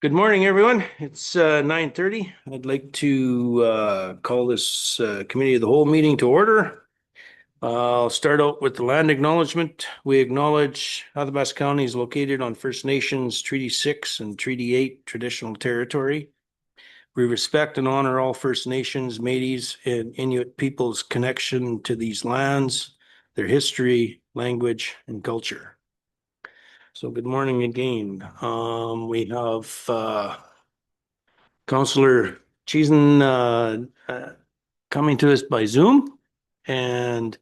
Good morning, everyone. It's 9:30. I'd like to call this Committee of the Whole meeting to order. I'll start out with the land acknowledgement. We acknowledge Athabasca County is located on First Nations Treaty 6 and Treaty 8 traditional territory. We respect and honor all First Nations, Métis, and Inuit peoples' connection to these lands, their history, language, and culture. So good morning again. We have Councillor Cheeson coming to us by Zoom, and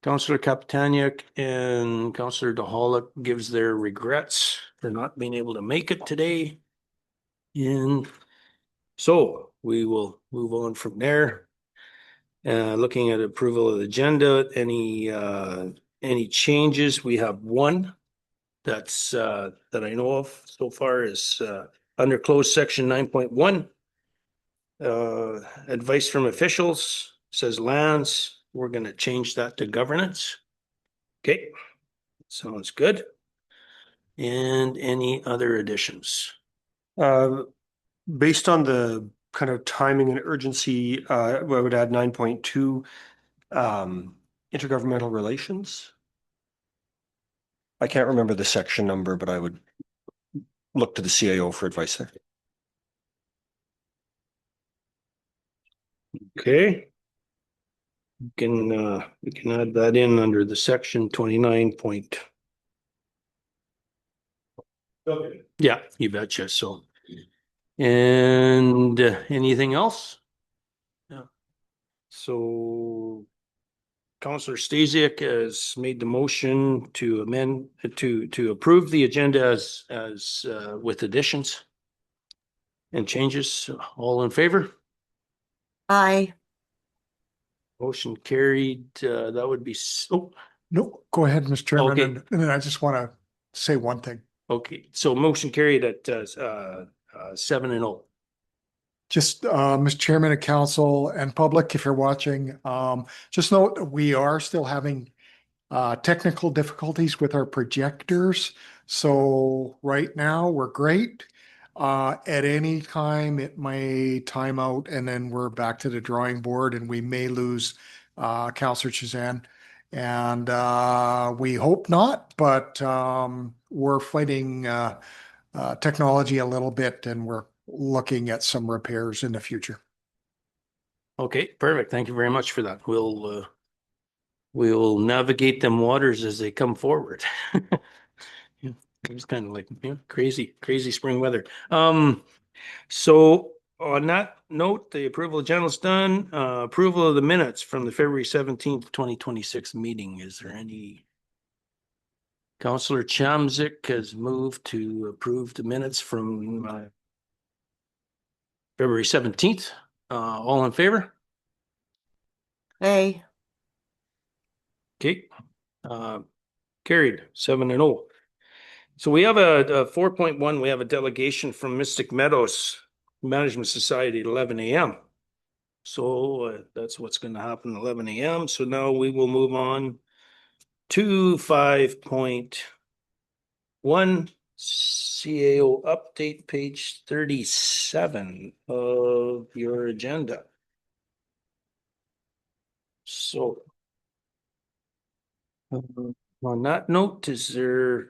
Councillor Kapitaniuk and Councillor DeHollick gives their regrets for not being able to make it today. And so we will move on from there. Looking at approval of the agenda, any changes? We have one that's that I know of so far is under closed section 9.1. Advice from officials says lands. We're going to change that to governance. Okay, sounds good. And any other additions? Based on the kind of timing and urgency, I would add 9.2, intergovernmental relations. I can't remember the section number, but I would look to the CAO for advice there. Okay. We can add that in under the section 29 point. Okay. Yeah, you betcha. So, and anything else? Yeah. So Councillor Stasiak has made the motion to amend to approve the agenda as with additions and changes. All in favor? Aye. Motion carried. That would be No, go ahead, Mr. Chairman. Okay. And then I just want to say one thing. okay. So motion carried at 7-0. Just, Mr. Chairman of Council and public, if you're watching, just note that we are still having technical difficulties with our projectors. So right now we're great. At any time it may time out and then we're back to the drawing board and we may lose Councillor Chazan. And we hope not, but we're fighting technology a little bit and we're looking at some repairs in the future. Okay, perfect. Thank you very much for that. We'll navigate them waters as they come forward. Yeah, it's kind of like crazy spring weather. So on that note, the approval agenda is done. Approval of the minutes from the February 17th, 2026 meeting. Is there any? Councillor Chamzik has moved to approve the minutes from February 17th. All in favor? Aye. Okay. Carried 7-0. So we have a 4.1, we have a delegation from Mystic Meadows Management Society at 11 a.m. So that's what's going to happen at 11 a.m. So now we will move on to 5.1 CAO update, page 37 of your agenda. So on that note, is there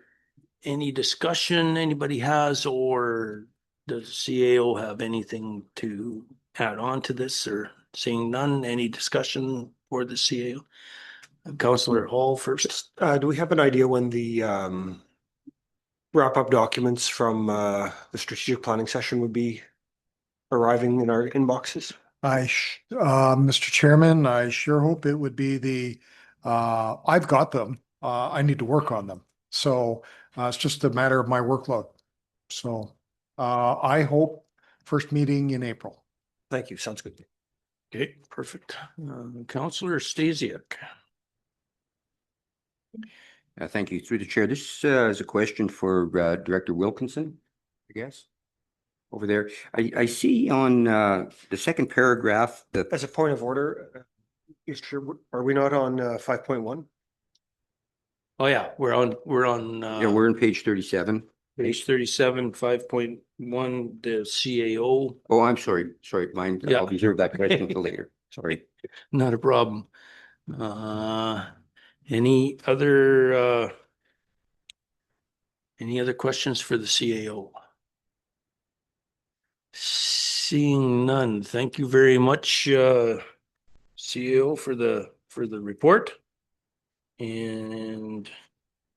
any discussion anybody has, or does CAO have anything to add on to this, or seeing none, any discussion for the CAO? Councillor Hall first. Do we have an idea when the wrap-up documents from the strategic planning session would be arriving in our inboxes? Mr. Chairman, I sure hope it would be I've got them. I need to work on them. So it's just a matter of my workload. So I hope first meeting in April. Thank you. Sounds good. Okay, perfect. Councillor Stasiak. Thank you. Through the chair, this is a question for Director Wilkinson, I guess, over there. I see on the second paragraph that As a point of order, are we not on 5.1? Oh yeah, we're on we're on page 37. Page 37, 5.1, the CAO, Oh, I'm sorry. Sorry, mine. Yeah. I'll reserve that question until later. Sorry. not a problem. Any other questions for the CAO? Seeing none, thank you very much, CAO for the report. And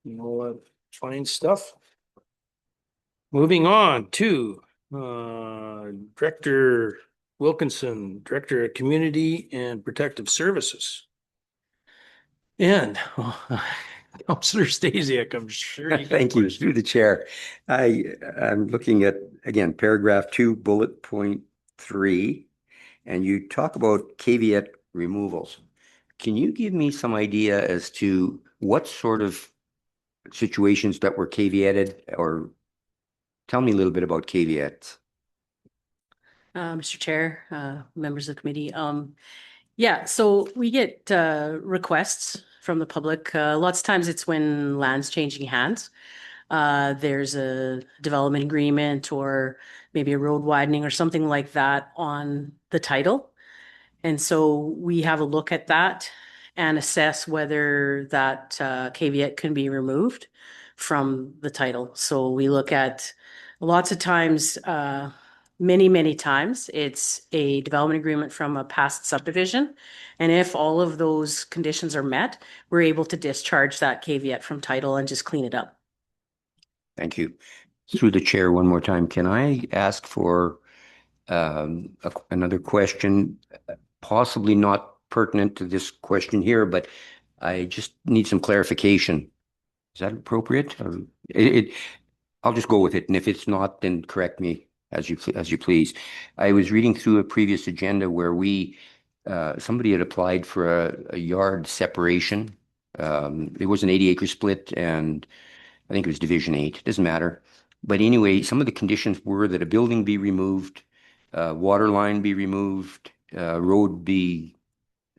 you know what, fine stuff. Moving on to Director Wilkinson, Director of Community and Protective Services. And Councillor Stasiak, I'm sure you got Thank you. questions. Through the chair. I'm looking at, again, paragraph 2, bullet point 3, and you talk about caveat removals. Can you give me some idea as to what sort of situations that were caveated, or tell me a little bit about caveats? Mr. Chair, members of the committee. Yeah, so we get requests from the public. Lots of times it's when land's changing hands. There's a development agreement or maybe a road widening or something like that on the title. And so we have a look at that and assess whether that caveat can be removed from the title. So we look at lots of times, many times, it's a development agreement from a past subdivision. And if all of those conditions are met, we're able to discharge that caveat from title and just clean it up. Thank you. Through the chair, one more time, can I ask for another question, possibly not pertinent to this question here, but I just need some clarification. Is that appropriate? Or I'll just go with it, and if it's not, then correct me as you please. I was reading through a previous agenda where somebody had applied for a yard separation. It was an 80-acre split, and I think it was Division 8. Doesn't matter. But anyway, some of the conditions were that a building be removed, water line be removed, road be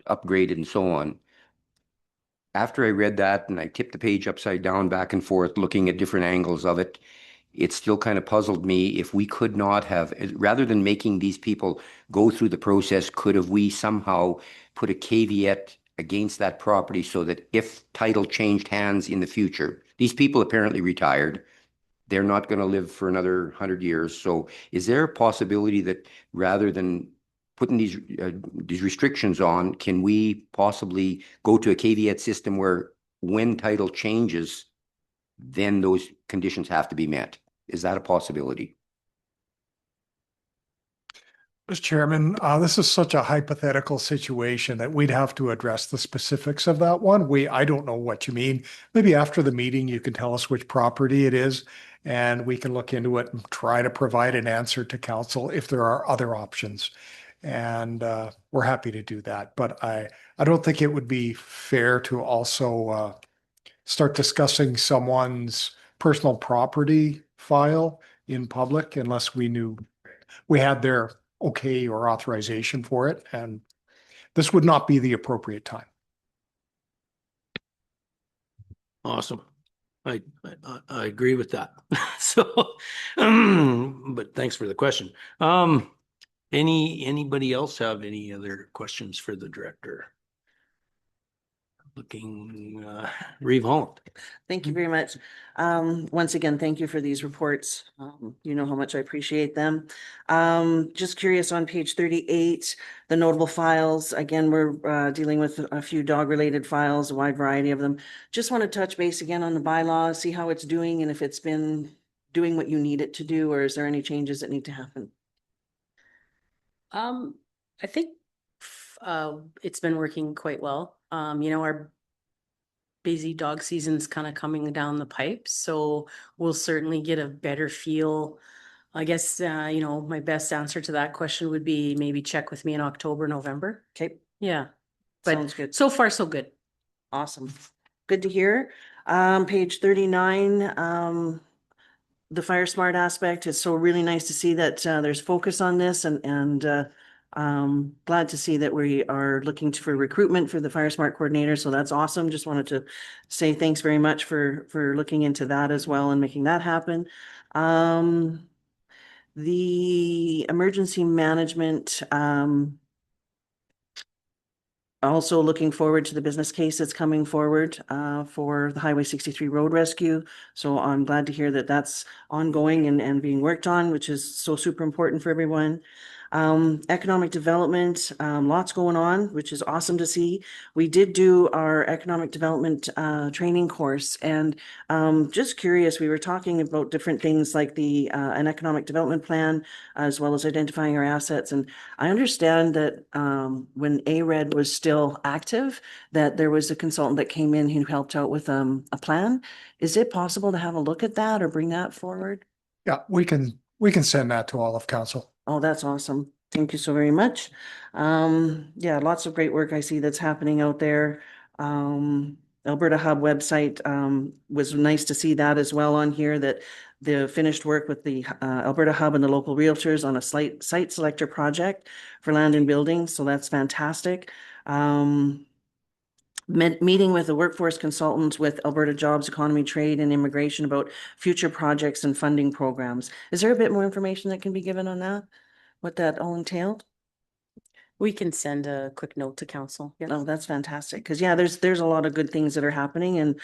upgraded, and so on. After I read that and I tipped the page upside down, back and forth, looking at different angles of it, it still kind of puzzled me if we could not have, rather than making these people go through the process, could have we somehow put a caveat against that property so that if title changed hands in the future, these people apparently retired, they're not going to live for another 100 years. So is there a possibility that rather than putting these restrictions on, can we possibly go to a caveat system where when title changes, then those conditions have to be met? Is that a possibility? Mr. Chairman, this is such a hypothetical situation that we'd have to address the specifics of that one. I don't know what you mean. Maybe after the meeting, you can tell us which property it is, and we can look into it and try to provide an answer to council if there are other options. And we're happy to do that. But I don't think it would be fair to also start discussing someone's personal property file in public unless we knew we had their okay or authorization for it. And this would not be the appropriate time. Awesome. I agree with that. So, but thanks for the question. Anybody else have any other questions for the director? Looking, Reeve Holland. Thank you very much. Once again, thank you for these reports. You know how much I appreciate them. Just curious on page 38, the notable files. Again, we're dealing with a few dog-related files, a wide variety of them. Just want to touch base again on the bylaw, see how it's doing and if it's been doing what you need it to do, or is there any changes that need to happen? I think it's been working quite well. Our busy dog season's kind of coming down the pipe, so we'll certainly get a better feel. I guess, my best answer to that question would be maybe check with me in October, November. Okay, Yeah, but sounds good. so far so good. Awesome. Good to hear. Page 39, the Fire Smart aspect. It's so really nice to see that there's focus on this and Glad to see that we are looking for recruitment for the Fire Smart Coordinator, so that's awesome. Just wanted to say thanks very much for looking into that as well and making that happen. The emergency management, also looking forward to the business case that's coming forward for the Highway 63 road rescue. So I'm glad to hear that that's ongoing and being worked on, which is so super important for everyone. Economic development, lots going on, which is awesome to see. We did do our economic development training course, and just curious, we were talking about different things like an economic development plan, as well as identifying our assets. And I understand that when ARED was still active, that there was a consultant that came in who helped out with a plan. Is it possible to have a look at that or bring that forward? Yeah, we can send that to all of council. Oh, that's awesome. Thank you so very much. Yeah, lots of great work I see that's happening out there. Alberta Hub website, was nice to see that as well on here, that the finished work with the Alberta Hub and the local realtors on a site selector project for land and buildings. So that's fantastic. Meeting with the workforce consultants with Alberta Jobs, Economy, Trade and Immigration about future projects and funding programs. Is there a bit more information that can be given on that? What that all entailed? We can send a quick note to council. Yeah. Oh, that's fantastic. Cause yeah, there's a lot of good things that are happening and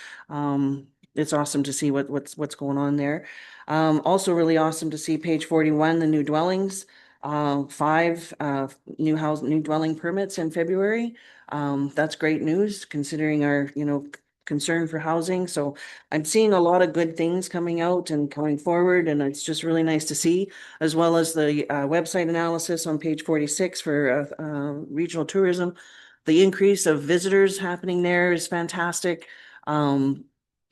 it's awesome to see what's going on there. Also really awesome to see page 41, the new dwellings, 5 new dwelling permits in February. That's great news considering our, concern for housing. So I'm seeing a lot of good things coming out and coming forward, and it's just really nice to see, as well as the website analysis on page 46 for regional tourism. The increase of visitors happening there is fantastic. All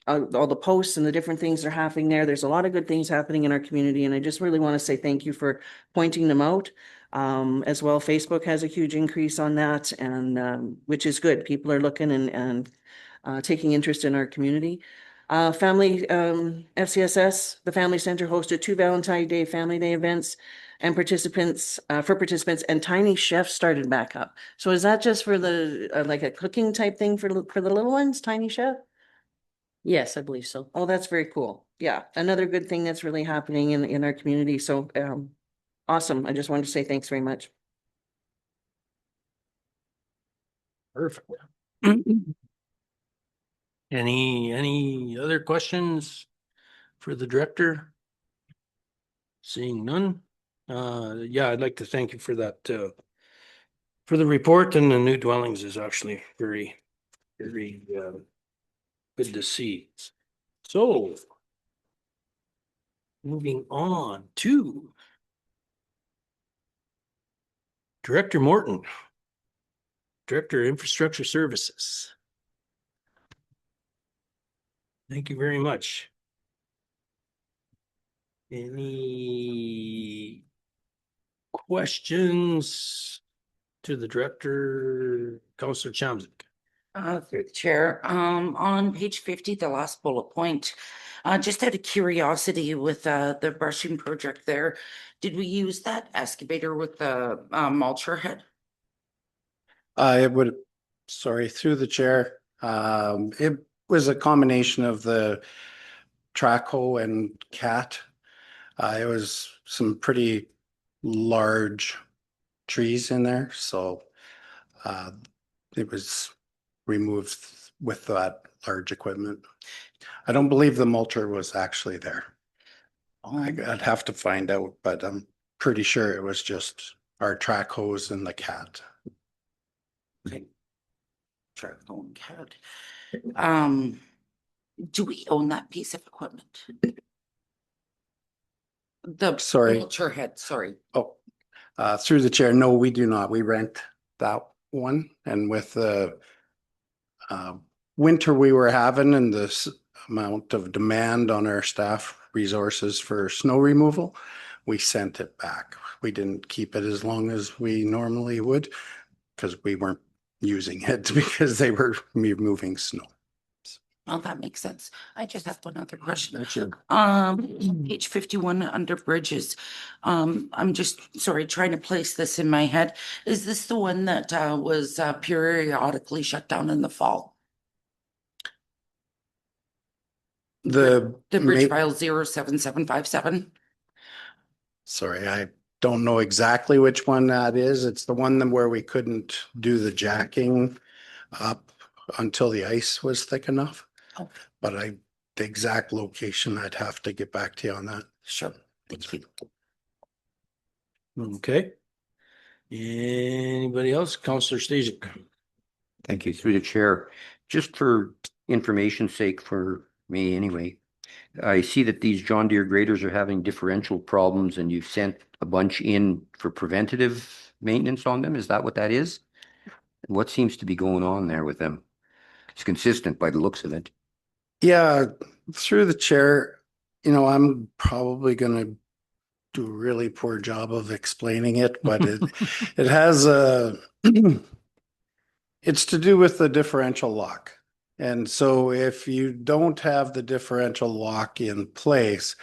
the posts and the different things that are happening there. There's a lot of good things happening in our community, and I just really want to say thank you for pointing them out. As well, Facebook has a huge increase on that, and which is good. People are looking and taking interest in our community. FCSS, the Family Center hosted 2 Valentine's Day Family Day events and participants, and Tiny Chef started back up. So is that just for the, like a cooking type thing for the little ones, Tiny Chef? Yes, I believe so. Oh, that's very cool. Yeah, another good thing that's really happening in our community. So, awesome. I just wanted to say thanks very much. Perfect. Any other questions for the director? Seeing none. Yeah, I'd like to thank you for that, for the report, and the new dwellings is actually very good to see. So moving on to Director Morton, Director of Infrastructure Services. Thank you very much. Any questions to the director, Councillor Chamzik? Through the chair, on page 50, the last bullet point, just out of curiosity with the brushing project there, did we use that excavator with the mulcher head? It would, sorry, through the chair. It was a combination of the track hoe and cat. It was some pretty large trees in there, so it was removed with that large equipment. I don't believe the mulcher was actually there. I'd have to find out, but I'm pretty sure it was just our track hose and the cat. Okay. Track hoe and cat. Do we own that piece of equipment? The Sorry. mulcher head, sorry. Oh, through the chair, no, we do not. We rent that one, and with the winter we were having and this amount of demand on our staff resources for snow removal, we sent it back. We didn't keep it as long as we normally would because we weren't using it because they were removing snow. Oh, that makes sense. I just have one other question. That's it. Page 51 under bridges. I'm just, sorry, trying to place this in my head. Is this the one that was periodically shut down in the fall? The bridge ma- file 07757? Sorry, I don't know exactly which one that is. It's the one where we couldn't do the jacking up until the ice was thick enough. Oh, But the exact location, I'd have to get back to you on that. sure. Thank you. Okay. Anybody else? Counselor Stasiak. Thank you. Through the chair, just for information's sake for me anyway, I see that these John Deere graders are having differential problems and you've sent a bunch in for preventative maintenance on them. Is that what that is? What seems to be going on there with them? It's consistent by the looks of it. Yeah, through the chair, I'm probably gonna do a really poor job of explaining it, but it has it's to do with the differential lock. And so if you don't have the differential lock in place,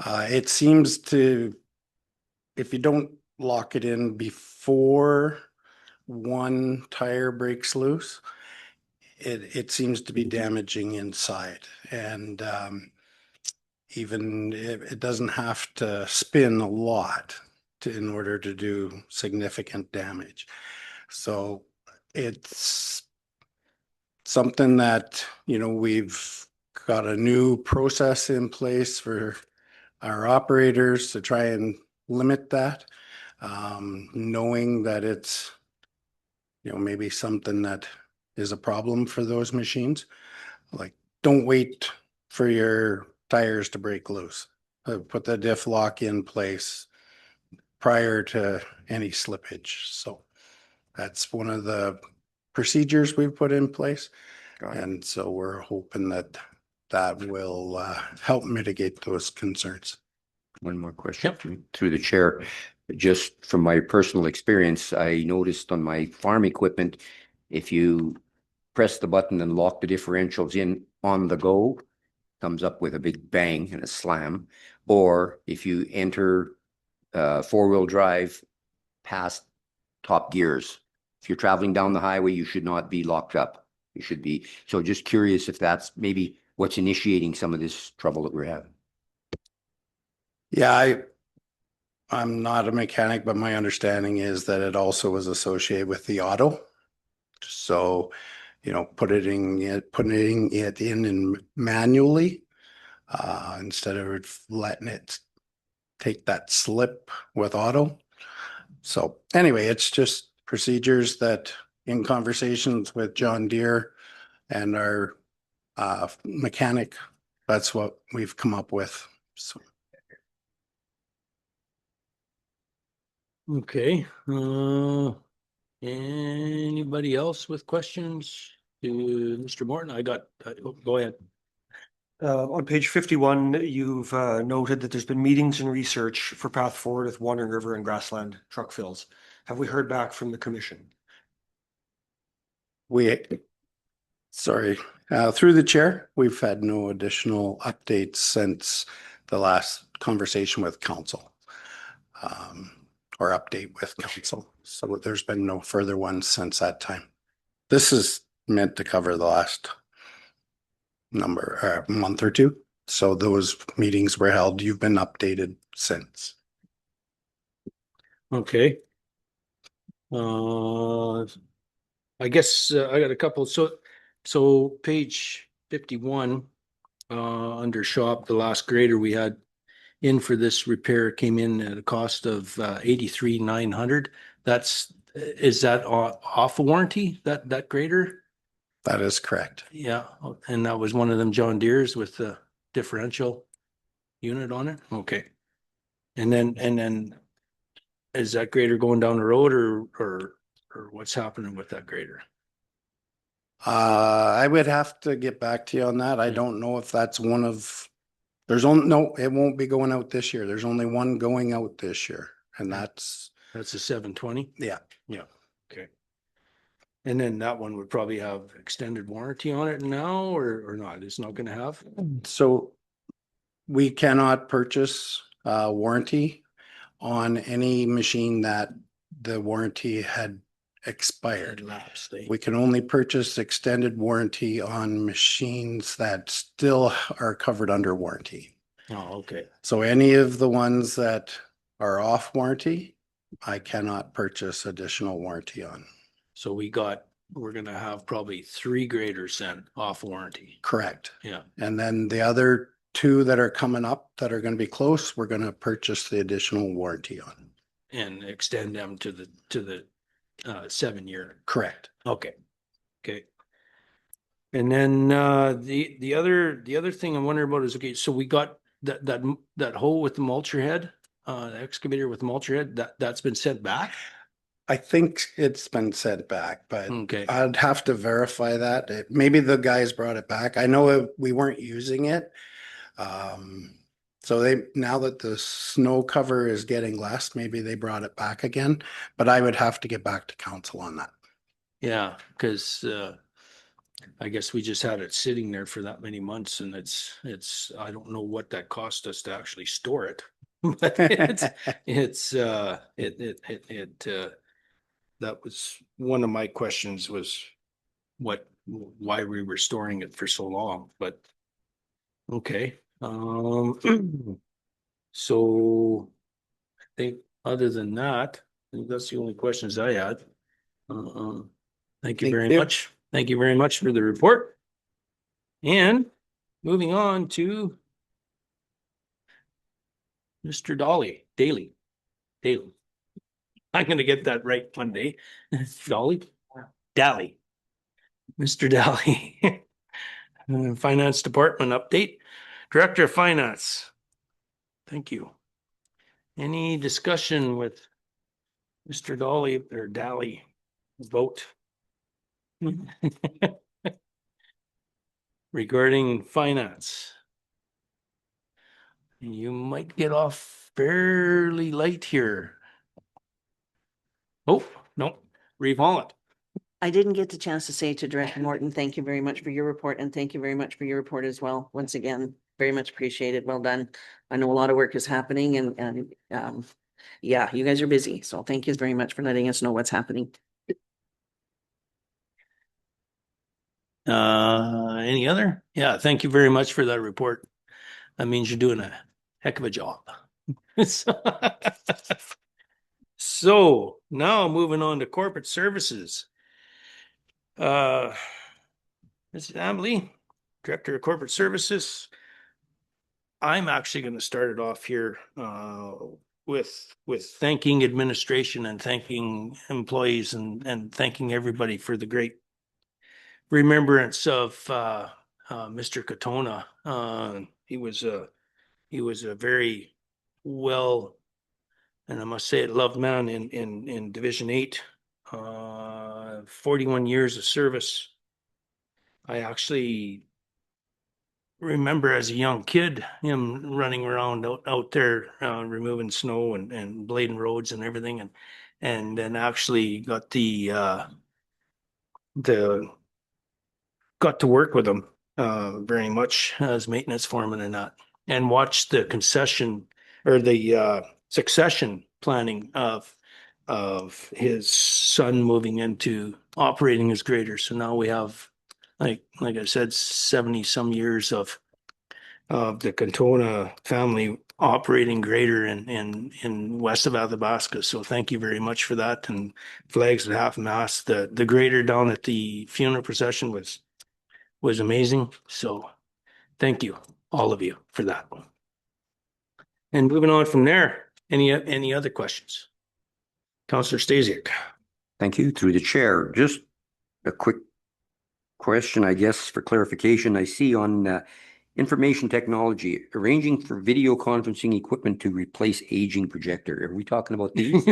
it seems to, if you don't lock it in before one tire breaks loose, it seems to be damaging inside. And even it doesn't have to spin a lot in order to do significant damage. So it's something that, we've got a new process in place for our operators to try and limit that, knowing that it's, maybe something that is a problem for those machines. Like, don't wait for your tires to break loose. Put the diff lock in place prior to any slippage. So that's one of the procedures we've put in place. Got it. And so we're hoping that that will help mitigate those concerns. One more question through the chair. Just from my personal experience, I noticed on my farm equipment, if you press the button and lock the differentials in on the go, comes up with a big bang and a slam. Or if you enter four-wheel drive past top gears, if you're traveling down the highway, you should not be locked up. You should be. So just curious if that's maybe what's initiating some of this trouble that we're having. Yeah, I'm not a mechanic, but my understanding is that it also was associated with the auto. So, putting it in manually, instead of letting it take that slip with auto. So anyway, it's just procedures that in conversations with John Deere and our mechanic, that's what we've come up with. So. Okay, anybody else with questions to Mr. Morton? Go ahead. On page 51, you've noted that there's been meetings and research for path forward with Wandering River and Grassland truck fills. Have we heard back from the commission? Through the chair, we've had no additional updates since the last conversation with council, or update with council. So there's been no further ones since that time. This is meant to cover the last month or two. So those meetings were held. You've been updated since. Okay. I guess I got a couple. So page 51, under shop, the last grader we had in for this repair came in at a cost of 83,900. Is that off warranty, that grader? That is correct. Yeah, and that was one of them John Deere's with the differential unit on it? Okay. And then is that grader going down the road or what's happening with that grader? I would have to get back to you on that. I don't know if that's one of, no, it won't be going out this year. There's only one going out this year, and that's a 720? Yeah. Yeah, okay. And then that one would probably have extended warranty on it now or not? It's not gonna have? So we cannot purchase warranty on any machine that the warranty had expired. Lapsed, eh? We can only purchase extended warranty on machines that still are covered under warranty. Oh, okay. So any of the ones that are off warranty, I cannot purchase additional warranty on. So we're gonna have probably 3 graders then off warranty. Correct. Yeah. And then the other 2 that are coming up that are going to be close, we're going to purchase the additional warranty on. And extend them to the 7-year. Correct. Okay. Okay. And then the other thing I'm wondering about is, okay, so we got that hole with the mulcher head, the excavator with the mulcher head, that's been sent back? I think it's been sent back, but Okay. I'd have to verify that. Maybe the guys brought it back. I know we weren't using it. So now that the snow cover is getting less, maybe they brought it back again, but I would have to get back to council on that. Yeah, because I guess we just had it sitting there for that many months and I don't know what that cost us to actually store it. But that was one of my questions was why we were storing it for so long, but okay. So I think other than that, I think that's the only questions I had. Thank you very much. Thank you very much for the report. And moving on to Mr. Daly. I'm gonna get that right one day. Dally. Mr. Dally. Finance Department update. Director of Finance. Thank you. Any discussion with Mr. Dally vote? Regarding finance. You might get off fairly light here. Oh, no, Reeve Holland. I didn't get the chance to say to Director Morton, thank you very much for your report and thank you very much for your report as well. Once again, very much appreciated. Well done. I know a lot of work is happening and yeah, you guys are busy. So thank you very much for letting us know what's happening. Any other? Yeah, thank you very much for that report. That means you're doing a heck of a job. So now moving on to corporate services. Mrs. Ambley, Director of Corporate Services. I'm actually going to start it off here with thanking administration and thanking employees and thanking everybody for the great remembrance of Mr. Katona. He was a very well, and I must say it, loved man in Division 8. 41 years of service. I actually remember as a young kid him running around out there removing snow and blading roads and everything, and then actually got got to work with him very much as maintenance foreman and that, and watched the concession or the succession planning of his son moving into operating his grader. So now we have, like I said, 70 some years of the Cantona family operating grader in west of Athabasca. So thank you very much for that. And flags at half mast. The grader down at the funeral procession was amazing. So thank you, all of you, for that. And moving on from there, any other questions? Councillor Stasiak. Thank you. Through the chair, just a quick question, I guess, for clarification. I see on information technology, arranging for video conferencing equipment to replace aging projector. Are we talking about these?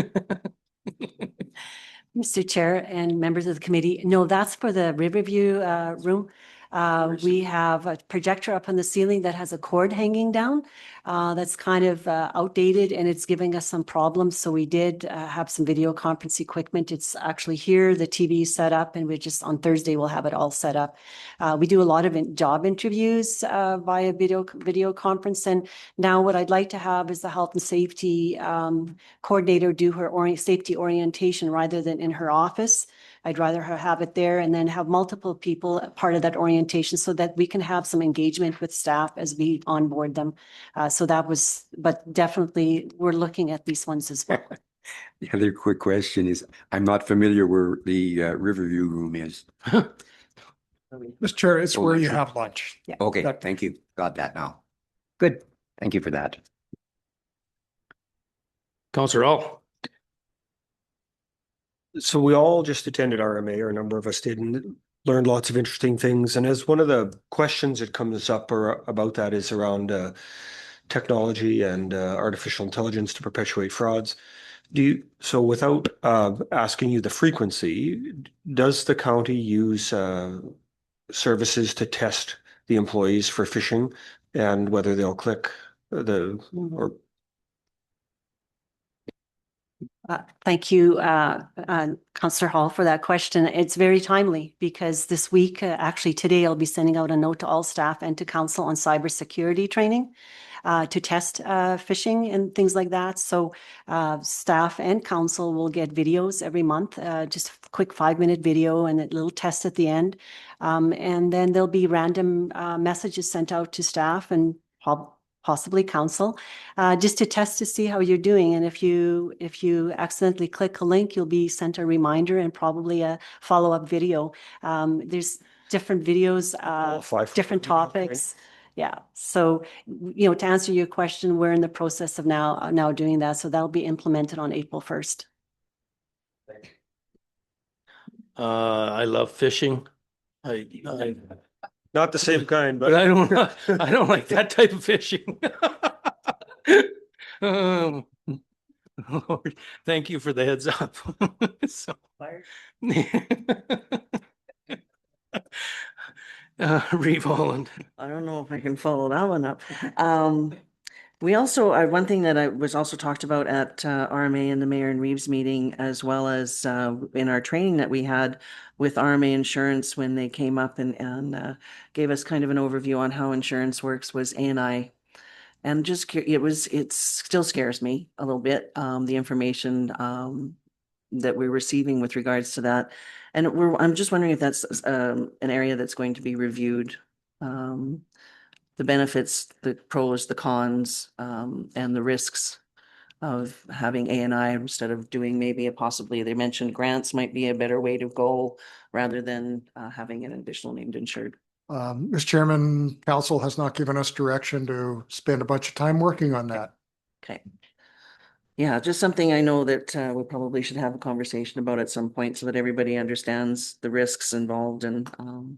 Mr. Chair and members of the committee, no, that's for the Riverview room. We have a projector up on the ceiling that has a cord hanging down. That's kind of outdated and it's giving us some problems. So we did have some video conference equipment. It's actually here, the TV is set up, and we just on Thursday we'll have it all set up. We do a lot of job interviews via video conference. And now what I'd like to have is the health and safety coordinator do her safety orientation rather than in her office. I'd rather her have it there and then have multiple people part of that orientation so that we can have some engagement with staff as we onboard them. So that was, but definitely we're looking at these ones as well. The other quick question is, I'm not familiar where the Riverview room is. Mr. Chair, it's Oh, where I you see. have lunch. Yeah. Okay, That- thank you. Got that now. Good. Thank you for that. Counselor Hall. So we all just attended RMA, or a number of us did, and learned lots of interesting things. And as one of the questions that comes up or about that is around technology and artificial intelligence to perpetuate frauds. So without asking you the frequency, does the county use services to test the employees for phishing and whether they'll click or Thank you, Councillor Hall, for that question. It's very timely because this week, actually today, I'll be sending out a note to all staff and to council on cybersecurity training to test phishing and things like that. So staff and council will get videos every month, just a quick 5-minute video and a little test at the end. And then there'll be random messages sent out to staff and possibly council, just to test to see how you're doing. And if you accidentally click a link, you'll be sent a reminder and probably a follow-up video. There's different videos, different topics. Yeah. So, to answer your question, we're in the process of now doing that. So that'll be implemented on April 1st. I love fishing. I not the same kind, but but I don't like that type of fishing. Lord, thank you for the heads up. So, Reeve Holland. I don't know if I can follow that one up. We also, one thing that I was also talked about at RMA and the Mayor and Reeves meeting, as well as in our training that we had with RMA Insurance when they came up and gave us kind of an overview on how insurance works, was A&I. And just, it still scares me a little bit, the information that we're receiving with regards to that. And I'm just wondering if that's an area that's going to be reviewed. The benefits, the pros, the cons, and the risks of having A&I instead of doing maybe possibly, they mentioned grants might be a better way to go rather than having an additional named insured. Mr. Chairman, council has not given us direction to spend a bunch of time working on that. Okay. Yeah, just something I know that we probably should have a conversation about at some point so that everybody understands the risks involved. And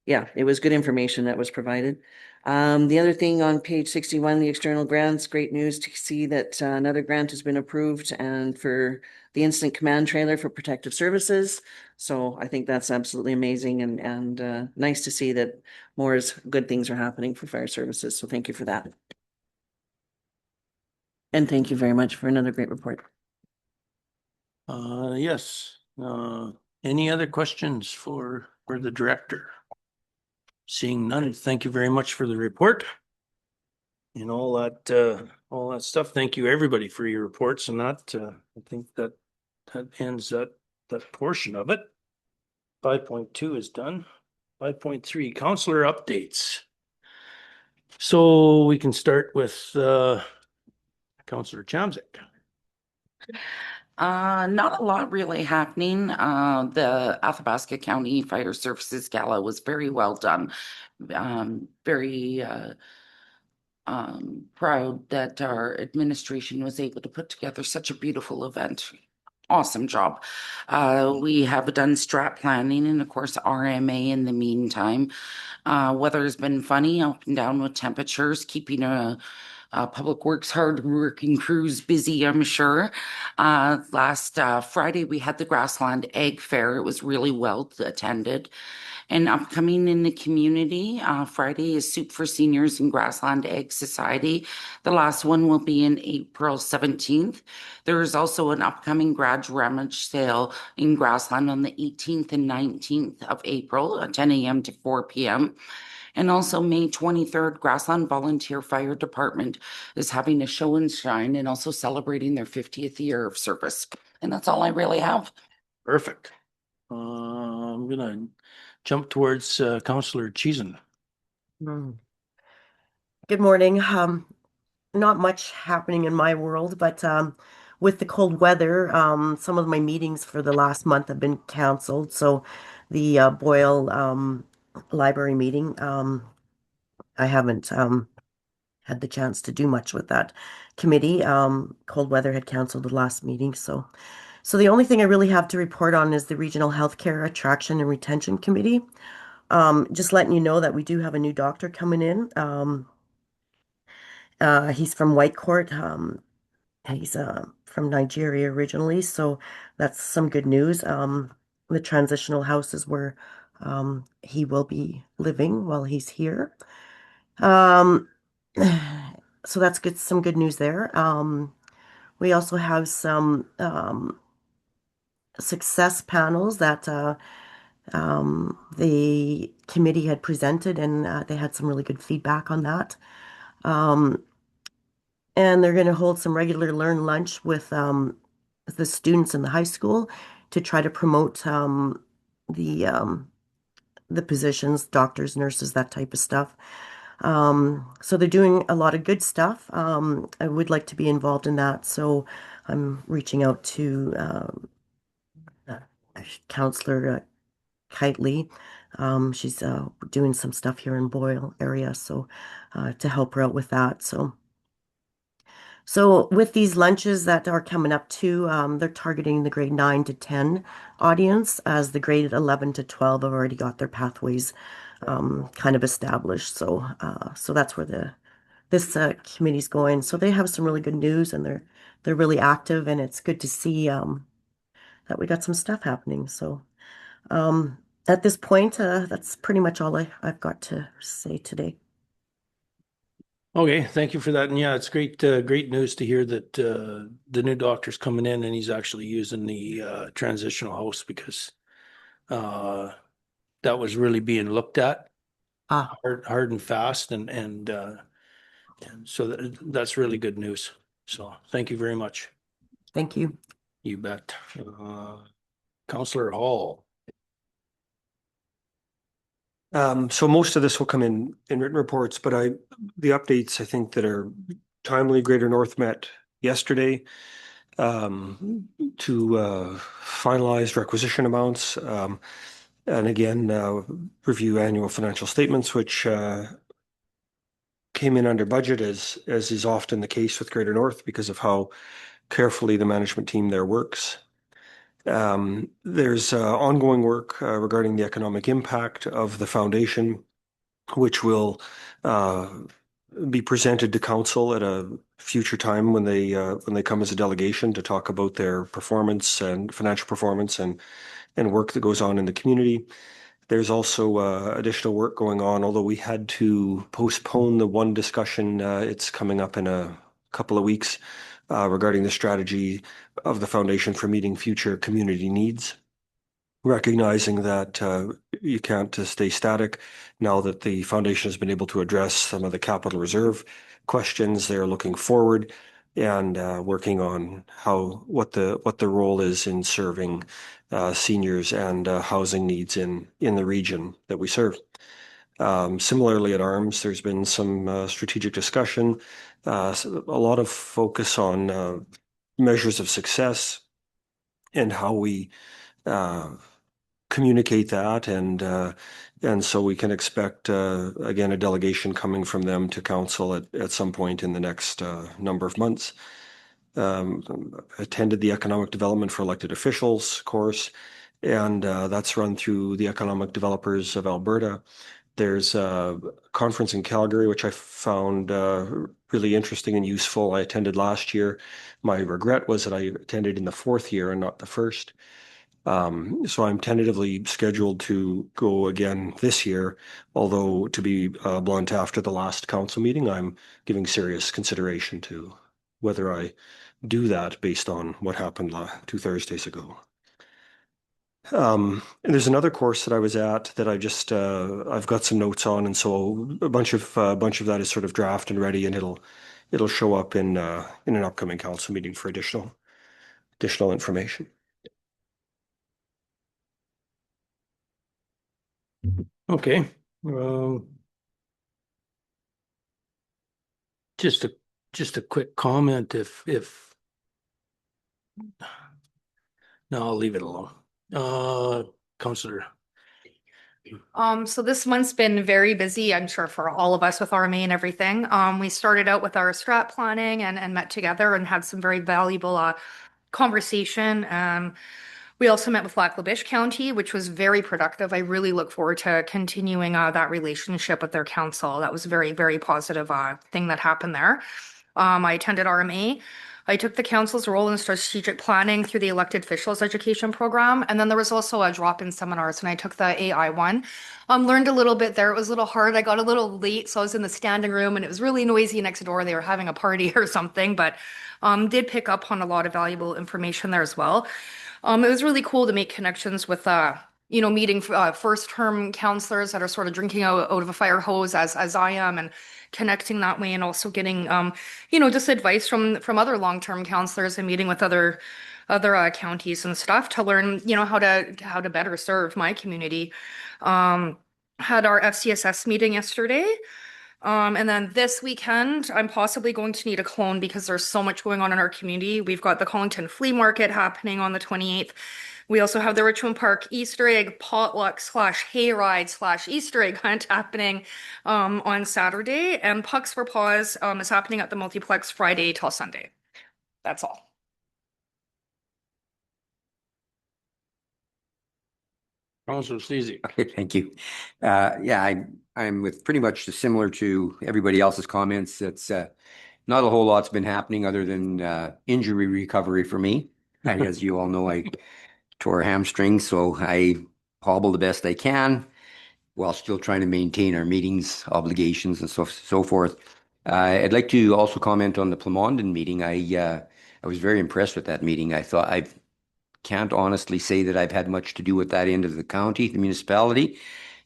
yeah, it was good information that was provided. The other thing on page 61, the external grants, great news to see that another grant has been approved and for the incident command trailer for protective services. So I think that's absolutely amazing and nice to see that more good things are happening for fire services. So thank you for that. And thank you very much for another great report. Yes. Any other questions for the director? Seeing none, thank you very much for the report. And all that stuff. Thank you, everybody, for your reports and that. I think that ends that portion of it. 5.2 is done. 5.3, councillor updates. So we can start with Councillor Chamzik. Not a lot really happening. The Athabasca County Fire Services Gala was very well done. Very proud that our administration was able to put together such a beautiful event. Awesome job. We have done strat planning and of course RMA in the meantime. Weather has been funny, up and down with temperatures, keeping a Public Works hard-working crews busy, I'm sure. Last Friday, we had the Grassland Egg Fair. It was really well attended. And upcoming in the community, Friday is Soup for Seniors and Grassland Egg Society. The last one will be in April 17th. There is also an upcoming garage rummage sale in Grassland on the 18th and 19th of April, 10 a.m. to 4 p.m. And also May 23rd, Grassland Volunteer Fire Department is having a show and shine and also celebrating their 50th year of service. And that's all I really have. Perfect. I'm gonna jump towards Councillor Cheeson. Good morning. Not much happening in my world, but with the cold weather, some of my meetings for the last month have been canceled. So the Boyle library meeting, I haven't had the chance to do much with that committee. Cold weather had canceled the last meeting, so the only thing I really have to report on is the Regional Healthcare Attraction and Retention Committee. Just letting you know that we do have a new doctor coming in. He's from Whitecourt. He's from Nigeria originally, so that's some good news. The transitional house is where he will be living while he's here. So that's good, some good news there. We also have some success panels that the committee had presented, and they had some really good feedback on that. And they're going to hold some regular learn lunch with the students in the high school to try to promote the positions, doctors, nurses, that type of stuff. So they're doing a lot of good stuff. I would like to be involved in that, so I'm reaching out to Councillor Kitely. She's doing some stuff here in Boyle area, so to help her out with that. So with these lunches that are coming up too, they're targeting the grade 9 to 10 audience, as the grade 11 to 12 have already got their pathways kind of established. So that's where this committee's going. So they have some really good news, and they're really active, and it's good to see that we got some stuff happening. So at this point, that's pretty much all I've got to say today. Okay, thank you for that. And yeah, it's great, great news to hear that the new doctor's coming in and he's actually using the transitional house, because that was really being looked at hard and fast, and so that's really good news. So thank you very much. Thank you. You bet. Councillor Hall. So most of this will come in written reports, but the updates I think that are timely. Greater North met yesterday to finalize requisition amounts, and again review annual financial statements, which came in under budget, as is often the case with Greater North because of how carefully the management team there works. There's ongoing work regarding the economic impact of the foundation, which will be presented to council at a future time when they come as a delegation to talk about their performance and financial performance and work that goes on in the community. There's also additional work going on, although we had to postpone the one discussion. It's coming up in a couple of weeks. Regarding the strategy of the foundation for meeting future community needs, recognizing that you can't stay static. Now that the foundation has been able to address some of the capital reserve questions, they're looking forward and working on what the role is in serving seniors and housing needs in the region that we serve. Similarly at ARMS, there's been some strategic discussion, a lot of focus on measures of success and how we communicate that, and so we can expect again a delegation coming from them to council at some point in the next number of months. Attended the economic development for elected officials course, and that's run through the Economic Developers of Alberta. There's a conference in Calgary, which I found really interesting and useful. I attended last year. My regret was that I attended in the fourth year and not the first. So I'm tentatively scheduled to go again this year, although to be blunt, after the last council meeting, I'm giving serious consideration to whether I do that based on what happened 2 Thursdays ago. And there's another course that I was at that I've got some notes on, and so a bunch of that is sort of draft and ready, and it'll show up in an upcoming council meeting for additional information. Okay. Just a quick comment if no, I'll leave it alone. Councillor. So this month's been very busy, I'm sure, for all of us with RMA and everything. We started out with our strat planning and met together and had some very valuable conversation. We also met with Lac La Biche County, which was very productive. I really look forward to continuing that relationship with their council. That was a very, very positive thing that happened there. I attended RMA. I took the council's role in strategic planning through the elected officials education program. And then there was also a drop-in seminars, and I took the AI one. Learned a little bit there. It was a little hard. I got a little late, so I was in the standing room and it was really noisy next door. They were having a party or something, but did pick up on a lot of valuable information there as well. It was really cool to make connections with meeting first-term counselors that are sort of drinking out of a fire hose as I am, and connecting that way, and also getting just advice from other long-term counselors and meeting with other counties and stuff to learn how to better serve my community. Had our FCSS meeting yesterday. And then this weekend, I'm possibly going to need a clone because there's so much going on in our community. We've got the Collington Flea Market happening on the 28th. We also have the Richmond Park Easter egg potluck / hayride / Easter egg hunt happening on Saturday. And Pucks for Paws is happening at the multiplex Friday till Sunday. That's all. Councillor Sleazy. Okay, thank you. Yeah, I'm with pretty much similar to everybody else's comments. It's not a whole lot's been happening other than injury recovery for me. As you all know, I tore a hamstring, so I hobble the best I can while still trying to maintain our meetings, obligations, and so forth. I'd like to also comment on the Plamondon meeting. I was very impressed with that meeting. I can't honestly say that I've had much to do with that end of the county, the municipality,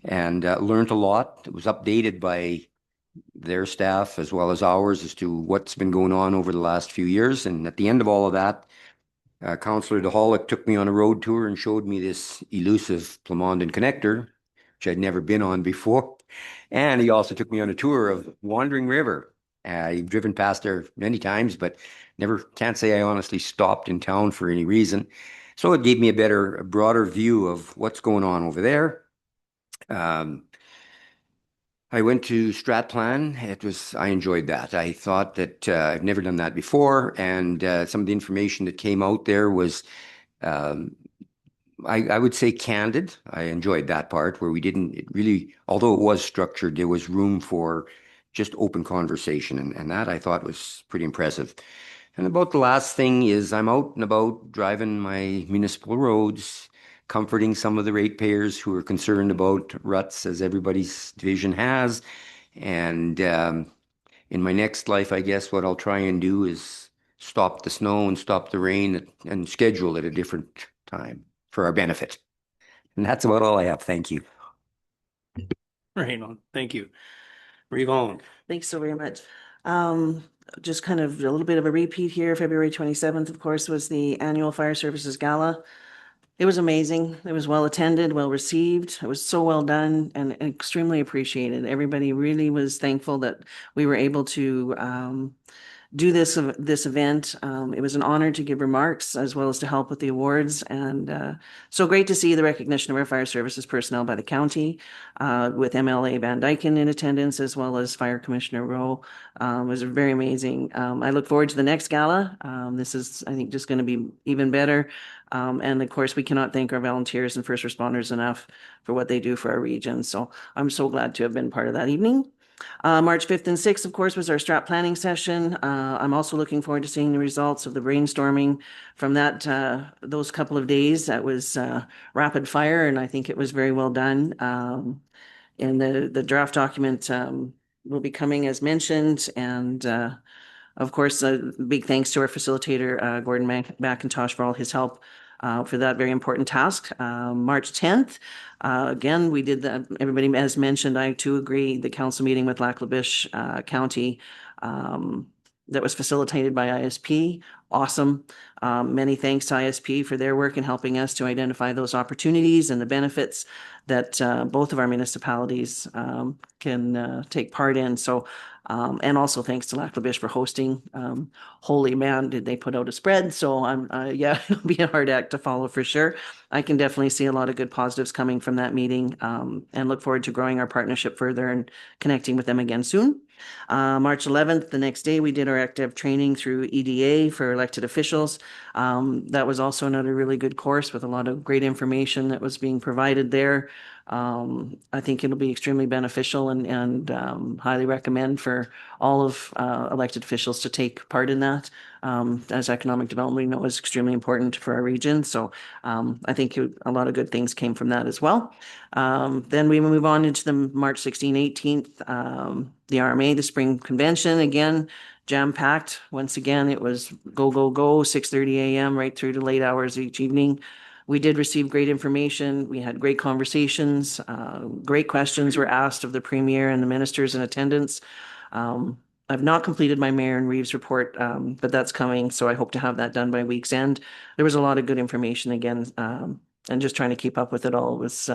and learned a lot. It was updated by their staff as well as ours as to what's been going on over the last few years. And at the end of all of that, Councillor DeHollick took me on a road tour and showed me this elusive Plamondon connector, which I'd never been on before. And he also took me on a tour of Wandering River. I've driven past there many times, but can't say I honestly stopped in town for any reason. So it gave me a broader view of what's going on over there. I went to StratPlan. I enjoyed that. I thought that I've never done that before, and some of the information that came out there was, I would say, candid. I enjoyed that part where although it was structured, there was room for just open conversation, and that I thought was pretty impressive. And about the last thing is I'm out and about driving my municipal roads, comforting some of the ratepayers who are concerned about ruts, as everybody's division has. And in my next life, I guess what I'll try and do is stop the snow and stop the rain and schedule at a different time for our benefit. And that's about all I have. Thank you. Right on. Thank you. Revon. Thanks so very much. Just kind of a little bit of a repeat here. February 27th, of course, was the annual Fire Services Gala. It was amazing. It was well attended, well received. It was so well done and extremely appreciated. Everybody really was thankful that we were able to do this event. It was an honor to give remarks as well as to help with the awards, and so great to see the recognition of our fire services personnel by the county, with MLA Van Dyken in attendance as well as Fire Commissioner Rowe. It was very amazing. I look forward to the next gala. This is, I think, just going to be even better. And of course, we cannot thank our volunteers and first responders enough for what they do for our region. So I'm so glad to have been part of that evening. March 5th and 6th, of course, was our strat planning session. I'm also looking forward to seeing the results of the brainstorming from those couple of days. That was rapid fire, and I think it was very well done. And the draft document will be coming as mentioned, and of course, big thanks to our facilitator, Gordon McIntosh, for all his help for that very important task. March 10th, again, we did that. Everybody has mentioned, I too agree, the council meeting with Lac La Biche County that was facilitated by ISP. Awesome. Many thanks to ISP for their work in helping us to identify those opportunities and the benefits that both of our municipalities can take part in. So, and also thanks to Lac La Biche for hosting. Holy man, did they put out a spread? So yeah, it'll be a hard act to follow for sure. I can definitely see a lot of good positives coming from that meeting, and look forward to growing our partnership further and connecting with them again soon. March 11th, the next day, we did our active training through EDA for elected officials. That was also another really good course with a lot of great information that was being provided there. I think it'll be extremely beneficial and highly recommend for all of elected officials to take part in that. As economic development, we know is extremely important for our region. So I think a lot of good things came from that as well. Then we move on into the March 16th, 18th, the RMA, the spring convention, again, jam-packed. Once again, it was go, go, go, 6:30 a.m. right through to late hours each evening. We did receive great information. We had great conversations. Great questions were asked of the premier and the ministers in attendance. I've not completed my Mayor and Reeves report, but that's coming, so I hope to have that done by week's end. There was a lot of good information again, and just trying to keep up with it all was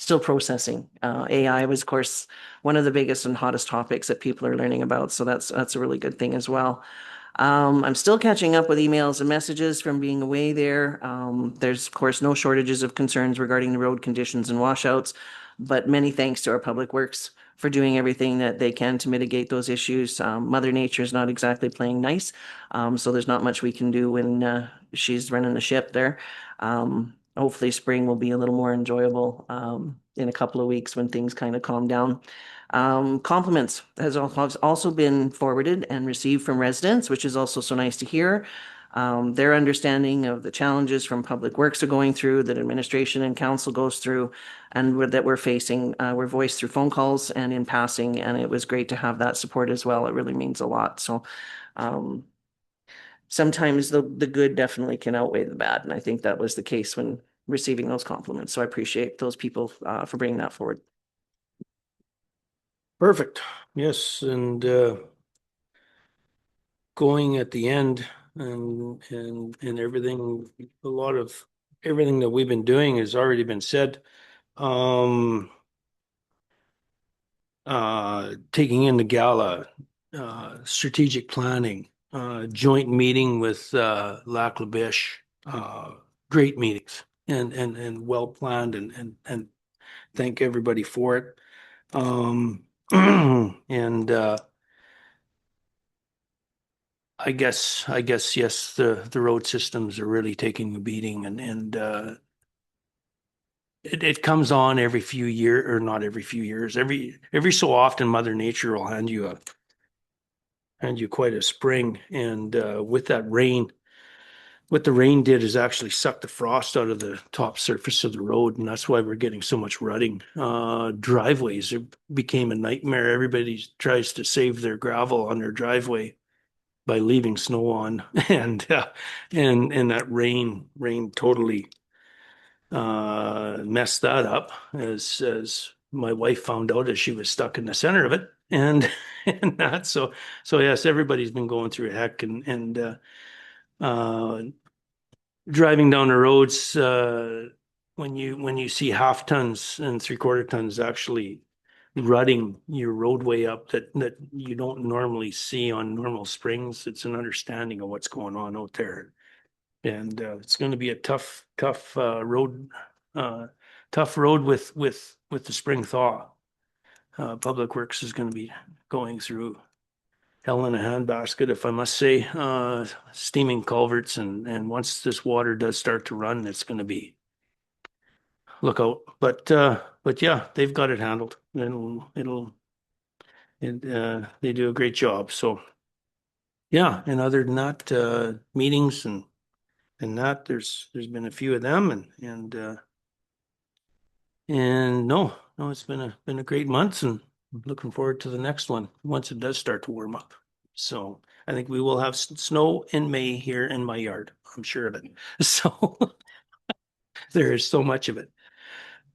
still processing. AI was, of course, one of the biggest and hottest topics that people are learning about, so that's a really good thing as well. I'm still catching up with emails and messages from being away there. There's, of course, no shortages of concerns regarding the road conditions and washouts, but many thanks to our Public Works for doing everything that they can to mitigate those issues. Mother Nature is not exactly playing nice, so there's not much we can do when she's running the ship there. Hopefully spring will be a little more enjoyable in a couple of weeks when things kind of calm down. Compliments has also been forwarded and received from residents, which is also so nice to hear. Their understanding of the challenges from Public Works are going through, that administration and council goes through, and that we're facing, were voiced through phone calls and in passing, and it was great to have that support as well. It really means a lot. So sometimes the good definitely can outweigh the bad, and I think that was the case when receiving those compliments. So I appreciate those people for bringing that forward. Perfect. Yes, and going at the end and everything, a lot of everything that we've been doing has already been said. Taking in the gala, strategic planning, joint meeting with Lac La Biche, great meetings and well planned, and thank everybody for it. And I guess yes, the road systems are really taking a beating, and it comes on every few years, or not every few years, every so often Mother Nature will hand you quite a spring, and with that rain, what the rain did is actually suck the frost out of the top surface of the road, and that's why we're getting so much rutting. Driveways became a nightmare. Everybody tries to save their gravel on their driveway by leaving snow on, and that rain totally messed that up, as my wife found out as she was stuck in the center of it, and that so yes, everybody's been going through a heck, and driving down the roads, when you see half tons and 3/4 tons actually rutting your roadway up that you don't normally see on normal springs, it's an understanding of what's going on out there. And it's going to be a tough road with the spring thaw. Public Works is going to be going through hell in a handbasket, if I must say, steaming culverts, and once this water does start to run, it's going to be look out. But yeah, they've got it handled. and they do a great job. So yeah, and other than that, meetings and that there's been a few of them and no, it's been a great month and I'm looking forward to the next one once it does start to warm up. So I think we will have snow in May here in my yard. I'm sure of it. So there is so much of it.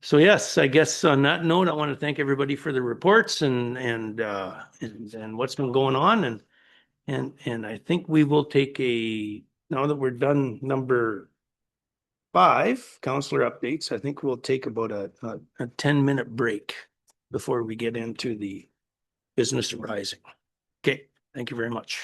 So yes, I guess on that note, I want to thank everybody for the reports and what's been going on and I think we will take now that we're done number 5, counselor updates, I think we'll take about a 10-minute break before we get into the business arising. Okay, thank you very much.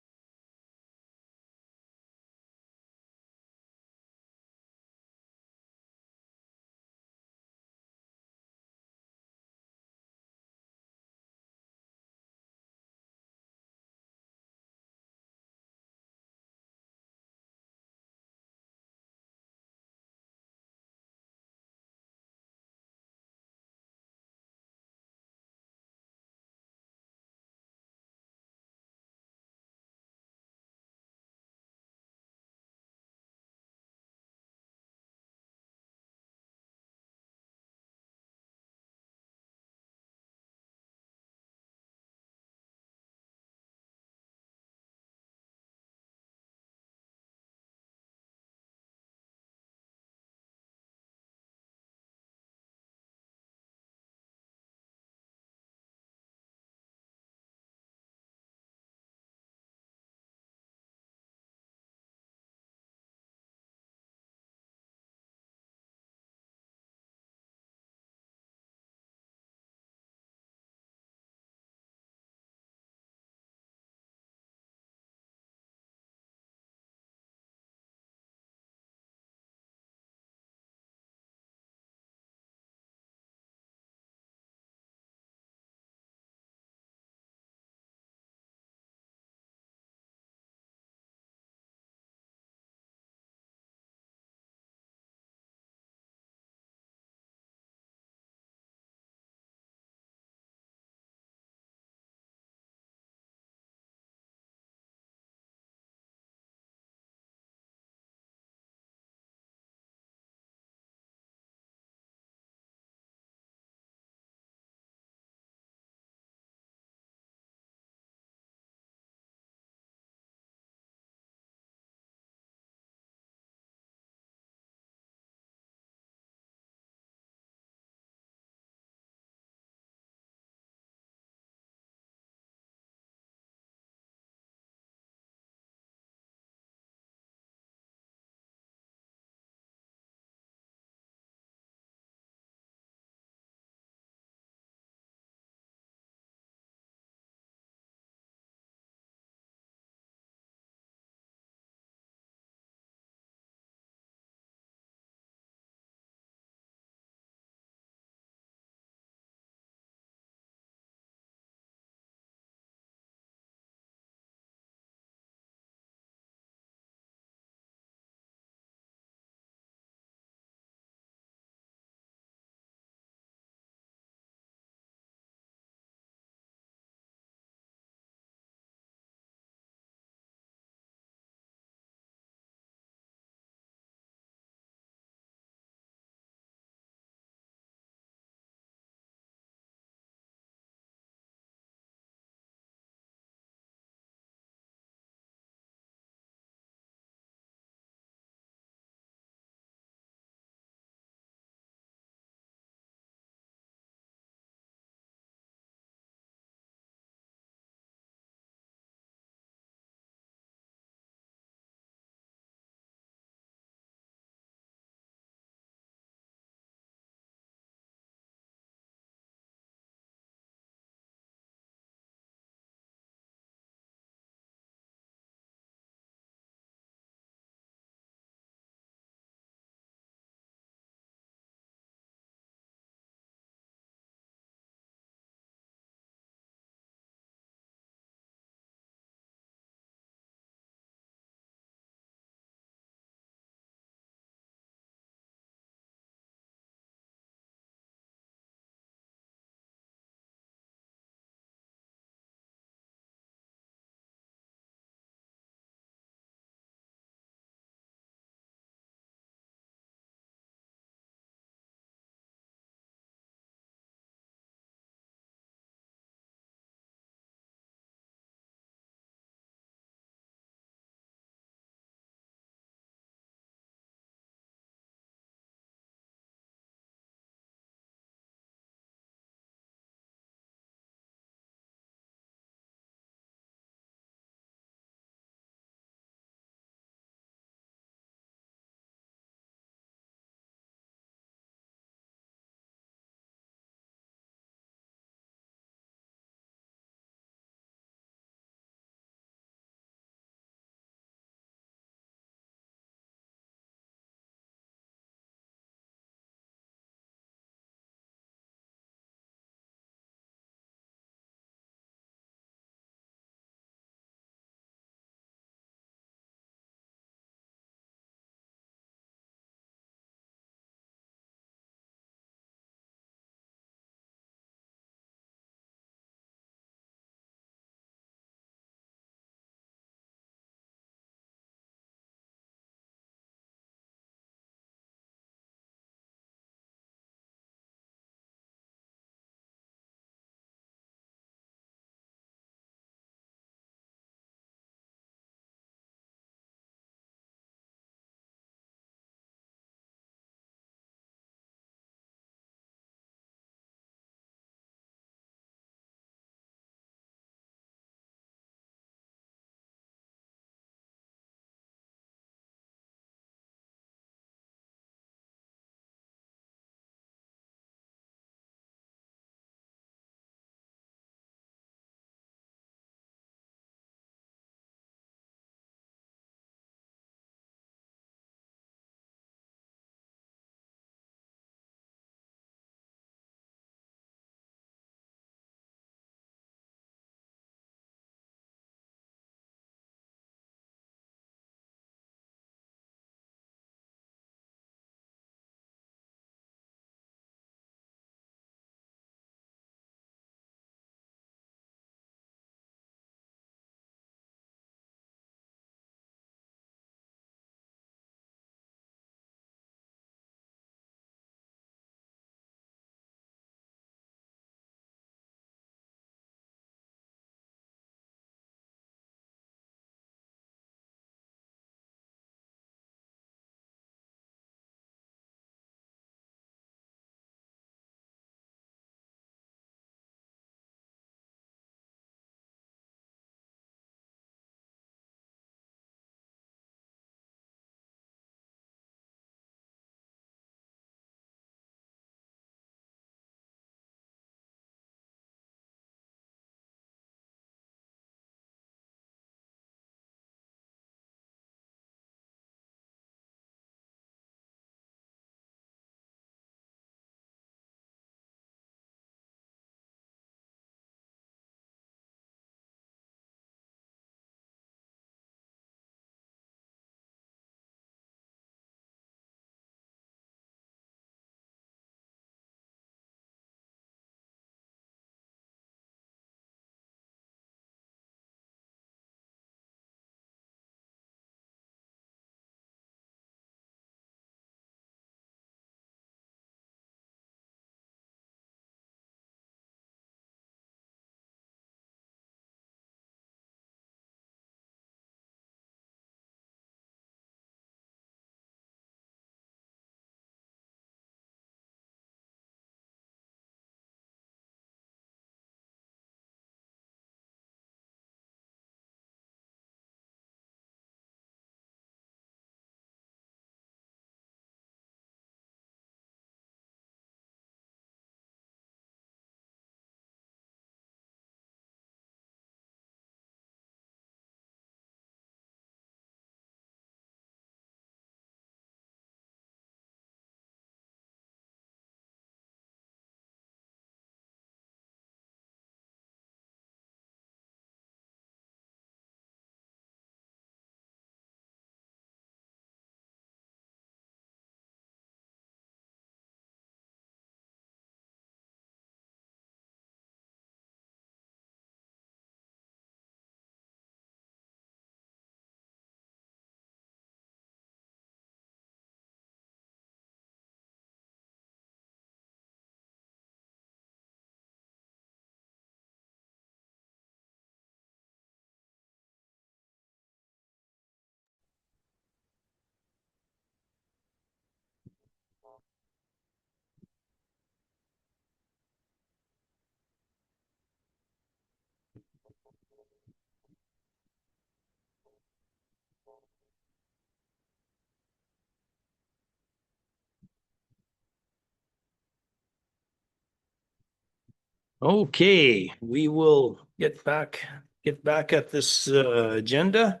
Okay, we will get back at this agenda.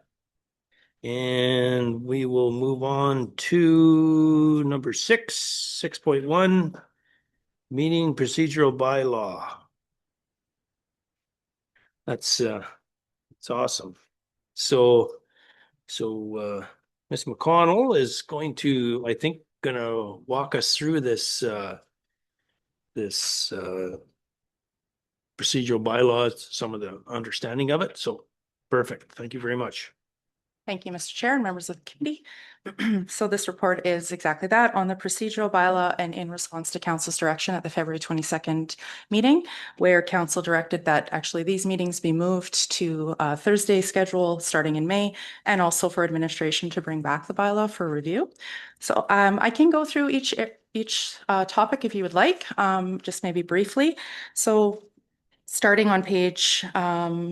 And we will move on to number 6.1, meeting procedural bylaw. That's awesome. So Ms. McConnell is going to, I think, gonna walk us through this procedural bylaws, some of the understanding of it. So perfect. Thank you very much. Thank you, Mr. Chair and members of the committee. So this report is exactly that, on the procedural bylaw and in response to council's direction at the February 22nd meeting, where council directed that actually these meetings be moved to Thursday schedule starting in May, and also for administration to bring back the bylaw for review. So I can go through each topic if you would like, just maybe briefly. So starting on page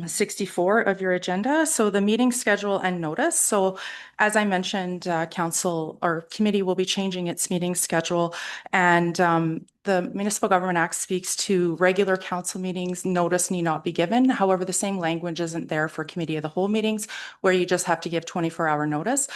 64 of your agenda. So the meeting schedule and notice. So as I mentioned, council or committee will be changing its meeting schedule, and the Municipal Government Act speaks to regular council meetings. Notice need not be given. However, the same language isn't there for committee of the whole meetings, where you just have to give 24-hour notice.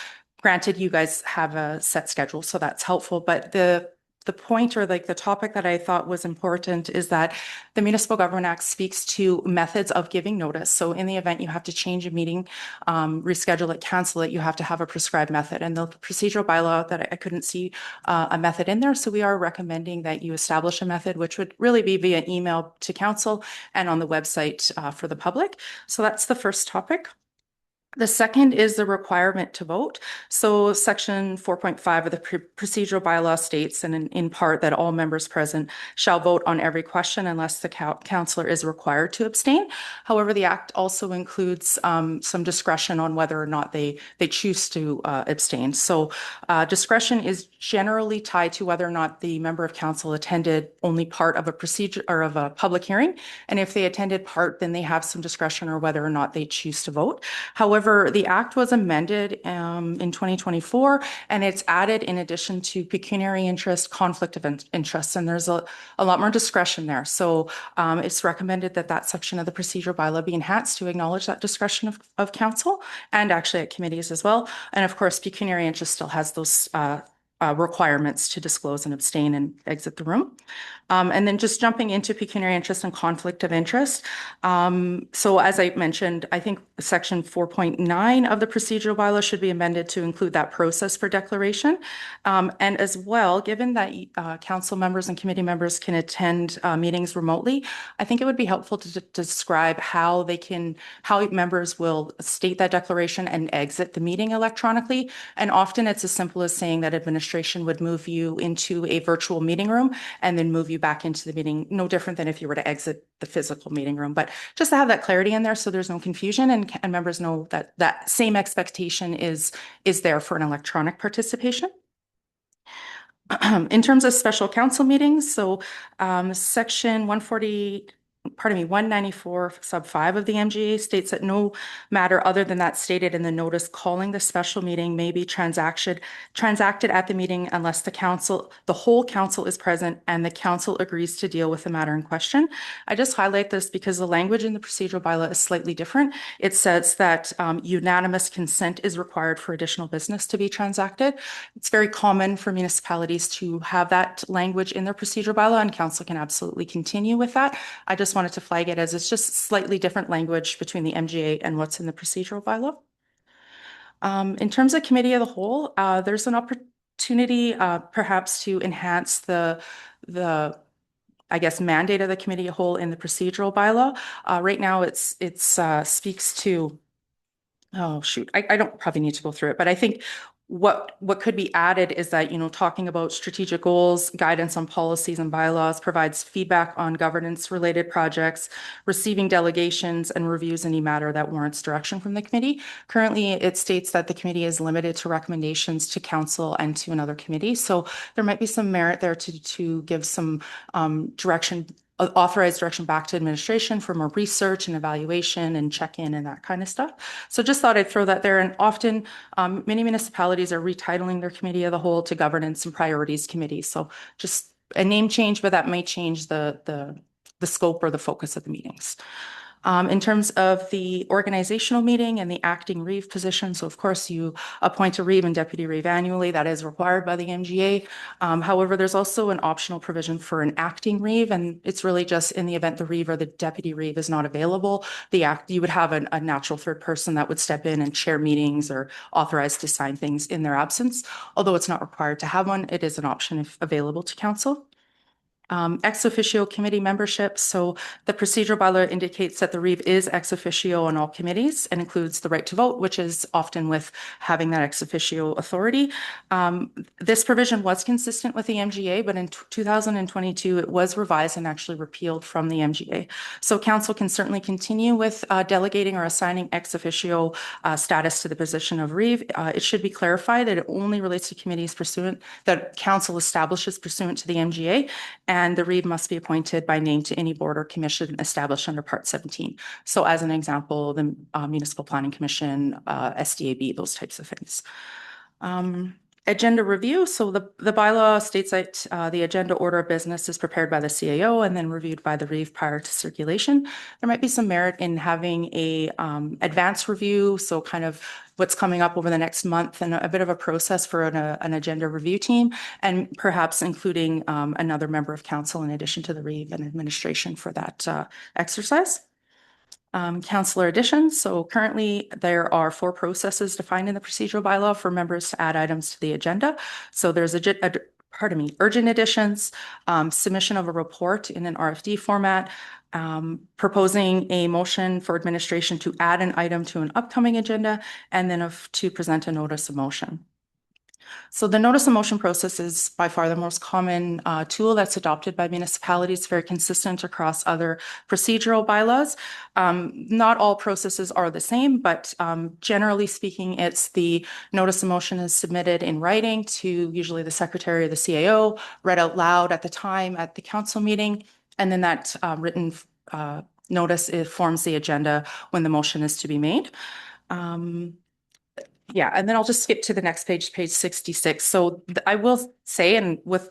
Granted, you guys have a set schedule, so that's helpful, but the point, or like the topic that I thought was important, is that the Municipal Government Act speaks to methods of giving notice. So in the event you have to change a meeting, reschedule it, cancel it, you have to have a prescribed method. And the procedural bylaw, that I couldn't see a method in there. So we are recommending that you establish a method, which would really be via email to council and on the website for the public. So that's the first topic. The second is the requirement to vote. So section 4.5 of the procedural bylaw states, and in part, that all members present shall vote on every question unless the councillor is required to abstain. However, the act also includes some discretion on whether or not they choose to abstain. So discretion is generally tied to whether or not the member of council attended only part of a procedure or of a public hearing. And if they attended part, then they have some discretion or whether or not they choose to vote. However, the act was amended in 2024, and it's added in addition to pecuniary interest, conflict of interest, and there's a lot more discretion there. So it's recommended that that section of the procedural bylaw be enhanced to acknowledge that discretion of council, and actually at committees as well. And of course, pecuniary interest still has those requirements to disclose and abstain and exit the room. And then just jumping into pecuniary interest and conflict of interest. So as I mentioned, I think section 4.9 of the procedural bylaw should be amended to include that process for declaration. And as well, given that council members and committee members can attend meetings remotely, I think it would be helpful to describe how members will state that declaration and exit the meeting electronically. And often it's as simple as saying that administration would move you into a virtual meeting room and then move you back into the meeting, no different than if you were to exit the physical meeting room. But just to have that clarity in there so there's no confusion, and members know that that same expectation is there for an electronic participation. In terms of special council meetings, so section 194 sub 5 of the MGA states that no matter other than that stated in the notice calling the special meeting may be transacted at the meeting unless the whole council is present and the council agrees to deal with the matter in question. I just highlight this because the language in the procedural bylaw is slightly different. It says that unanimous consent is required for additional business to be transacted. It's very common for municipalities to have that language in their procedural bylaw, and council can absolutely continue with that. I just wanted to flag it as it's just slightly different language between the MGA and what's in the procedural bylaw. In terms of committee of the whole, there's an opportunity perhaps to enhance the I guess mandate of the committee of the whole in the procedural bylaw. Right now it's speaks to, oh shoot, I don't probably need to go through it, but I think what could be added is that, talking about strategic goals, guidance on policies and bylaws, provides feedback on governance related projects, receiving delegations and reviews any matter that warrants direction from the committee. Currently, it states that the committee is limited to recommendations to council and to another committee. So there might be some merit there to give some direction, authorized direction back to administration for more research and evaluation and check-in and that kind of stuff. So just thought I'd throw that there. And often many municipalities are retitling their committee of the whole to governance and priorities committee. So just a name change, but that may change the the scope or the focus of the meetings. In terms of the organizational meeting and the acting reeve position, so of course you appoint a reeve and deputy reeve annually. That is required by the MGA. However, there's also an optional provision for an acting reeve, and it's really just in the event the reeve or the deputy reeve is not available, you would have a natural third person that would step in and chair meetings or authorized to sign things in their absence. Although it's not required to have one, it is an option if available to council. Ex officio committee membership. So the procedural bylaw indicates that the reeve is ex officio on all committees and includes the right to vote, which is often with having that ex officio authority. This provision was consistent with the MGA, but in 2022, it was revised and actually repealed from the MGA. So council can certainly continue with delegating or assigning ex officio status to the position of reeve. It should be clarified that it only relates to committees that council establishes pursuant to the MGA, and the reeve must be appointed by name to any board or commission established under Part 17. So as an example, the Municipal Planning Commission, SDAB, those types of things. Agenda review. So the bylaw states that the agenda order of business is prepared by the CAO and then reviewed by the reeve prior to circulation. There might be some merit in having a advance review. So kind of what's coming up over the next month and a bit of a process for an agenda review team, and perhaps including another member of council in addition to the reeve and administration for that exercise. Councillor additions. So currently there are 4 processes defined in the procedural bylaw for members to add items to the agenda. So there's urgent additions, submission of a report in an RFD format, proposing a motion for administration to add an item to an upcoming agenda, and then to present a notice of motion. So the notice of motion process is by far the most common tool that's adopted by municipalities, very consistent across other procedural bylaws. Not all processes are the same, but generally speaking, it's the notice of motion is submitted in writing to usually the secretary or the CAO, read out loud at the time at the council meeting, and then that written notice forms the agenda when the motion is to be made. Yeah, and then I'll just skip to the next page, page 66. So I will say, and with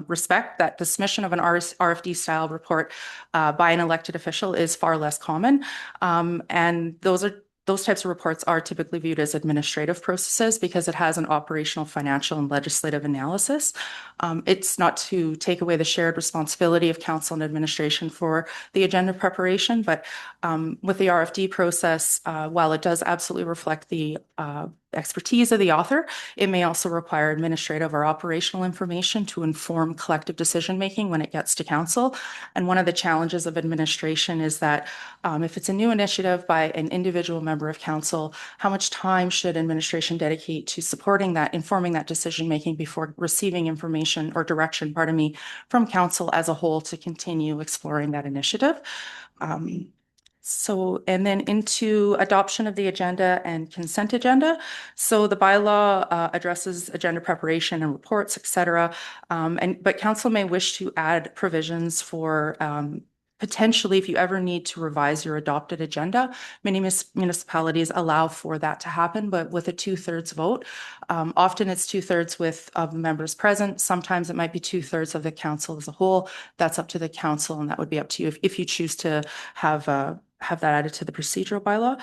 respect, that the submission of an RFD style report by an elected official is far less common. And those types of reports are typically viewed as administrative processes because it has an operational, financial, and legislative analysis. It's not to take away the shared responsibility of council and administration for the agenda preparation, but with the RFD process, while it does absolutely reflect the expertise of the author, it may also require administrative or operational information to inform collective decision-making when it gets to council. And one of the challenges of administration is that if it's a new initiative by an individual member of council, how much time should administration dedicate to supporting that, informing that decision-making before receiving information or direction, from council as a whole to continue exploring that initiative? And then into adoption of the agenda and consent agenda. So the bylaw addresses agenda preparation and reports, etc. But council may wish to add provisions for potentially, if you ever need to revise your adopted agenda. Many municipalities allow for that to happen, but with a 2/3 vote. Often it's 2/3 of the members present. Sometimes it might be 2/3 of the council as a whole. That's up to the council, and that would be up to you if you choose to have that added to the procedural bylaw.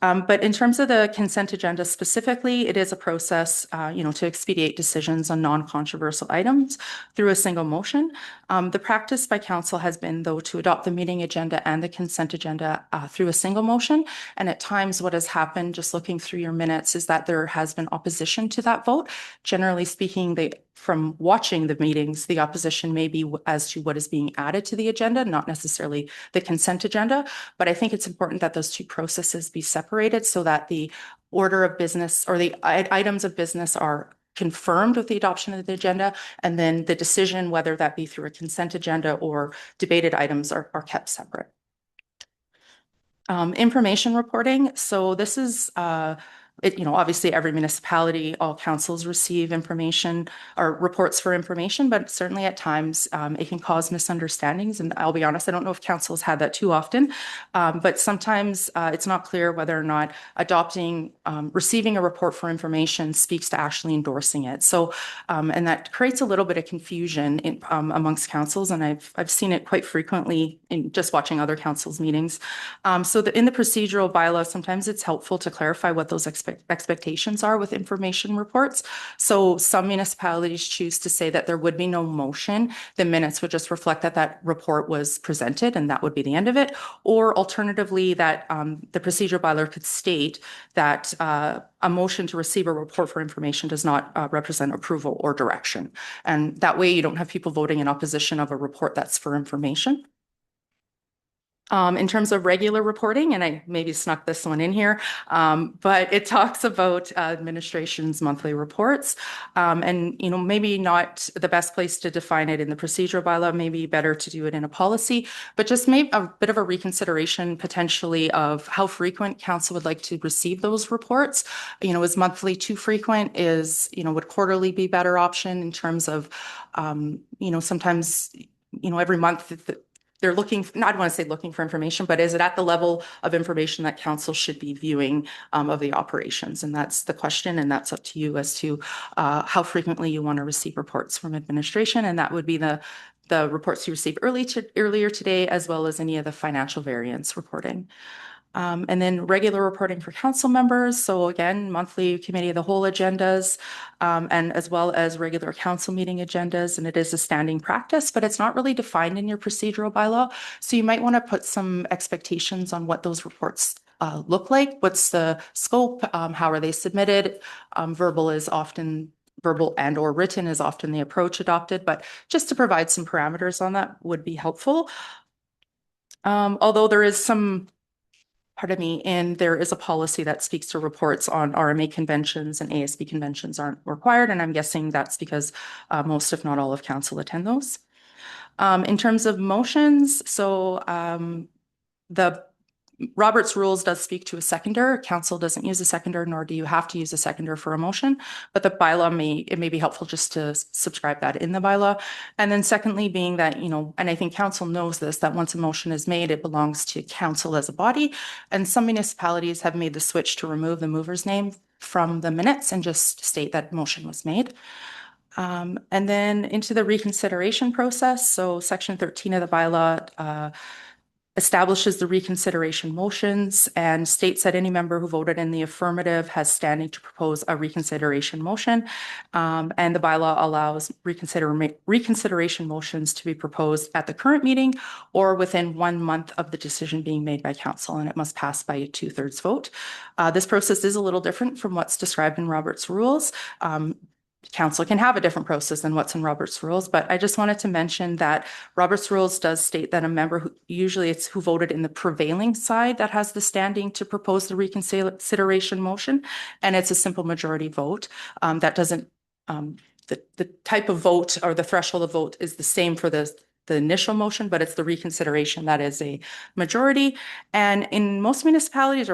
But in terms of the consent agenda specifically, it is a process, to expedite decisions on non-controversial items through a single motion. The practice by council has been, though, to adopt the meeting agenda and the consent agenda through a single motion. And at times what has happened, just looking through your minutes, is that there has been opposition to that vote. Generally speaking, from watching the meetings, the opposition may be as to what is being added to the agenda, not necessarily the consent agenda. But I think it's important that those two processes be separated so that the order of business or the items of business are confirmed with the adoption of the agenda, and then the decision, whether that be through a consent agenda or debated items, are kept separate. Information reporting. So this is obviously every municipality, all councils receive information or reports for information, but certainly at times it can cause misunderstandings. And I'll be honest, I don't know if councils had that too often, but sometimes it's not clear whether or not receiving a report for information speaks to actually endorsing it. So, and that creates a little bit of confusion amongst councils, and I've seen it quite frequently in just watching other councils meetings. So in the procedural bylaw, sometimes it's helpful to clarify what those expectations are with information reports. So some municipalities choose to say that there would be no motion. The minutes would just reflect that that report was presented and that would be the end of it. Or alternatively, that the procedural bylaw could state that a motion to receive a report for information does not represent approval or direction. And that way you don't have people voting in opposition of a report that's for information. In terms of regular reporting, and I maybe snuck this one in here, but it talks about administration's monthly reports. And, maybe not the best place to define it in the procedural bylaw, maybe better to do it in a policy, but just maybe a bit of a reconsideration potentially of how frequent council would like to receive those reports. Is monthly too frequent? Would quarterly be better option in terms of, sometimes, every month they're looking, not want to say looking for information, but is it at the level of information that council should be viewing of the operations? And that's the question. And that's up to you as to how frequently you want to receive reports from administration. And that would be the reports you received earlier today, as well as any of the financial variance reporting. And then regular reporting for council members. So again, monthly committee of the whole agendas, and as well as regular council meeting agendas. And it is a standing practice, but it's not really defined in your procedural bylaw. So you might want to put some expectations on what those reports look like. What's the scope? How are they submitted? Verbal and or written is often the approach adopted, but just to provide some parameters on that would be helpful. Although there is and there is a policy that speaks to reports on RMA conventions and ASB conventions aren't required. And I'm guessing that's because most, if not all, of council attend those. In terms of motions, so the Robert's rules does speak to a seconder. Council doesn't use a seconder, nor do you have to use a seconder for a motion, but the bylaw may be helpful just to subscribe that in the bylaw. And then secondly, being that, and I think council knows this, that once a motion is made, it belongs to council as a body. And some municipalities have made the switch to remove the mover's name from the minutes and just state that motion was made. And then into the reconsideration process. So section 13 of the bylaw establishes the reconsideration motions and states that any member who voted in the affirmative has standing to propose a reconsideration motion. And the bylaw allows reconsideration motions to be proposed at the current meeting or within 1 month of the decision being made by council, and it must pass by a 2/3 vote. This process is a little different from what's described in Robert's rules. Council can have a different process than what's in Robert's rules, but I just wanted to mention that Robert's rules does state that a member who voted in the prevailing side that has the standing to propose the reconsideration motion, and it's a simple majority vote. That doesn't, the type of vote or the threshold of vote is the same for the initial motion, but it's the reconsideration that is a majority. And in most municipalities,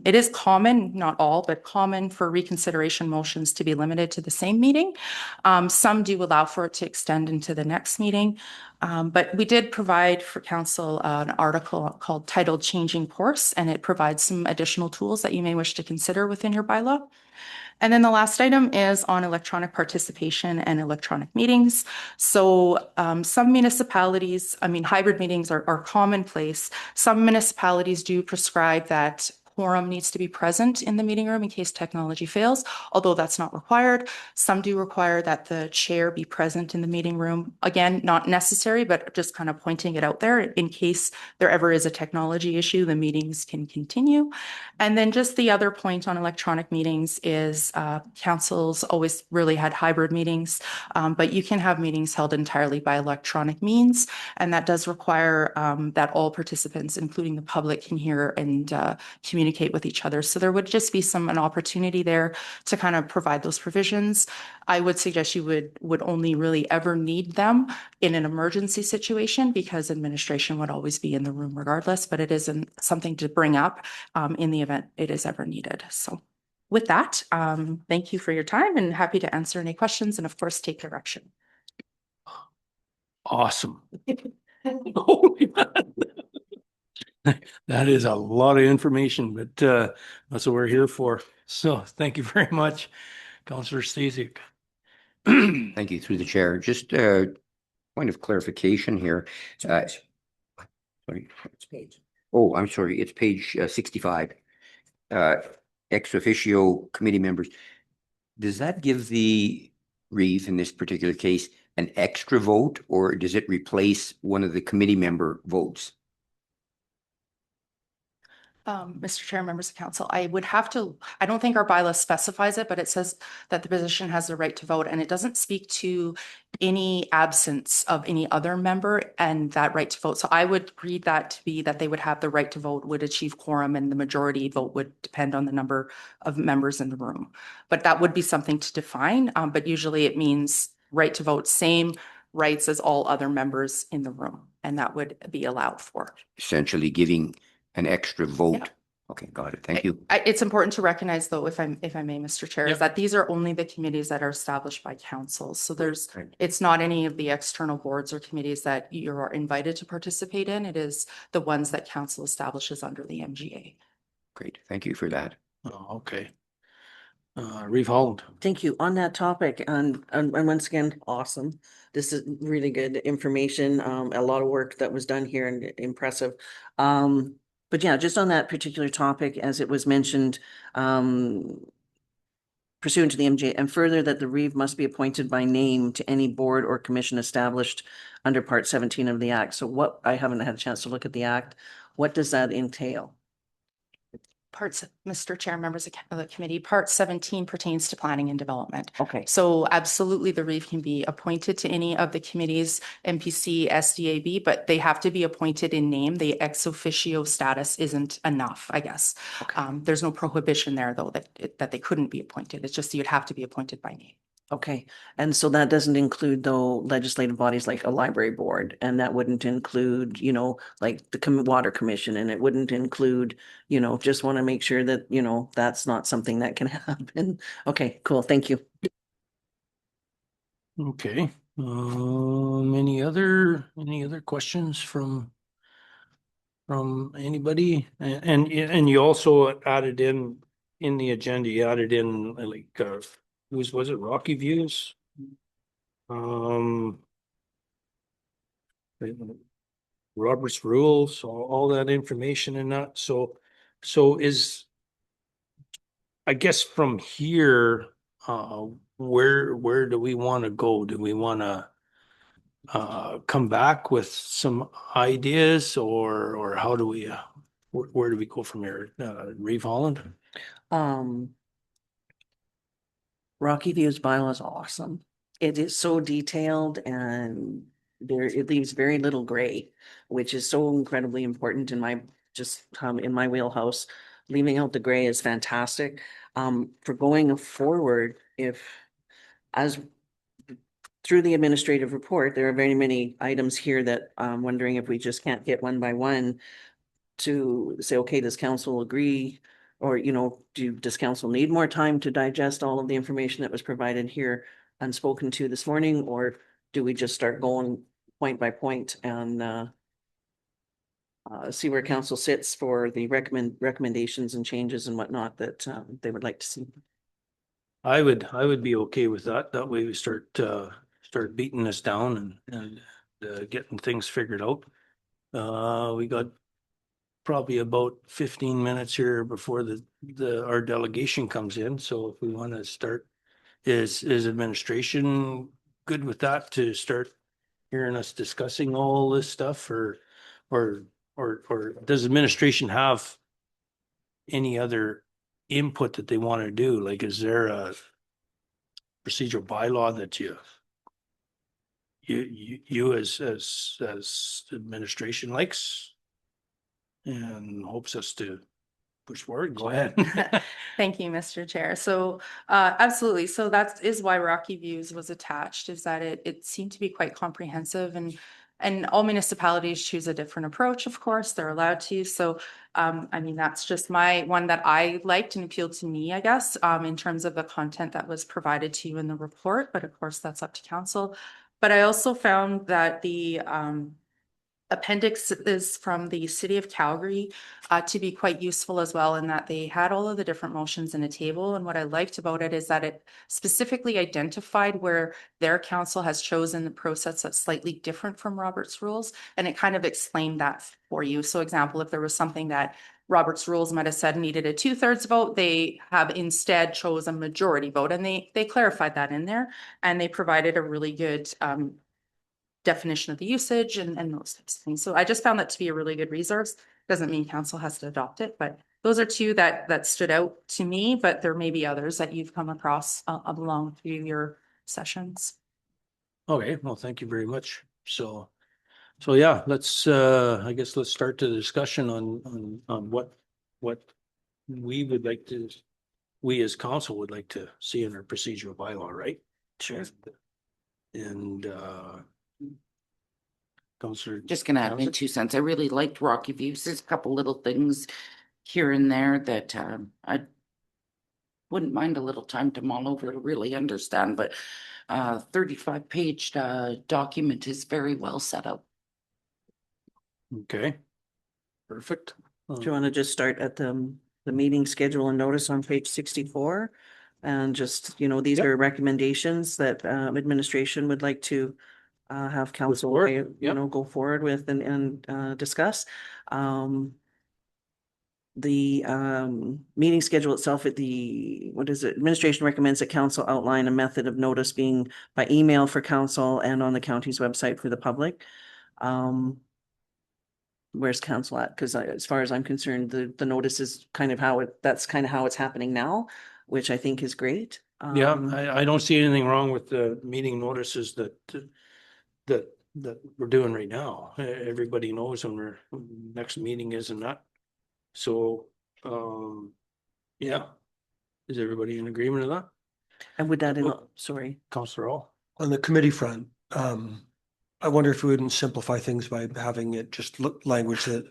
it is common, not all, but common for reconsideration motions to be limited to the same meeting. Some do allow for it to extend into the next meeting. But we did provide for council an article titled Changing Course, and it provides some additional tools that you may wish to consider within your bylaw. And then the last item is on electronic participation and electronic meetings. So some municipalities, hybrid meetings are commonplace. Some municipalities do prescribe that quorum needs to be present in the meeting room in case technology fails, although that's not required. Some do require that the chair be present in the meeting room. Again, not necessary, but just kind of pointing it out there in case there ever is a technology issue, the meetings can continue. And then just the other point on electronic meetings is councils always really had hybrid meetings, but you can have meetings held entirely by electronic means. And that does require that all participants, including the public, can hear and communicate communicate with each other. So there would just be an opportunity there to kind of provide those provisions. I would suggest you would only really ever need them in an emergency situation, because administration would always be in the room regardless, but it isn't something to bring up in the event it is ever needed. So with that, thank you for your time and happy to answer any questions and of course take direction. Awesome. Holy man. That is a lot of information, but that's what we're here for. So thank you very much, Councillor Stasiak. Thank you, through the chair. Just a point of clarification here. Sorry. Oh, I'm sorry. It's page 65. Ex officio committee members. Does that give the Reeve in this particular case an extra vote, or does it replace one of the committee member votes? Mr. Chair, members of council, I don't think our bylaw specifies it, but it says that the position has the right to vote, and it doesn't speak to any absence of any other member and that right to vote. So I would read that to be that they would have the right to vote, would achieve quorum, and the majority vote would depend on the number of members in the room. But that would be something to define, but usually it means right to vote, same rights as all other members in the room, and that would be allowed for. Essentially giving an extra vote. Yeah. Okay, got it. Thank you. It's important to recognize, though, if I may, Mr. Chair, Yep. is that these are only the committees that are established by council. So Right. it's not any of the external boards or committees that you are invited to participate in. It is the ones that council establishes under the MGA. Great. Thank you for that. Oh, okay. Reeve Holland. Thank you. On that topic, and once again, awesome. This is really good information. A lot of work that was done here and impressive. But yeah, just on that particular topic, as it was mentioned, pursuant to the MJ, and further that the Reeve must be appointed by name to any board or commission established under Part 17 of the Act. So what, I haven't had a chance to look at the Act. What does that entail? Mr. Chair, members of the committee, Part 17 pertains to planning and development. Okay. So absolutely, the Reeve can be appointed to any of the committees, MPC, SDAB, but they have to be appointed in name. The ex officio status isn't enough, I guess. Okay. There's no prohibition there, though, that they couldn't be appointed. It's just you'd have to be appointed by name. Okay, and so that doesn't include though legislative bodies like a library board, and that wouldn't include, like the water commission, and it wouldn't include, just want to make sure that, that's not something that can happen. Okay, cool, thank you. Okay. Any other questions from anybody? And you also added in the agenda, you added in like was it Rocky Views? Robert's rules, all that information and that. So is, I guess from here, where do we want to go? Do we want to come back with some ideas, or how do we where do we go from here? Reeve Holland? Rocky View's bylaw is awesome. It is so detailed and it leaves very little gray, which is so incredibly important in my wheelhouse. Leaving out the gray is fantastic. For going forward, through the administrative report, there are very many items here that I'm wondering if we just can't get one by one to say, okay, does council agree? Or, does council need more time to digest all of the information that was provided here and spoken to this morning? Or do we just start going point by point and see where council sits for the recommendations and changes and whatnot that they would like to see? I would be okay with that. That way we start beating this down and getting things figured out. We got probably about 15 minutes here before our delegation comes in. So if we want to start, is administration good with that to start hearing us discussing all this stuff, or does administration have any other input that they want to do? Like, is there a procedural bylaw that you as administration likes and hopes us to push forward. Go ahead. Thank you, Mr. Chair. So absolutely. So that is why Rocky Views was attached, is that it seemed to be quite comprehensive, and all municipalities choose a different approach, of course, they're allowed to. So I mean, that's just my one that I liked and appealed to me, I guess, in terms of the content that was provided to you in the report, but of course that's up to council. But I also found that the appendix is from the city of Calgary to be quite useful as well, in that they had all of the different motions in a table. And what I liked about it is that it specifically identified where their council has chosen the process that's slightly different from Robert's rules. And it kind of explained that for you. So example, if there was something that Robert's rules might have said needed a 2/3 vote, they have instead chose a majority vote. And they clarified that in there, and they provided a really good definition of the usage and those types of things. So I just found that to be a really good resource. Doesn't mean council has to adopt it, but those are two that stood out to me, but there may be others that you've come across along through your sessions. Okay, well, thank you very much. So yeah, let's, I guess let's start the discussion on what we would like to, we as council would like to see in our procedural bylaw, right? Sure. And, Councillor. Just gonna add my 2 cents. I really liked Rocky Views. There's a couple little things here and there that I wouldn't mind a little time to mull over to really understand, but 35-page document is very well set up. Okay. Perfect. Do you want to just start at the meeting schedule and notice on page 64? And just, you know, these Yep. are recommendations that administration would like to have council, forward. you Yep. know, go forward with and discuss. The meeting schedule itself at the, what is it? Administration recommends that council outline a method of notice being by email for council and on the county's website for the public. Where's council at? Because as far as I'm concerned, the notice is kind of that's kind of how it's happening now, which I think is great. Yeah, I don't see anything wrong with the meeting notices that we're doing right now. Everybody knows when our next meeting is and that. So, yeah. Is everybody in agreement with that? And would that, sorry. Councillor Hall? On the committee front, I wonder if we wouldn't simplify things by having it just look language that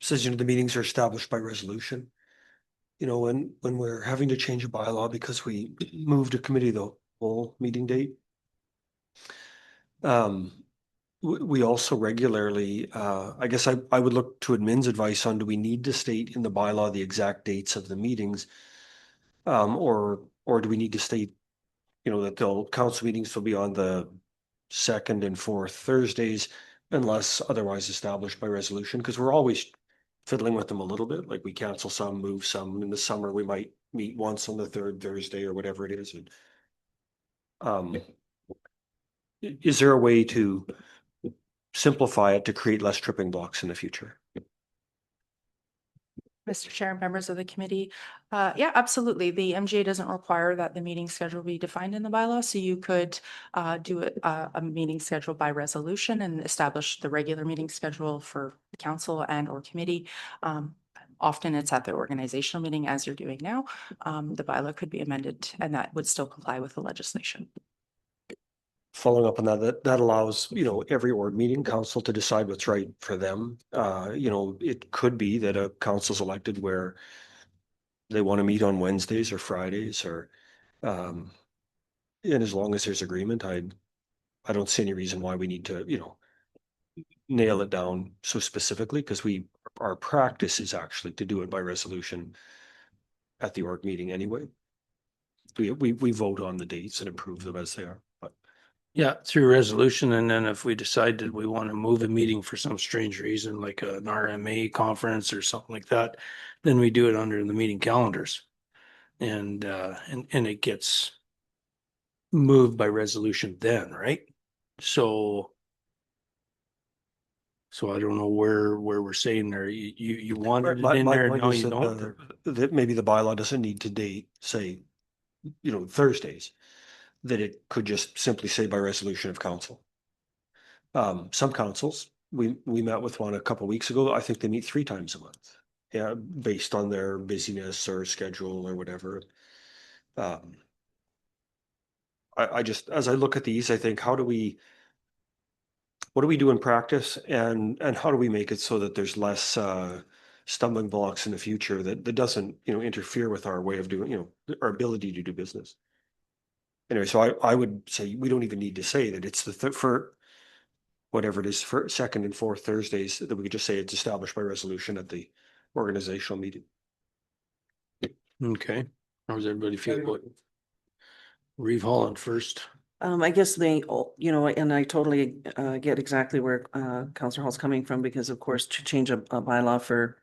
says, you know, the meetings are established by resolution. You know, when we're having to change a bylaw because we moved a committee the whole meeting date. We also regularly, I guess I would look to admin's advice on, do we need to state in the bylaw the exact dates of the meetings? Or do we need to state, you know, that the council meetings will be on the second and fourth Thursdays unless otherwise established by resolution? Because we're always fiddling with them a little bit, like we cancel some, move some. In the summer, we might meet once on the third Thursday or whatever it is. And, is there a way to simplify it to create less tripping blocks in the future? Mr. Chair and members of the committee. Yeah, absolutely. The MGA doesn't require that the meeting schedule be defined in the bylaw, so you could do a meeting schedule by resolution and establish the regular meeting schedule for the council and or committee. Often it's at the organizational meeting, as you're doing now. The bylaw could be amended and that would still comply with the legislation. Following up on that allows, you know, every org meeting council to decide what's right for them. You know, it could be that a council's elected where they want to meet on Wednesdays or Fridays or, and as long as there's agreement, I don't see any reason why we need to, you know, nail it down so specifically, because our practice is actually to do it by resolution at the org meeting anyway. We vote on the dates and approve them as they are, but. Yeah, through resolution, and then if we decide that we want to move a meeting for some strange reason, like an RMA conference or something like that, then we do it under the meeting calendars. And it gets moved by resolution then, right? So I don't know where we're saying there, you wanted it in there, now you don't. That maybe the bylaw doesn't need to date, say, you know, Thursdays. That it could just simply say by resolution of council. Some councils, we met with one a couple of weeks ago. I think they meet 3 times a month. yeah, based on their busyness or schedule or whatever. I just, as I look at these, I think, what do we do in practice, and how do we make it so that there's less stumbling blocks in the future that doesn't, interfere with our way of doing, our ability to do business. Anyway, so I would say we don't even need to say that it's for whatever it is, for second and fourth Thursdays, that we could just say it's established by resolution at the organizational meeting. Okay, how does everybody feel about Reeve Holland first? I guess and I totally get exactly where Councillor Hall's coming from, because of course to change a bylaw for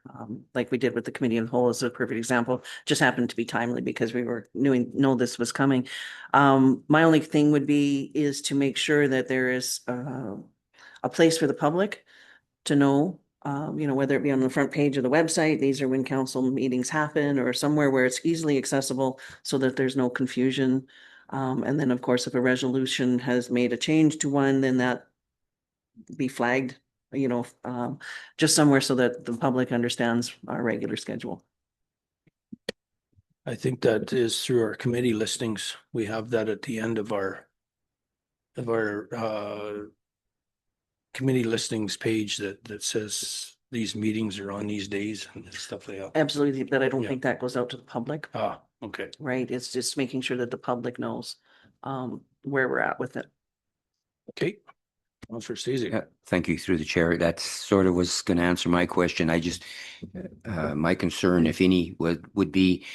like we did with the committee in whole is a perfect example, just happened to be timely because we were know this was coming. My only thing would be is to make sure that there is a place for the public to know, whether it be on the front page of the website, these are when council meetings happen, or somewhere where it's easily accessible so that there's no confusion. And then, of course, if a resolution has made a change to one, then that be flagged, just somewhere so that the public understands our regular schedule. I think that is through our committee listings. We have that at the end of our committee listings page that says these meetings are on these days and stuff like that. Absolutely, but I don't Yeah. think that goes out to the public, Ah, okay. right? It's just making sure that the public knows where we're at with it. Okay. Councillor Stacey. Yeah, thank you, through the chair. That sort of was going to answer my question. I just, my concern, if any, would be,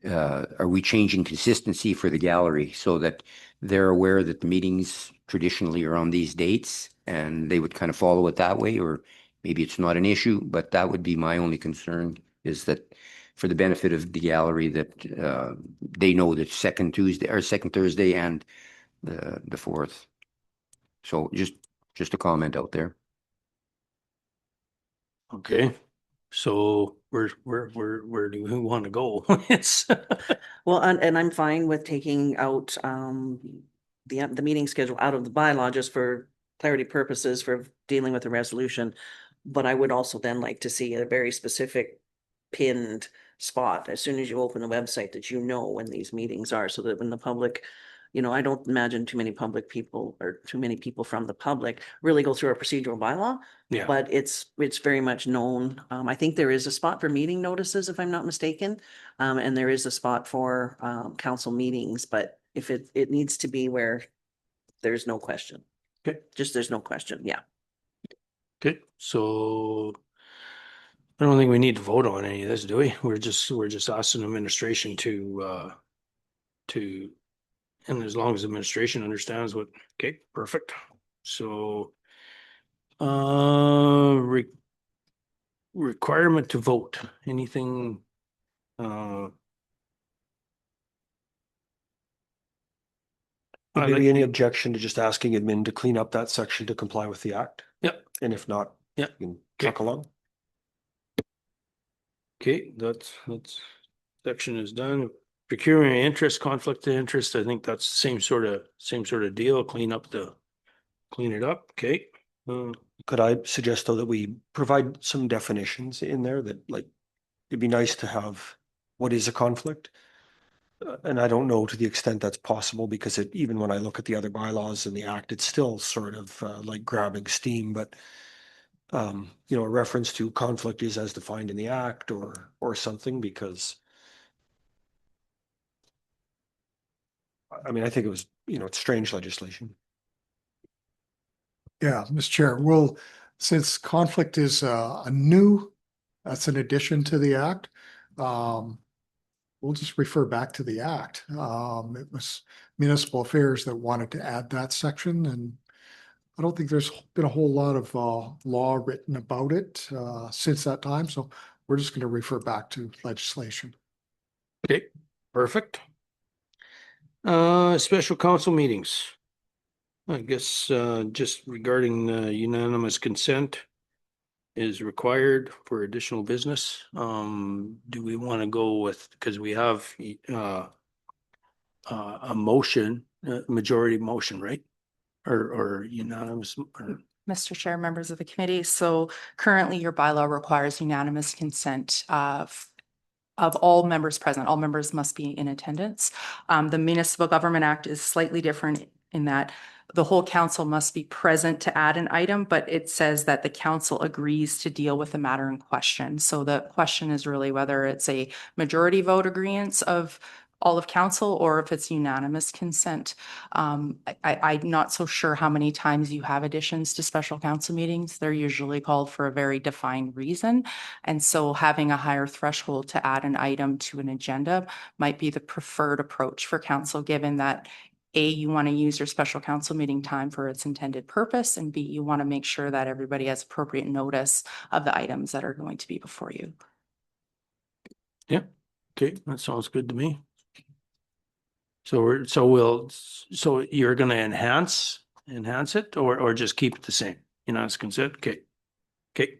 are we changing consistency for the gallery so that they're aware that the meetings traditionally are on these dates and they would kind of follow it that way? Or maybe it's not an issue, but that would be my only concern, is that for the benefit of the gallery, that they know that second Tuesday or second Thursday and the fourth. So just a comment out there. Okay. So where do we want to go? It's Well, and I'm fine with taking out the meeting schedule out of the bylaw just for clarity purposes for dealing with the resolution. But I would also then like to see a very specific pinned spot as soon as you open the website that when these meetings are, so that when the public, I don't imagine too many public people or too many people from the public really go through our procedural bylaw. yeah. But it's very much known. I think there is a spot for meeting notices, if I'm not mistaken. And there is a spot for council meetings, but if it needs to be where there's no question. Okay. Just there's no question, yeah. Okay, so I don't think we need to vote on any of this, do we? We're just asking administration to and as long as administration understands what, okay, perfect. So requirement to vote, anything Would I there like- be any objection to just asking admin to clean up that section to comply with the act? Yep. And if not, Yep. you can truck along. Okay, that's section is done. Procuring interest, conflict of interest, I think that's same sort of deal, clean it up, okay. Could I suggest, though, that we provide some definitions in there that, like, it'd be nice to have what is a conflict? And I don't know to the extent that's possible, because even when I look at the other bylaws and the act, it's still sort of like grabbing steam, but a reference to conflict is as defined in the act or something, because I mean, I think it was, it's strange legislation. Yeah, Mr. Chair, since conflict is that's an addition to the act. We'll just refer back to the act. It was municipal affairs that wanted to add that section, and I don't think there's been a whole lot of law written about it since that time. So we're just going to refer back to legislation. Okay, perfect. Special council meetings. I guess just regarding unanimous consent is required for additional business. Do we want to go with, because we have a motion, majority motion, right? Or unanimous, or Mr. Chair, members of the committee. So currently your bylaw requires unanimous consent of all members present. All members must be in attendance. The Municipal Government Act is slightly different in that the whole council must be present to add an item, but it says that the council agrees to deal with the matter in question. So the question is really whether it's a majority vote agreement of all of council or if it's unanimous consent. I'm not so sure how many times you have additions to special council meetings. They're usually called for a very defined reason. And so having a higher threshold to add an item to an agenda might be the preferred approach for council, given that A, you want to use your special council meeting time for its intended purpose, and B, you want to make sure that everybody has appropriate notice of the items that are going to be before you. Yeah, okay, that sounds good to me. So so you're gonna enhance it or just keep it the same? You know, it's consent, okay. Okay.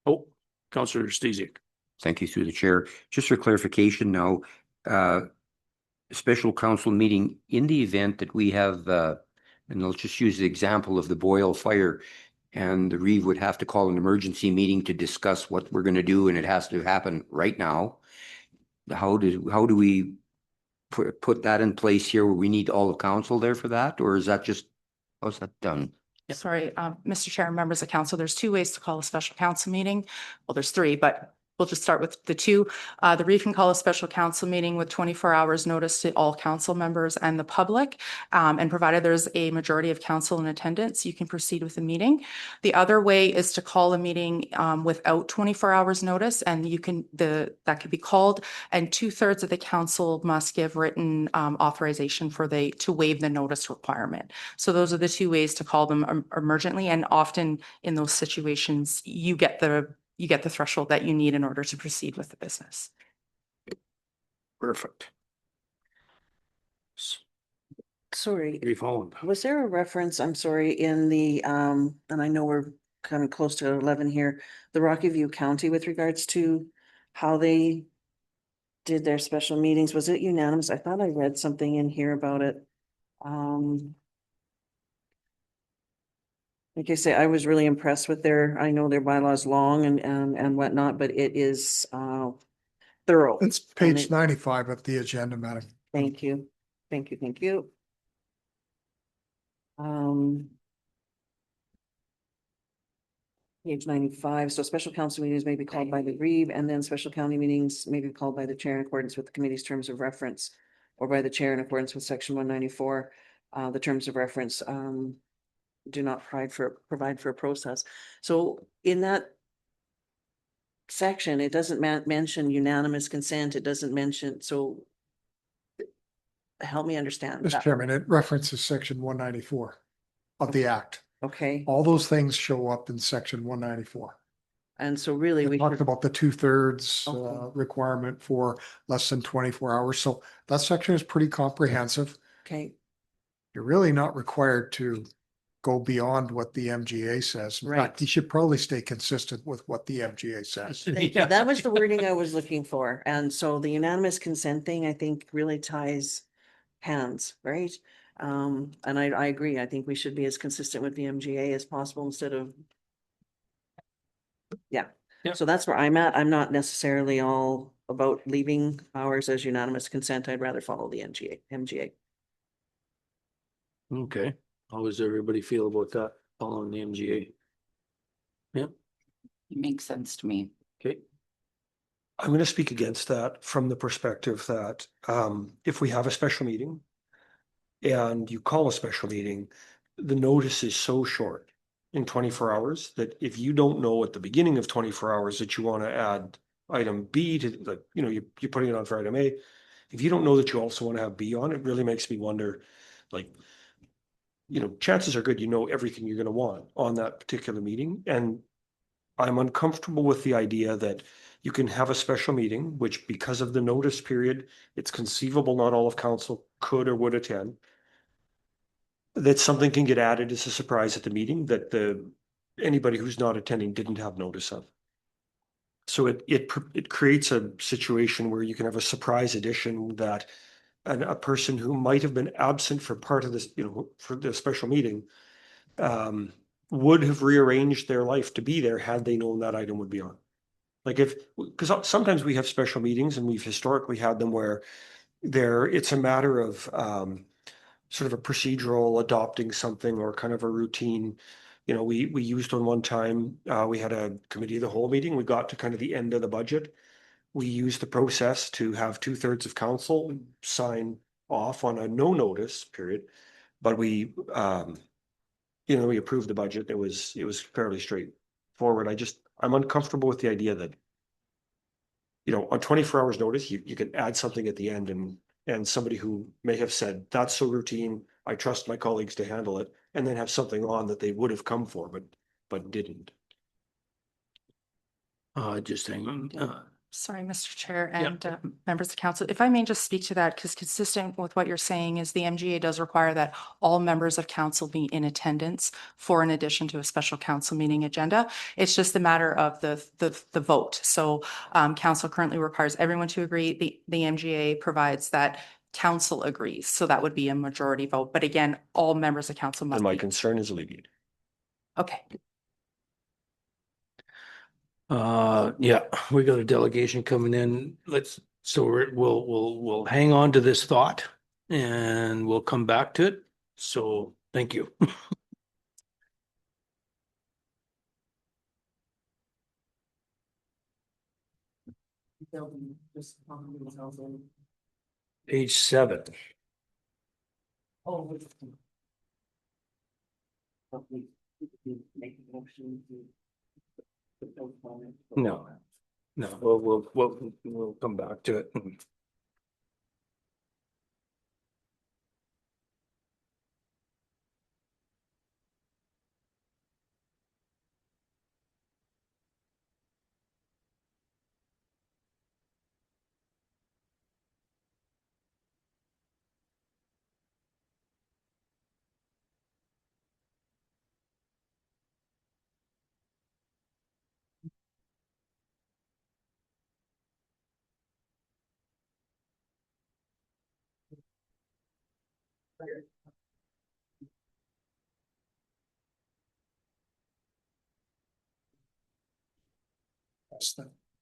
Oh, Councillor Stasiak. Thank you through the chair. Just for clarification now, special council meeting in the event that we have, and let's just use the example of the Boyle fire, and the Reeve would have to call an emergency meeting to discuss what we're going to do, and it has to happen right now. How do we put that in place here where we need all of council there for that, or is that just, how's that done? Sorry, Mr. Chair, members of council, there's two ways to call a special council meeting. Well, there's three, but we'll just start with the two. The Reeve can call a special council meeting with 24 hours notice to all council members and the public. And provided there's a majority of council in attendance, you can proceed with the meeting. The other way is to call a meeting without 24 hours notice, and that could be called, and 2/3 of the council must give written authorization to waive the notice requirement. So those are the two ways to call them emergently, and often in those situations, you get the threshold that you need in order to proceed with the business. Perfect. Sorry, Reeve Holland. was there a reference, I'm sorry, in the, and I know we're kind of close to 11 here, the Rocky View County with regards to how they did their special meetings? Was it unanimous? I thought I read something in here about it. Like I say, I was really impressed with I know their bylaws long and whatnot, but it is thorough. It's And page 95 of the agenda, madam. Thank you. Thank you. Thank you. Page 95. So special council meetings may be called by the Reeve, and then special county meetings may be called by the chair in accordance with the committee's terms of reference, or by the chair in accordance with section 194. The terms of reference do not provide for a process. So in that section, it doesn't mention unanimous consent. It doesn't mention, so help me understand. Mr. Chairman, it references section 194 of the act. Okay, All those things show up in section 194. and so really We we talked should, about the 2/3 Okay. requirement for less than 24 hours. So that section is pretty comprehensive. okay, You're really not required to go beyond what the MGA says. In fact, Right. you should probably stay consistent with what the MGA says. thank you. That was the wording I was looking for. And so the unanimous consent thing, I think, really ties hands, right? And I agree. I think we should be as consistent with the MGA as possible instead of. Yeah, Yeah. so that's where I'm at. I'm not necessarily all about leaving ours as unanimous consent. I'd rather follow the MGA. Okay, how does everybody feel about that, following the MGA? Yeah, It makes sense to me. okay, I'm going to speak against that from the perspective that if we have a special meeting and you call a special meeting, the notice is so short in 24 hours that if you don't know at the beginning of 24 hours that you want to add item B to the, you're putting it on for item A. If you don't know that you also want to have B on, it really makes me wonder, like, chances are good you know everything you're going to want on that particular meeting. And I'm uncomfortable with the idea that you can have a special meeting, which because of the notice period, it's conceivable not all of council could or would attend. That something can get added as a surprise at the meeting that anybody who's not attending didn't have notice of. So it creates a situation where you can have a surprise addition that a person who might have been absent for part of this, for the special meeting, would have rearranged their life to be there had they known that item would be on. Like because sometimes we have special meetings and we've historically had them where it's a matter of sort of a procedural adopting something or kind of a routine. You know, we used one time, we had a committee of the whole meeting. We got to kind of the end of the budget. We used the process to have 2/3 of council sign off on a no notice period, but we we approved the budget. It was fairly straightforward. I'm uncomfortable with the idea that, on 24 hours notice, you can add something at the end and somebody who may have said, that's so routine, I trust my colleagues to handle it, and then have something on that they would have come for, but didn't. Just hang on. Sorry, Mr. Chair Yeah. and members of council, if I may just speak to that, because consistent with what you're saying is the MGA does require that all members of council be in attendance for an addition to a special council meeting agenda. It's just a matter of the vote. So council currently requires everyone to agree. The MGA provides that council agrees. So that would be a majority vote. But again, all members of council must And my be. concern is alleviated. Okay. Yeah, we got a delegation coming in. We'll hang on to this thought and we'll come back to it. So thank you. Page 7. No, we'll come back to it.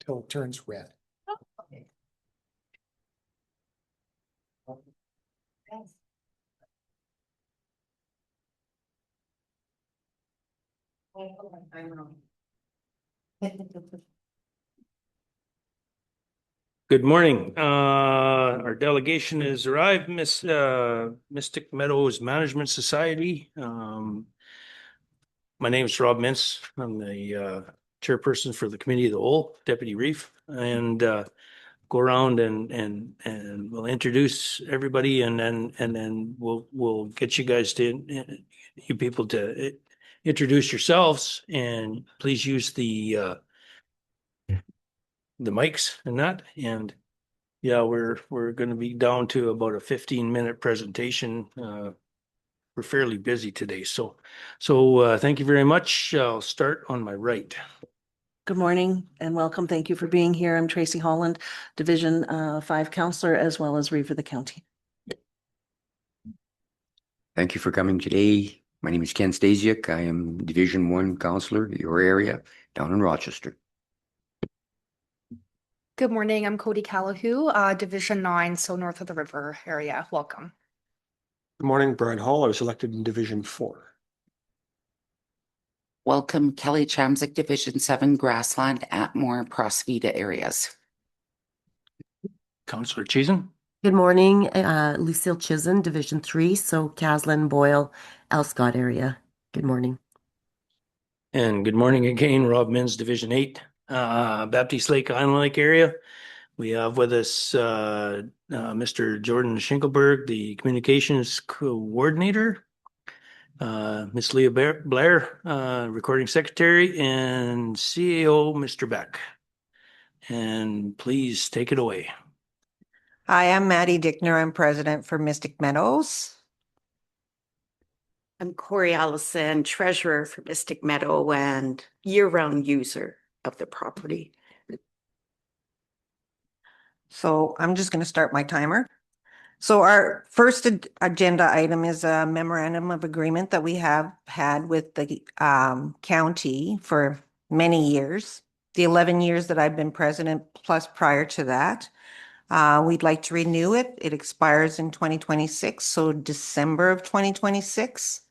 Till it turns red. Good morning. Our delegation has arrived, Mystic Meadows Management Society. My name is Rob Mintz. I'm the chairperson for the Committee of the Whole, Deputy Reef, and go around and we'll introduce everybody, and then we'll get you guys you people to introduce yourselves, and please use the mics and that. And yeah, we're going to be down to about a 15-minute presentation. We're fairly busy today, so thank you very much. I'll start on my right. Good morning and welcome. Thank you for being here. I'm Tracy Holland, Division 5 Counselor, as well as Reeve of the County. Thank you for coming today. My name is Ken Stasiuk. I am Division 1 Counselor, your area, down in Rochester. Good morning. I'm Cody Callahoo, Division 9, so north of the river area. Welcome. Good morning, Brian Hall. I was elected in Division 4. Welcome, Kelly Chamzik, Division 7, Grassland, Atmore, Prospeda areas. Councillor Cheeson. Good morning, Lucille Chisholm, Division 3, so Caslin, Boyle, Elscott area. Good morning. And good morning again, Rob Mintz, Division 8, Baptiste Lake, Island Lake area. We have with us Mr. Jordan Schinkelberg, the communications coordinator, Miss Leah Blair, recording secretary, and CAO, Mr. Beck. And please take it away. Hi, I'm Maddie Dickner. I'm president for Mystic Meadows. I'm Corey Allison, treasurer for Mystic Meadow and year-round user of the property. So I'm just going to start my timer. So our first agenda item is a memorandum of agreement that we have had with the county for many years. The 11 years that I've been president plus prior to that. We'd like to renew it. It expires in 2026, so December of 2026.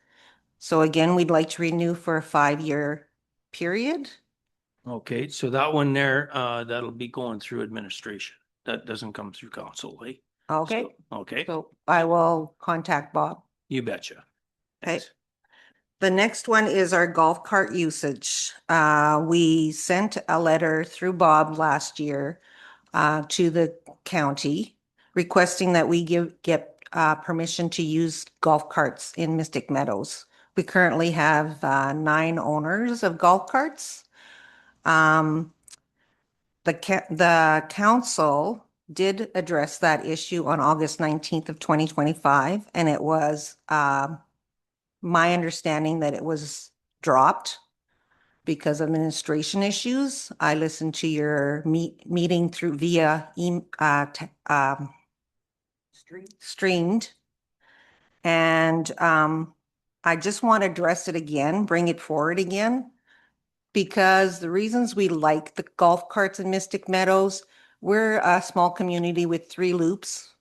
So again, we'd like to renew for a 5-year period. Okay, so that one there, that'll be going through administration. That doesn't come through council, right? Okay, So- Okay, so I will contact Bob. you betcha. Okay. Thanks. The next one is our golf cart usage. We sent a letter through Bob last year to the county requesting that we get permission to use golf carts in Mystic Meadows. We currently have 9 owners of golf carts. The council did address that issue on August 19th of 2025, and it was my understanding that it was dropped because of administration issues. I listened to your meeting through via streamed. And I just want to address it again, bring it forward again, because the reasons we like the golf carts in Mystic Meadows, we're a small community with 3 loops.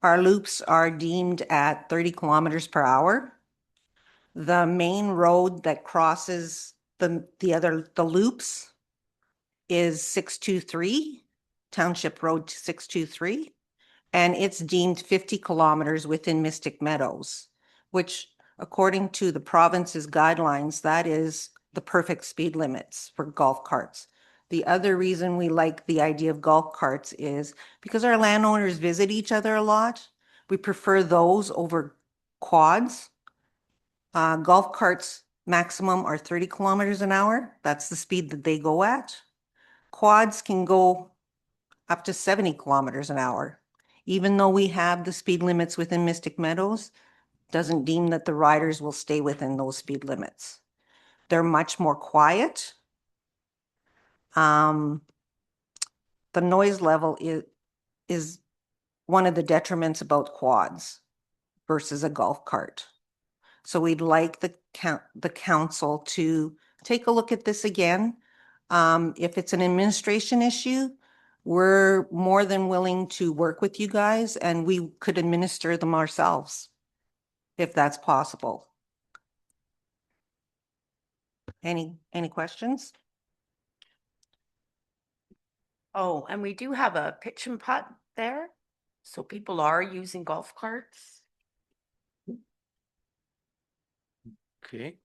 Our loops are deemed at 30 kilometers per hour. The main road that crosses the loops is 623, Township Road 623, and it's deemed 50 kilometers within Mystic Meadows, which according to the province's guidelines, that is the perfect speed limits for golf carts. The other reason we like the idea of golf carts is because our landowners visit each other a lot. We prefer those over quads. Golf carts maximum are 30 kilometers an hour. That's the speed that they go at. Quads can go up to 70 kilometers an hour. Even though we have the speed limits within Mystic Meadows, doesn't deem that the riders will stay within those speed limits. They're much more quiet. The noise level is one of the detriments about quads versus a golf cart. So we'd like the council to take a look at this again. If it's an administration issue, we're more than willing to work with you guys and we could administer them ourselves if that's possible. Any questions? Oh, and we do have a pitch and putt there. So people are using golf carts. Okay.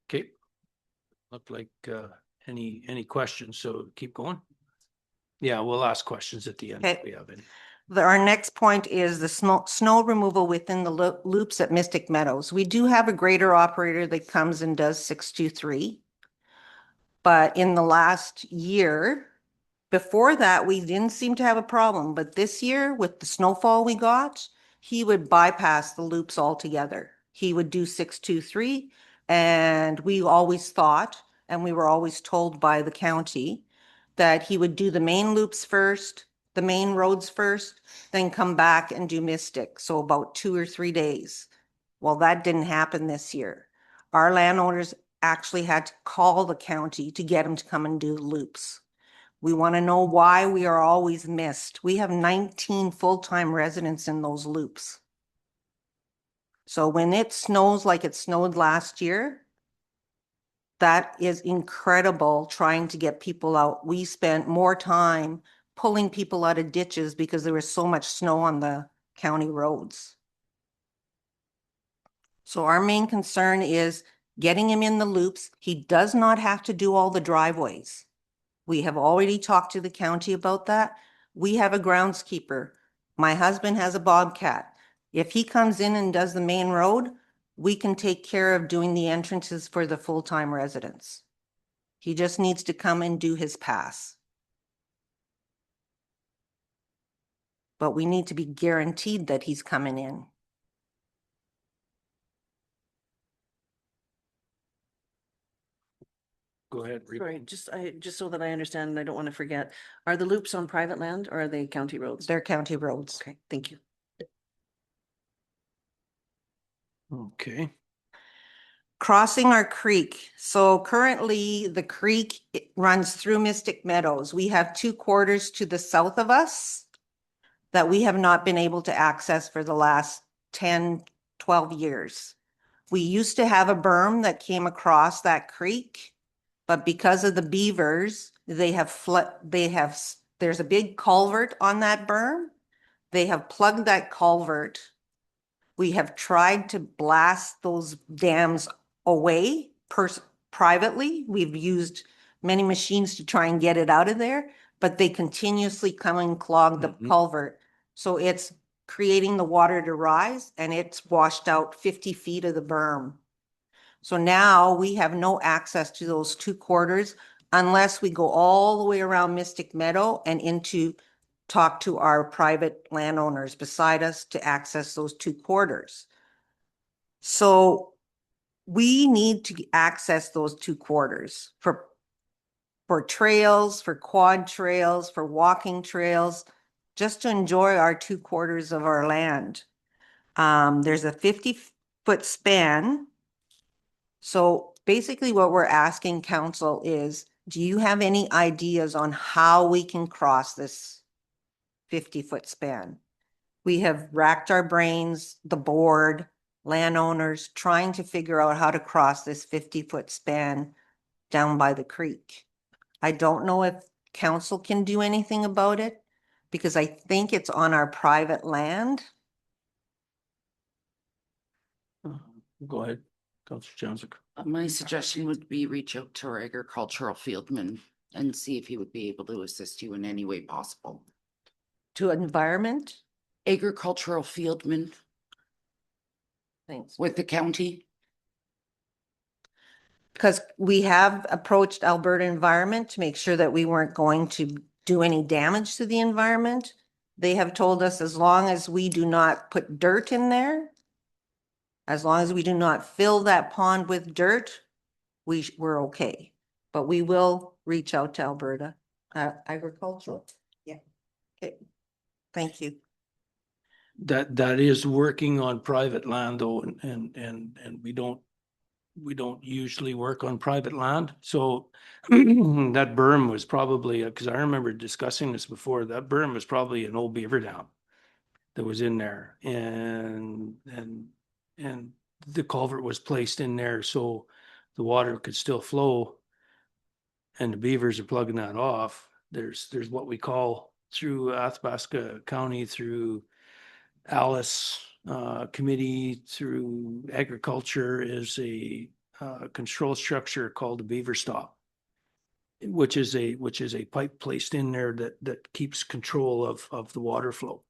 Okay. Look like any questions, so keep going. Yeah, we'll ask questions at the end if Okay. we have any. Our next point is the snow removal within the loops at Mystic Meadows. We do have a grader operator that comes and does 623. But in the last year, before that, we didn't seem to have a problem. But this year with the snowfall we got, he would bypass the loops altogether. He would do 623. And we always thought, and we were always told by the county, that he would do the main loops first, the main roads first, then come back and do Mystic. So about 2 or 3 days. Well, that didn't happen this year. Our landowners actually had to call the county to get him to come and do the loops. We want to know why we are always missed. We have 19 full-time residents in those loops. So when it snows like it snowed last year, that is incredible trying to get people out. We spent more time pulling people out of ditches because there was so much snow on the county roads. So our main concern is getting him in the loops. He does not have to do all the driveways. We have already talked to the county about that. We have a groundskeeper. My husband has a bobcat. If he comes in and does the main road, we can take care of doing the entrances for the full-time residents. He just needs to come and do his pass. But we need to be guaranteed that he's coming in. Go ahead. Reba. Sorry, just so that I understand, and I don't want to forget, are the loops on private land or are they county roads? They're county roads. Okay, thank you. Okay. Crossing our creek. So currently the creek runs through Mystic Meadows. We have 2 quarters to the south of us that we have not been able to access for the last 10, 12 years. We used to have a berm that came across that creek, but because of the beavers, there's a big culvert on that berm. They have plugged that culvert. We have tried to blast those dams away privately. We've used many machines to try and get it out of there, but they continuously come and clog the culvert. So it's creating the water to rise, and it's washed out 50 feet of the berm. So now we have no access to those 2 quarters unless we go all the way around Mystic Meadow and talk to our private landowners beside us to access those 2 quarters. So we need to access those 2 quarters for trails, for quad trails, for walking trails, just to enjoy our 2 quarters of our land. There's a 50-foot span. So basically what we're asking council is, do you have any ideas on how we can cross this 50-foot span? We have racked our brains, the board, landowners, trying to figure out how to cross this 50-foot span down by the creek. I don't know if council can do anything about it because I think it's on our private land. Go ahead, Councillor Johnson. My suggestion would be reach out to our agricultural fieldman and see if he would be able to assist you in any way possible. To environment? Agricultural fieldman Thanks. with the county. Because we have approached Alberta Environment to make sure that we weren't going to do any damage to the environment. They have told us as long as we do not put dirt in there, as long as we do not fill that pond with dirt, we're okay. But we will reach out to Alberta Agricultural. Yeah. Okay. Thank you. That is working on private land though, and we don't usually work on private land. So that berm was probably, because I remember discussing this before, that berm was probably an old beaver dam that was in there, and the culvert was placed in there so the water could still flow, and the beavers are plugging that off. There's what we call through Athabasca County, through Alice committee, through agriculture, is a control structure called a beaver stop, which is a pipe placed in there that keeps control of the water flow.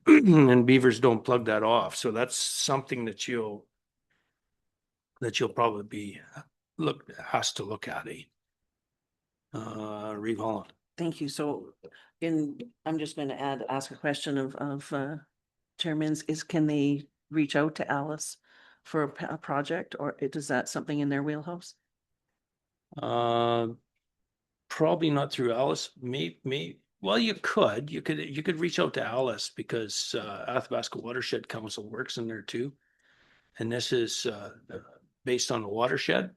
And beavers don't plug that off. So that's something that you'll probably be asked to look at. Reeve Holland. Thank you. So I'm just going to ask a question of Chairman's, can they reach out to Alice for a project, or is that something in their wheelhouse? Probably not through Alice. Well, you could reach out to Alice because Athabasca Watershed Council works in there too. And this is based on the watershed.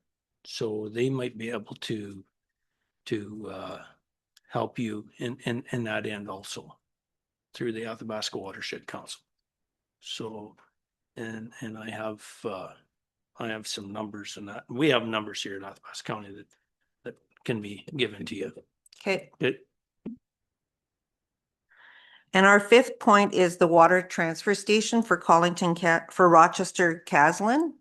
So they might be able to help you in that end also through the Athabasca Watershed Council. So, and I have some numbers in that. We have numbers here in Athabasca County that can be given to you. Okay. And our 5th point is the water transfer station for for Rochester Caslin.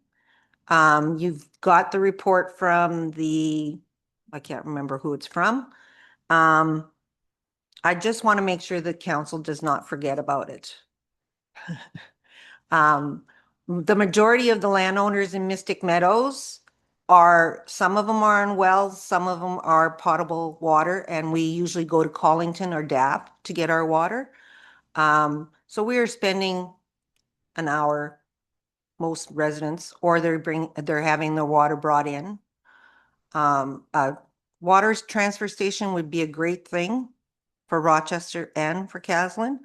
You've got the report from I can't remember who it's from. I just want to make sure the council does not forget about it. The majority of the landowners in Mystic Meadows some of them are on wells, some of them are potable water, and we usually go to Collington or DAP to get our water. So we are spending an hour, most residents, or they're having their water brought in. Water transfer station would be a great thing for Rochester and for Caslin.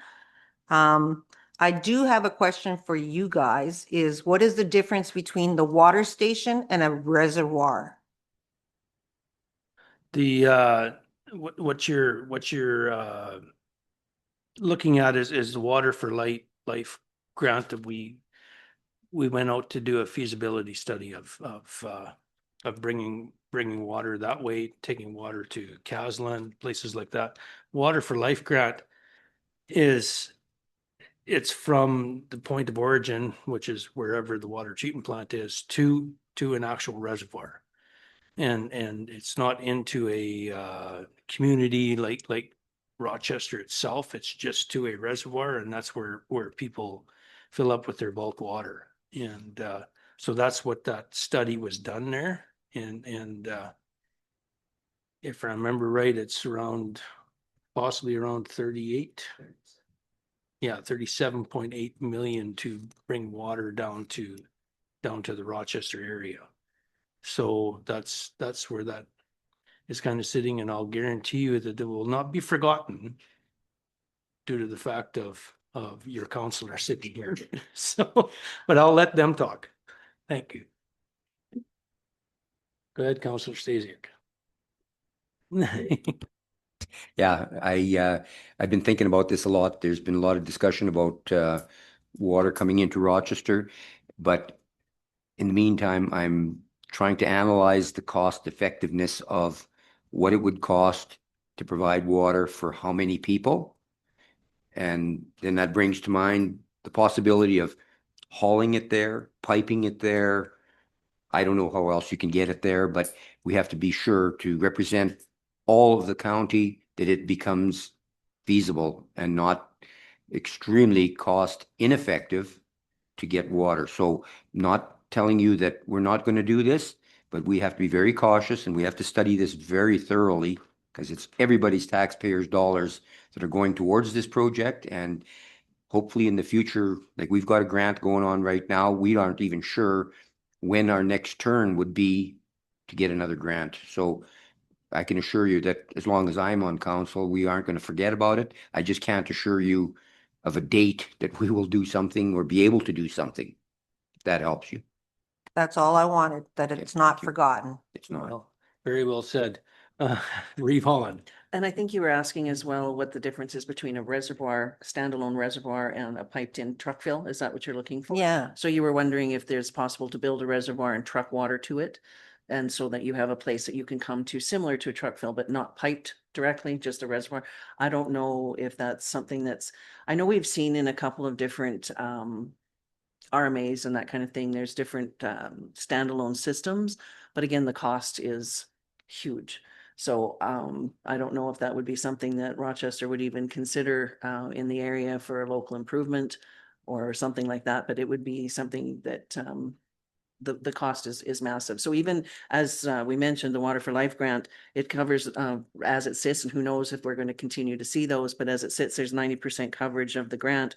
I do have a question for you guys, is what is the difference between the water station and a reservoir? The what you're looking at is the Water for Life grant that we went out to do a feasibility study of bringing water that way, taking water to Caslan, places like that. Water for Life grant it's from the point of origin, which is wherever the water treatment plant is, to an actual reservoir. And it's not into a community like Rochester itself. It's just to a reservoir, and that's where people fill up with their bulk water. And so that's what that study was done there. And if I remember right, it's possibly around 37.8 million to bring water down to the Rochester area. So that's where that is kind of sitting, and I'll guarantee you that it will not be forgotten due to the fact of your counselor sitting here. So, but I'll let them talk. Thank you. Go ahead, Councillor Stasiak. Yeah, I've been thinking about this a lot. There's been a lot of discussion about water coming into Rochester, but in the meantime, I'm trying to analyze the cost effectiveness of what it would cost to provide water for how many people. And then that brings to mind the possibility of hauling it there, piping it there. I don't know how else you can get it there, but we have to be sure to represent all of the county that it becomes feasible and not extremely cost ineffective to get water. So not telling you that we're not going to do this, but we have to be very cautious and we have to study this very thoroughly because it's everybody's taxpayers' dollars that are going towards this project. And hopefully in the future, like we've got a grant going on right now, we aren't even sure when our next turn would be to get another grant. So I can assure you that as long as I'm on council, we aren't going to forget about it. I just can't assure you of a date that we will do something or be able to do something. If that helps you. That's all I wanted, that it's not you. forgotten. It's not. Well, very well said. Reeve Holland. And I think you were asking as well what the difference is between a reservoir, standalone reservoir, and a piped in truck fill. Is that what you're looking for? Yeah. So you were wondering if there's possible to build a reservoir and truck water to it? And so that you have a place that you can come to similar to a truck fill, but not piped directly, just a reservoir. I don't know if that's something I know we've seen in a couple of different RMAs and that kind of thing. There's different standalone systems, but again, the cost is huge. So I don't know if that would be something that Rochester would even consider in the area for a local improvement or something like that, but it would be something that the cost is massive. So even as we mentioned, the Water for Life grant, it covers as it sits, and who knows if we're going to continue to see those, but as it sits, there's 90% coverage of the grant.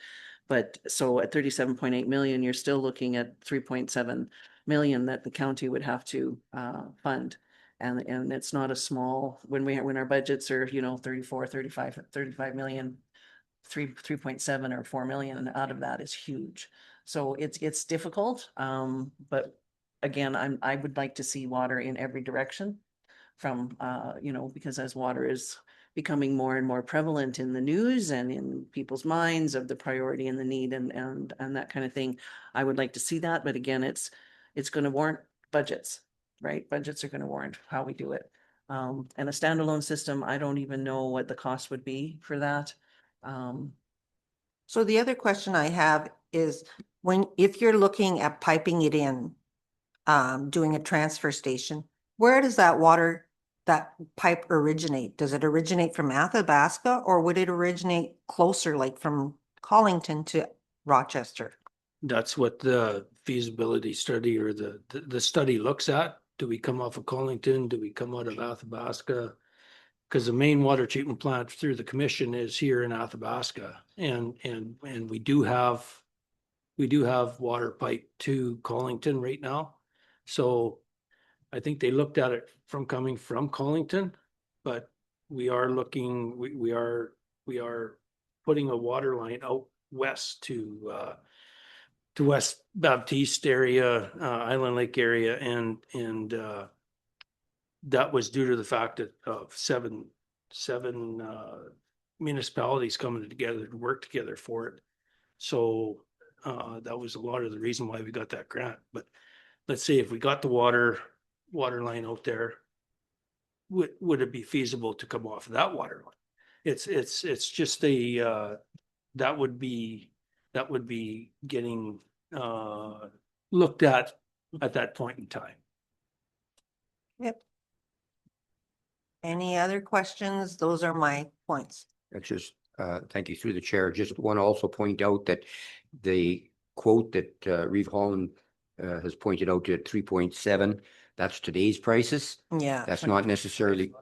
But so at 37.8 million, you're still looking at 3.7 million that the county would have to fund. And it's not a small, when our budgets are, 34, 35 million, 3.7 or 4 million out of that is huge. So it's difficult. But again, I would like to see water in every direction from, because as water is becoming more and more prevalent in the news and in people's minds of the priority and the need and that kind of thing, I would like to see that. But again, it's going to warrant budgets, right? Budgets are going to warrant how we do it. And a standalone system, I don't even know what the cost would be for that. So the other question I have is if you're looking at piping it in, doing a transfer station, where does that pipe originate? Does it originate from Athabasca or would it originate closer, like from Collington to Rochester? That's what the feasibility study or the study looks at. Do we come off of Collington? Do we come out of Athabasca? Because the main water treatment plant through the commission is here in Athabasca, and we do have water pipe to Collington right now. So I think they looked at it from coming from Collington, but we are looking, we are putting a water line out west to West Baptiste area, Island Lake area, and that was due to the fact that of seven municipalities coming together to work together for it. So that was a lot of the reason why we got that grant. But let's say if we got the water line out there, would it be feasible to come off of that water line? It's just that would be getting looked at that point in time. Yep. Any other questions? Those are my points. That's just, thank you through the chair. Just want to also point out that the quote that Reeve Holland has pointed out at 3.7, that's today's prices. Yeah. That's not necessarily,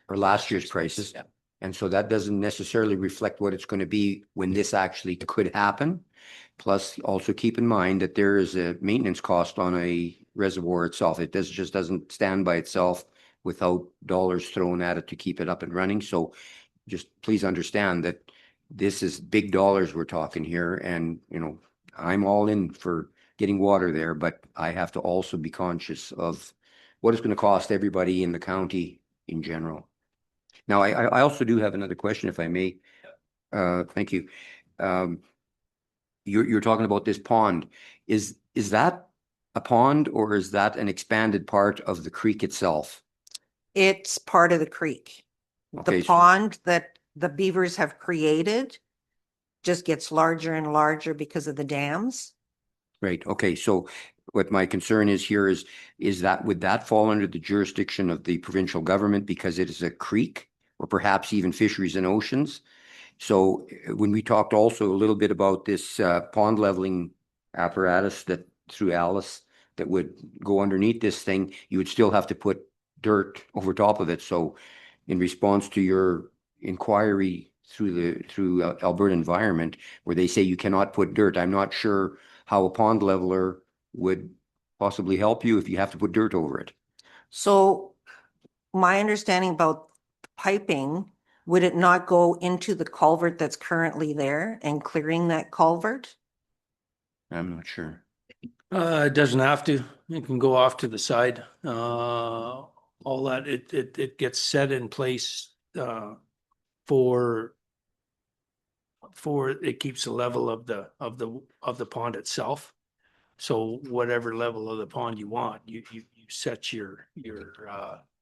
or last year's prices. Yeah. And so that doesn't necessarily reflect what it's going to be when this actually could happen. Plus, also keep in mind that there is a maintenance cost on a reservoir itself. It just doesn't stand by itself without dollars thrown at it to keep it up and running. So just please understand that this is big dollars we're talking here. And, you know, I'm all in for getting water there, but I have to also be conscious of what it's going to cost everybody in the county in general. Now, I also do have another question, if I may. Thank you. You're talking about this pond. Is that a pond or is that an expanded part of the creek itself? It's part of the creek. Okay, The pond that the beavers have created just gets larger and larger because of the dams. Right. Okay. So what my concern is here is that would that fall under the jurisdiction of the provincial government because it is a creek or perhaps even fisheries and oceans? So when we talked also a little bit about this pond leveling apparatus that through Alice that would go underneath this thing, you would still have to put dirt over top of it. So in response to your inquiry through Alberta Environment, where they say you cannot put dirt, I'm not sure how a pond leveler would possibly help you if you have to put dirt over it. So my understanding about piping, would it not go into the culvert that's currently there and clearing that culvert? I'm not sure. It doesn't have to. It can go off to the side. All that it gets set in place for it keeps the level of the pond itself. So whatever level of the pond you want, you set your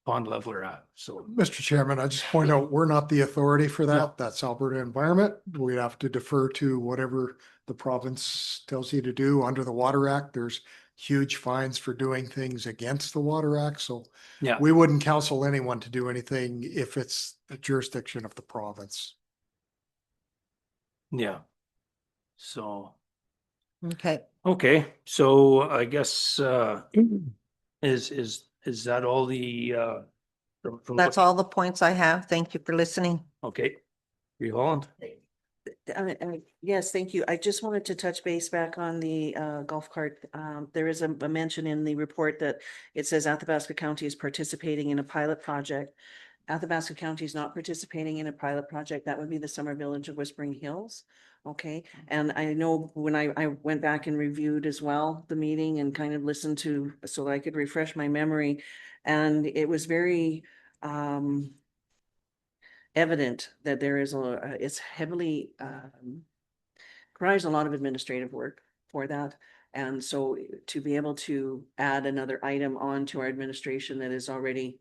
pond leveler at. So Mr. Chairman, I just point out, we're not the authority for that. That's Alberta Environment. We'd have to defer to whatever the province tells you to do under the Water Act. There's huge fines for doing things against the Water Act. So yeah, we wouldn't counsel anyone to do anything if it's the jurisdiction of the province. yeah. So Okay. So I guess is that all the from That's what- all the points I have. Thank you for listening. Okay. Reeve Holland. Yes, thank you. I just wanted to touch base back on the golf cart. There is a mention in the report that it says Athabasca County is participating in a pilot project. Athabasca County is not participating in a pilot project. That would be the Summer Village of Whispering Hills. Okay, and I know when I went back and reviewed as well the meeting and kind of listened to so I could refresh my memory, and it was very evident that there is it's heavily requires a lot of administrative work for that. And so to be able to add another item on to our administration that is already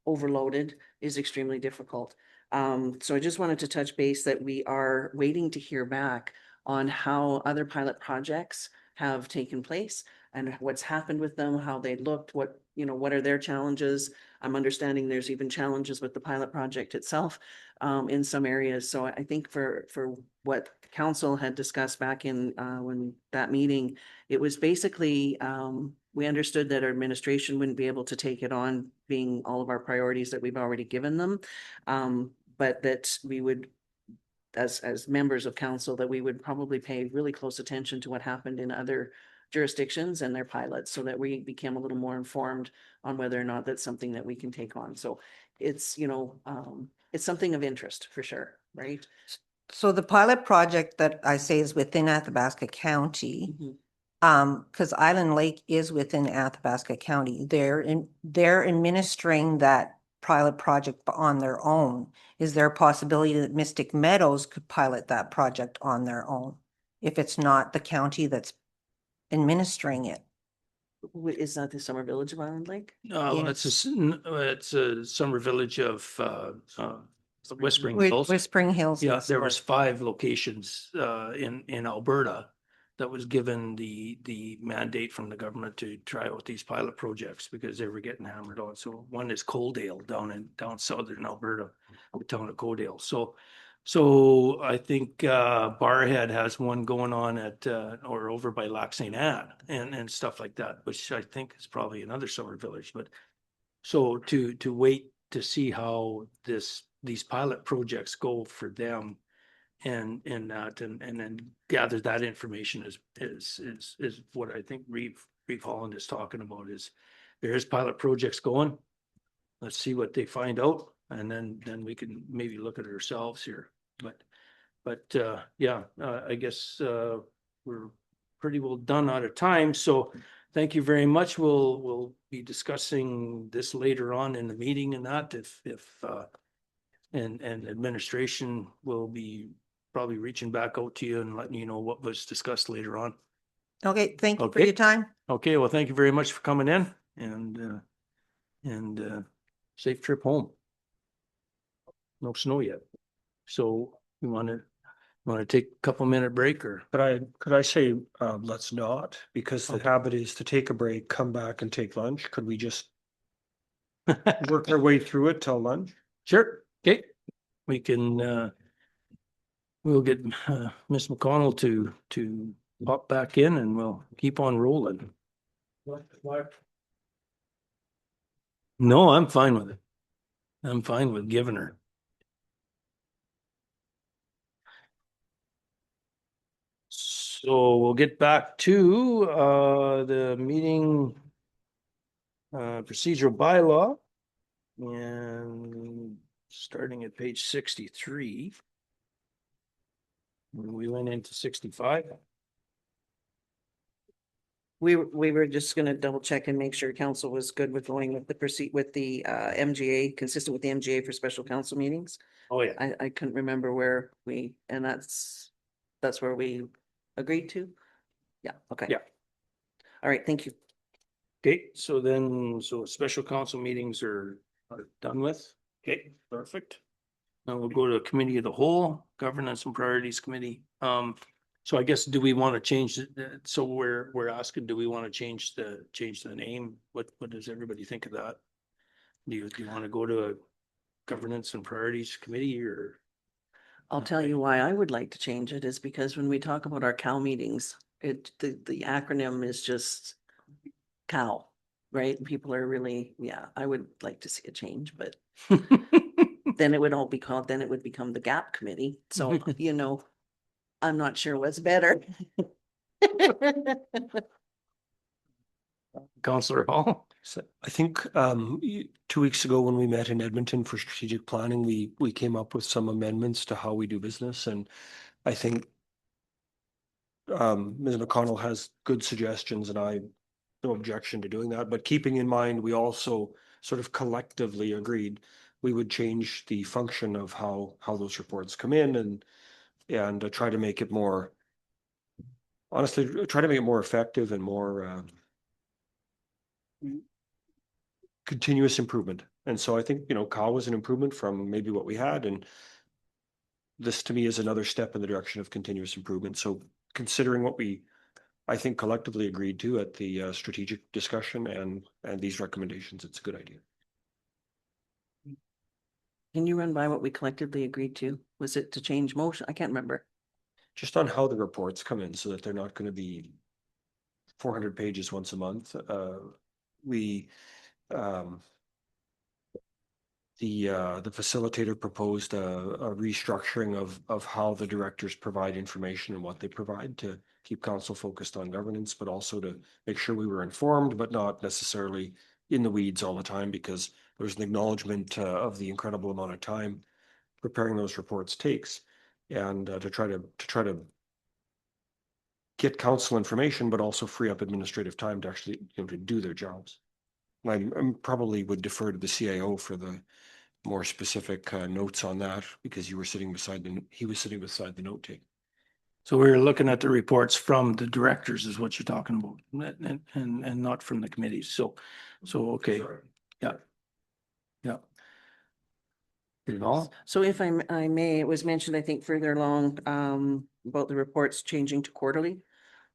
overloaded is extremely difficult. So I just wanted to touch base that we are waiting to hear back on how other pilot projects have taken place and what's happened with them, how they looked, what are their challenges. I'm understanding there's even challenges with the pilot project itself in some areas. So I think for what council had discussed back in when that meeting, it was basically we understood that our administration wouldn't be able to take it on, being all of our priorities that we've already given them, but that we would, as members of council, that we would probably pay really close attention to what happened in other jurisdictions and their pilots so that we became a little more informed on whether or not that's something that we can take on. So it's, it's something of interest for sure, right? So the pilot project that I say is within Athabasca County, Mhm. because Island Lake is within Athabasca County, they're administering that pilot project on their own. Is there a possibility that Mystic Meadows could pilot that project on their own? If it's not the county that's administering it? Is that the Summer Village of Island Lake? No, it's a summer village of Whispering Hills. Whispering Hills. Yeah, is there was what- 5 locations in Alberta that was given the mandate from the government to try out these pilot projects because they were getting hammered on. So one is Coaldale down southern Alberta, the town of Coaldale. So I think Barhead has one going on at or over by Lac St. Anne and stuff like that, which I think is probably another summer village. But so to wait to see how these pilot projects go for them and that and then gather that information is what I think Reeve Holland is talking about is there's pilot projects going. Let's see what they find out and then we can maybe look at it ourselves here. But yeah, I guess we're pretty well done out of time. So thank you very much. We'll be discussing this later on in the meeting and that if and administration will be probably reaching back out to you and letting you know what was discussed later on. Okay, thank you for Okay. your time. Okay, well, thank you very much for coming in and safe trip home. No snow yet. So you want to take a couple minute break or? Could I say, let's not, because the habit is to take a break, come back and take lunch. Could we just work our way through it till lunch? Sure. Okay. We can, we'll get Ms. McConnell to pop back in and we'll keep on rolling. No, I'm fine with it. I'm fine with giving her. So we'll get back to the meeting procedural bylaw and starting at page 63. We went into 65. We were just gonna double check and make sure council was good with going with the MGA, consistent with the MGA for special council meetings. Oh, yeah. I couldn't remember where and that's where we agreed to. Yeah, okay. Yeah. All right, thank you. Okay, so special council meetings are done with. Okay, perfect. Now we'll go to committee of the whole, governance and priorities committee. So I guess, do we want to change it? So we're asking, do we want to change the name? What does everybody think of that? Do you want to go to a governance and priorities committee or? I'll tell you why I would like to change it is because when we talk about our COW meetings, the acronym is just COW, right? People are really, I would like to see a change, but then it would become the GAP committee. So, I'm not sure what's better. Councillor Hall? So I think 2 weeks ago when we met in Edmonton for strategic planning, we came up with some amendments to how we do business. And I think Ms. McConnell has good suggestions and I no objection to doing that. But keeping in mind, we also sort of collectively agreed we would change the function of how those reports come in and try to make it more, honestly, try to make it more effective and more continuous improvement. And so I think, COW was an improvement from maybe what we had. And this to me is another step in the direction of continuous improvement. So considering what I think collectively agreed to at the strategic discussion and these recommendations, it's a good idea. Can you run by what we collectively agreed to? Was it to change motion? I can't remember. Just on how the reports come in so that they're not going to be 400 pages once a month. The facilitator proposed a restructuring of how the directors provide information and what they provide to keep council focused on governance, but also to make sure we were informed, but not necessarily in the weeds all the time, because there's an acknowledgement of the incredible amount of time preparing those reports takes. and to try to get council information, but also free up administrative time to actually, to do their jobs. I'm probably would defer to the CIO for the more specific notes on that, because he was sitting beside the note taker. So we were looking at the reports from the directors is what you're talking about, and not from the committees. So, okay. Yeah. Yeah. Did it all? So if I may, it was mentioned, I think further along, about the reports changing to quarterly.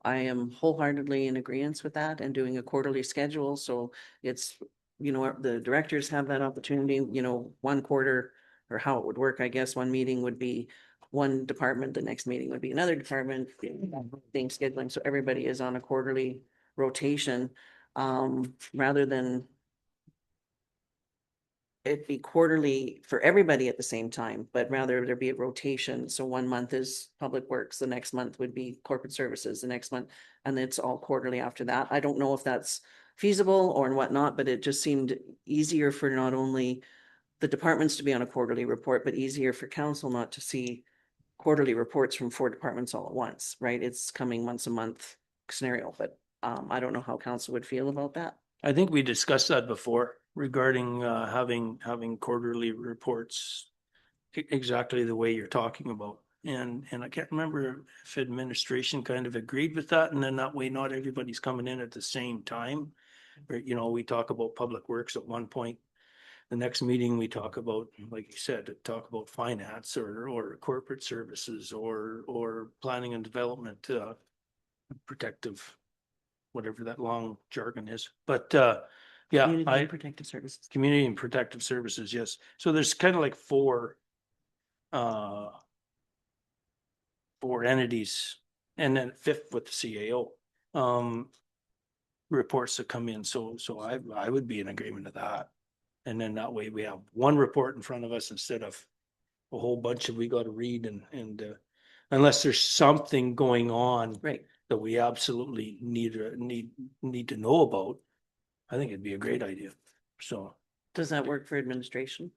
I am wholeheartedly in agreement with that and doing a quarterly schedule. So it's, the directors have that opportunity, one quarter, or how it would work, I guess, one meeting would be one department, the next meeting would be another department, thing scheduling. So everybody is on a quarterly rotation, rather than it be quarterly for everybody at the same time, but rather there be a rotation. So one month is Public Works, the next month would be Corporate Services, the next month, and it's all quarterly after that. I don't know if that's feasible or whatnot, but it just seemed easier for not only the departments to be on a quarterly report, but easier for council not to see quarterly reports from 4 departments all at once, right? It's coming once a month scenario, but I don't know how council would feel about that. I think we discussed that before regarding having quarterly reports exactly the way you're talking about. And I can't remember if administration kind of agreed with that, and then that way not everybody's coming in at the same time. Or, we talk about Public Works at one point. The next meeting we talk about, like you said, talk about finance or corporate services or planning and development, protective, whatever that long jargon is. But yeah, Community and Protective Services. Community and Protective Services, yes. So there's kind of like four entities, and then 5th with the CAO reports that come in. So I would be in agreement with that. And then that way we have one report in front of us instead of a whole bunch we got to read, and unless there's something going on Right. that we absolutely need to know about, I think it'd be a great idea. So Does that work for administration?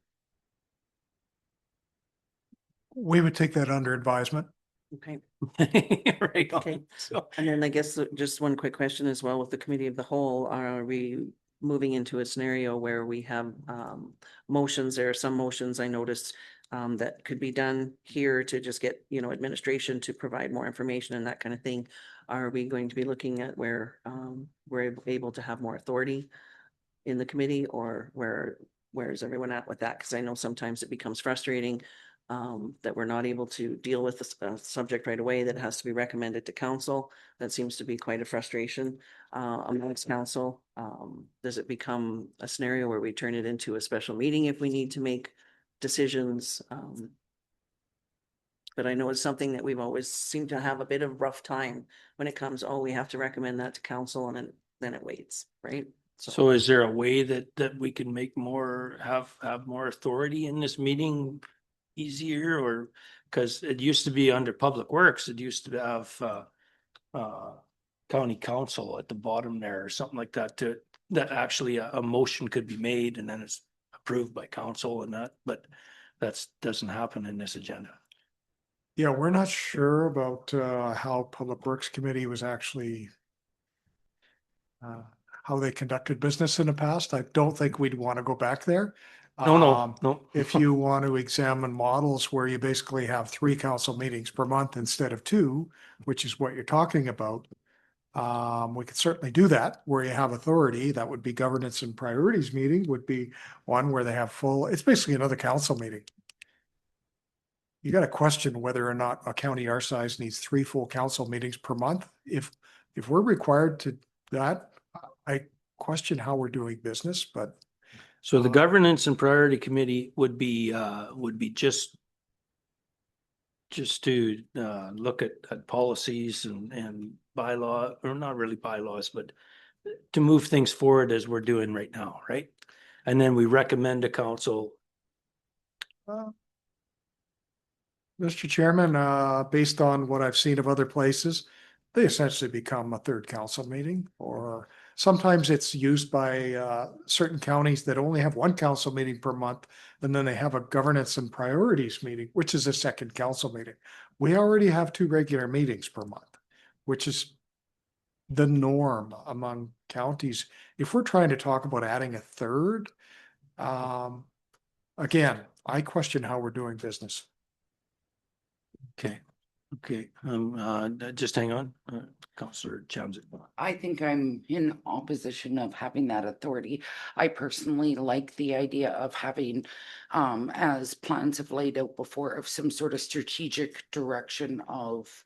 We would take that under advisement. Okay. right on. Okay. So And then I guess just one quick question as well with the committee of the whole, are we moving into a scenario where we have motions? There are some motions I noticed that could be done here to just get, administration to provide more information and that kind of thing. Are we going to be looking at where we're able to have more authority in the committee, or where is everyone at with that? Because I know sometimes it becomes frustrating that we're not able to deal with the subject right away, that it has to be recommended to council. That seems to be quite a frustration amongst council. Does it become a scenario where we turn it into a special meeting if we need to make decisions? But I know it's something that we've always seemed to have a bit of rough time when it comes, we have to recommend that to council, and then it waits, right? So is there a way that we can make have more authority in this meeting easier? Or because it used to be under Public Works, it used to have county council at the bottom there or something like that, that actually a motion could be made and then it's approved by council and that, but that doesn't happen in this agenda. Yeah, we're not sure about how Public Works Committee was actually how they conducted business in the past. I don't think we'd want to go back there. No. If you want to examine models where you basically have 3 council meetings per month instead of 2, which is what you're talking about, we could certainly do that where you have authority. That would be governance and priorities meeting, would be one where they have it's basically another council meeting. You got to question whether or not a county our size needs 3 full council meetings per month. If we're required to that, I question how we're doing business, but. So the governance and priority committee would be just to look at policies and bylaw, or not really bylaws, but to move things forward as we're doing right now, right? And then we recommend to council. Mr. Chairman, based on what I've seen of other places, they essentially become a 3rd council meeting, or Sometimes it's used by certain counties that only have one council meeting per month, and then they have a governance and priorities meeting, which is a second council meeting. We already have 2 regular meetings per month, which is the norm among counties. If we're trying to talk about adding a third, again, I question how we're doing business. Okay, okay, just hang on, Councillor Chownsend. I think I'm in opposition of having that authority. I personally like the idea of having, as plans have laid out before, of some sort of strategic direction of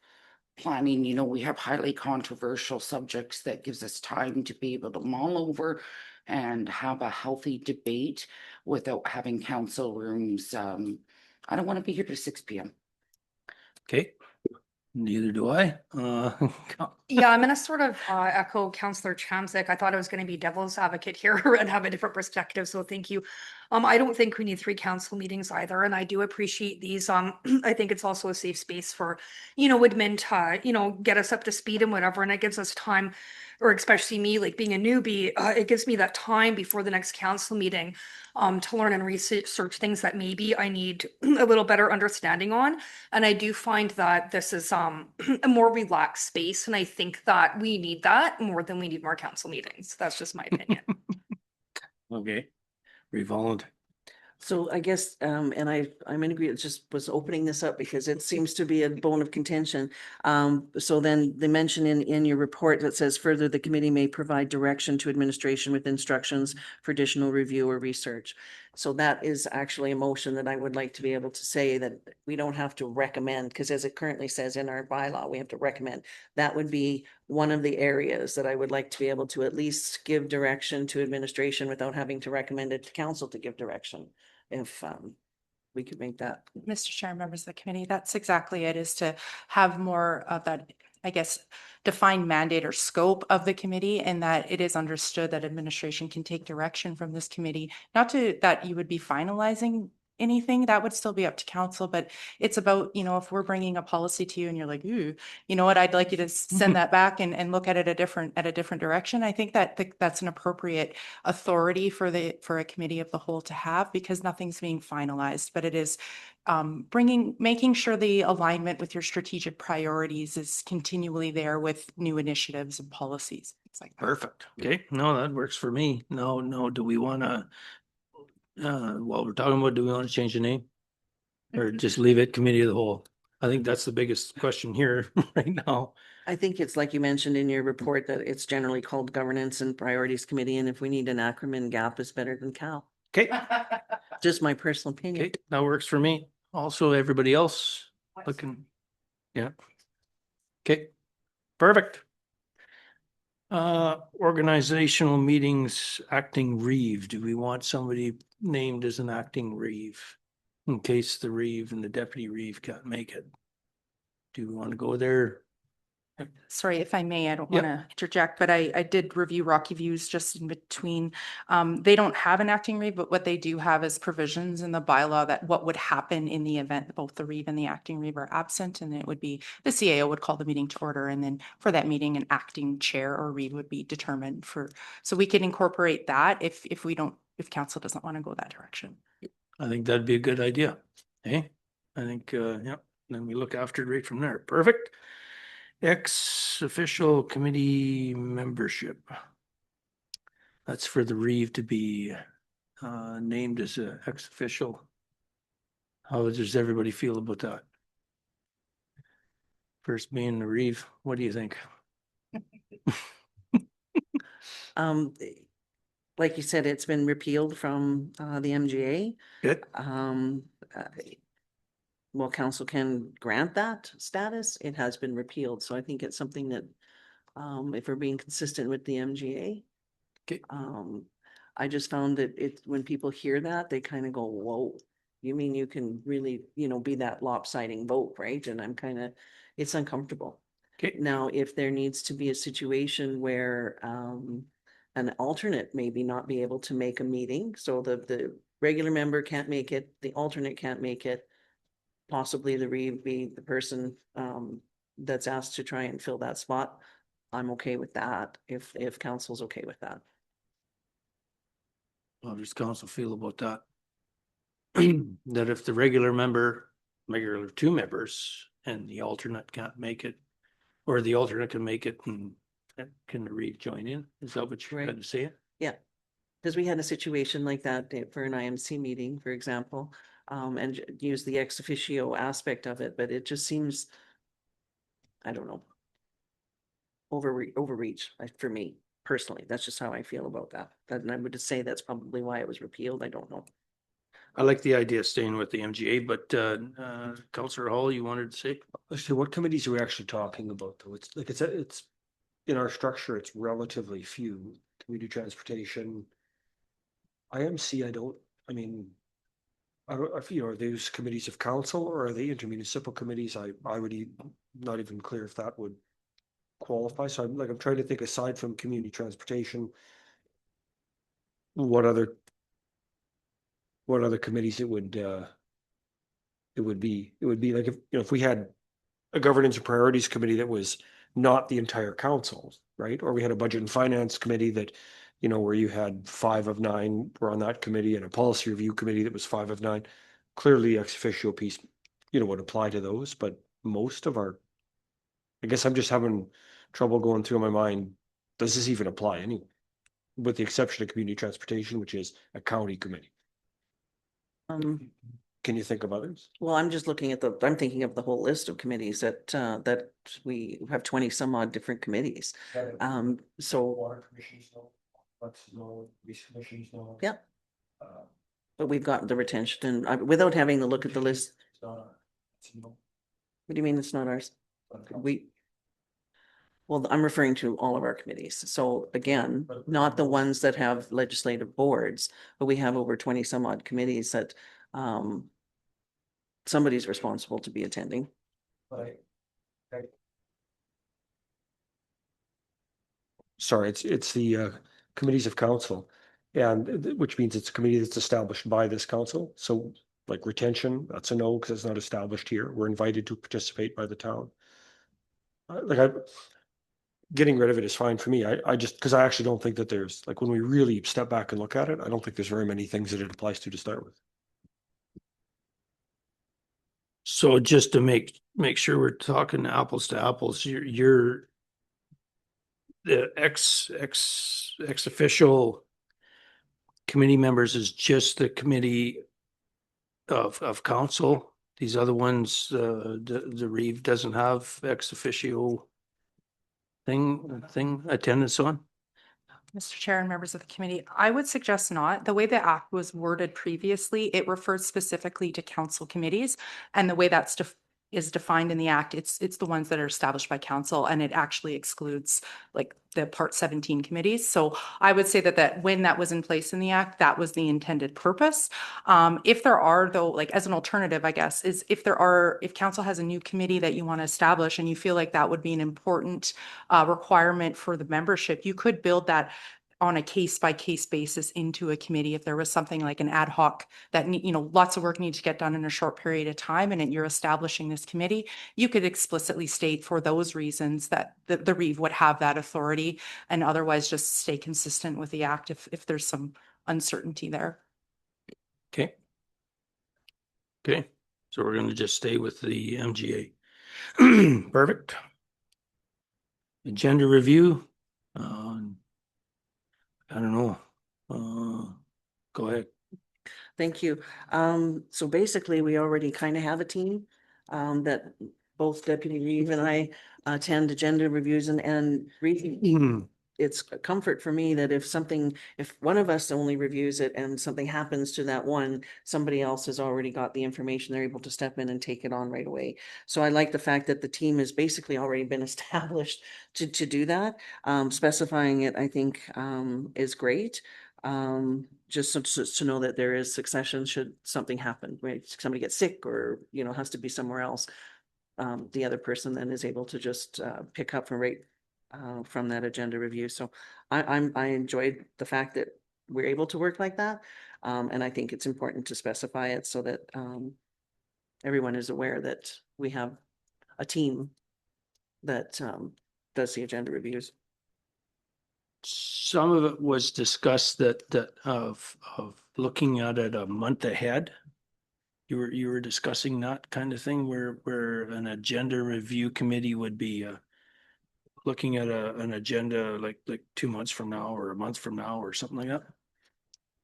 planning. You know, we have highly controversial subjects that gives us time to be able to mull over and have a healthy debate without having council rooms. I don't want to be here till 6 p.m. Okay, neither do I. Yeah, I'm gonna sort of echo Councillor Chamzik. I thought I was gonna be devil's advocate here and have a different perspective, so thank you. I don't think we need 3 council meetings either, and I do appreciate these. I think it's also a safe space for, admin to, get us up to speed and whatever, and it gives us time, or especially me, like being a newbie, it gives me that time before the next council meeting to learn and research things that maybe I need a little better understanding on. And I do find that this is a more relaxed space, and I think that we need that more than we need more council meetings. That's just my opinion. Okay, Revolt. So I guess, and I'm in agreement, just was opening this up because it seems to be a bone of contention. So then they mention in your report that says further, the committee may provide direction to administration with instructions for additional review or research. So that is actually a motion that I would like to be able to say that we don't have to recommend, because as it currently says in our bylaw, we have to recommend. That would be one of the areas that I would like to be able to at least give direction to administration without having to recommend it to council to give direction. If we could make that. Mr. Chair, members of the committee, that's exactly it, is to have more of that, I guess, defined mandate or scope of the committee, and that it is understood that administration can take direction from this committee. Not to that you would be finalizing anything, that would still be up to council, but it's about, if we're bringing a policy to you and you're like, ooh, you know what, I'd like you to send that back and look at it at a different direction. I think that that's an appropriate authority for a committee of the whole to have, because nothing's being finalized, but it is making sure the alignment with your strategic priorities is continually there with new initiatives and policies, things like that. Perfect. Okay, no, that works for me. No, do we want to, while we're talking about, do we want to change the name? Or just leave it committee of the whole? I think that's the biggest question here right now. I think it's like you mentioned in your report that it's generally called Governance and Priorities Committee, and if we need an acronym, GAP is better than CAL. Okay, Just my personal opinion. okay, that works for me. Also, everybody else looking, yeah. Okay, perfect. Organizational meetings, acting reeve. Do we want somebody named as an acting reeve in case the reeve and the deputy reeve can't make it? Do we want to go there? Sorry, if I may, I don't Yep. want to interject, but I did review Rocky Views just in between. They don't have an acting reeve, but what they do have is provisions in the bylaw that what would happen in the event that both the reeve and the acting reeve are absent, and it would be the CAO would call the meeting to order, and then for that meeting, an acting chair or reeve would be determined so we can incorporate that if council doesn't want to go that direction. I think that'd be a good idea. Hey, I think, yeah, then we look after it right from there. Perfect. Ex-official committee membership. That's for the reeve to be named as a ex-official. How does everybody feel about that? First being the reeve, what do you think? Like you said, it's been repealed from the MGA. Good. Well, council can grant that status. It has been repealed, so I think it's something that, if we're being consistent with the MGA. Okay. I just found that when people hear that, they kind of go, whoa, you mean you can really, be that lopsiding vote, right? And I'm it's uncomfortable. Okay. Now, if there needs to be a situation where, an alternate maybe not be able to make a meeting, so the regular member can't make it, the alternate can't make it, possibly the reeve be the person that's asked to try and fill that spot. I'm okay with that, if council's okay with that. How does council feel about that? That if the regular two members and the alternate can't make it, or the alternate can make it and can rejoin in, is that what you're Right. going to say? Yeah, because we had a situation like that for an IMC meeting, for example, and use the ex officio aspect of it, but it just seems, I don't know, overreach for me personally. That's just how I feel about that. And I would just say that's probably why it was repealed. I don't know. I like the idea of staying with the MGA, but Councillor Hall, you wanted to say? Let's see, what committees are we actually talking about though? It's like, it's in our structure, it's relatively few. Community transportation. IMC, I mean, I don't, are those committees of council or are they intermunicipal committees? I would not even clear if that would qualify. So I'm trying to think aside from community transportation, what other committees it would be. It would be like if we had a governance and priorities committee that was not the entire council, right? Or we had a budget and finance committee that, where you had 5 of 9 were on that committee and a policy review committee that was 5 of 9. Clearly ex officio piece, would apply to those, but most of I guess I'm just having trouble going through my mind. Does this even apply anyway? With the exception of community transportation, which is a county committee. Can you think of others? Well, I'm just looking at I'm thinking of the whole list of committees that we have 20 some odd different committees. So, Water commissions, commissions, yeah. But we've got the retention and without having to look at the list. What do you mean it's not ours? Well, I'm referring to all of our committees. So again, not the ones that have legislative boards, but we have over 20 some odd committees that somebody's responsible to be attending. Sorry, it's the committees of council, and which means it's a committee that's established by this council. So like retention, that's a no because it's not established here. We're invited to participate by the town. Getting rid of it is fine for me. I just, because I actually don't think that there's, like, when we really step back and look at it, I don't think there's very many things that it applies to start with. So just to make sure we're talking apples to apples, you're the ex official committee members is just the committee of council. These other ones, the Reeve doesn't have ex officio thing attendance on? Mr. Chair and members of the committee, I would suggest not. The way the act was worded previously, it refers specifically to council committees. And the way that's is defined in the act, it's the ones that are established by council, and it actually excludes like the Part 17 committees. So I would say that when that was in place in the act, that was the intended purpose. If there are though, like as an alternative, I guess, is if council has a new committee that you want to establish and you feel like that would be an important requirement for the membership, you could build that on a case by case basis into a committee. If there was something like an ad hoc that lots of work needs to get done in a short period of time and you're establishing this committee, you could explicitly state for those reasons that the Reeve would have that authority, and otherwise just stay consistent with the act if there's some uncertainty there. Okay. So we're going to just stay with the MGA. Perfect. Agenda review. I don't know. Go ahead. Thank you. So basically, we already kind of have a team that both Deputy Reeve and I attend agenda reviews and reading. It's a comfort for me that if one of us only reviews it and something happens to that one, somebody else has already got the information. They're able to step in and take it on right away. So I like the fact that the team has basically already been established to do that. Specifying it, I think, is great. Just to know that there is succession should something happen, right? Somebody gets sick or, has to be somewhere else. The other person then is able to just pick up from that agenda review. So I enjoyed the fact that we're able to work like that. And I think it's important to specify it so that everyone is aware that we have a team that does the agenda reviews. Some of it was discussed that of looking at it a month ahead. You were discussing that kind of thing where an agenda review committee would be looking at an agenda like 2 months from now or a month from now or something like that.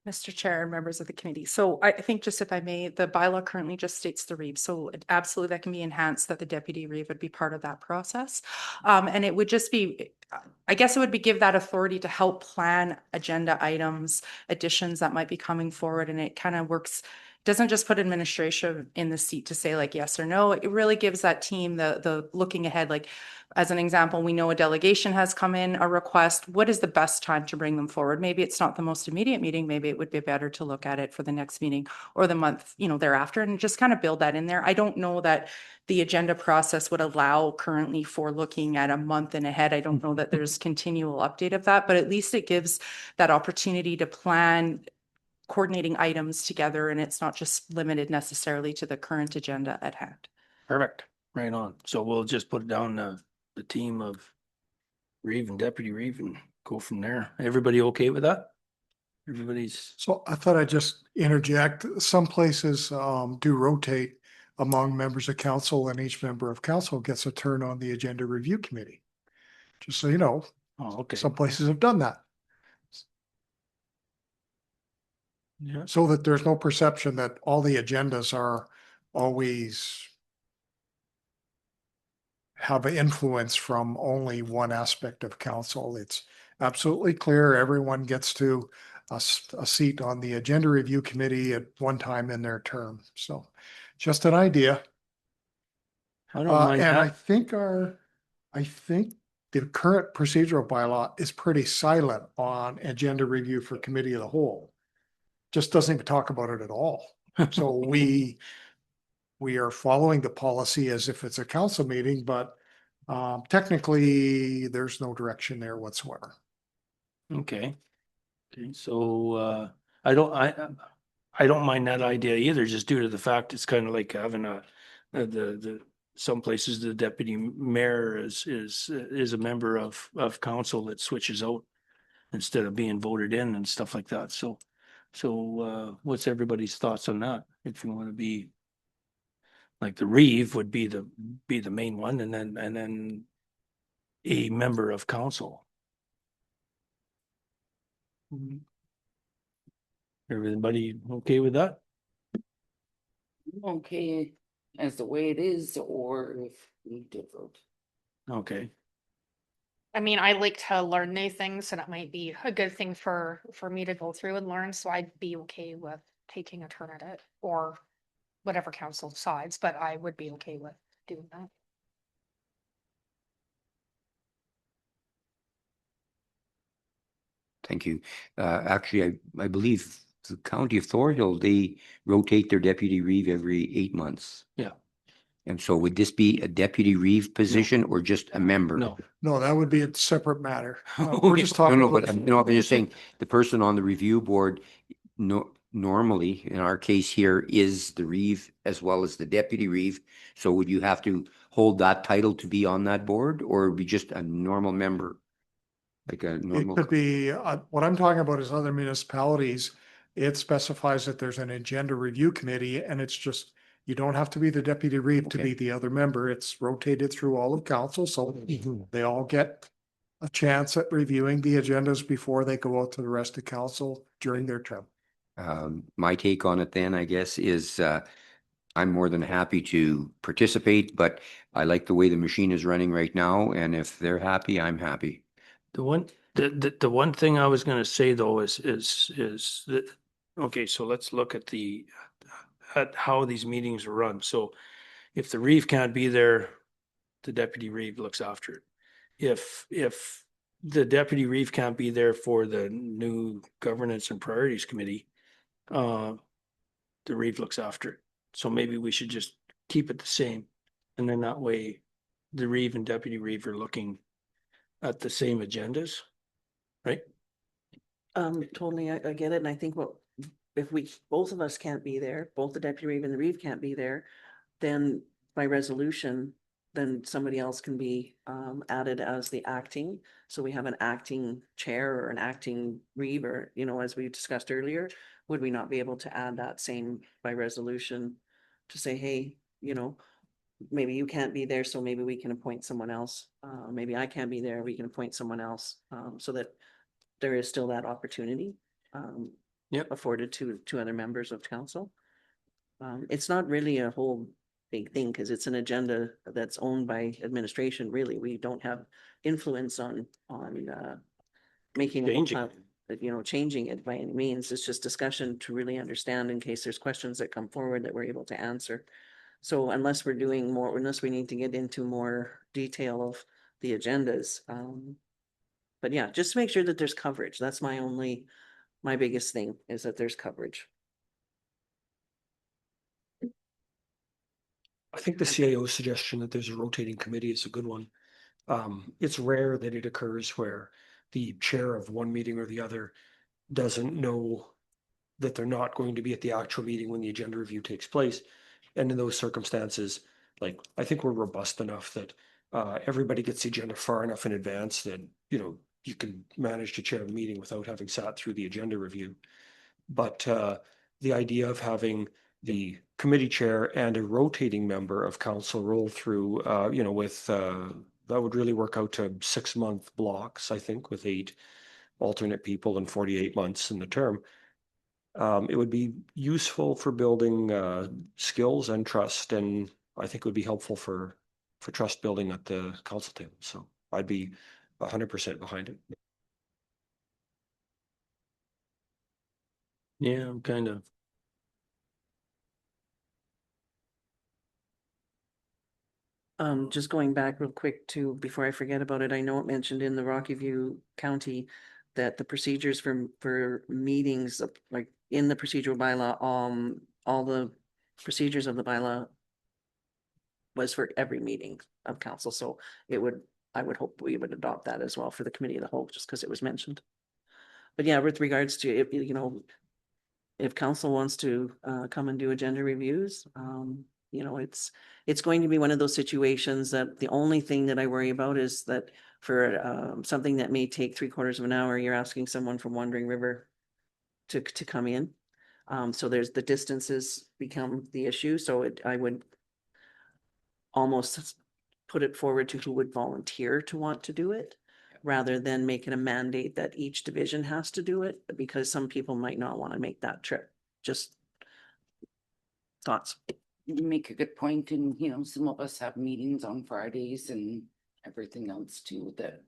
Mr. Chair and members of the committee. So I think just if I may, the bylaw currently just states the reeve. So absolutely that can be enhanced that the deputy reeve would be part of that process. And it would just be, I guess it would be give that authority to help plan agenda items, additions that might be coming forward. And it kind of works, doesn't just put administration in the seat to say like yes or no. It really gives that team the looking ahead, like as an example, we know a delegation has come in, a request. What is the best time to bring them forward? Maybe it's not the most immediate meeting. Maybe it would be better to look at it for the next meeting or the month, thereafter, and just kind of build that in there. I don't know that the agenda process would allow currently for looking at a month and ahead. I don't know that there's continual update of that, but at least it gives that opportunity to plan coordinating items together, and it's not just limited necessarily to the current agenda at hand. Perfect. Right on. So we'll just put down the team of reeve and deputy reeve and go from there. Everybody okay with that? Everybody's, So I thought I'd just interject. Some places do rotate among members of council, and each member of council gets a turn on the agenda review committee. Just so you know, oh, okay. some places have done that, Yeah. so that there's no perception that all the agendas are always have an influence from only one aspect of council. It's absolutely clear everyone gets to a seat on the agenda review committee at one time in their term. So just an idea. I don't mind And that. I think the current procedural bylaw is pretty silent on agenda review for committee of the whole. Just doesn't even talk about it at all. So we are following the policy as if it's a council meeting, but technically there's no direction there whatsoever. Okay. Okay, so I don't mind that idea either, just due to the fact it's kind of like having the some places the deputy mayor is a member of council that switches out instead of being voted in and stuff like that. So what's everybody's thoughts on that? If you want to be like the reeve would be the main one, and then a member of council. Everybody okay with that? Okay, as the way it is, or if we differed. Okay. I mean, I like to learn new things, and it might be a good thing for me to go through and learn, so I'd be okay with taking a turn at it, or whatever council decides, but I would be okay with doing that. Thank you. Actually, I believe the county of Thorhill, they rotate their deputy reeve every 8 months. Yeah. And so would this be a deputy reeve position or just a member? No. No, that would be a separate matter. Oh, We're yeah. just No, talking. no, but I'm just saying, the person on the review board, normally, in our case here, is the reeve as well as the deputy reeve. So would you have to hold that title to be on that board, or be just a normal member? Like a It normal, could be, what I'm talking about is other municipalities. It specifies that there's an agenda review committee, and it's just, you don't have to be the deputy reeve to Okay. be the other member. It's rotated through all of council, so they all get a chance at reviewing the agendas before they go out to the rest of council during their term. my take on it then, I guess, is I'm more than happy to participate, but I like the way the machine is running right now, and if they're happy, I'm happy. The one thing I was gonna say though is that, okay, so let's look at at how these meetings are run. So if the reeve can't be there, the deputy reeve looks after it. If the deputy reeve can't be there for the new governance and priorities committee, the reeve looks after it. So maybe we should just keep it the same. And then that way the reeve and deputy reeve are looking at the same agendas, right? Totally, I get it, and I think if both of us can't be there, both the deputy reeve and the reeve can't be there, then by resolution, then somebody else can be added as the acting. So we have an acting chair or an acting reeve, or, you know, as we discussed earlier, would we not be able to add that same by resolution to say, hey, you know, maybe you can't be there, so maybe we can appoint someone else. Maybe I can't be there, we can appoint someone else, so that there is still that opportunity afforded to other members of council. It's not really a whole big thing because it's an agenda that's owned by administration, really. We don't have influence on making Changing. you know, changing it by any means. It's just discussion to really understand in case there's questions that come forward that we're able to answer. So unless we're doing more, unless we need to get into more detail of the agendas, but yeah, just to make sure that there's coverage. That's my biggest thing is that there's coverage. I think the CAO suggestion that there's a rotating committee is a good one. It's rare that it occurs where the chair of one meeting or the other doesn't know that they're not going to be at the actual meeting when the agenda review takes place. And in those circumstances, like, I think we're robust enough that everybody gets the agenda far enough in advance that, you know, you can manage to chair the meeting without having sat through the agenda review. But the idea of having the committee chair and a rotating member of council roll through, you know, with that would really work out to 6-month blocks, I think, with 8 alternate people and 48 months in the term. It would be useful for building skills and trust, and I think would be helpful for trust building at the council table. So I'd be 100% behind it. Yeah, I'm kind of. Just going back real quick to, before I forget about it, I know it mentioned in the Rocky View County that the procedures for meetings, like in the procedural bylaw, all the procedures of the bylaw was for every meeting of council. So I would hope we would adopt that as well for the committee of the whole, just because it was mentioned. But yeah, with regards to, if, you know, if council wants to come and do agenda reviews, you know, it's going to be one of those situations that the only thing that I worry about is that for something that may take 3/4 of an hour, you're asking someone from Wandering River to come in. So there's the distances become the issue. So I would almost put it forward to who would volunteer to want to do it, rather than making a mandate that each division has to do it, because some people might not want to make that trip. Just thoughts. You make a good point, and you know, some of us have meetings on Fridays and everything else too that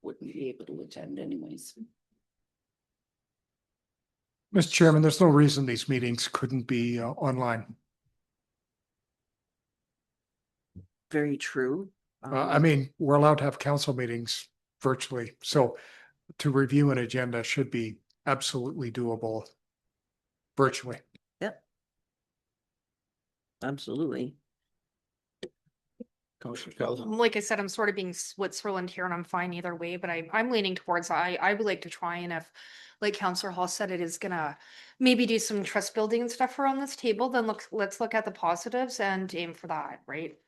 wouldn't be able to attend anyways. Mr. Chairman, there's no reason these meetings couldn't be online. Very true. I mean, we're allowed to have council meetings virtually, so to review an agenda should be absolutely doable virtually. Yep. Absolutely. Councillor Calhoun. Like I said, I'm sort of being Switzerland here and I'm fine either way, but I'm leaning towards, I would like to try, and if, like Councillor Hall said, it is gonna maybe do some trust building and stuff around this table, then let's look at the positives and aim for that, right?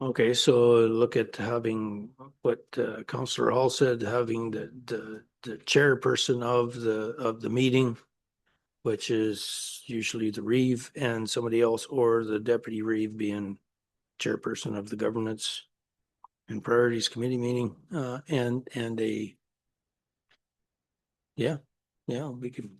Okay, so look at having what Councillor Hall said, having the chairperson of the meeting, which is usually the reeve, and somebody else, or the deputy reeve being chairperson of the governance and priorities committee meeting, and a we could.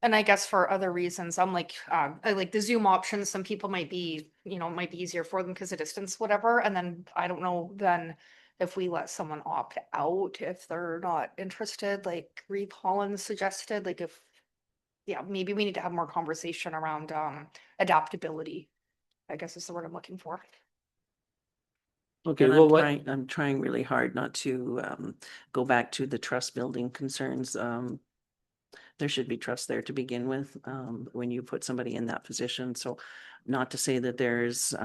And I guess for other reasons, I'm like, I like the Zoom option. Some people might be, you know, it might be easier for them because of distance, whatever. And then I don't know, then if we let someone opt out, if they're not interested, like Reeve Holland suggested, like if, yeah, maybe we need to have more conversation around adaptability, I guess is the word I'm looking for. Okay, And well, I'm trying really hard not to go back to the trust building concerns. There should be trust there to begin with when you put somebody in that position. So not to say that there's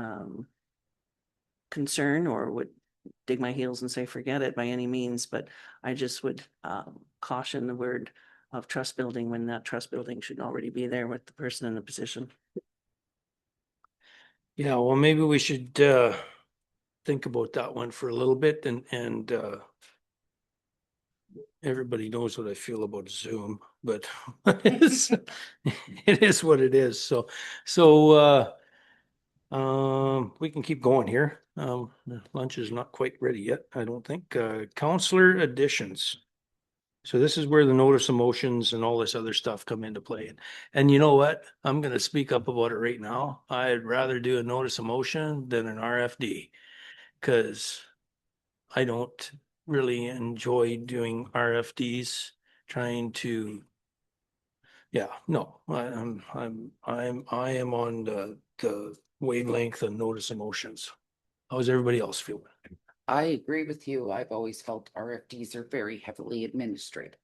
concern or would dig my heels and say forget it by any means, but I just would caution the word of trust building when that trust building should already be there with the person in the position. Yeah, well, maybe we should think about that one for a little bit and everybody knows what I feel about Zoom, but it's, it is what it is. We can keep going here. Lunch is not quite ready yet, I don't think. Counselor additions. So this is where the notice of motions and all this other stuff come into play. And you know what? I'm gonna speak up about it right now. I'd rather do a notice of motion than an RFD. Cause I don't really enjoy doing RFDs, trying to. Yeah, no, I am on the wavelength of notice of motions. How's everybody else feeling? I agree with you. I've always felt RFDs are very heavily administrative.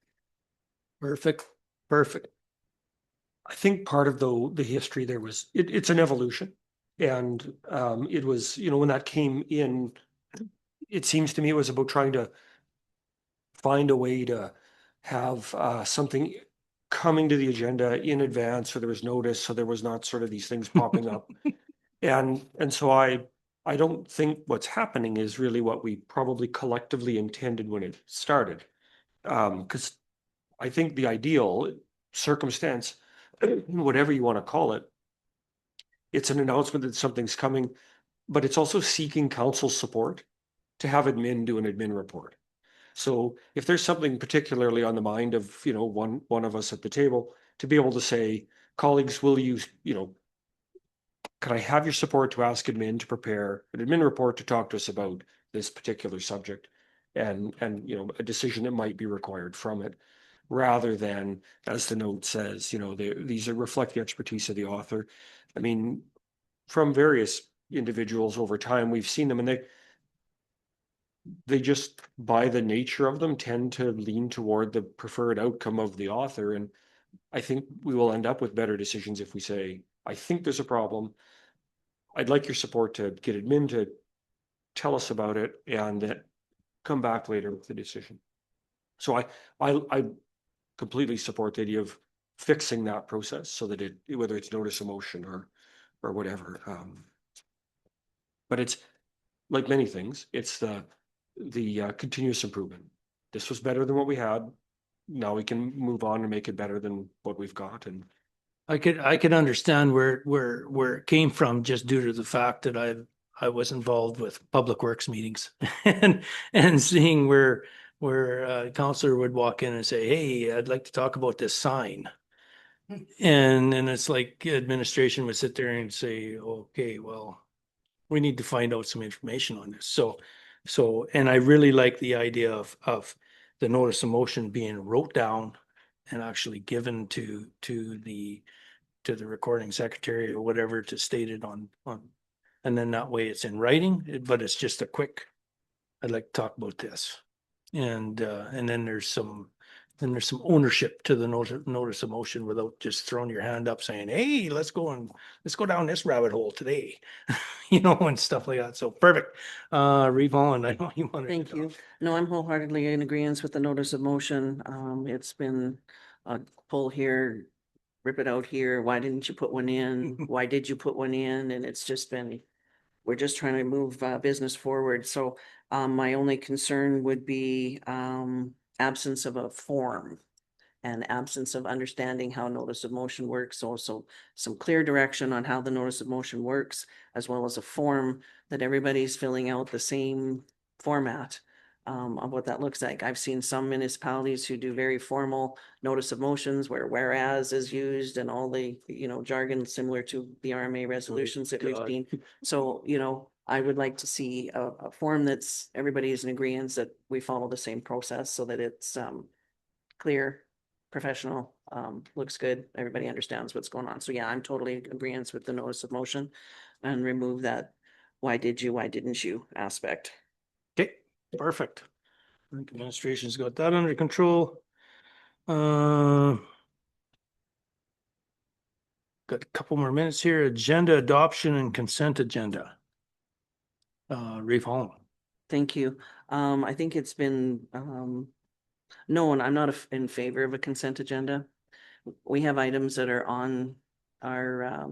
Perfect, perfect. I think part of the history there was, it's an evolution. And it was, when that came in, it seems to me it was about trying to find a way to have something coming to the agenda in advance, so there was notice, so there was not sort of these things popping up. And so I don't think what's happening is really what we probably collectively intended when it started. Because I think the ideal circumstance, whatever you want to call it, it's an announcement that something's coming, but it's also seeking council support to have admin do an admin report. So if there's something particularly on the mind of, one of us at the table, to be able to say, colleagues, will you, can I have your support to ask admin to prepare an admin report to talk to us about this particular subject and a decision that might be required from it, rather than, as the note says, these reflect the expertise of the author. I mean, from various individuals over time, we've seen them, and they just, by the nature of them, tend to lean toward the preferred outcome of the author. And I think we will end up with better decisions if we say, I think there's a problem. I'd like your support to get admin to tell us about it and then come back later with the decision. So I completely support the idea of fixing that process so that whether it's notice of motion or whatever. But it's like many things, it's the continuous improvement. This was better than what we had. Now we can move on and make it better than what we've got. And I could understand where it came from, just due to the fact that I was involved with public works meetings and seeing where a counselor would walk in and say, hey, I'd like to talk about this sign. And it's like administration would sit there and say, okay, well, we need to find out some information on this. So, and I really like the idea of the notice of motion being wrote down and actually given to the recording secretary or whatever to state it on, and then that way it's in writing, but it's just a quick, I'd like to talk about this. And then there's some ownership to the notice of motion without just throwing your hand up saying, hey, let's go down this rabbit hole today, and stuff like that. So perfect. Reeve Holland, I know you want to. Thank you. No, I'm wholeheartedly in agreement with the notice of motion. It's been a pull here, rip it out here. Why didn't you put one in? Why did you put one in? And it's just been, we're just trying to move business forward. So my only concern would be absence of a form and absence of understanding how notice of motion works. Also some clear direction on how the notice of motion works, as well as a form that everybody's filling out the same format of what that looks like. I've seen some municipalities who do very formal notice of motions where whereas is used and all the, jargon similar to the RMA resolutions that we've God. seen. So, I would like to see a form that's, everybody is in agreement that we follow the same process so that it's clear, professional, looks good. Everybody understands what's going on. So yeah, I'm totally in agreement with the notice of motion and remove that why didn't you aspect. Okay, perfect. I think administration's got that under control. Got a couple more minutes here. Agenda adoption and consent agenda. Reeve Holland. Thank you. I think it's been known, I'm not in favor of a consent agenda. We have items that are on our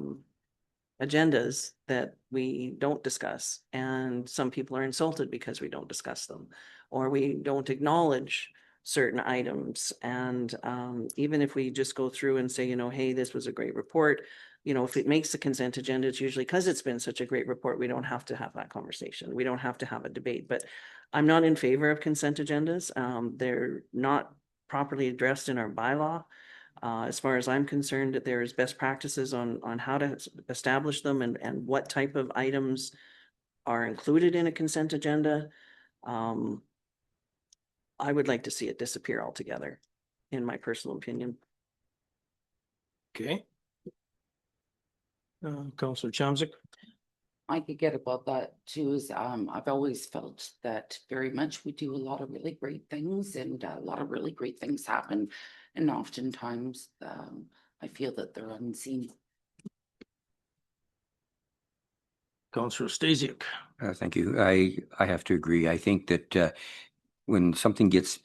agendas that we don't discuss. And some people are insulted because we don't discuss them, or we don't acknowledge certain items. And even if we just go through and say, you know, hey, this was a great report, you know, if it makes the consent agenda, it's usually because it's been such a great report, we don't have to have that conversation. We don't have to have a debate. But I'm not in favor of consent agendas. They're not properly addressed in our bylaw. As far as I'm concerned, there is best practices on how to establish them and what type of items are included in a consent agenda. I would like to see it disappear altogether, in my personal opinion. Okay. Councillor Chomsik. I could get about that too, is I've always felt that very much we do a lot of really great things and a lot of really great things happen. And oftentimes I feel that they're unseen. Councillor Stasiak. Thank you. I have to agree. I think that when something gets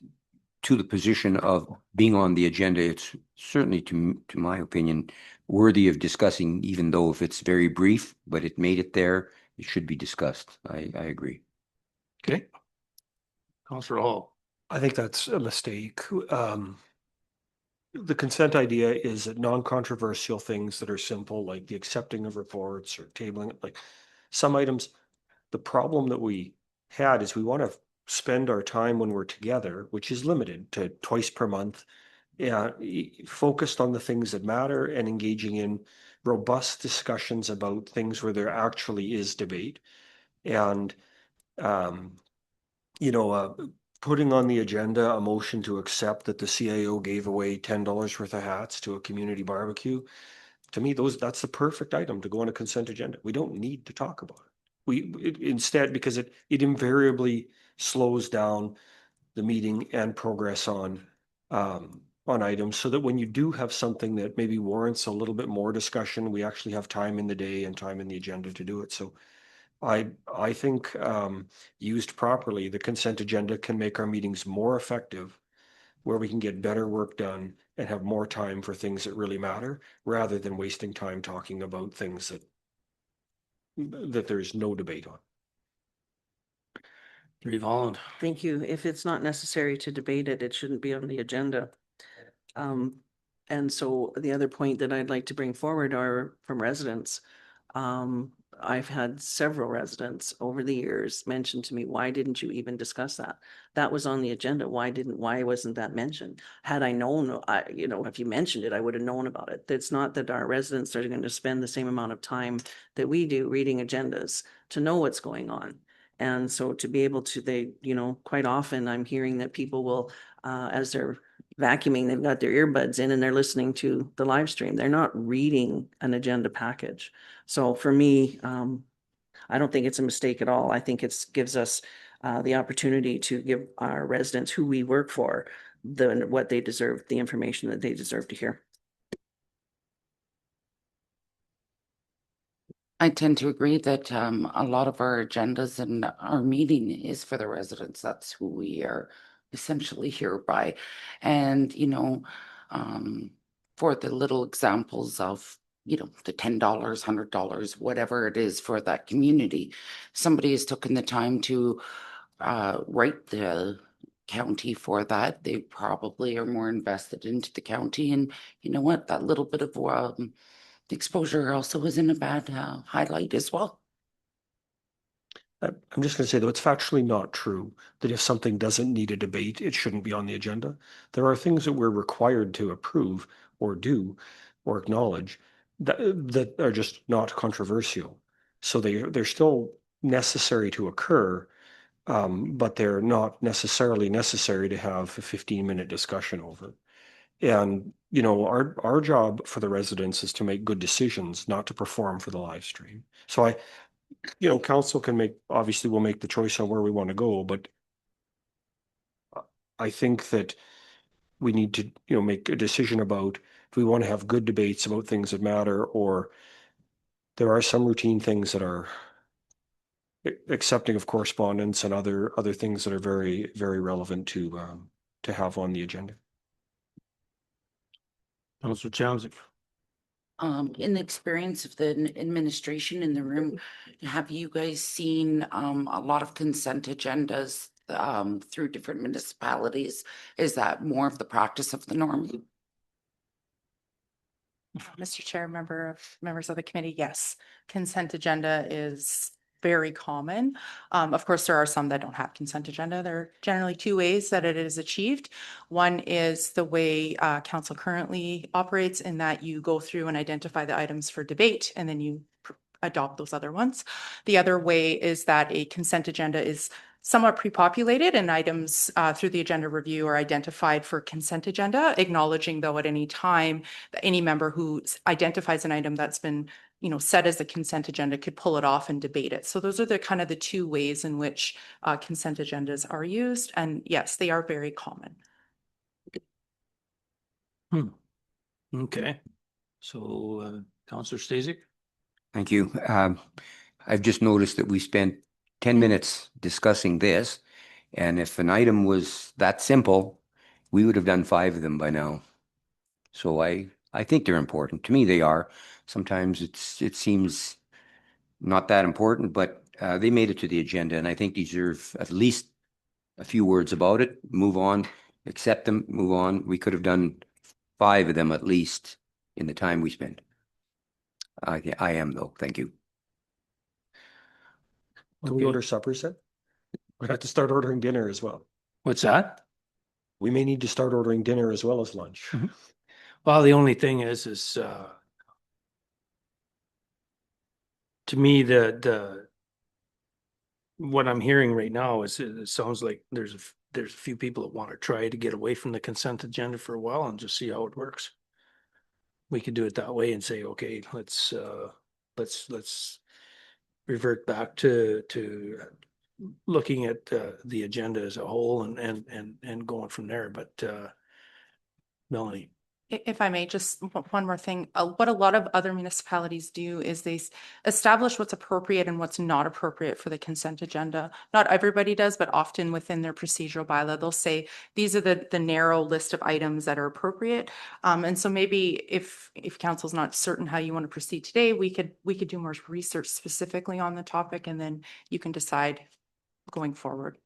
to the position of being on the agenda, it's certainly, to my opinion, worthy of discussing, even though if it's very brief, but it made it there, it should be discussed. I agree. Okay. Councillor Hall. I think that's a mistake. The consent idea is that non-controversial things that are simple, like the accepting of reports or tabling, like some items. The problem that we had is we want to spend our time when we're together, which is limited to twice per month, focused on the things that matter and engaging in robust discussions about things where there actually is debate. And, putting on the agenda a motion to accept that the CIO gave away $10 worth of hats to a community barbecue, to me, that's the perfect item to go on a consent agenda. We don't need to talk about it. Instead, because it invariably slows down the meeting and progress on items, so that when you do have something that maybe warrants a little bit more discussion, we actually have time in the day and time in the agenda to do it. So I think used properly, the consent agenda can make our meetings more effective, where we can get better work done and have more time for things that really matter, rather than wasting time talking about things that there's no debate on. Holland. Thank you. If it's not necessary to debate it, it shouldn't be on the agenda. And so the other point that I'd like to bring forward are from residents. I've had several residents over the years mention to me, why didn't you even discuss that? That was on the agenda. Why wasn't that mentioned? Had I known, if you mentioned it, I would have known about it. It's not that our residents are going to spend the same amount of time that we do reading agendas to know what's going on. And so to be able to, quite often I'm hearing that people will, as they're vacuuming, they've got their earbuds in and they're listening to the live stream. They're not reading an agenda package. So for me, I don't think it's a mistake at all. I think it gives us the opportunity to give our residents who we work for what they deserve, the information that they deserve to hear. I tend to agree that a lot of our agendas and our meeting is for the residents. That's who we are essentially here by. And, for the little examples of, the $10, $100, whatever it is for that community, somebody has taken the time to write the county for that. They probably are more invested into the county. And you know what? That little bit of exposure also isn't a bad highlight as well. I'm just going to say, though, it's factually not true that if something doesn't need a debate, it shouldn't be on the agenda. There are things that we're required to approve or do or acknowledge that are just not controversial. So they're still necessary to occur, but they're not necessarily necessary to have a 15-minute discussion over. And, our job for the residents is to make good decisions, not to perform for the live stream. So council obviously will make the choice on where we want to go, but I think that we need to, make a decision about if we want to have good debates about things that matter, or there are some routine things that are accepting of correspondence and other things that are very, very relevant to have on the agenda. Councillor Chomsik. In the experience of the administration in the room, have you guys seen a lot of consent agendas through different municipalities? Is that more of the practice of the norm? Mr. Chair, members of the committee, yes, consent agenda is very common. Of course, there are some that don't have consent agenda. There are generally two ways that it is achieved. One is the way council currently operates, in that you go through and identify the items for debate, and then you adopt those other ones. The other way is that a consent agenda is somewhat pre-populated, and items through the agenda review are identified for consent agenda, acknowledging though at any time that any member who identifies an item that's been set as a consent agenda could pull it off and debate it. So those are the kind of the two ways in which consent agendas are used. And yes, they are very common. Okay. So, Councillor Stasic? Thank you. I've just noticed that we spent 10 minutes discussing this, and if an item was that simple, we would have done 5 of them by now. So I think they're important. To me, they are. Sometimes it seems not that important, but they made it to the agenda, and I think deserve at least a few words about it. Move on, accept them, move on. We could have done 5 of them at least in the time we spent. I am though. Thank you. Can we order suppers then? We have to start ordering dinner as well. What's that? We may need to start ordering dinner as well as lunch. Well, the only thing is to me, what I'm hearing right now is it sounds like there's a few people that want to try to get away from the consent agenda for a while and just see how it works. We could do it that way and say, okay, let's revert back to looking at the agenda as a whole and going from there. But Melanie. If I may, just one more thing. What a lot of other municipalities do is they establish what's appropriate and what's not appropriate for the consent agenda. Not everybody does, but often within their procedural bylaw, they'll say these are the narrow list of items that are appropriate. And so maybe if council's not certain how you want to proceed today, we could do more research specifically on the topic, and then you can decide going forward.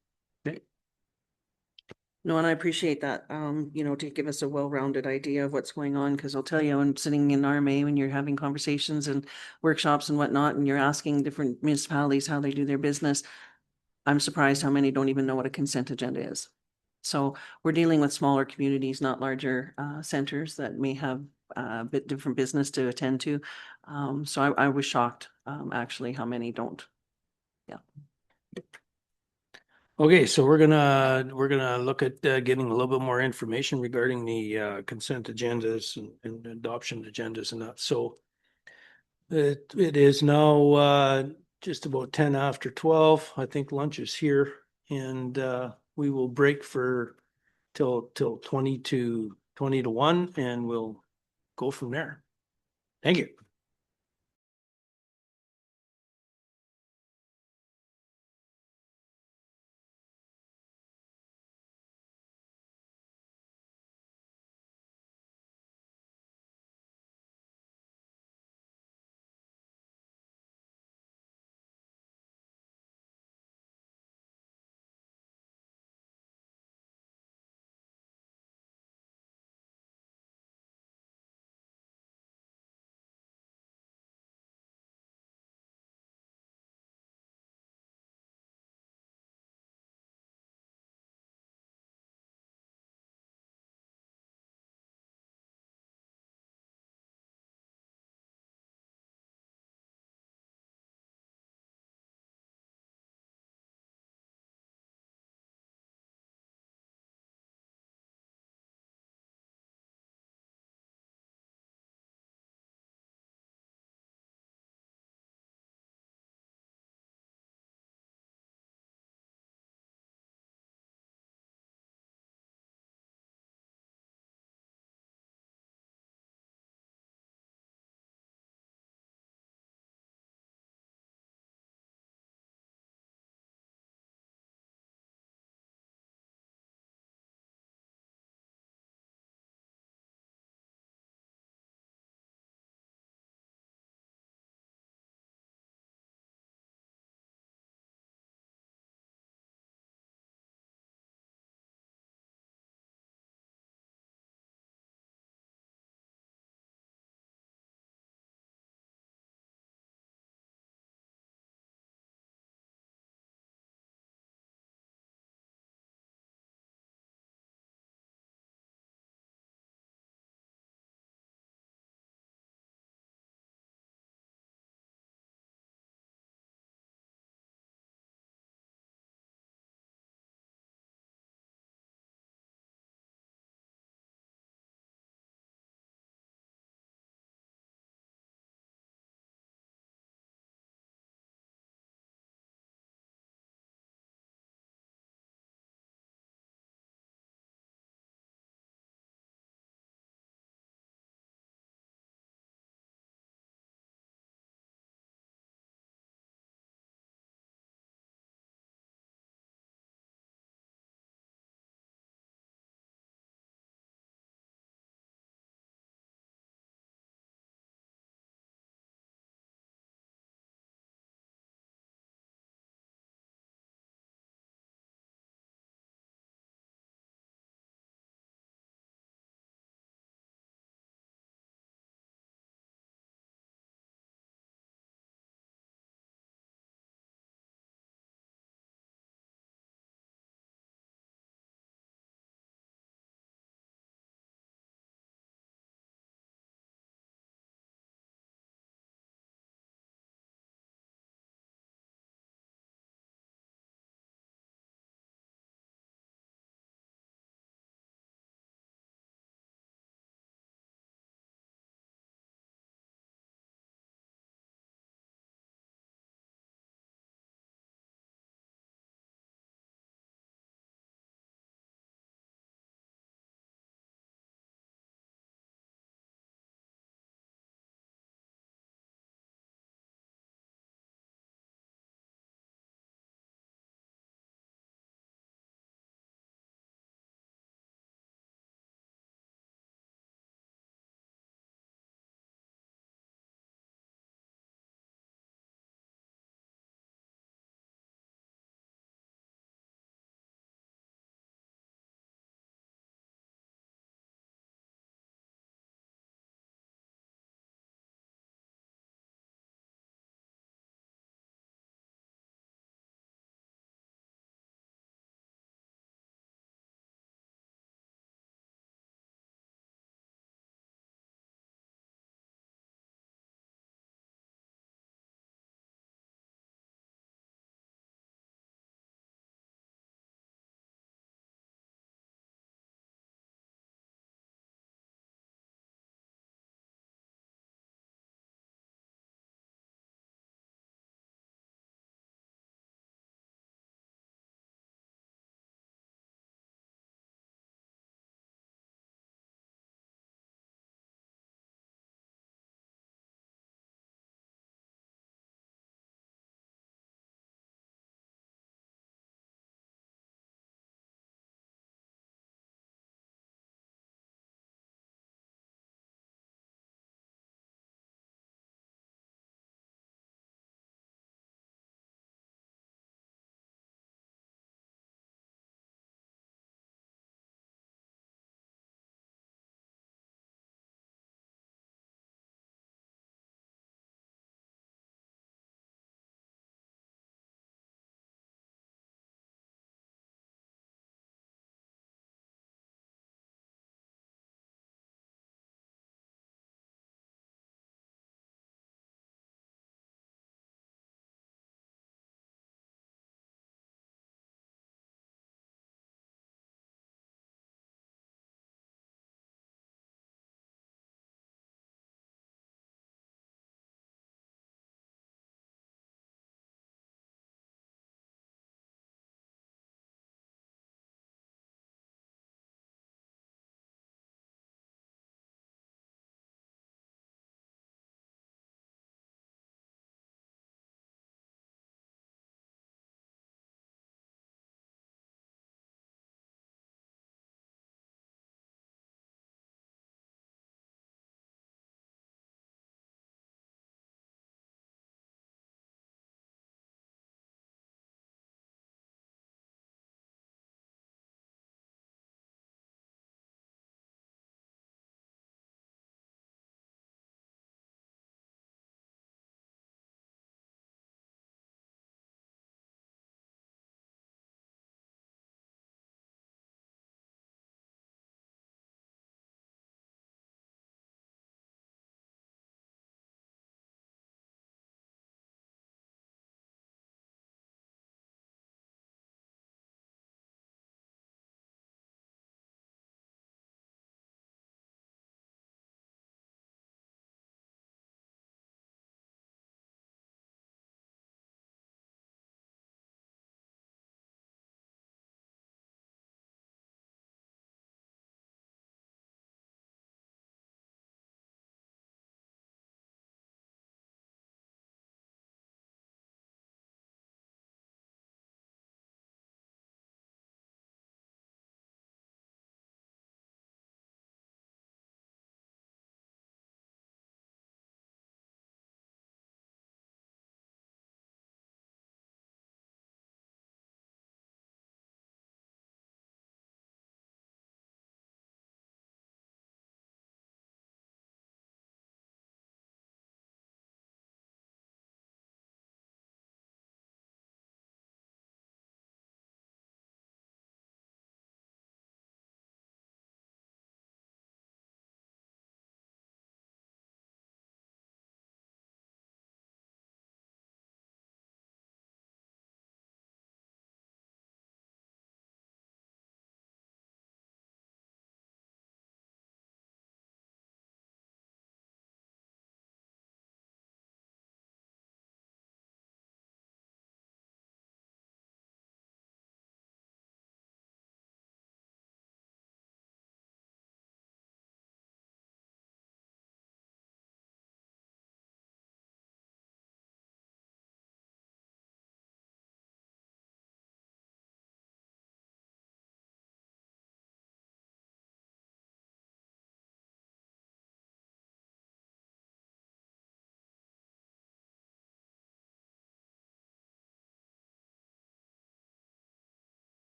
No, and I appreciate that, to give us a well-rounded idea of what's going on, because I'll tell you, I'm sitting in RMA when you're having conversations and workshops and whatnot, and you're asking different municipalities how they do their business. I'm surprised how many don't even know what a consent agenda is. So we're dealing with smaller communities, not larger centers that may have a bit different business to attend to. So I was shocked, actually, how many don't. Yeah. Okay, so we're gonna look at getting a little bit more information regarding the consent agendas and adoption agendas and that. So it is now just about 10 after 12. I think lunch is here, and we will break for till 20 to 1, and we'll go from there. Thank you.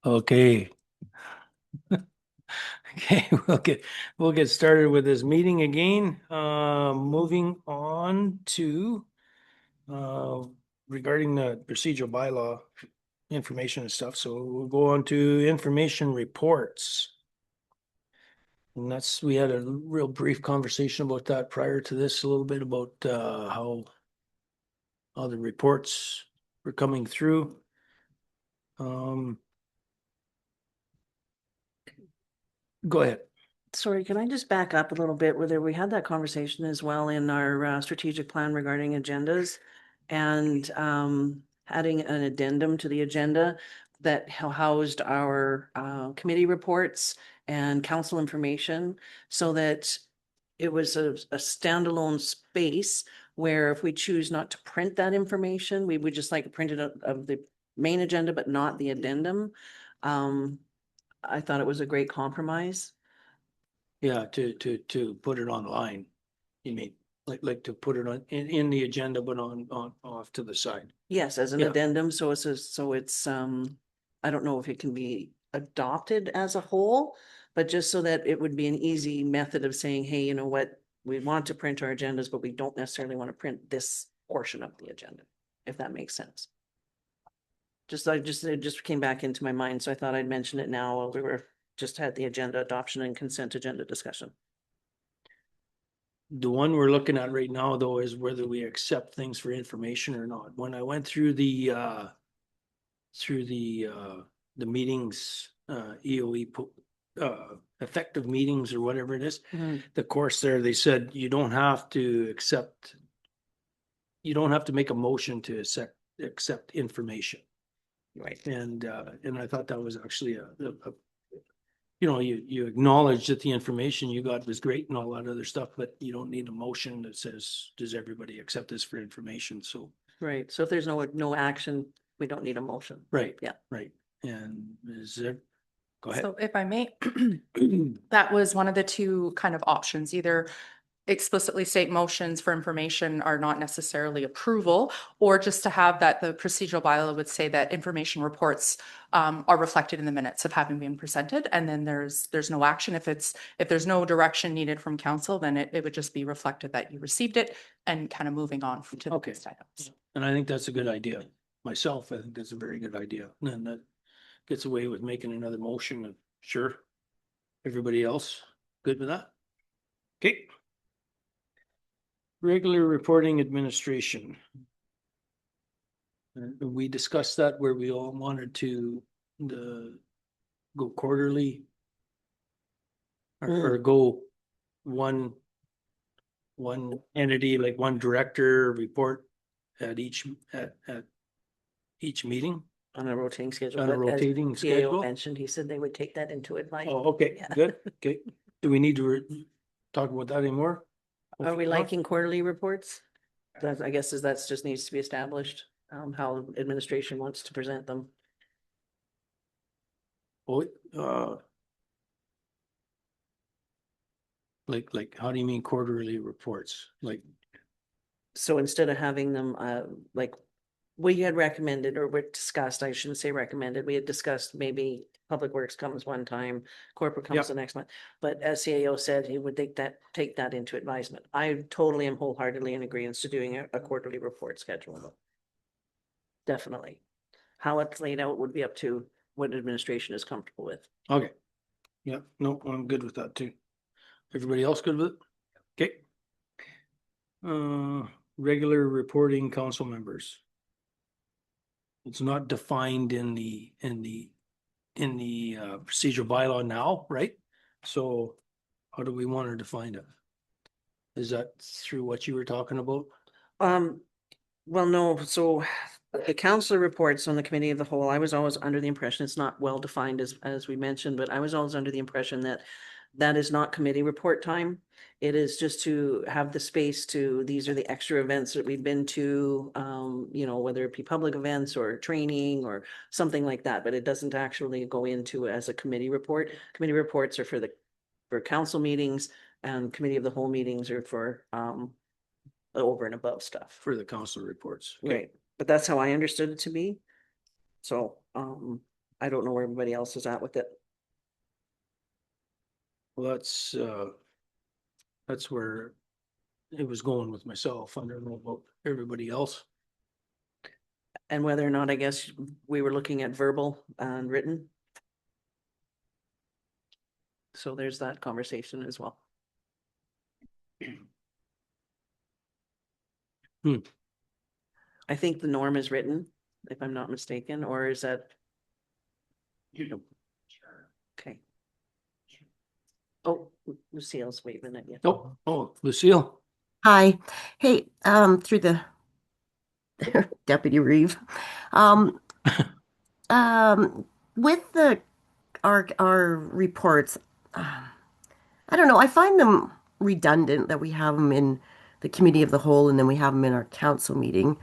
Okay. Okay, we'll get started with this meeting again. Moving on to regarding the procedural bylaw information and stuff. So we'll go on to information reports. And we had a real brief conversation about that prior to this, a little bit about how the reports were coming through. Go ahead. Sorry, can I just back up a little bit? Whether we had that conversation as well in our strategic plan regarding agendas and adding an addendum to the agenda that housed our committee reports and council information so that it was a standalone space where if we choose not to print that information, we would just like print it of the main agenda, but not the addendum. I thought it was a great compromise. Yeah, to put it online. You mean like to put it on in the agenda, but on off to the side. Yes, as an Yeah. addendum, so it's I don't know if it can be adopted as a whole, but just so that it would be an easy method of saying, hey, you know what? We want to print our agendas, but we don't necessarily want to print this portion of the agenda, if that makes sense. It just came back into my mind, so I thought I'd mention it now while we just had the agenda adoption and consent agenda discussion. The one we're looking at right now, though, is whether we accept things for information or not. When I went through the meetings, EOE, effective meetings or whatever it is, the course there, they said you don't have to make a motion to accept information. Right. And I thought that was actually you acknowledge that the information you got was great and all that other stuff, but you don't need a motion that says, does everybody accept this for information? So. Right. So if there's no action, we don't need a motion. Right. Yeah. Right. And go ahead. So if I may, that was one of the two kind of options, either explicitly state motions for information are not necessarily approval, or just to have that the procedural bylaw would say that information reports are reflected in the minutes of having been presented, and then there's no action. If there's no direction needed from council, then it would just be reflected that you received it and kind of moving on to the next items. And I think that's a good idea. Myself, I think that's a very good idea. And that gets away with making another motion. Sure. Everybody else good with that? Okay. Regular reporting administration. We discussed that where we all wanted to go quarterly or go one entity, like one director report at each meeting. On a rotating schedule. On a but as rotating CAO schedule? mentioned, he said they would take that into advice. Oh, okay, Yeah. good, okay. Do we need to talk about that anymore? Are we liking quarterly reports? I guess that's just needs to be established, how administration wants to present them. Oh, like, how do you mean quarterly reports? Like, So instead of having them, like we had recommended or we discussed, I shouldn't say recommended, we had discussed maybe Public Works comes one time, corporate comes Yep. the next month. But as CAO said, he would take that into advisement. I totally am wholeheartedly in agreement to doing a quarterly report schedule. Definitely. How it's laid out would be up to what administration is comfortable with. okay. Yeah, no, I'm good with that too. Everybody else good with it? Okay. Regular reporting council members. It's not defined in the procedural bylaw now, right? So how do we want to define it? Is that through what you were talking about? Well, no, so the council reports on the committee of the whole, I was always under the impression it's not well defined as we mentioned, but I was always under the impression that that is not committee report time. It is just to have the space these are the extra events that we've been to, whether it be public events or training or something like that, but it doesn't actually go into as a committee report. Committee reports are for council meetings, and committee of the whole meetings are for, over and above stuff. For the council reports. Okay. Right, but that's how I understood it to be. So, I don't know where everybody else is at with it. Well, that's where it was going with myself. I don't know about everybody else. And whether or not, I guess, we were looking at verbal and written. So there's that conversation as well. I think the norm is written, if I'm not mistaken, or is that? Okay. Oh, Lucille's waving at you. Oh, Lucille. Hi. Hey, through the Deputy Reeve. With our reports, I don't know, I find them redundant that we have them in the committee of the whole and then we have them in our council meeting.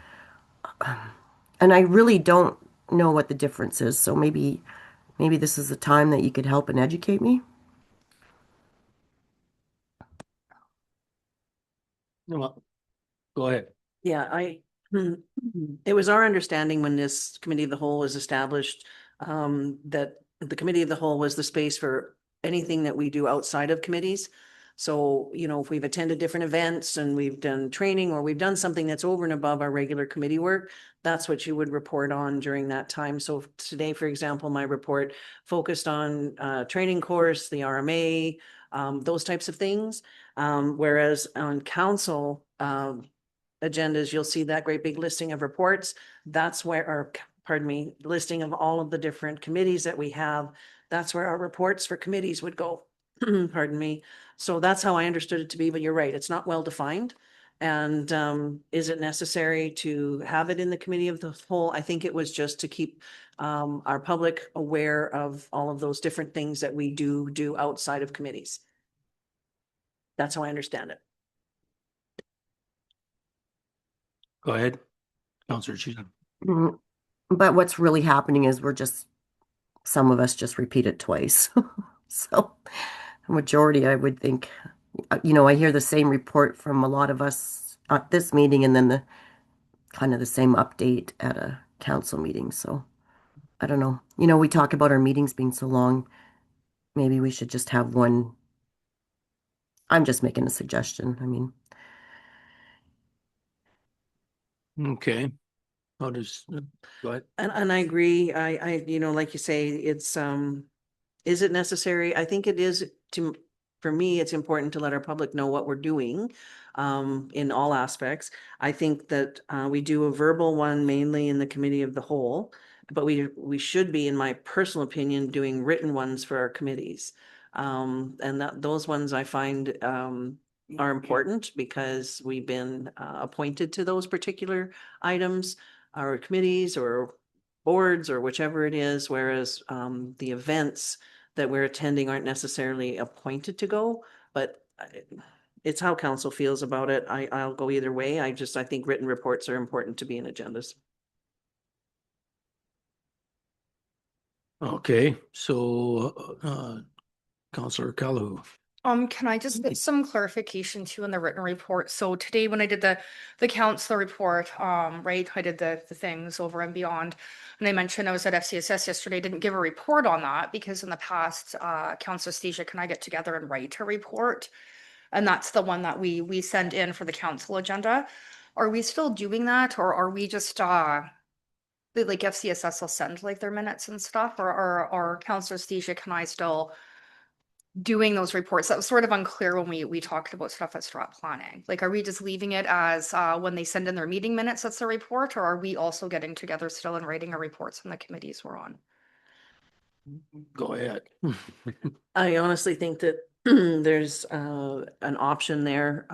And I really don't know what the difference is. So maybe this is the time that you could help and educate me. Well, go ahead. Yeah, it was our understanding when this committee of the whole was established, that the committee of the whole was the space for anything that we do outside of committees. So, you know, if we've attended different events and we've done training or we've done something that's over and above our regular committee work, that's what you would report on during that time. So today, for example, my report focused on training course, the RMA, those types of things. Whereas on council agendas, you'll see that great big listing of reports. That's where our, pardon me, listing of all of the different committees that we have. That's where our reports for committees would go. Pardon me. So that's how I understood it to be, but you're right, it's not well defined. And is it necessary to have it in the committee of the whole? I think it was just to keep our public aware of all of those different things that we do outside of committees. That's how I understand it. Go ahead, Councillor Cheatham. But what's really happening is some of us just repeat it twice. So the majority, I would think, you know, I hear the same report from a lot of us at this meeting and then the kind of the same update at a council meeting. So I don't know. You know, we talk about our meetings being so long. Maybe we should just have one. I'm just making a suggestion. I mean, Okay. How does, go ahead. And I agree. You know, like you say, it's, is it necessary? I think it is for me, it's important to let our public know what we're doing, in all aspects. I think that, we do a verbal one mainly in the committee of the whole, but we should be, in my personal opinion, doing written ones for our committees. And those ones I find, are important because we've been, appointed to those particular items, our committees or boards or whichever it is, whereas the events that we're attending aren't necessarily appointed to go, but it's how council feels about it. I'll go either way. I think written reports are important to be in agendas. Okay, so Councillor Calhoun. Can I just get some clarification too in the written report? So today when I did the council report, right, I did the things over and beyond. And I mentioned I was at FCSS yesterday, didn't give a report on that because in the past, Councillor Stasia and I get together and write a report. And that's the one that we send in for the council agenda. Are we still doing that or are we just, like FCSS will send like their minutes and stuff or are Councillor Stasia, can I still doing those reports? That was sort of unclear when we talked about stuff at strat planning. Like, are we just leaving it as when they send in their meeting minutes, that's the report, or are we also getting together still and writing our reports on the committees we're on? Go ahead. I honestly think that there's an option there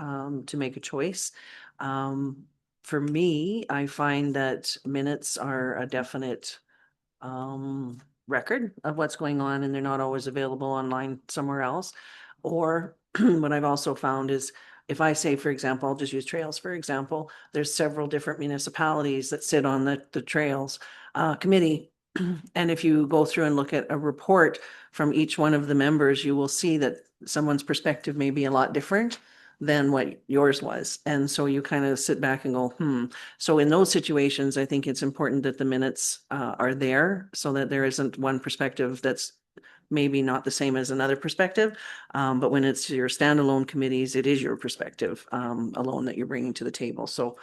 to make a choice. For me, I find that minutes are a definite record of what's going on and they're not always available online somewhere else. Or what I've also found is if I say, for example, I'll just use trails, for example, there's several different municipalities that sit on the trails committee. And if you go through and look at a report from each one of the members, you will see that someone's perspective may be a lot different than what yours was. And so you kind of sit back and go, So in those situations, I think it's important that the minutes are there so that there isn't one perspective that's maybe not the same as another perspective. But when it's your standalone committees, it is your perspective alone that you're bringing to the table. So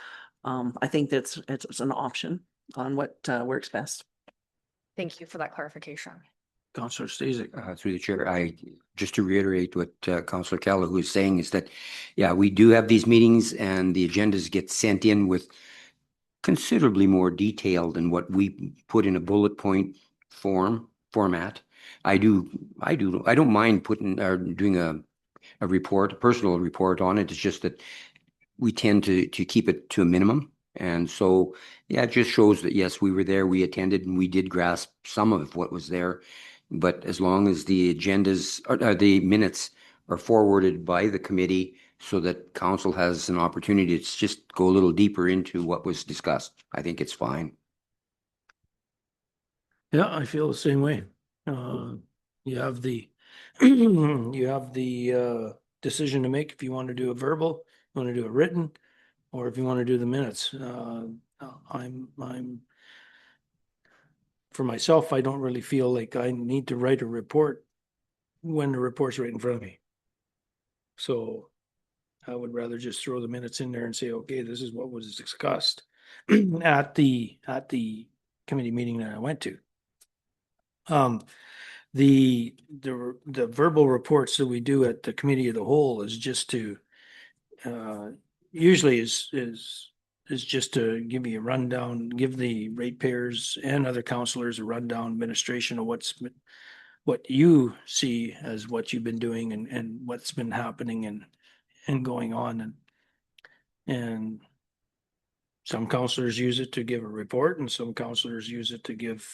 I think it's an option on what works best. Thank you for that clarification. Councillor Stasic. Through the chair, just to reiterate what Councillor Keller was saying is that, yeah, we do have these meetings and the agendas get sent in with considerably more detail than what we put in a bullet point format. I don't mind putting or doing a report, a personal report on it. It's just that we tend to keep it to a minimum. And so, yeah, it just shows that, yes, we were there, we attended, and we did grasp some of what was there. But as long as the agendas or the minutes are forwarded by the committee so that council has an opportunity to just go a little deeper into what was discussed, I think it's fine. Yeah, I feel the same way. You have the you have the decision to make if you want to do a verbal, you want to do a written, or if you want to do the minutes. I'm for myself, I don't really feel like I need to write a report when the report's right in front of me. So I would rather just throw the minutes in there and say, okay, this is what was discussed at the committee meeting that I went to. The verbal reports that we do at the committee of the whole is just to usually is just to give you a rundown, give the ratepayers and other councillors a rundown administration of what you see as what you've been doing and what's been happening and going on. And some councillors use it to give a report and some councillors use it to give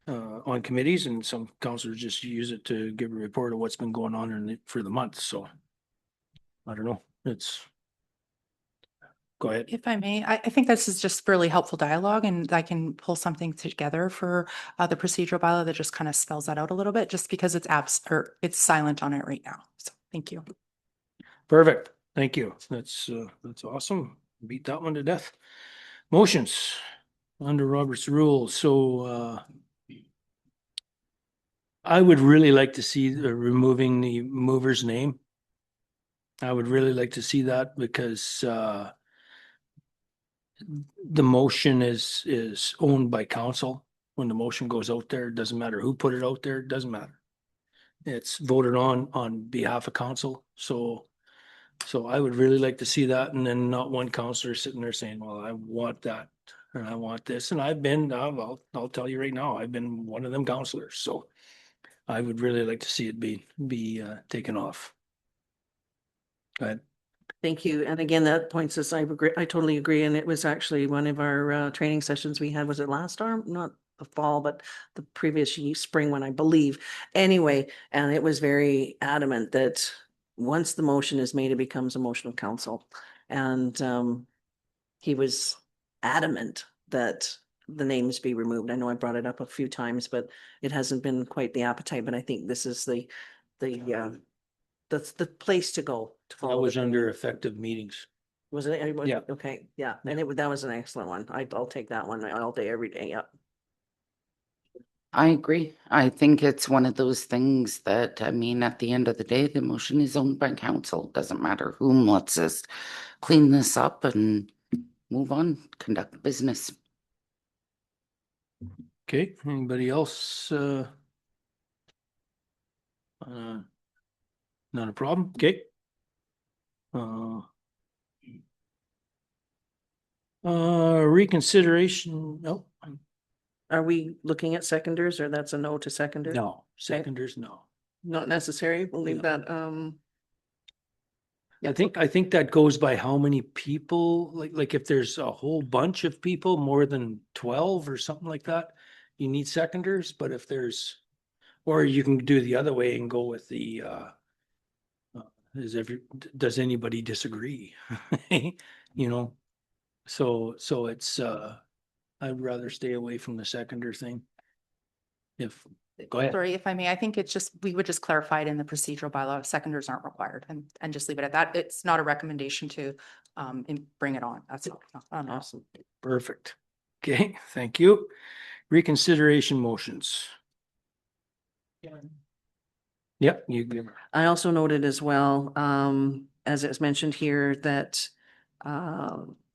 on committees, and some councillors just use it to give a report of what's been going on for the month. So I don't know. Go ahead. If I may, I think this is just really helpful dialogue, and I can pull something together for the procedural bylaw that just kind of spells that out a little bit, just because it's it's silent on it right now. So thank you. Perfect. Thank you. That's awesome. Beat that one to death. Motions under Robert's rules. So I would really like to see removing the mover's name. I would really like to see that because the motion is owned by council. When the motion goes out there, it doesn't matter who put it out there, it doesn't matter. It's voted on behalf of council. So I would really like to see that, and then not one councillor sitting there saying, well, I want that and I want this. And I'll tell you right now, I've been one of them councillors. So I would really like to see it be taken off. Go ahead. Thank you. And again, that points us, I totally agree. And it was actually one of our training sessions we had, was it last arm? Not the fall, but the previous spring one, I believe. Anyway, and it was very adamant that once the motion is made, it becomes a motion of council. And he was adamant that the names be removed. I know I brought it up a few times, but it hasn't been quite the appetite. But I think this is that's the place to go. That was under effective meetings. Was it? Yeah. Okay, yeah, and that was an excellent one. I'll take that one all day, every day, yep. I agree. I think it's one of those things that, I mean, at the end of the day, the motion is owned by council. Doesn't matter whom. Let's just clean this up and move on, conduct business. Okay, anybody else? Not a problem. Okay. Reconsideration. No. Are we looking at seconders, or that's a no to seconder? No, seconders, no. Not necessary. We'll leave that, I think that goes by how many people, like if there's a whole bunch of people, more than 12 or something like that, you need seconders. But if there's, or you can do the other way and go with the does anybody disagree? You know, so it's I'd rather stay away from the seconder thing. If Go ahead. Sorry, if I may, I think it's just, we would just clarify it in the procedural bylaw, seconders aren't required and just leave it at that. It's not a recommendation to bring it on. That's all. Awesome. Perfect. Okay, thank you. Reconsideration motions. Yep, you give her. I also noted as well, as it's mentioned here, that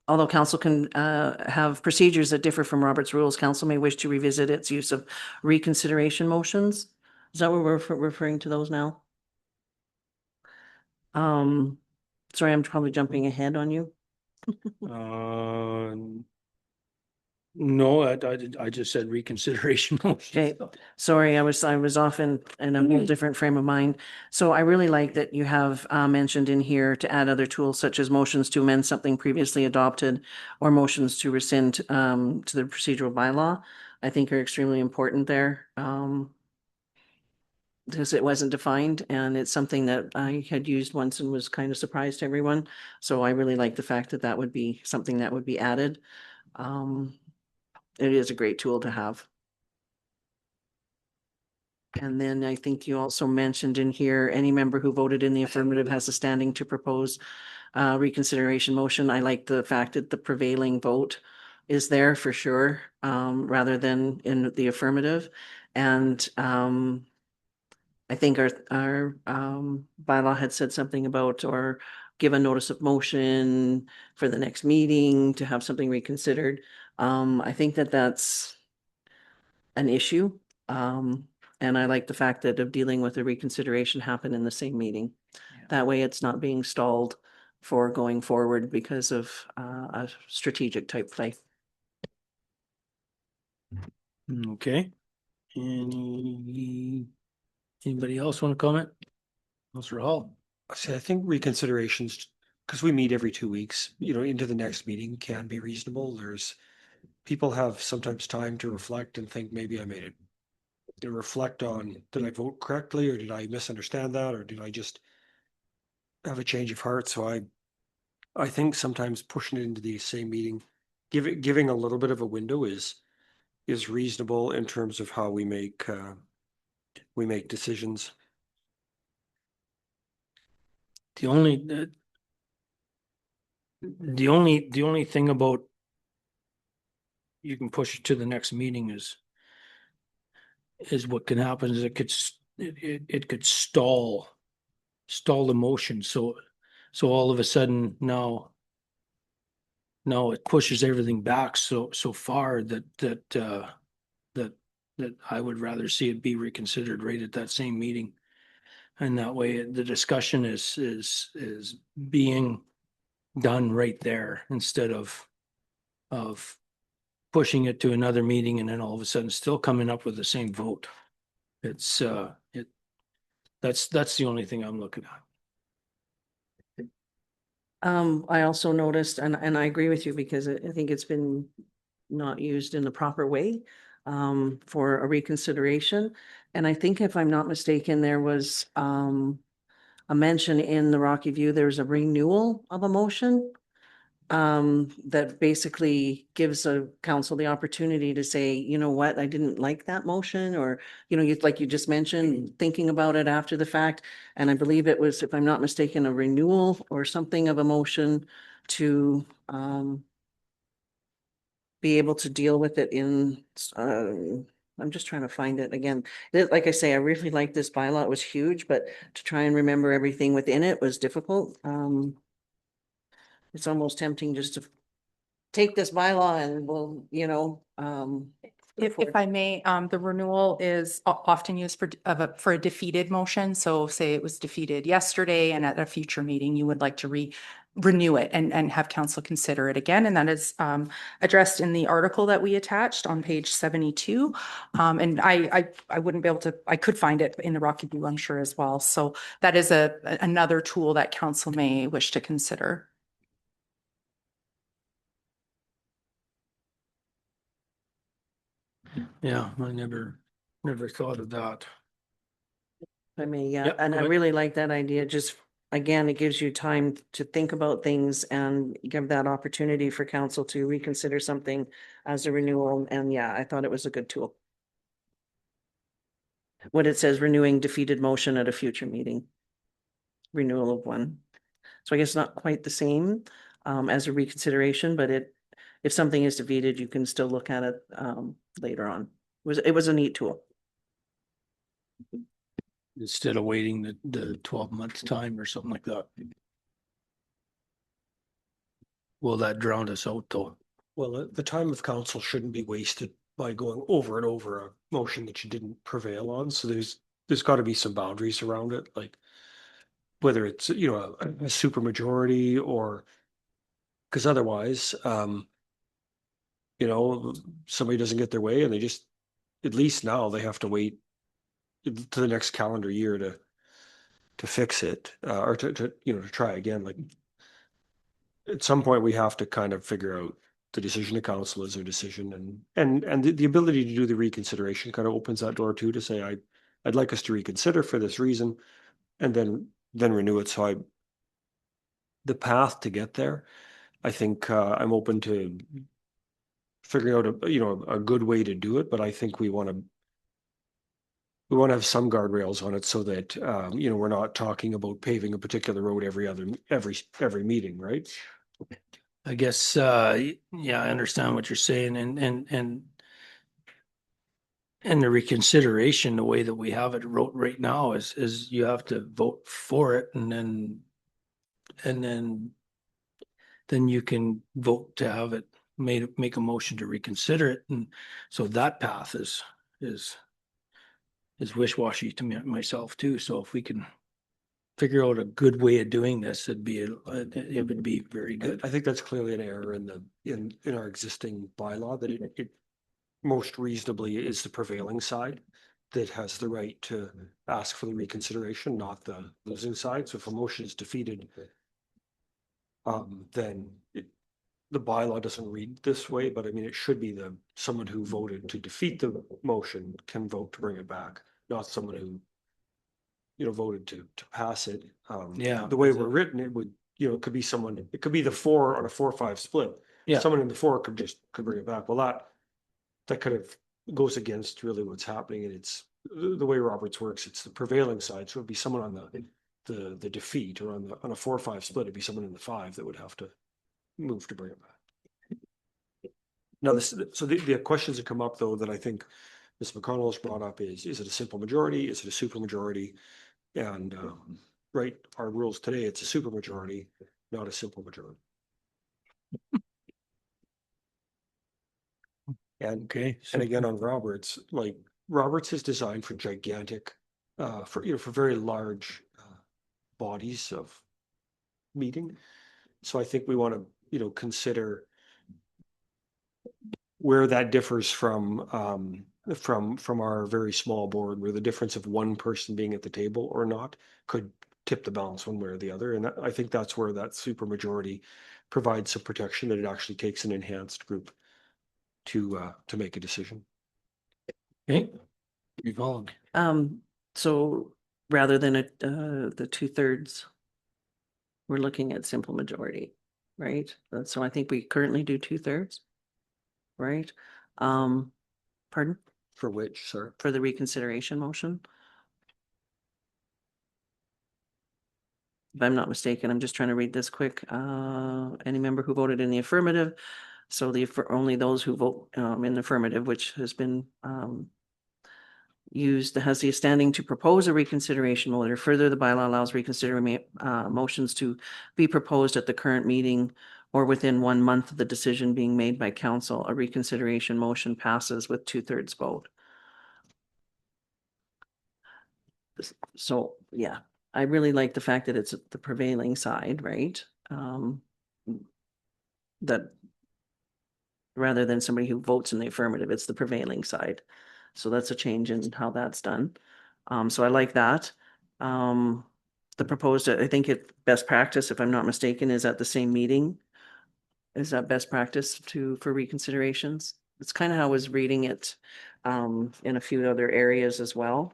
although council can have procedures that differ from Robert's rules, council may wish to revisit its use of reconsideration motions. Is that what we're referring to those now? Sorry, I'm probably jumping ahead on you. No, I just said reconsideration motion. Okay, sorry, I was off in a whole different frame of mind. So I really like that you have mentioned in here to add other tools such as motions to amend something previously adopted or motions to rescind to the procedural bylaw. I think are extremely important there. Because it wasn't defined and it's something that I had used once and was kind of surprised to everyone. So I really like the fact that that would be something that would be added. It is a great tool to have. And then I think you also mentioned in here, any member who voted in the affirmative has a standing to propose reconsideration motion. I like the fact that the prevailing vote is there for sure, rather than in the affirmative. And I think our bylaw had said something about or give a notice of motion for the next meeting to have something reconsidered. I think that that's an issue. And I like the fact that of dealing with the reconsideration happen in the same meeting. That way it's not being stalled for going forward because of a strategic type play. Okay. Anybody else want to comment? Councillor Hall? See, I think reconsiderations, because we meet every 2 weeks, into the next meeting can be reasonable. People have sometimes time to reflect and think maybe I made it. To reflect on, did I vote correctly or did I misunderstand that? Or did I just have a change of heart? So I think sometimes pushing it into the same meeting, giving a little bit of a window is reasonable in terms of how we make decisions. The only thing about you can push it to the next meeting is what can happen is it could stall the motion. So all of a sudden now it pushes everything back so far that I would rather see it be reconsidered right at that same meeting. And that way the discussion is being done right there instead of pushing it to another meeting and then all of a sudden still coming up with the same vote. It's that's the only thing I'm looking at. I also noticed, and I agree with you because I think it's been not used in the proper way for a reconsideration. And I think if I'm not mistaken, there was a mention in the Rocky View, there's a renewal of a motion that basically gives a council the opportunity to say, you know what, I didn't like that motion, or, like you just mentioned, thinking about it after the fact. And I believe it was, if I'm not mistaken, a renewal or something of a motion to be able to deal with it in, I'm just trying to find it again. Like I say, I really like this bylaw. It was huge, but to try and remember everything within it was difficult. It's almost tempting just to take this bylaw and we'll, If I may, the renewal is often used for a defeated motion. So say it was defeated yesterday and at a future meeting, you would like to renew it and have council consider it again. And that is addressed in the article that we attached on page 72. And I wouldn't be able to, I could find it in the Rocky View, I'm sure as well. So that is another tool that council may wish to consider. Yeah, I never thought of that. I mean, yeah, Yep, and go I ahead. really like that idea. Just, again, it gives you time to think about things and give that opportunity for council to reconsider something as a renewal. And yeah, I thought it was a good tool. what it says, renewing defeated motion at a future meeting. Renewal of one. So I guess not quite the same as a reconsideration, but if something is defeated, you can still look at it later on. It was a neat tool. Instead of waiting the 12 month time or something like that. Will that drown us out though? Well, the time of council shouldn't be wasted by going over and over a motion that you didn't prevail on. So there's got to be some boundaries around it, like whether it's, you know, a super majority or because otherwise, you know, somebody doesn't get their way and they just, at least now they have to wait to the next calendar year to fix it, or to, you know, to try again. Like at some point we have to kind of figure out the decision of council is their decision, and the ability to do the reconsideration kind of opens that door too, to say, I'd like us to reconsider for this reason and then renew it. So the path to get there, I think, I'm open to figuring out a good way to do it, but I think we want to have some guardrails on it so that, you know, we're not talking about paving a particular road every meeting, right? I guess, yeah, I understand what you're saying and the reconsideration, the way that we have it wrote right now is you have to vote for it and then you can vote to have it make a motion to reconsider it. And so that path is wish-washy to me, myself too. So if we can figure out a good way of doing this, it would be very good. I think that's clearly an error in our existing bylaw, that it most reasonably is the prevailing side that has the right to ask for the reconsideration, not the losing side. So if a motion is defeated, then the bylaw doesn't read this way, but I mean, it should be someone who voted to defeat the motion can vote to bring it back, not someone who, you know, voted to pass it. Yeah. The way we're written, it would, you know, it could be the 4 on a 4-5 split. Yeah. Someone in the 4 could bring it back. Well, that kind of goes against really what's happening, and it's the way Roberts works. It's the prevailing side, so it'd be someone on the defeat, or on a 4-5 split, it'd be someone in the 5 that would have to move to bring it back. Now, so the questions that come up though that I think Ms. McConnell has brought up is it a simple majority? Is it a super majority? And right, our rules today, it's a super majority, not a simple majority. And Okay. and again, on Roberts, like Roberts is designed for gigantic, for very large bodies of meeting. So I think we want to, you know, consider where that differs from our very small board, where the difference of one person being at the table or not could tip the balance one way or the other. And I think that's where that super majority provides some protection, that it actually takes an enhanced group to make a decision. Okay. You following? So rather than the 2/3, we're looking at simple majority, right? So I think we currently do 2/3, right? Pardon? For which, sir? For the reconsideration motion? If I'm not mistaken, I'm just trying to read this quick. Any member who voted in the affirmative. So only those who vote in the affirmative, which has been used, has the standing to propose a reconsideration motion. Further, the bylaw allows motions to be proposed at the current meeting or within 1 month of the decision being made by council. A reconsideration motion passes with 2/3 vote. So, yeah, I really like the fact that it's the prevailing side, right? That rather than somebody who votes in the affirmative, it's the prevailing side. So that's a change in how that's done. So I like that. The proposed, I think best practice, if I'm not mistaken, is at the same meeting. Is that best practice for reconsiderations? It's kind of how I was reading it in a few other areas as well.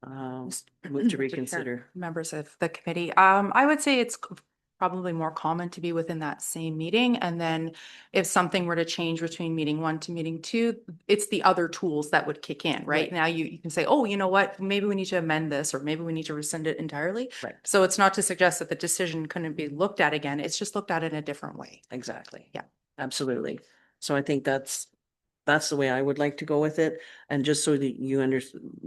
Move to Mr. Chair, reconsider. Members of the committee, I would say it's probably more common to be within that same meeting. And then if something were to change between meeting 1 to meeting 2, it's the other tools that would kick in, right? Right. Now you can say, oh, you know what, maybe we need to amend this, or maybe we need to rescind it entirely. Right. So it's not to suggest that the decision couldn't be looked at again. It's just looked at in a different way. Exactly. Yeah. Absolutely. So I think that's the way I would like to go with it. And just so that you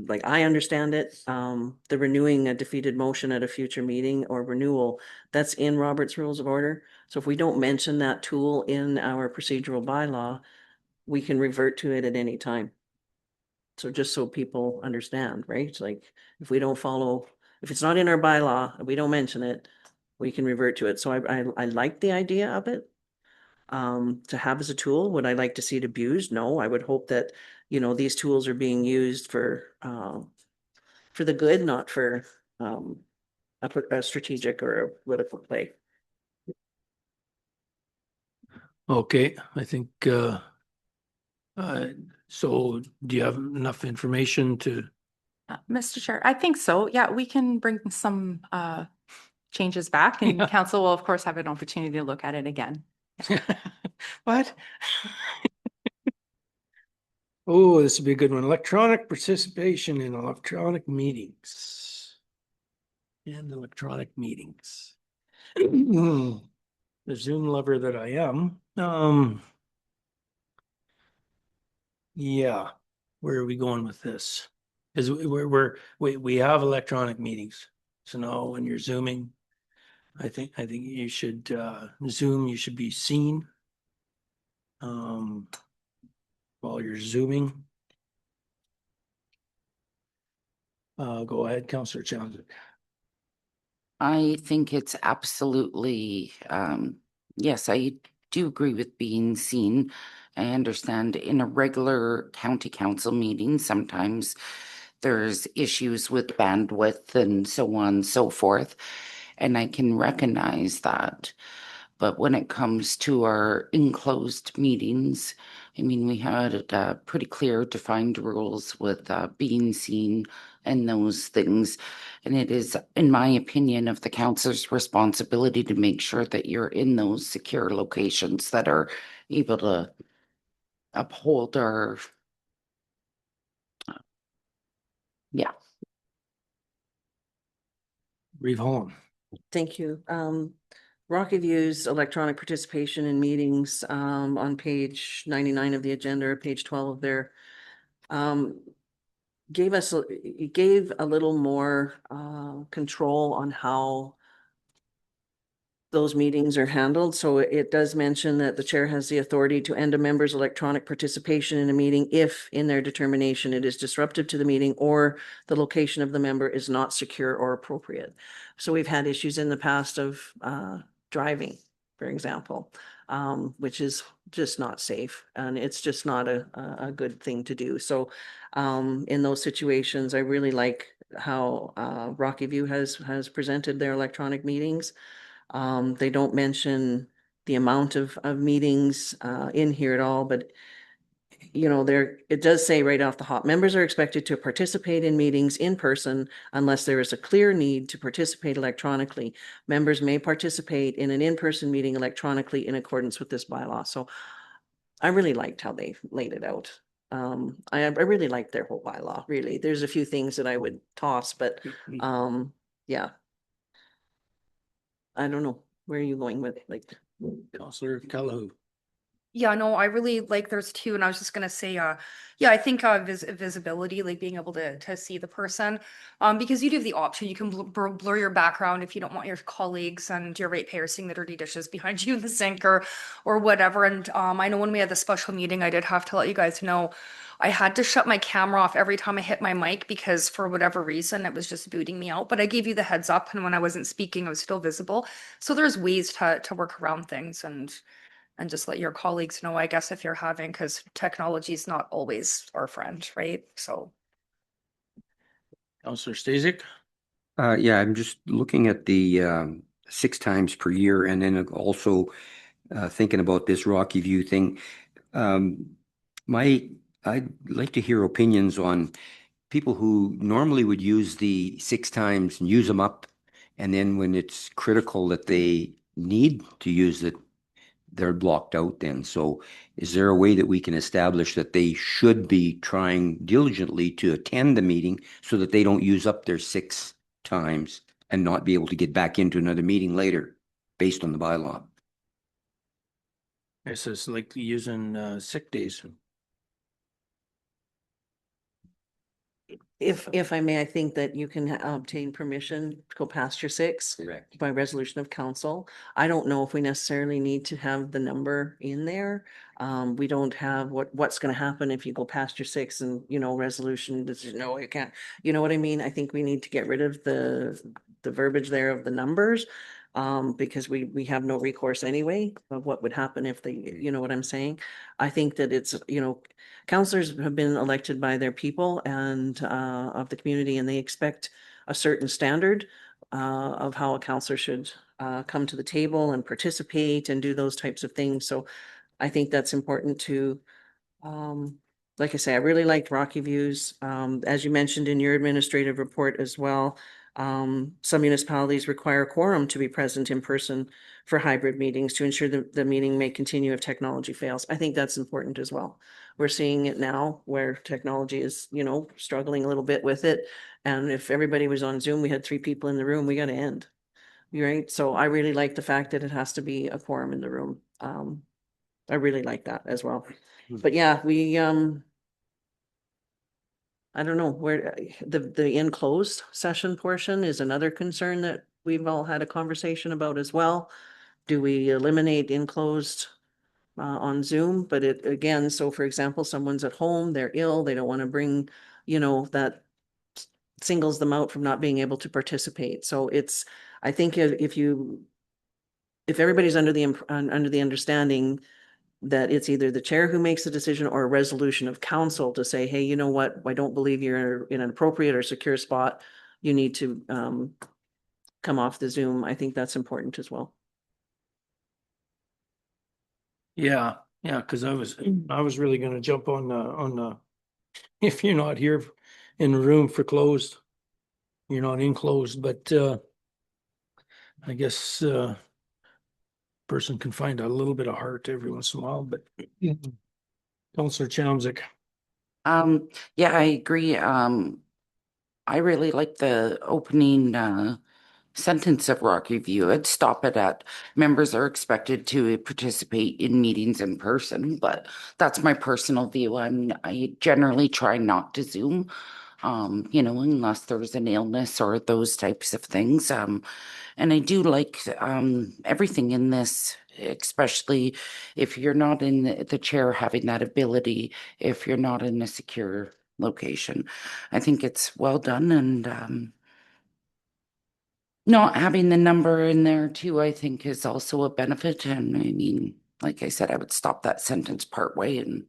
like I understand it, the renewing a defeated motion at a future meeting or renewal, that's in Robert's Rules of Order. So if we don't mention that tool in our procedural bylaw, we can revert to it at any time. So just so people understand, right? Like if we don't follow, if it's not in our bylaw, and we don't mention it, we can revert to it. So I like the idea of it. To have as a tool. Would I like to see it abused? No, I would hope that, these tools are being used for the good, not for a strategic or a political play. Okay, I think, so do you have enough information to? Mr. Chair, I think so. Yeah, we can bring some changes back, and Yeah. council will of course have an opportunity to look at it again. What? Oh, this would be a good one. Electronic participation in electronic meetings. And electronic meetings. The Zoom lover that I am. Yeah, where are we going with this? Is we have electronic meetings. So now when you're Zooming, I think you should Zoom, you should be seen. While you're Zooming. Go ahead, Councillor Challenger. I think it's absolutely, yes, I do agree with being seen. I understand in a regular county council meeting, sometimes there's issues with bandwidth and so on and so forth. And I can recognize that. But when it comes to our enclosed meetings, I mean, we had pretty clear defined rules with being seen and those things. And it is, in my opinion, of the council's responsibility to make sure that you're in those secure locations that are able to uphold our, yeah. Reeve Holm. Thank you. Rocky View's electronic participation in meetings on page 99 of the agenda, or page 12 there, gave a little more control on how those meetings are handled. So it does mention that the chair has the authority to end a member's electronic participation in a meeting if in their determination it is disruptive to the meeting or the location of the member is not secure or appropriate. So we've had issues in the past of driving, for example, which is just not safe, and it's just not a good thing to do. So in those situations, I really like how Rocky View has presented their electronic meetings. They don't mention the amount of meetings in here at all, but it does say right off the hop, members are expected to participate in meetings in person unless there is a clear need to participate electronically. Members may participate in an in-person meeting electronically in accordance with this bylaw. So I really liked how they laid it out. I really liked their whole bylaw, really. There's a few things that I would toss, but yeah. I don't know. Where are you going with it? Like, Councillor Calhoun. Yeah, no, I really like there's two, and I was just gonna say, yeah, I think visibility, like being able to see the person, because you do have the option, you can blur your background if you don't want your colleagues and your ratepayers seeing the dirty dishes behind you in the sink or whatever. And I know when we had the special meeting, I did have to let you guys know I had to shut my camera off every time I hit my mic because for whatever reason it was just booting me out. But I gave you the heads up, and when I wasn't speaking, I was still visible. So there's ways to work around things and just let your colleagues know, I guess, if you're having, because technology is not always our friend, right? So. Councillor Stasiak. Yeah, I'm just looking at the 6 times per year, and then also thinking about this Rocky View thing. I'd like to hear opinions on people who normally would use the 6 times and use them up, and then when it's critical that they need to use it, they're blocked out then. So is there a way that we can establish that they should be trying diligently to attend the meeting so that they don't use up their 6 times and not be able to get back into another meeting later based on the bylaw? This is like using sick days. If I may, I think that you can obtain permission to go past your 6 Correct. by resolution of council. I don't know if we necessarily need to have the number in there. We don't have what's gonna happen if you go past your 6 and, resolution, this is, no, you can't, you know what I mean? I think we need to get rid of the verbiage there of the numbers. Because we have no recourse anyway of what would happen if they, you know what I'm saying? I think that it's, counselors have been elected by their people and of the community, and they expect a certain standard of how a counselor should come to the table and participate and do those types of things. So I think that's important to, like I say, I really liked Rocky Views. As you mentioned in your administrative report as well, some municipalities require quorum to be present in person for hybrid meetings to ensure the meeting may continue if technology fails. I think that's important as well. We're seeing it now where technology is, struggling a little bit with it. And if everybody was on Zoom, we had 3 people in the room, we got to end. Right? So I really like the fact that it has to be a quorum in the room. I really like that as well. But yeah, we, I don't know where the enclosed session portion is another concern that we've all had a conversation about as well. Do we eliminate enclosed on Zoom? But it again, so for example, someone's at home, they're ill, they don't want to bring, that singles them out from not being able to participate. So it's, I think if everybody's under the understanding that it's either the chair who makes the decision or a resolution of council to say, hey, you know what, I don't believe you're in an appropriate or secure spot. You need to come off the Zoom. I think that's important as well. Yeah, because I was really gonna jump on the if you're not here in the room for closed, you're not enclosed, but I guess person can find a little bit of heart every once in a while, but Councillor Chalmzik. Yeah, I agree. I really like the opening sentence of Rocky View. I'd stop it at members are expected to participate in meetings in person, but that's my personal view. I generally try not to Zoom, unless there's an illness or those types of things. And I do like everything in this, especially if you're not in the chair having that ability, if you're not in a secure location. I think it's well done, and not having the number in there too, I think is also a benefit. And I mean, like I said, I would stop that sentence part way in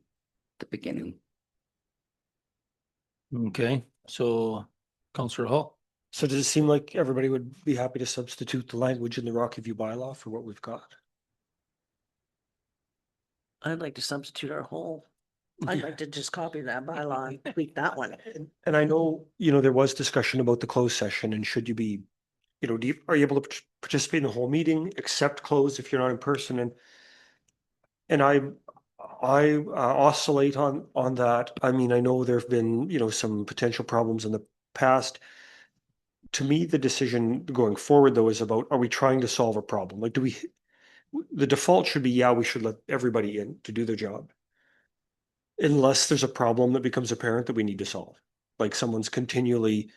the beginning. Okay, so Councillor Hall. So does it seem like everybody would be happy to substitute the language in the Rocky View bylaw for what we've got? I'd like to substitute our whole, I'd like to just copy that bylaw and tweak that one. And I know, there was discussion about the closed session and should you be, are you able to participate in the whole meeting, except closed if you're not in person? And I oscillate on that. I mean, I know there've been, some potential problems in the past. To me, the decision going forward though is about, are we trying to solve a problem? Like, the default should be, yeah, we should let everybody in to do their job. Unless there's a problem that becomes apparent that we need to solve. Like someone's continually,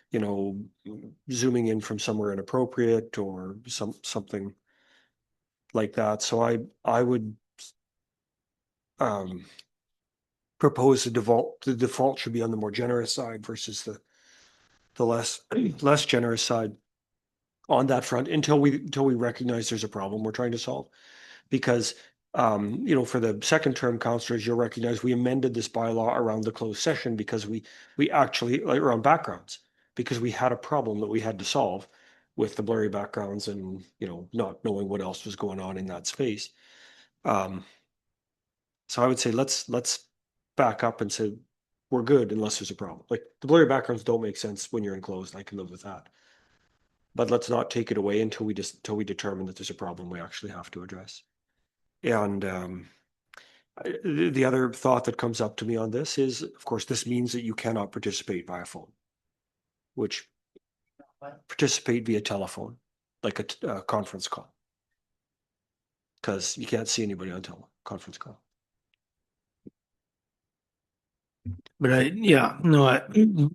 zooming in from somewhere inappropriate or something like that. So I would propose the default should be on the more generous side versus the less generous side on that front until we recognize there's a problem we're trying to solve. Because for the second term councillors, you'll recognize we amended this bylaw around the closed session because we actually, like, around backgrounds, because we had a problem that we had to solve with the blurry backgrounds and, not knowing what else was going on in that space. So I would say let's back up and say we're good unless there's a problem. Like the blurry backgrounds don't make sense when you're enclosed. I can live with that. but let's not take it away until until we determine that there's a problem we actually have to address. And the other thought that comes up to me on this is, of course, this means that you cannot participate via phone, which participate via telephone, like a conference call. Because you can't see anybody on conference call. But I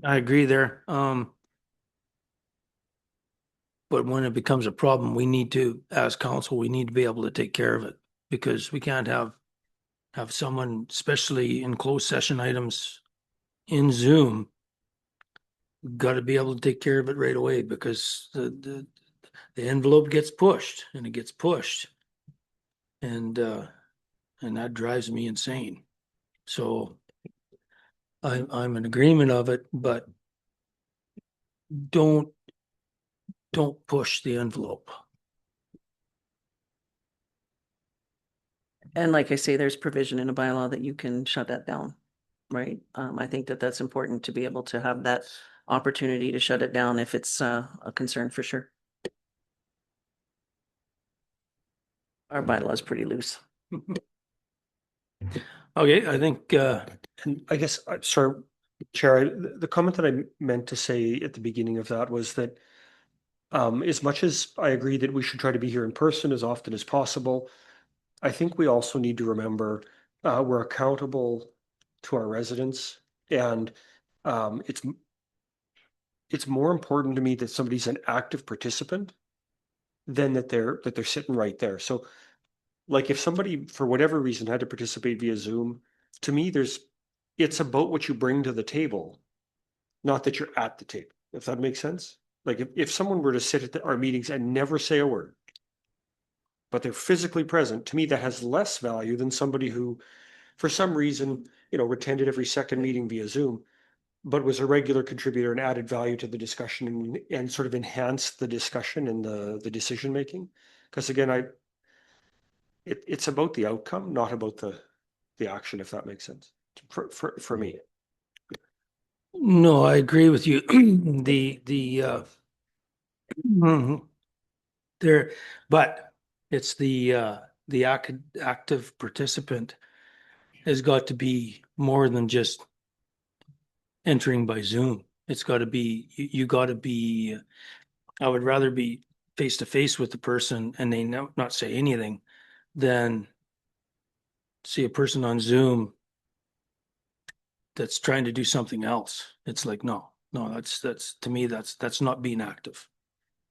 agree there. But when it becomes a problem, we need to, as council, we need to be able to take care of it, because we can't have someone, especially in closed session items in Zoom, got to be able to take care of it right away, because the envelope gets pushed and it gets pushed. And that drives me insane. So I'm in agreement of it, but don't push the envelope. And like I say, there's provision in a bylaw that you can shut that down, right? I think that that's important to be able to have that opportunity to shut it down if it's a concern, for sure. Our bylaw is pretty loose. Okay, I think, And I guess, sorry, Chair, the comment that I meant to say at the beginning of that was that as much as I agree that we should try to be here in person as often as possible, I think we also need to remember we're accountable to our residents, and it's more important to me that somebody's an active participant than that they're sitting right there. So, like, if somebody for whatever reason had to participate via Zoom, to me, it's about what you bring to the table, not that you're at the table. If that makes sense. Like, if someone were to sit at our meetings and never say a word, but they're physically present, to me, that has less value than somebody who, for some reason, attended every second meeting via Zoom, but was a regular contributor and added value to the discussion and sort of enhanced the discussion and the decision making. Because again, it's about the outcome, not about the action, if that makes sense for me. no, I agree with you. There, but it's the active participant has got to be more than just entering by Zoom. It's got to be, you got to be, I would rather be face to face with the person and they not say anything than see a person on Zoom that's trying to do something else. It's like, no, that's to me, that's not being active.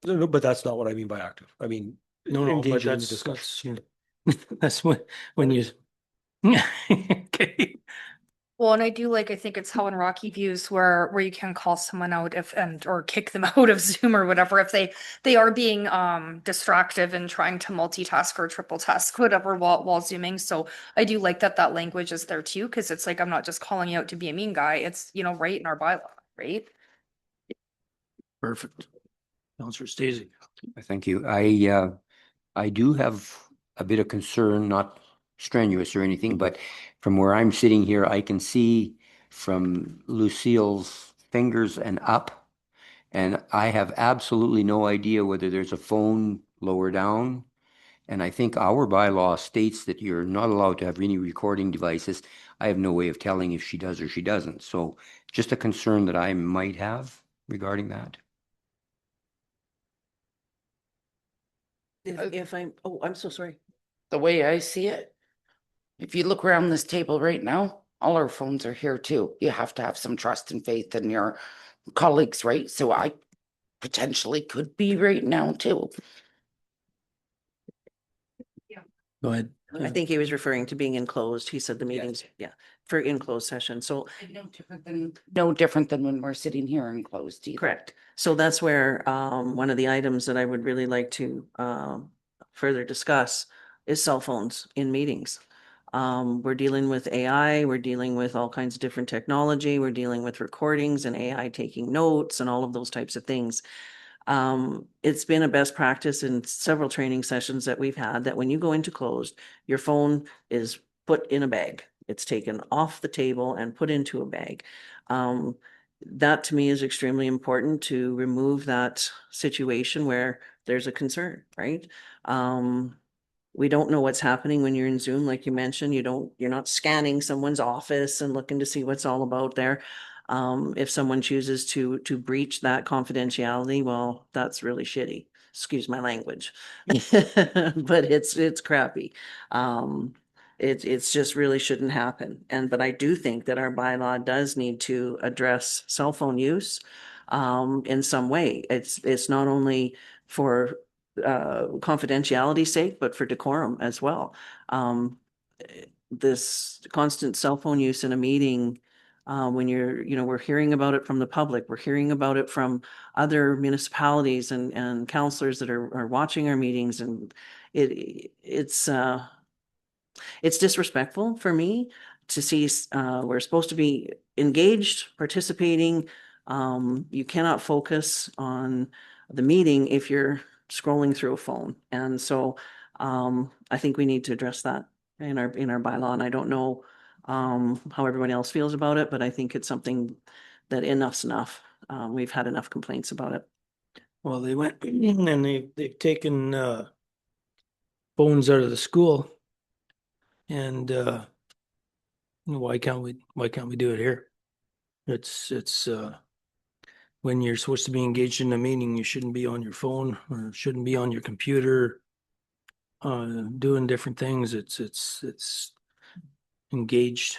No, but that's not what I mean by active. I mean, No, but engaging in the that's discussion. that's when you okay. Well, and I think it's how in Rocky Views where you can call someone out or kick them out of Zoom or whatever if they are being distractive and trying to multitask or triple task whatever while Zooming. So I do like that language is there too, because it's like I'm not just calling you out to be a mean guy. It's right in our bylaw, right? Perfect. Councillor Stacey. Thank you. I do have a bit of concern, not strenuous or anything, but from where I'm sitting here, I can see from Lucille's fingers and up, and I have absolutely no idea whether there's a phone lower down. And I think our bylaw states that you're not allowed to have any recording devices. I have no way of telling if she does or she doesn't. So just a concern that I might have regarding that. I'm so sorry. The way I see it, if you look around this table right now, all our phones are here too. You have to have some trust and faith in your colleagues, right? So I potentially could be right now too. Go ahead. I think he was referring to being enclosed. He said the meetings, for in closed session. So No different than when we're sitting here and closed either. correct. So that's where one of the items that I would really like to further discuss is cell phones in meetings. We're dealing with AI, we're dealing with all kinds of different technology, we're dealing with recordings and AI taking notes and all of those types of things. It's been a best practice in several training sessions that we've had that when you go into closed, your phone is put in a bag. It's taken off the table and put into a bag. that to me is extremely important to remove that situation where there's a concern, right? We don't know what's happening when you're in Zoom, like you mentioned, you're not scanning someone's office and looking to see what's all about there. If someone chooses to breach that confidentiality, well, that's really shitty. Excuse my language. But it's crappy. It's just really shouldn't happen. But I do think that our bylaw does need to address cell phone use in some way. It's not only for confidentiality's sake, but for decorum as well. This constant cell phone use in a meeting, when we're hearing about it from the public, we're hearing about it from other municipalities and counselors that are watching our meetings, and it's disrespectful for me to see, we're supposed to be engaged, participating. You cannot focus on the meeting if you're scrolling through a phone. And so I think we need to address that in our bylaw. And I don't know how everyone else feels about it, but I think it's something that enough's enough. We've had enough complaints about it. Well, they went and they've taken phones out of the school. And why can't we do it here? It's when you're supposed to be engaged in a meeting, you shouldn't be on your phone or shouldn't be on your computer doing different things. It's engaged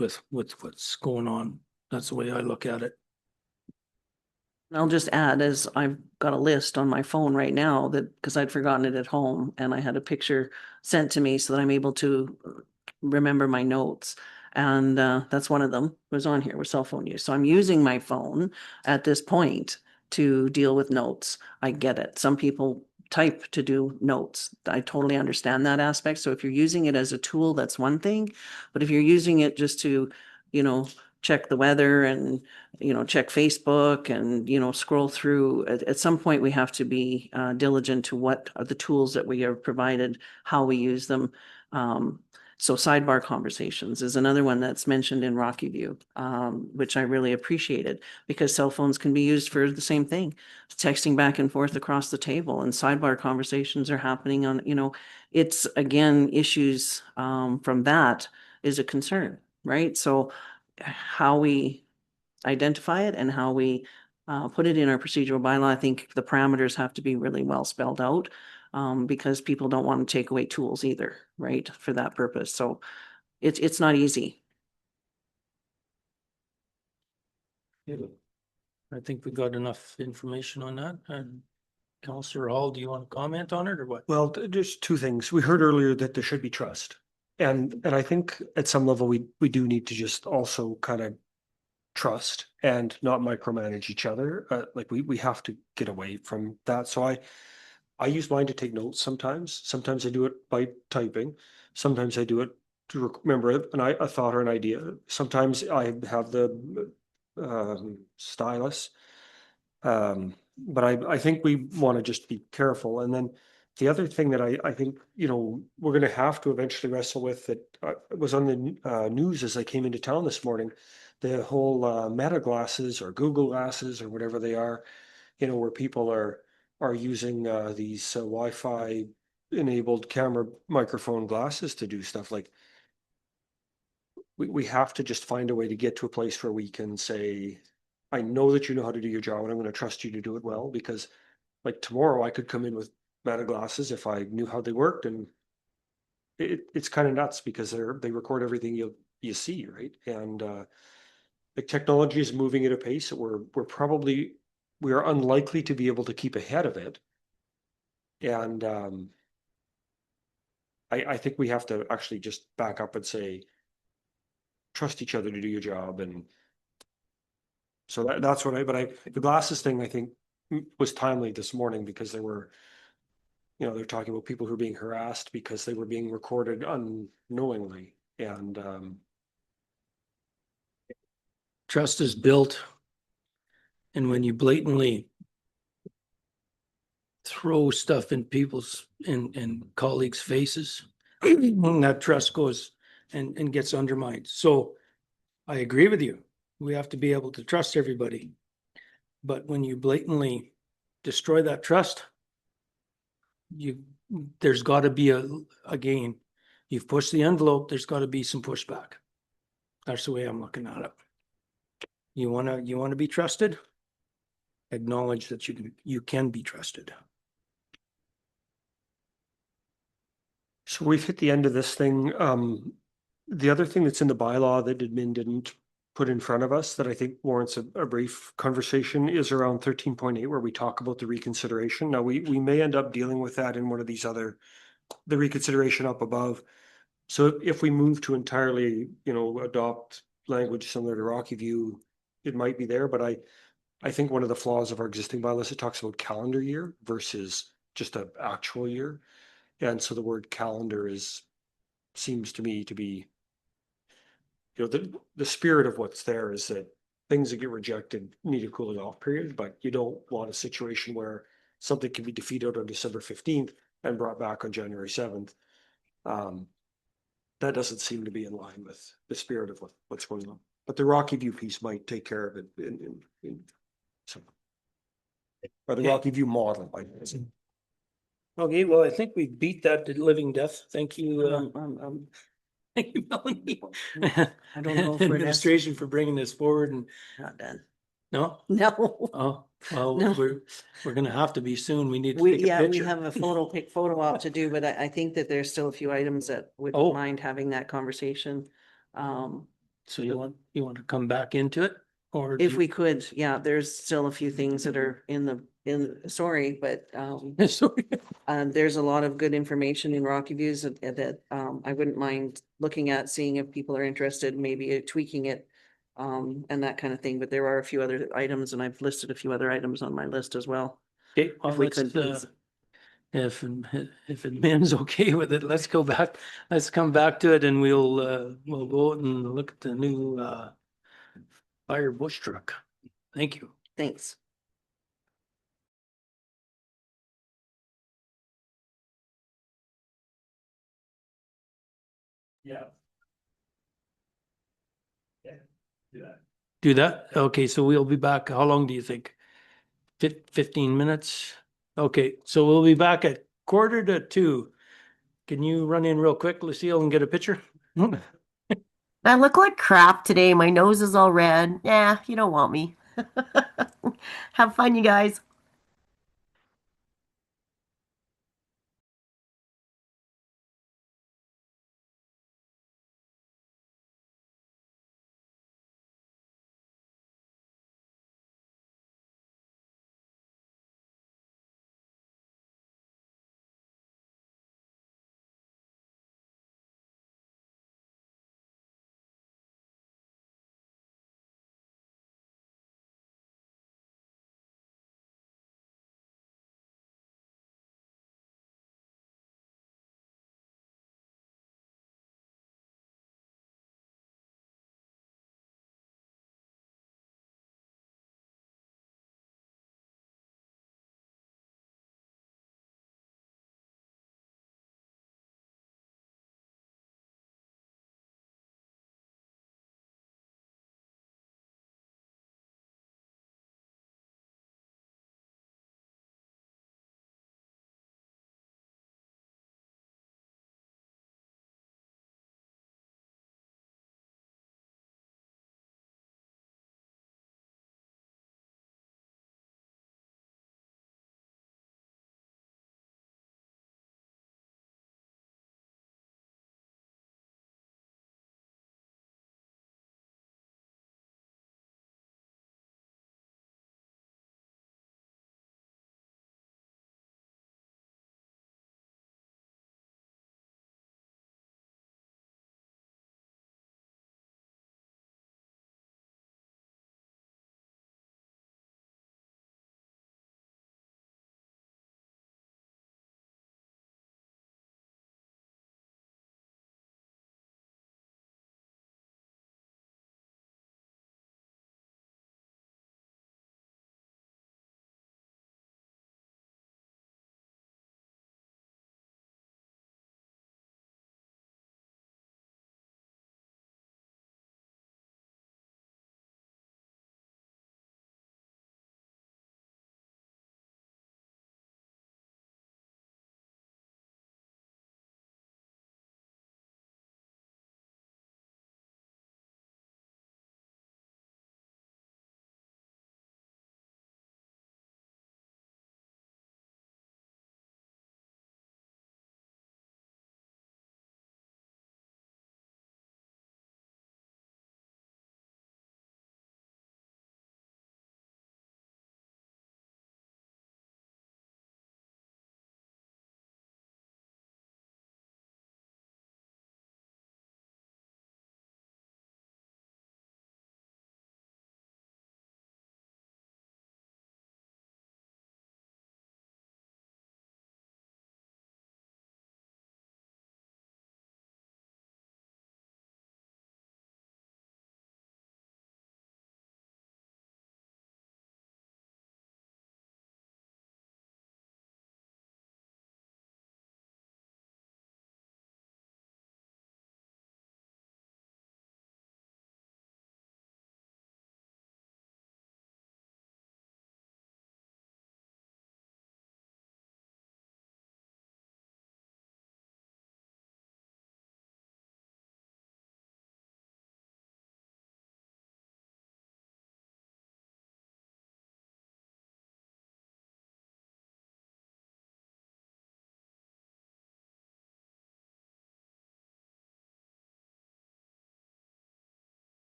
with what's going on. That's the way I look at it. I'll just add, as I've got a list on my phone right now that, because I'd forgotten it at home and I had a picture sent to me so that I'm able to remember my notes. And that's one of them was on here with cell phone use. So I'm using my phone at this point to deal with notes. I get it. Some people type to do notes. I totally understand that aspect. So if you're using it as a tool, that's one thing. But if you're using it just to, check the weather and, check Facebook and, scroll through, at some point we have to be diligent to what are the tools that we are provided, how we use them. So sidebar conversations is another one that's mentioned in Rocky View, which I really appreciated because cell phones can be used for the same thing, texting back and forth across the table, and sidebar conversations are happening on, it's again, issues from that is a concern, right? So how we identify it and how we put it in our procedural bylaw, I think the parameters have to be really well spelled out. Because people don't want to take away tools either, right, for that purpose. So it's not easy. I think we got enough information on that. And Councillor Hall, do you want to comment on it or what? Well, just two things. We heard earlier that there should be trust. And I think at some level, we do need to just also kind of trust and not micromanage each other. Like we have to get away from that. So I use mine to take notes sometimes. Sometimes I do it by typing. Sometimes I do it to remember a thought or an idea. Sometimes I have the stylus. But I think we want to just be careful. And then the other thing that I think, we're going to have to eventually wrestle with that was on the news as I came into town this morning, the whole Meta glasses or Google glasses or whatever they are, where people are using these Wi-Fi enabled camera microphone glasses to do stuff. Like we have to just find a way to get to a place where we can say, I know that you know how to do your job and I'm going to trust you to do it well, because like tomorrow I could come in with Meta glasses if I knew how they worked, and it's kind of nuts because they record everything you see, right? And the technology is moving at a pace that we are unlikely to be able to keep ahead of it. And I think we have to actually just back up and say, trust each other to do your job. And so that's what the glasses thing, I think, was timely this morning because they were, they're talking about people who are being harassed because they were being recorded unknowingly. And trust is built. And when you blatantly throw stuff in people's and colleagues' faces, that trust goes and gets undermined. So I agree with you. We have to be able to trust everybody. But when you blatantly destroy that trust, there's got to be a gain. You've pushed the envelope, there's got to be some pushback. That's the way I'm looking at it. You wanna be trusted? Acknowledge that you can be trusted. So we've hit the end of this thing. The other thing that's in the bylaw that admin didn't put in front of us that I think warrants a brief conversation is around 13.8, where we talk about the reconsideration. Now, we may end up dealing with that in one of these the reconsideration up above. So if we move to entirely, adopt language similar to Rocky View, it might be there, but I think one of the flaws of our existing bylaws, it talks about calendar year versus just an actual year. And so the word calendar seems to me to be, the spirit of what's there is that things that get rejected need a cooling off period, but you don't want a situation where something can be defeated on December 15th and brought back on January 7th. That doesn't seem to be in line with the spirit of what's going on. But the Rocky View piece might take care of it in some, or the Rocky View model. Okay, well, I think we beat that to living death. Thank you. Thank you, Melanie. I don't know if we're Administration for bringing this forward and not done. no? No. Oh, well, No. we're gonna have to be soon. We need to We, take a yeah, we picture. have a photo op to do, but I think that there's still a few items that would Oh. mind having that conversation. So you want to come back into it? Or If we could, yeah, there's still a few things that are sorry, but Sorry. there's a lot of good information in Rocky Views that I wouldn't mind looking at, seeing if people are interested, maybe tweaking it. And that kind of thing, but there are a few other items and I've listed a few other items on my list as well. Okay, well, If we let's, could, please. if admin's okay with it, let's go back, let's come back to it and we'll go out and look at the new, fire bush truck. Thank you. Thanks. Yeah. Yeah, do that. Do that? Okay, so we'll be back. How long do you think? 15 minutes? Okay, so we'll be back at 1:45. Can you run in real quick, Lucille, and get a picture? I look like crap today. My nose is all red. Yeah, you don't want me. Have fun, you guys.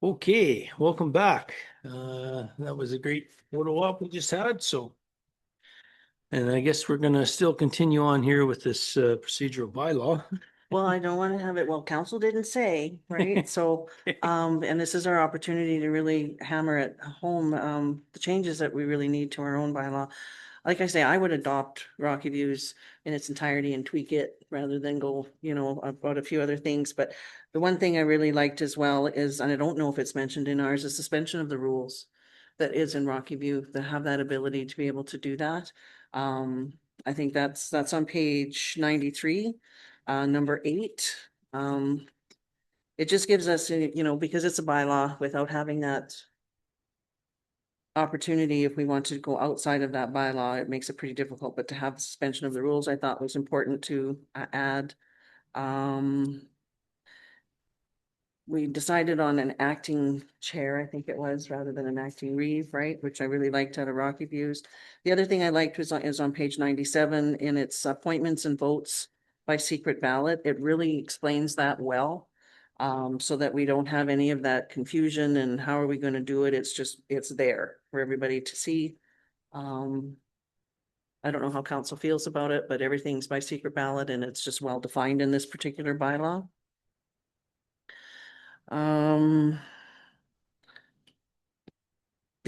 Okay, welcome back. That was a great photo op we just had, so. And I guess we're gonna still continue on here with this procedural bylaw. Well, I don't want to have it, well, council didn't say, right? So, and this is our opportunity to really hammer it home, the changes that we really need to our own bylaw. Like I say, I would adopt Rocky Views in its entirety and tweak it rather than go, about a few other things. But the one thing I really liked as well is, and I don't know if it's mentioned in ours, is suspension of the rules that is in Rocky View, that have that ability to be able to do that. I think that's on page 93. Number 8, it just gives us, because it's a bylaw, without having that opportunity, if we want to go outside of that bylaw, it makes it pretty difficult, but to have the suspension of the rules, I thought was important to add. We decided on an acting chair, I think it was, rather than an acting reeve, right? Which I really liked out of Rocky Views. The other thing I liked is on page 97 in its appointments and votes by secret ballot. It really explains that well. So that we don't have any of that confusion and how are we going to do it? It's there for everybody to see. I don't know how council feels about it, but everything's by secret ballot and it's just well defined in this particular bylaw. The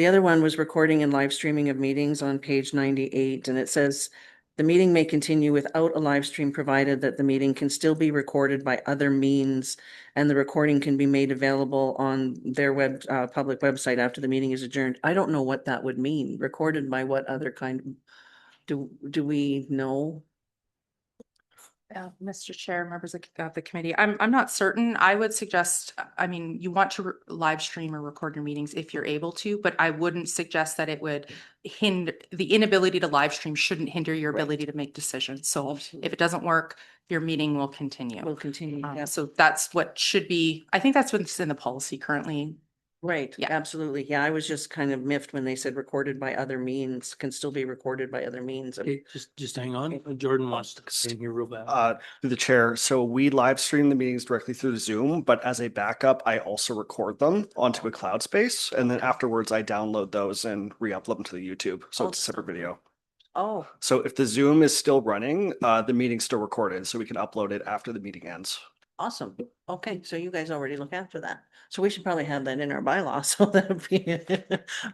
other one was recording and live streaming of meetings on page 98, and it says the meeting may continue without a live stream provided that the meeting can still be recorded by other means, and the recording can be made available on their public website after the meeting is adjourned. I don't know what that would mean. Recorded by what other kind? Do we know? Mr. Chair, members of the committee, I'm not certain. I would suggest, I mean, you want to live stream or record your meetings if you're able to, but I wouldn't suggest that it would hinder, the inability to live stream shouldn't hinder your ability to make decisions. So if it doesn't work, your meeting will continue. Will continue, yeah. So that's what should be, I think that's what's in the policy currently. Right, Yeah. absolutely. Yeah, I was just kind of miffed when they said recorded by other means, can still be recorded by other means. Okay, just hang on. Jordan wants to come in here real bad. Through the chair. So we live stream the meetings directly through Zoom, but as a backup, I also record them onto a cloud space. And then afterwards I download those and re-upload them to the YouTube. So it's a separate video. Oh, So if the Zoom is still running, the meeting's still recorded, so we can upload it after the meeting ends. awesome. Okay, so you guys already look after that. So we should probably have that in our bylaw, so that be,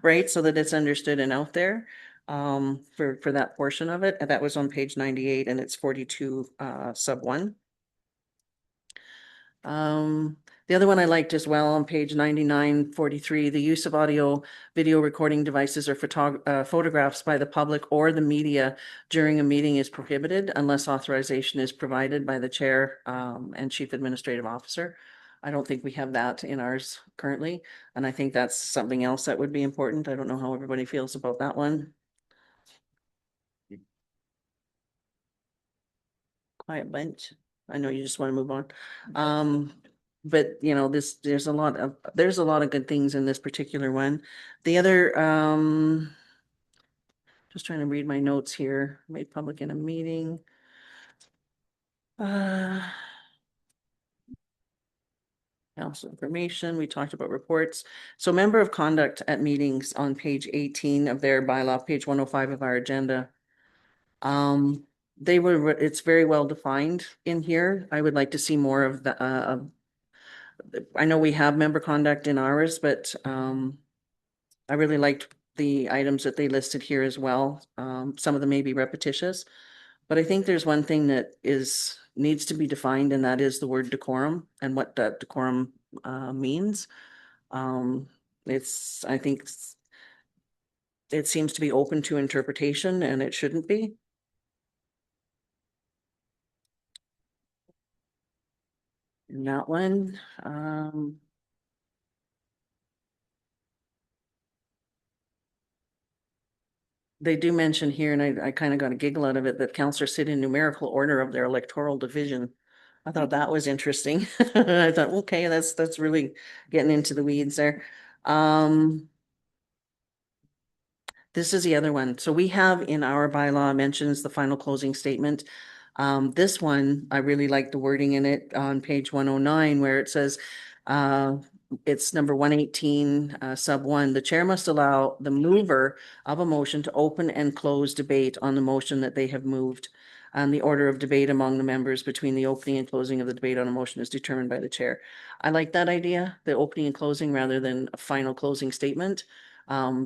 right, so that it's understood and out there. For that portion of it, and that was on page 98 and it's 42 sub 1. The other one I liked as well on page 9943, the use of audio video recording devices or photographs by the public or the media during a meeting is prohibited unless authorization is provided by the chair and chief administrative officer. I don't think we have that in ours currently, and I think that's something else that would be important. I don't know how everybody feels about that one. Quiet bunch. I know you just want to move on. But there's a lot of good things in this particular one. The other, just trying to read my notes here, made public in a meeting. Council information, we talked about reports. So member of conduct at meetings on page 18 of their bylaw, page 105 of our agenda. It's very well defined in here. I would like to see more of the, I know we have member conduct in ours, but I really liked the items that they listed here as well. Some of them may be repetitious, but I think there's one thing that needs to be defined, and that is the word decorum and what that decorum means. I think it seems to be open to interpretation, and it shouldn't be. In that one, they do mention here, and I kind of got a giggle out of it, that councillors sit in numerical order of their electoral division. I thought that was interesting. I thought, okay, that's really getting into the weeds there. This is the other one. So we have in our bylaw mentions the final closing statement. This one, I really like the wording in it on page 109 where it says, it's number 118, sub 1. The chair must allow the mover of a motion to open and close debate on the motion that they have moved. And the order of debate among the members between the opening and closing of the debate on a motion is determined by the chair. I like that idea, the opening and closing rather than a final closing statement.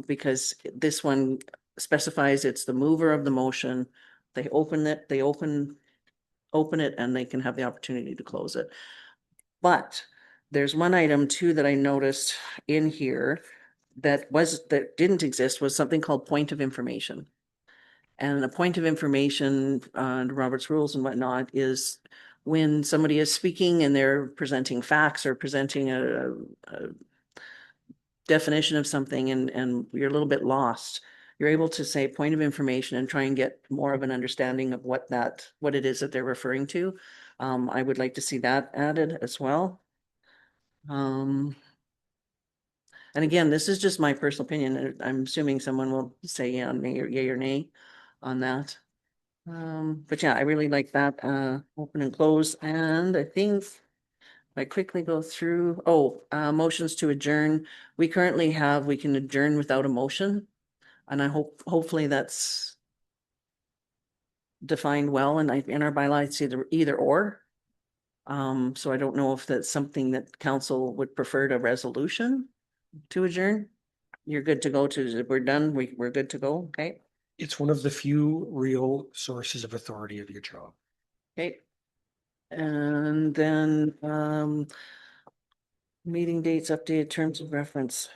Because this one specifies it's the mover of the motion. They open it, open it, and they can have the opportunity to close it. But there's one item too that I noticed in here that didn't exist, was something called point of information. And a point of information on Robert's rules and whatnot is when somebody is speaking and they're presenting facts or presenting a definition of something and you're a little bit lost, you're able to say point of information and try and get more of an understanding of what it is that they're referring to. I would like to see that added as well. And again, this is just my personal opinion. I'm assuming someone will say yay or nay on that. But yeah, I really like that, open and close. And I think if I quickly go through, motions to adjourn. We currently we can adjourn without a motion. And I hopefully that's defined well in our bylaws, it's either or. So I don't know if that's something that council would prefer to resolution to adjourn. You're good to go we're done. We're good to go. Okay. It's one of the few real sources of authority of your job. Okay. And then, meeting dates, updated terms of reference.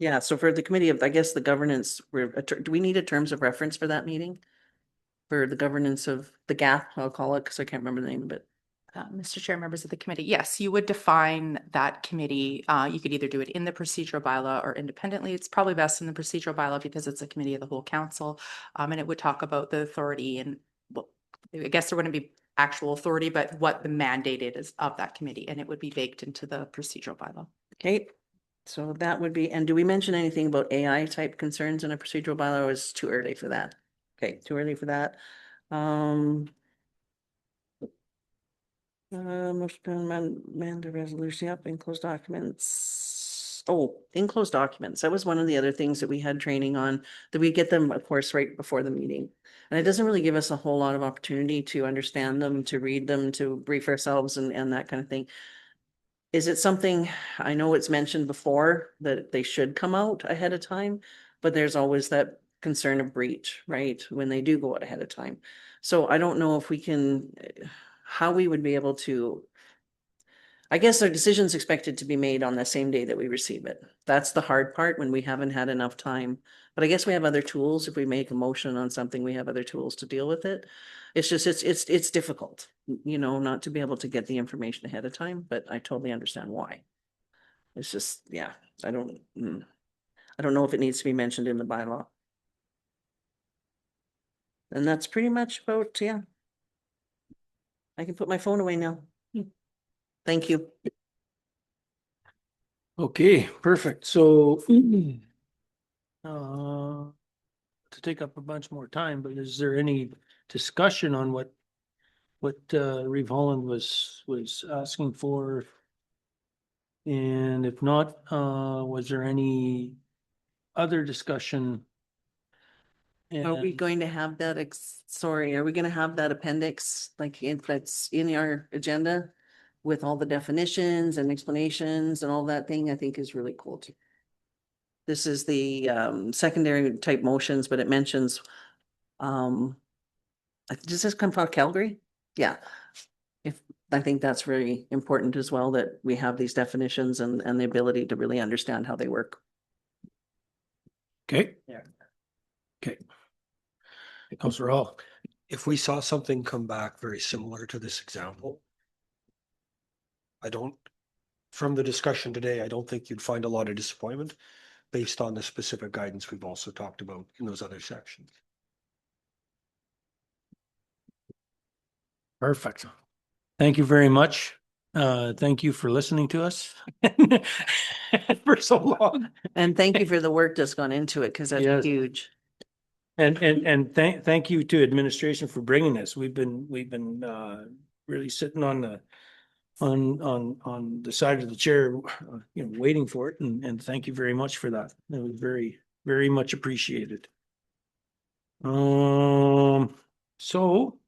Yeah, so for the committee of, I guess, the governance, do we need a terms of reference for that meeting? For the governance of the GAP, I'll call it, because I can't remember the name of it. Mr. Chair, members of the committee, yes, you would define that committee. You could either do it in the procedural bylaw or independently. It's probably best in the procedural bylaw because it's a committee of the whole council. And it would talk about the authority and, well, I guess there wouldn't be actual authority, but what the mandate is of that committee, and it would be baked into the procedural bylaw. Okay, so that would be, and do we mention anything about AI type concerns in a procedural bylaw, or is it too early for that? Okay, too early for that. Motion to amend the resolution, yep, enclosed documents. Oh, enclosed documents. That was one of the other things that we had training on, that we get them, of course, right before the meeting. And it doesn't really give us a whole lot of opportunity to understand them, to read them, to brief ourselves and that kind of thing. Is it something, I know it's mentioned before that they should come out ahead of time, but there's always that concern of breach, right? When they do go out ahead of time. So I don't know if we can, how we would be able to, I guess our decision's expected to be made on the same day that we receive it. That's the hard part when we haven't had enough time. But I guess we have other tools. If we make a motion on something, we have other tools to deal with it. It's just, it's difficult, not to be able to get the information ahead of time, but I totally understand why. It's just, yeah, I don't know if it needs to be mentioned in the bylaw. And that's pretty much about, yeah. I can put my phone away now. Thank you. Okay, perfect. So to take up a bunch more time, but is there any discussion on what Reeve Holland was asking for? And if not, was there any other discussion? Are we going to have that, are we gonna have that appendix, like that's in our agenda with all the definitions and explanations and all that thing? I think is really cool too. This is the secondary type motions, but it mentions, does this come from Calgary? Yeah. I think that's very important as well, that we have these definitions and the ability to really understand how they work. Okay. Yeah. Okay. Councillor Hall. If we saw something come back very similar to this example, from the discussion today, I don't think you'd find a lot of disappointment based on the specific guidance we've also talked about in those other sections. Perfect. Thank you very much. Thank you for listening to us for so long. And thank you for the work that's gone into it, because that's Yes. huge. And thank you to administration for bringing this. We've been really sitting on on the side of the chair, waiting for it, and thank you very much for that. That was very, very much appreciated. So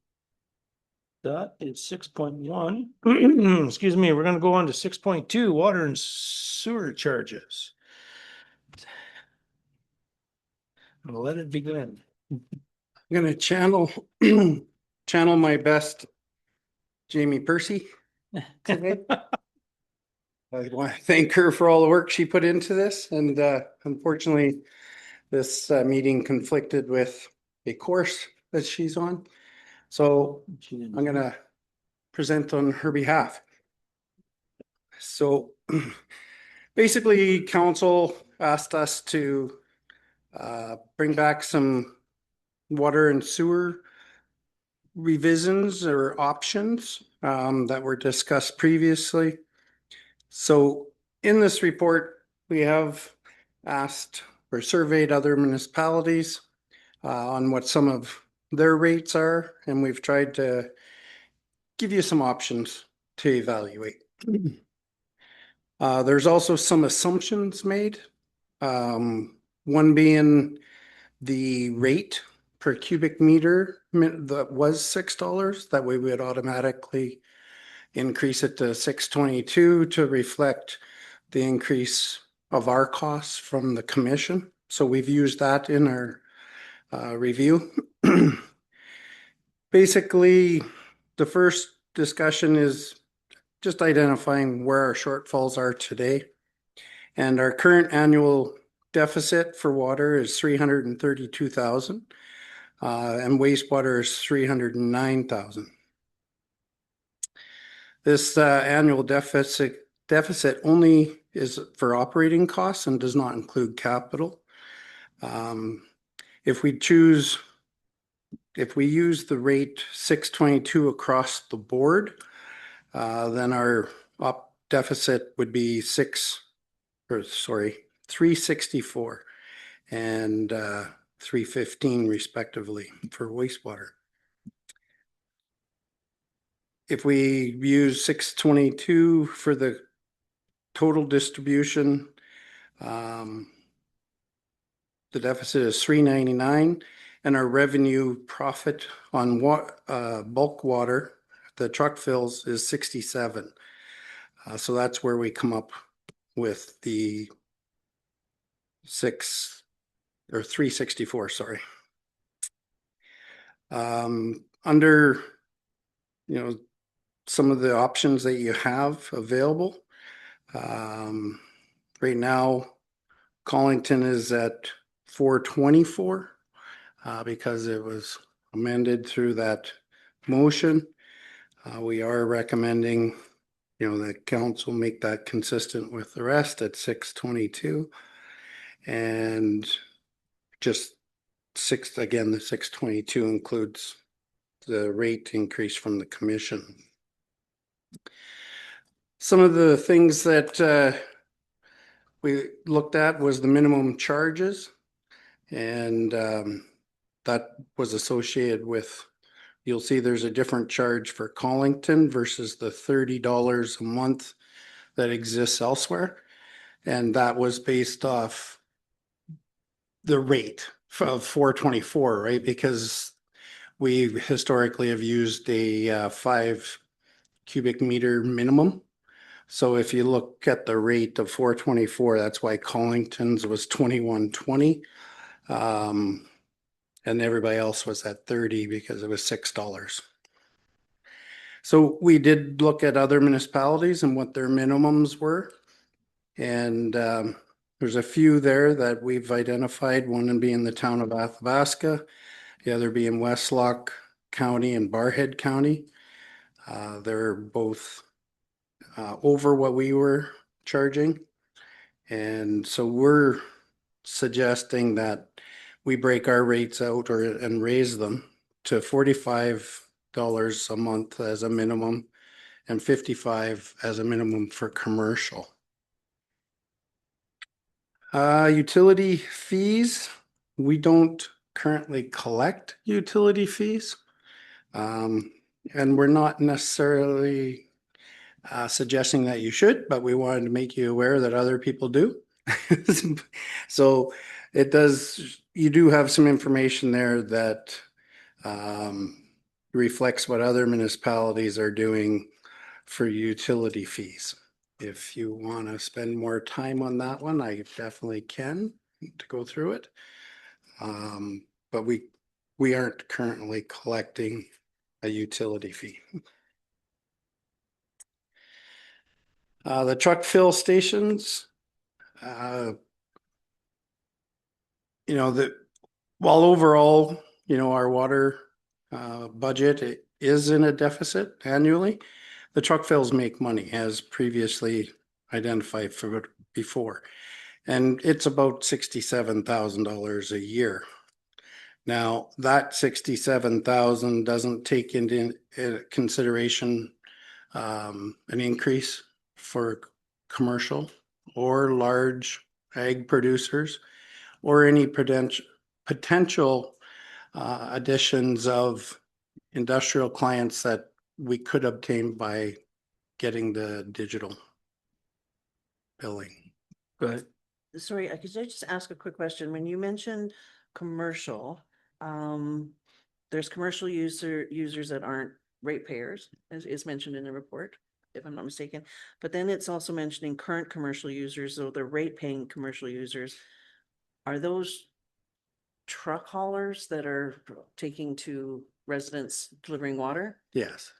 that is 6.1. Excuse me, we're gonna go on to 6.2, water and sewer charges. I'll let it begin. I'm gonna channel my best Jamie Percy today. I want to thank her for all the work she put into this, and unfortunately, this meeting conflicted with a course that she's on. So I'm gonna present on her behalf. So basically, council asked us to bring back some water and sewer revisions or options that were discussed previously. So in this report, we have asked or surveyed other municipalities on what some of their rates are, and we've tried to give you some options to evaluate. There's also some assumptions made. One being the rate per cubic meter that was $6. That way we would automatically increase it to $6.22 to reflect the increase of our costs from the commission. So we've used that in our review. Basically, the first discussion is just identifying where our shortfalls are today. And our current annual deficit for water is 332,000, and wastewater is 309,000. This annual deficit only is for operating costs and does not include capital. If we use the rate 622 across the board, then our deficit would be 364 and 315 respectively for wastewater. If we use 622 for the total distribution, the deficit is 399, and our revenue profit on bulk water, the truck fills, is 67. So that's where we come up with the 364, sorry. Under, some of the options that you have available. Right now, Collington is at 424 because it was amended through that motion. We are recommending, that council make that consistent with the rest at 622. And just the 622 includes the rate increase from the commission. Some of the things that we looked at was the minimum charges, and that was associated with, you'll see there's a different charge for Collington versus the $30 a month that exists elsewhere. And that was based off the rate of 424, right? Because we historically have used a 5 cubic meter minimum. So if you look at the rate of 424, that's why Collington's was 2120. And everybody else was at 30 because it was $6. So we did look at other municipalities and what their minimums were. And there's a few there that we've identified, one being the town of Athabasca, the other being Westlock County and Barhead County. They're both over what we were charging. And so we're suggesting that we break our rates out and raise them to $45 a month as a minimum and $55 as a minimum for commercial. Utility fees, we don't currently collect utility fees. And we're not necessarily suggesting that you should, but we wanted to make you aware that other people do. So it does, you do have some information there that reflects what other municipalities are doing for utility fees. If you want to spend more time on that one, I definitely can to go through it. But we aren't currently collecting a utility fee. The truck fill stations, you know, while overall, you know, our water budget is in a deficit annually, the truck fills make money as previously identified for before. And it's about $67,000 a year. Now that 67,000 doesn't take into consideration an increase for commercial or large ag producers or any potential additions of industrial clients that we could obtain by getting the digital billing. Go ahead. Sorry, could I just ask a quick question? When you mentioned commercial, there's commercial users that aren't ratepayers, as is mentioned in the report, if I'm not mistaken. But then it's also mentioning current commercial users, so they're rate-paying commercial users. Are those truck haulers that are taking to residents delivering water? Yes.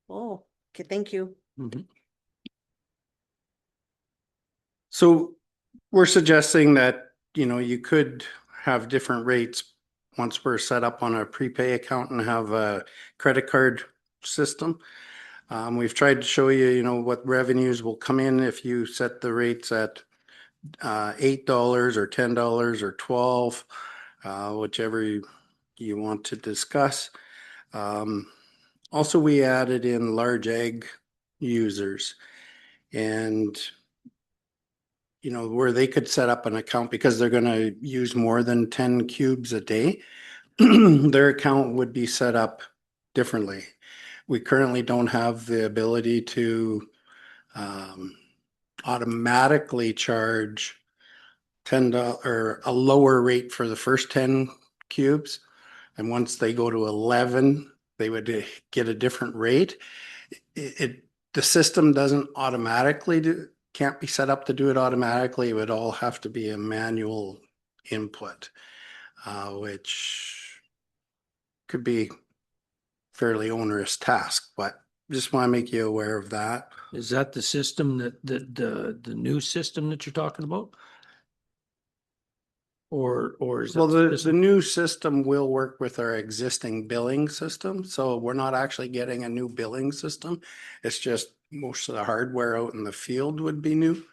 Oh, okay, thank you. Mhm. So we're suggesting that, you know, you could have different rates once we're set up on a prepay account and have a credit card system. We've tried to show you, you know, what revenues will come in if you set the rates at $8 or $10 or $12, whichever you want to discuss. Also, we added in large ag users and, you know, where they could set up an account because they're going to use more than 10 cubes a day. Their account would be set up differently. We currently don't have the ability to automatically charge $10 or a lower rate for the first 10 cubes. And once they go to 11, they would get a different rate. The system doesn't automatically can't be set up to do it automatically. It would all have to be a manual input, which could be fairly onerous task, but just want to make you aware of that. Is that the system the new system that you're talking about? Or is Well, that the new system will work with our existing billing system. So we're not actually getting a new billing system. It's just most of the hardware out in the field would be new.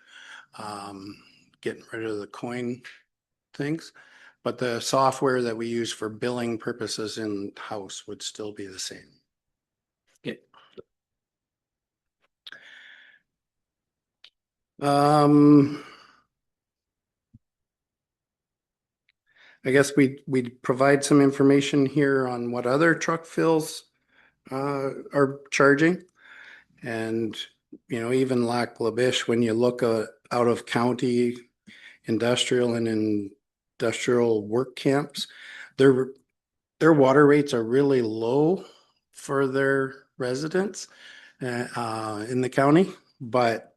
Getting rid of the coin things. But the software that we use for billing purposes in house would still be the same. Okay. I guess we provide some information here on what other truck fills are charging. And, you know, even Lac La Biche, when you look out of county industrial and industrial work camps, their water rates are really low for their residents in the county, but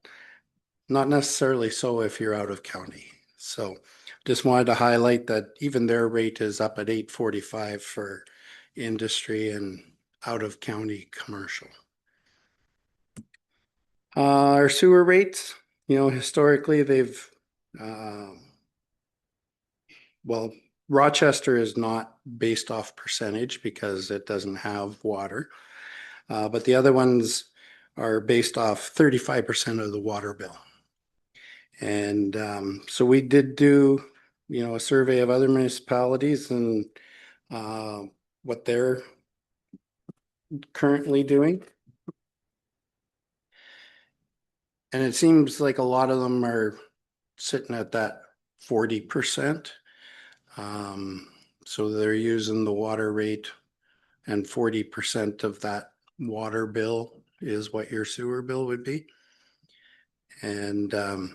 not necessarily so if you're out of county. So just wanted to highlight that even their rate is up at $8.45 for industry and out of county commercial. Our sewer rates, you know, historically they've, well, Rochester is not based off percentage because it doesn't have water. But the other ones are based off 35% of the water bill. And so we did do, you know, a survey of other municipalities and what they're currently doing. And it seems like a lot of them are sitting at that 40%. So they're using the water rate and 40% of that water bill is what your sewer bill would be. And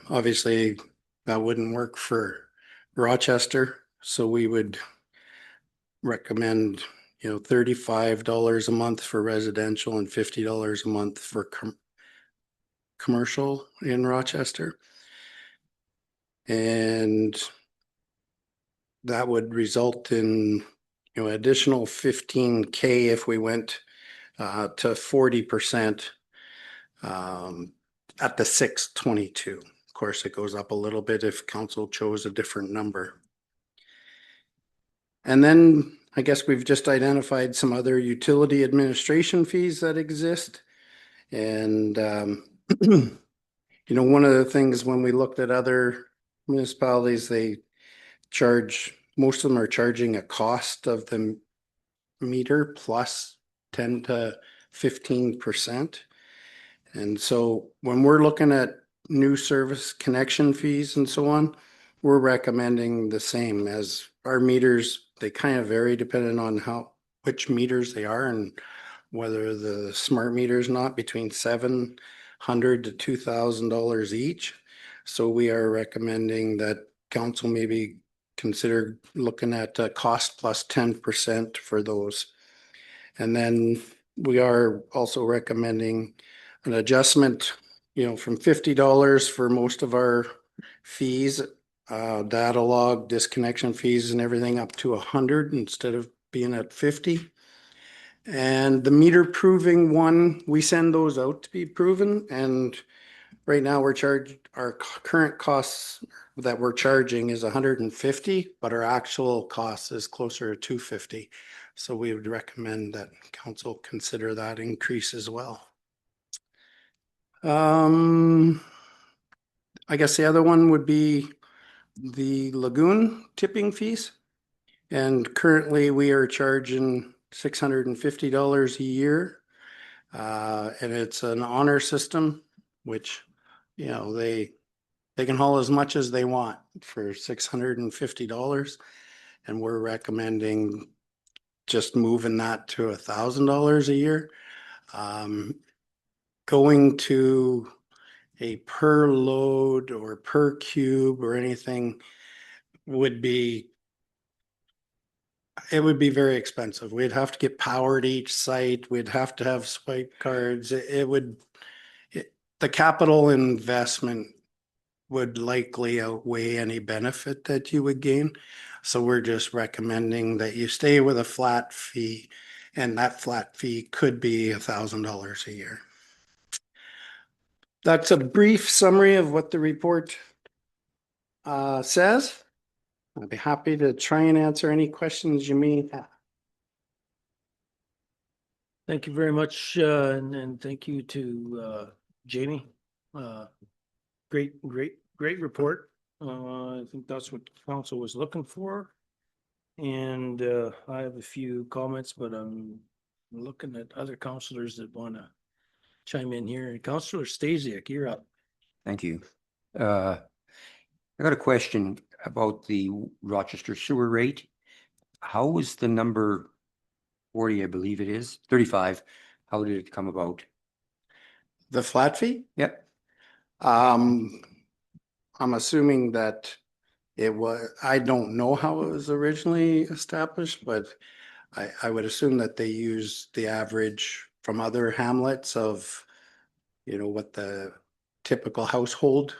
obviously that wouldn't work for Rochester, so we would recommend, you know, $35 a month for residential and $50 a month for commercial in Rochester. And that would result in, you know, additional 15K if we went to 40% at the 622. Of course, it goes up a little bit if council chose a different number. And then I guess we've just identified some other utility administration fees that exist. And, you know, one of the things when we looked at other municipalities, they charge, most of them are charging a cost of the meter plus 10 to 15%. And so when we're looking at new service connection fees and so on, we're recommending the same as our meters. They kind of vary depending on which meters they are and whether the smart meter is not, between $700 to $2,000 each. So we are recommending that council maybe consider looking at cost plus 10% for those. And then we are also recommending an adjustment, you know, from $50 for most of our fees, data log, disconnection fees and everything, up to 100 instead of being at 50. And the meter proving one, we send those out to be proven. And right now we're charged, our current costs that we're charging is 150, but our actual cost is closer to 250. So we would recommend that council consider that increase as well. I guess the other one would be the lagoon tipping fees. And currently we are charging $650 a year. And it's an honor system, which, you know, they can haul as much as they want for $650. And we're recommending just moving that to $1,000 a year. Going to a per load or per cube or anything would be, it would be very expensive. We'd have to get power to each site. We'd have to have swipe cards. The capital investment would likely outweigh any benefit that you would gain. So we're just recommending that you stay with a flat fee, and that flat fee could be $1,000 a year. That's a brief summary of what the report says. I'd be happy to try and answer any questions you may have. Thank you very much, and thank you to Jamie. Great report. I think that's what council was looking for. And I have a few comments, but I'm looking at other councilors that want to chime in here. Councilor Stasiak, you're up. Thank you. I got a question about the Rochester sewer rate. How was the number 40, I believe it is, 35? How did it come about? The flat fee? Yep. I'm assuming that it was, I don't know how it was originally established, but I would assume that they used the average from other hamlets of, you know, what the typical household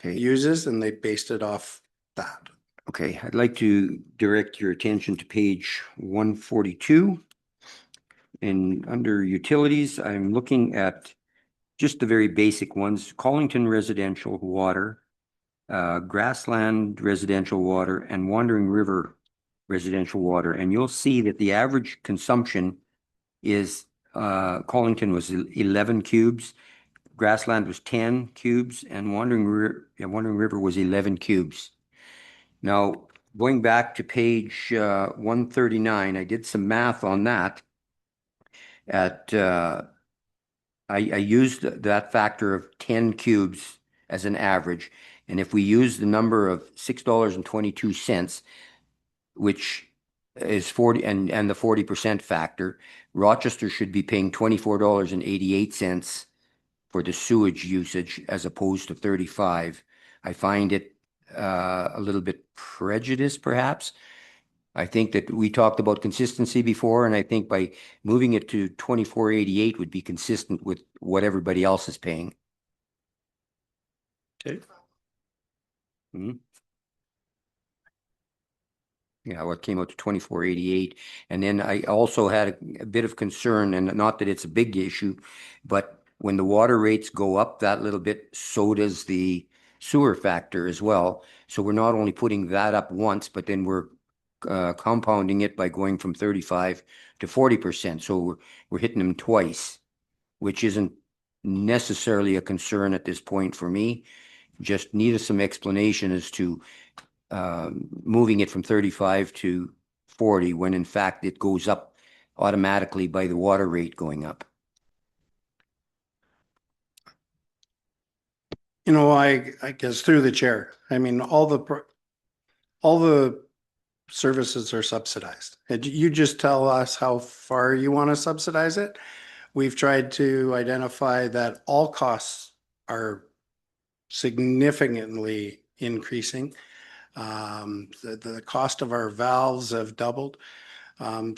uses, and they based it off that. Okay, I'd like to direct your attention to page 142. And under utilities, I'm looking at just the very basic ones: Collington residential water, Grassland residential water, and Wandering River residential water. And you'll see that the average consumption is Collington was 11 cubes, Grassland was 10 cubes, and Wandering River was 11 cubes. Now, going back to page 139, I did some math on that. I used that factor of 10 cubes as an average. And if we use the number of $6.22, which is 40 and the 40% factor. Rochester should be paying $24.88 for the sewage usage as opposed to 35. I find it a little bit prejudiced, perhaps. I think that we talked about consistency before, and I think by moving it to 24.88 would be consistent with what everybody else is paying. Okay. Yeah, what came out to 24.88. And then I also had a bit of concern, and not that it's a big issue, but when the water rates go up that little bit, so does the sewer factor as well. So we're not only putting that up once, but then we're compounding it by going from 35 to 40%. So we're hitting them twice, which isn't necessarily a concern at this point for me. Just needed some explanation as to moving it from 35 to 40 when in fact it goes up automatically by the water rate going up. You know, I guess through the chair, I mean, all the services are subsidized. And you just tell us how far you want to subsidize it. We've tried to identify that all costs are significantly increasing. The cost of our valves have doubled.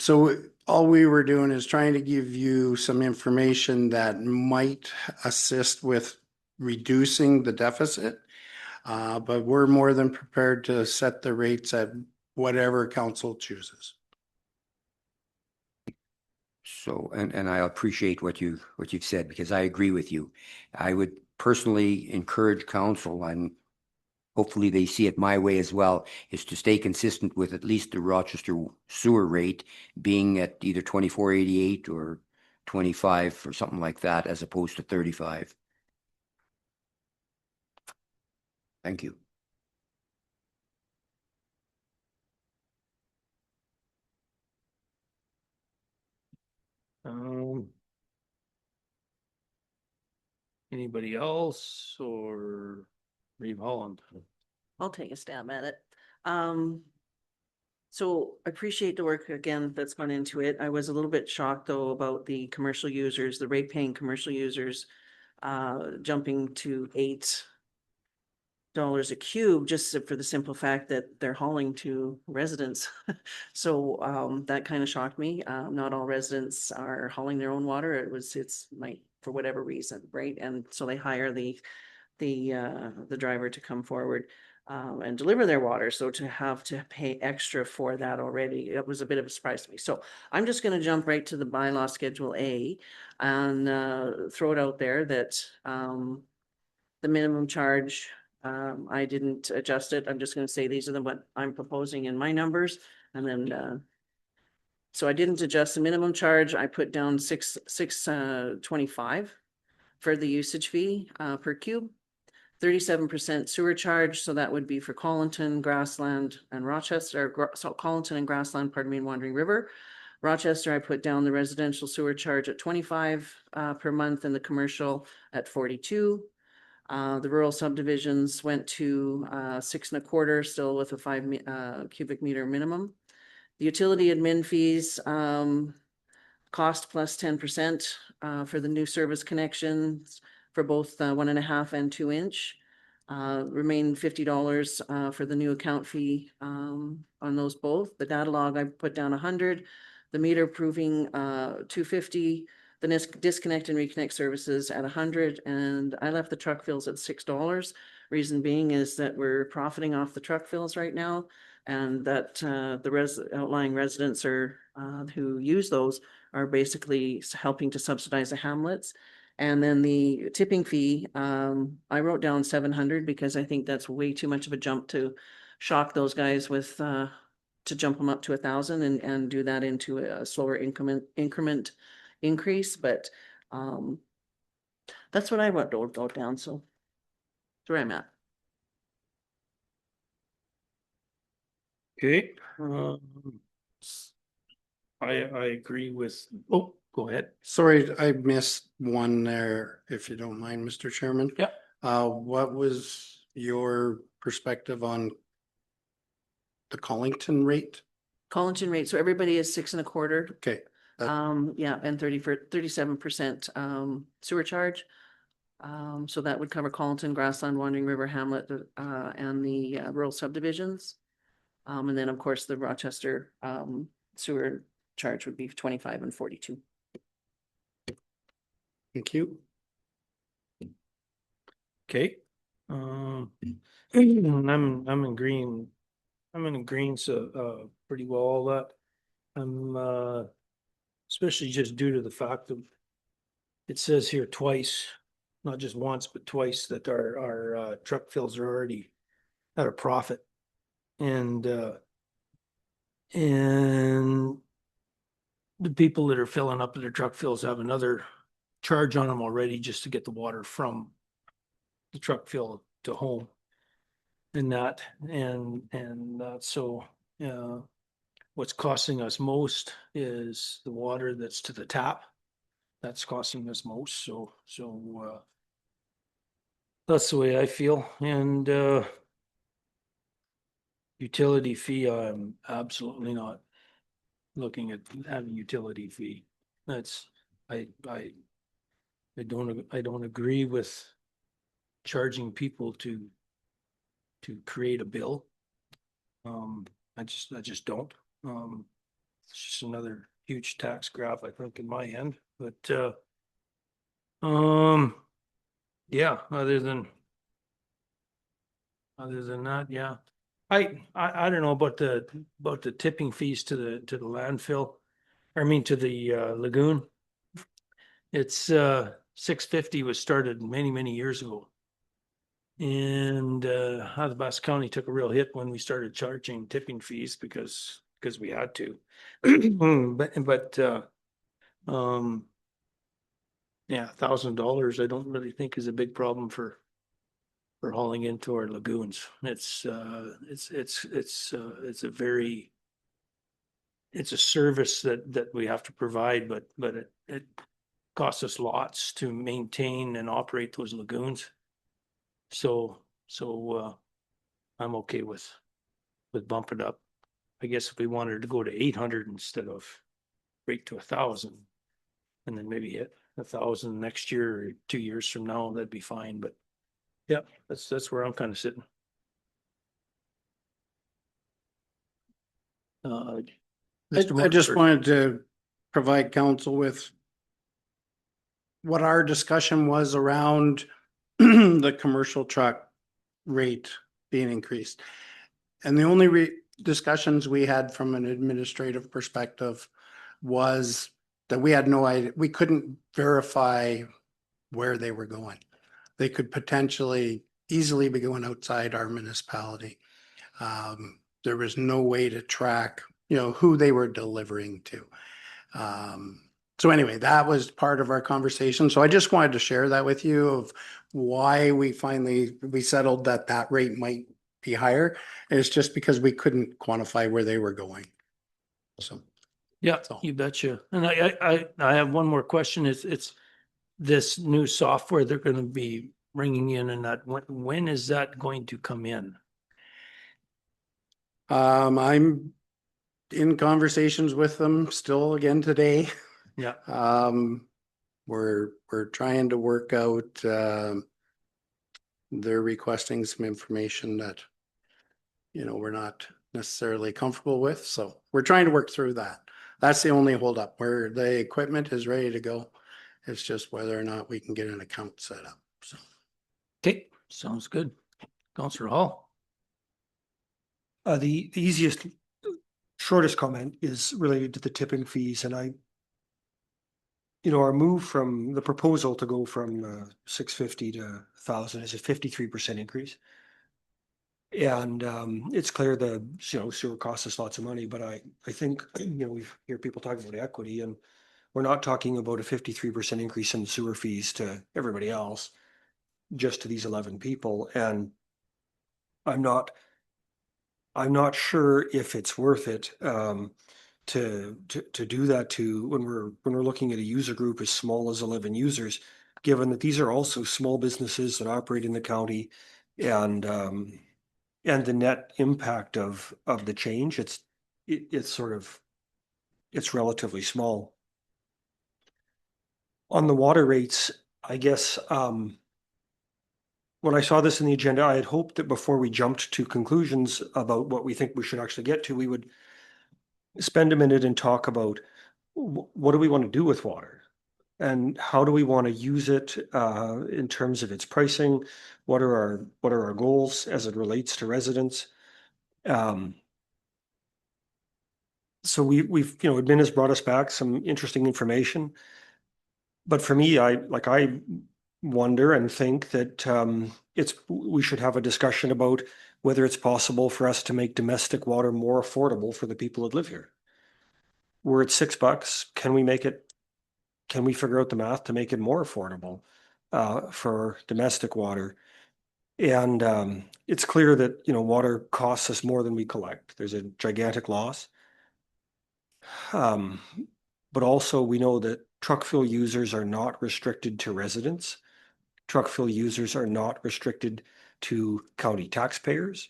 So all we were doing is trying to give you some information that might assist with reducing the deficit. But we're more than prepared to set the rates at whatever council chooses. So, and I appreciate what you've said, because I agree with you. I would personally encourage council, and hopefully they see it my way as well, is to stay consistent with at least the Rochester sewer rate being at either 24.88 or 25 or something like that, as opposed to 35. Thank you. Anybody else, or Reeve Holland? I'll take a stab at it. So I appreciate the work again that's gone into it. I was a little bit shocked though about the commercial users, the rate paying commercial users, jumping to $8 a cube, just for the simple fact that they're hauling to residents. So that kind of shocked me. Not all residents are hauling their own water. It's like for whatever reason, right? And so they hire the driver to come forward and deliver their water. So to have to pay extra for that already, it was a bit of a surprise to me. So I'm just going to jump right to the bylaw Schedule A and throw it out there that the minimum charge, I didn't adjust it. I'm just going to say these are what I'm proposing in my numbers. And then so I didn't adjust the minimum charge. I put down 625 for the usage fee per cube. 37% sewer charge, so that would be for Collinton, Grassland, and Rochester. So Collinton and Grassland, pardon me, and Wandering River. Rochester, I put down the residential sewer charge at 25 per month, and the commercial at 42. The rural subdivisions went to 6.25, still with a 5 cubic meter minimum. The utility admin fees, cost plus 10% for the new service connections for both 1.5 and 2 inch. Remain $50 for the new account fee on those both. The data log I put down 100. The meter proving $250. The disconnect and reconnect services at 100, and I left the truck fills at $6. Reason being is that we're profiting off the truck fills right now, and that the outlying residents are who use those are basically helping to subsidize the hamlets. And then the tipping fee, I wrote down 700 because I think that's way too much of a jump to shock those guys with to jump them up to 1,000 and do that into a slower increment increase. But that's what I wrote down. So that's where I'm at. Okay. I agree with, oh, go ahead. Sorry, I missed one there, if you don't mind, Mr. Chairman. Yeah. What was your perspective on the Collinton rate? Collinton rate, so everybody is 6.25. Okay. Yeah, and 37% sewer charge. So that would cover Collinton, Grassland, Wandering River, Hamlet, and the rural subdivisions. And then, of course, the Rochester sewer charge would be 25 and 42. Thank you. Okay. I'm in green. I'm in green, so pretty well all that. I'm especially just due to the fact that it says here twice, not just once, but twice, that our truck fills are already at a profit. And the people that are filling up their truck fills have another charge on them already just to get the water from the truck fill to home. And that, so what's costing us most is the water that's to the tap. That's costing us most, so that's the way I feel. And utility fee, I'm absolutely not looking at having utility fee. That's, I don't agree with charging people to create a bill. I just don't. It's just another huge tax graph, I think, in my end, but yeah, other than that, yeah. I don't know about the tipping fees to the landfill. I mean, to the lagoon. It's $6.50 was started many years ago. And Athabasca County took a real hit when we started charging tipping fees because we had to. But yeah, $1,000 I don't really think is a big problem for hauling into our lagoons. It's a service that we have to provide, but it costs us lots to maintain and operate those lagoons. So I'm okay with bumping up. I guess if we wanted to go to 800 instead of rate to 1,000, and then maybe hit 1,000 next year or 2 years from now, that'd be fine. But yeah, that's where I'm kind of sitting. I just wanted to provide council with what our discussion was around the commercial truck rate being increased. And the only discussions we had from an administrative perspective was that we had no idea, we couldn't verify where they were going. They could potentially easily be going outside our municipality. There was no way to track, who they were delivering to. So anyway, that was part of our conversation. So I just wanted to share that with you of why we settled that rate might be higher. It's just because we couldn't quantify where they were going. So. Yeah, you betcha. And I have one more question. It's this new software they're going to be bringing in, and that when is that going to come in? I'm in conversations with them still again today. Yeah. We're trying to work out, they're requesting some information that, we're not necessarily comfortable with. So we're trying to work through that. That's the only holdup, where the equipment is ready to go. It's just whether or not we can get an account set up. So. Okay, sounds good. Councillor Hall. The easiest, shortest comment is related to the tipping fees, and our move from the proposal to go from 650 to 1,000 is a 53% increase. And it's clear the sewer costs us lots of money, but I think we hear people talking about equity, and we're not talking about a 53% increase in sewer fees to everybody else, just to these 11 people. And I'm not sure if it's worth it to do that when we're looking at a user group as small as 11 users, given that these are also small businesses that operate in the county, and the net impact of the change, it's relatively small. On the water rates, I guess, when I saw this in the agenda, I had hoped that before we jumped to conclusions about what we think we should actually get to, we would spend a minute and talk about what do we want to do with water? And how do we want to use it in terms of its pricing? What are our goals as it relates to residents? So we've admin has brought us back some interesting information. But for me, I wonder and think that we should have a discussion about whether it's possible for us to make domestic water more affordable for the people that live here. We're at $6. Can we figure out the math to make it more affordable for domestic water? And it's clear that water costs us more than we collect. There's a gigantic loss. But also we know that truck fuel users are not restricted to residents. Truck fuel users are not restricted to county taxpayers,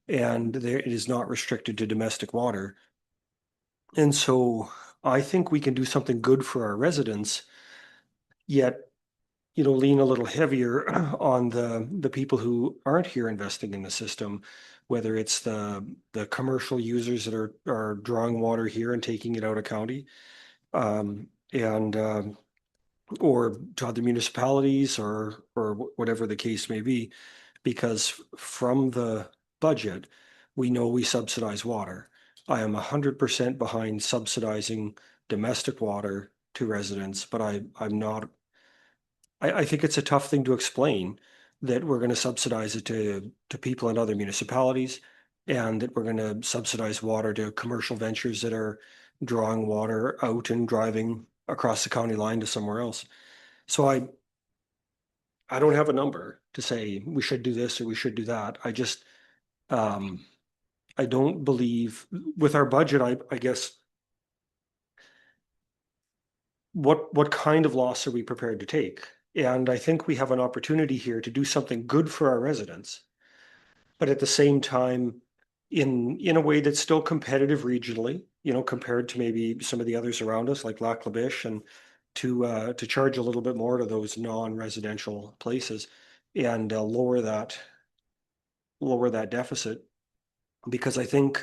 and it is not restricted to domestic water. And so I think we can do something good for our residents, yet lean a little heavier on the people who aren't here investing in the system, whether it's the commercial users that are drawing water here and taking it out of county, or to other municipalities or whatever the case may be, because from the budget, we know we subsidize water. I am 100% behind subsidizing domestic water to residents, but I'm not. I think it's a tough thing to explain that we're going to subsidize it to people in other municipalities, and that we're going to subsidize water to commercial ventures that are drawing water out and driving across the county line to somewhere else. So I don't have a number to say we should do this or we should do that. I just I don't believe with our budget, I guess, what kind of loss are we prepared to take? And I think we have an opportunity here to do something good for our residents, but at the same time, in a way that's still competitive regionally, compared to maybe some of the others around us, like Lac La Biche, and to charge a little bit more to those non-residential places and lower that deficit. Because I think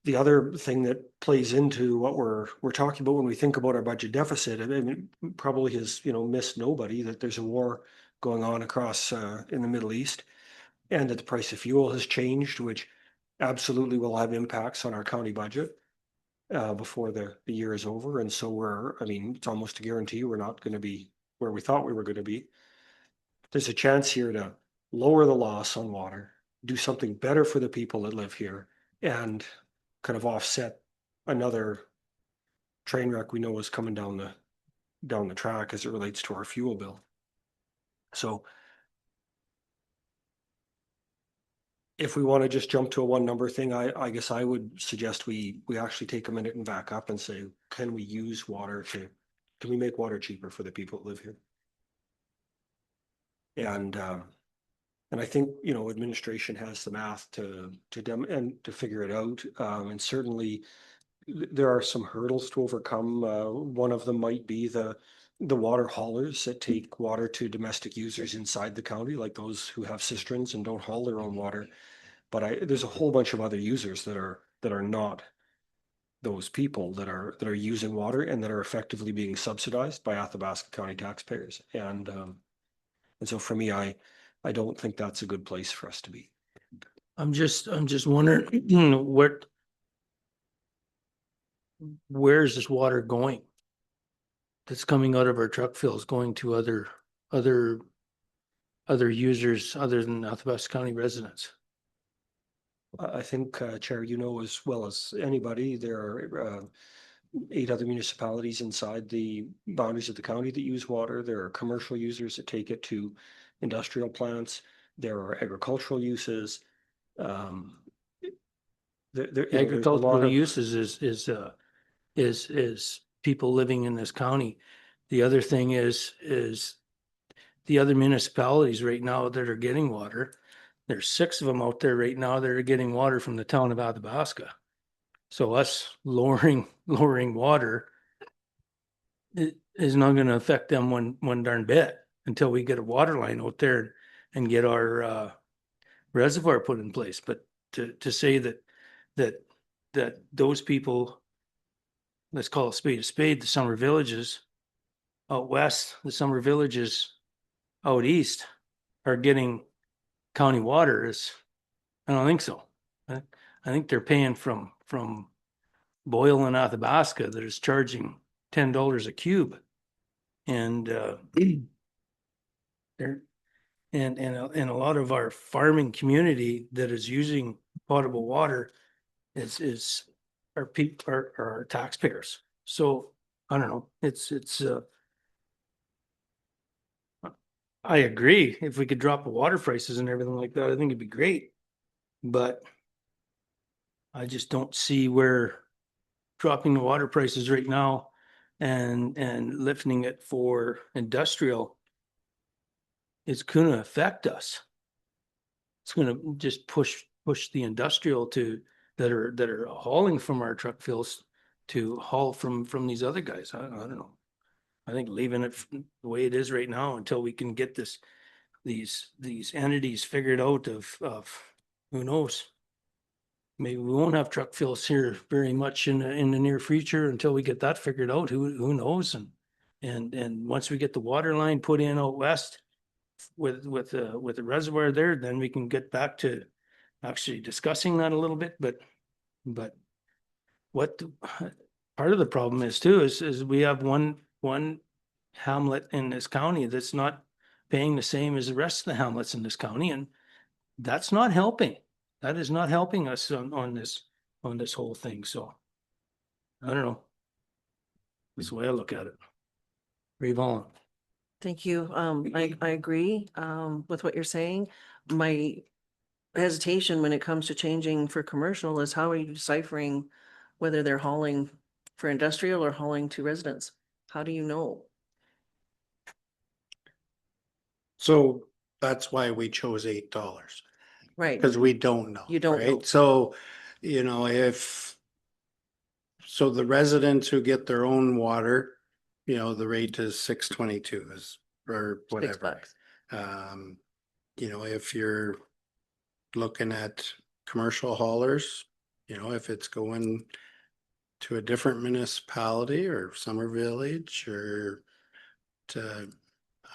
the other thing that plays into what we're talking about when we think about our budget deficit, I mean, probably has missed nobody that there's a war going on across in the Middle East, and that the price of fuel has changed, which absolutely will have impacts on our county budget before the year is over. And so it's almost a guarantee we're not going to be where we thought we were going to be. There's a chance here to lower the loss on water, do something better for the people that live here, and kind of offset another train wreck we know is coming down the track as it relates to our fuel bill. So if we want to just jump to a one number thing, I guess I would suggest we actually take a minute and back up and say, can we use water can we make water cheaper for the people that live here? And I think, administration has the math to figure it out. And certainly there are some hurdles to overcome. One of them might be the water haulers that take water to domestic users inside the county, like those who have cisterns and don't haul their own water. But there's a whole bunch of other users that are not those people that are using water and that are effectively being subsidized by Athabasca County taxpayers. And so for me, I don't think that's a good place for us to be. I'm just wondering, where's this water going? That's coming out of our truck fills, going to other users other than Athabasca County residents. I think, Chair, as well as anybody, there are 8 other municipalities inside the boundaries of the county that use water. There are commercial users that take it to industrial plants. There are agricultural uses. Agricultural uses is people living in this county. The other thing is the other municipalities right now that are getting water. There's 6 of them out there right now that are getting water from the town of Athabasca. So us lowering water is not gonna affect them one darn bit until we get a water line out there and get our reservoir put in place. But to say that those people, let's call it spade a spade, the summer villages out west, the summer villages out east are getting county water is, I don't think so. I think they're paying from Boyle and Athabasca that is charging $10 a cube. And they're and a lot of our farming community that is using potable water is our taxpayers. So I don't know. It's I agree. If we could drop the water prices and everything like that, I think it'd be great. But I just don't see where dropping the water prices right now and lifting it for industrial is going to affect us. It's going to just push the industrial that are hauling from our truck fills to haul from these other guys. I don't know. I think leaving it the way it is right now until we can get these entities figured out of who knows. Maybe we won't have truck fills here very much in the near future until we get that figured out. Who knows? And once we get the water line put in out west with the reservoir there, then we can get back to actually discussing that a little bit. But part of the problem is too is we have one hamlet in this county that's not paying the same as the rest of the hamlets in this county, and that's not helping. That is not helping us on this whole thing. So I don't know. That's the way I look at it. Revon. Thank you. I agree with what you're saying. My hesitation when it comes to changing for commercial is how are you deciphering whether they're hauling for industrial or hauling to residents? How do you know? So that's why we chose $8. Right. Because we don't know. You don't right? know. So, so the residents who get their own water, the rate is $6.22 or whatever. $6. If you're looking at commercial haulers, if it's going to a different municipality or summer village or to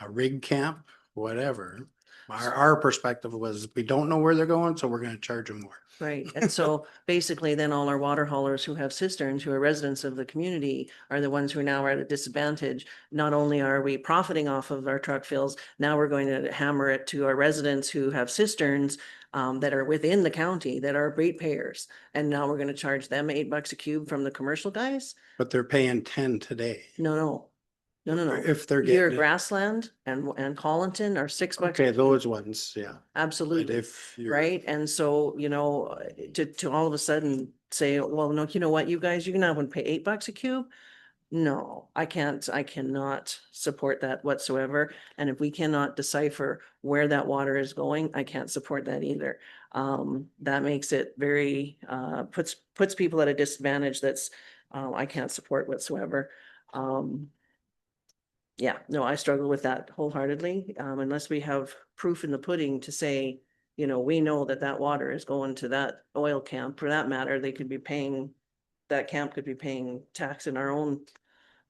a rig camp, whatever. Our perspective was we don't know where they're going, so we're going to charge them more. Right. And so basically then all our water haulers who have cisterns, who are residents of the community are the ones who now are at a disadvantage. Not only are we profiting off of our truck fills, now we're going to hammer it to our residents who have cisterns that are within the county that are ratepayers. And now we're going to charge them $8 a cube from the commercial guys. But they're paying 10 today. No. If they're Here, getting it. Grassland and Collinton are $6. Okay, those ones, yeah. But Absolutely. if you're Right. And so, to all of a sudden say, well, no, you know what, you guys, you can have one pay $8 a cube. No, I cannot support that whatsoever. And if we cannot decipher where that water is going, I can't support that either. That makes it very, puts people at a disadvantage that's, I can't support whatsoever. Yeah, no, I struggle with that wholeheartedly, unless we have proof in the pudding to say, we know that water is going to that oil camp. For that matter, that camp could be paying tax in our own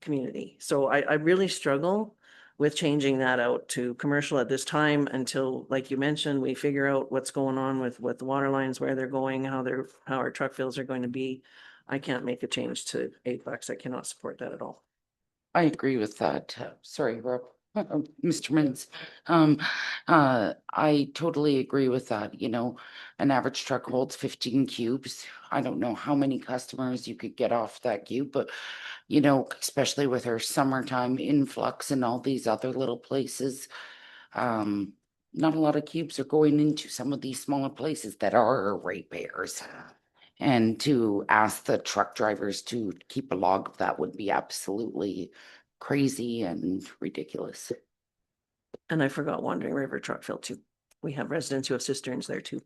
community. So I really struggle with changing that out to commercial at this time until, like you mentioned, we figure out what's going on with the water lines, where they're going, how our truck fills are going to be. I can't make a change to $8. I cannot support that at all. I agree with that. Sorry, Rob. Mr. Mintz. I totally agree with that. An average truck holds 15 cubes. I don't know how many customers you could get off that cube, but especially with our summertime influx and all these other little places, not a lot of cubes are going into some of these smaller places that are ratepayers. And to ask the truck drivers to keep a log of that would be absolutely crazy and ridiculous. And I forgot Wandering River truck fill too. We have residents who have cisterns there too.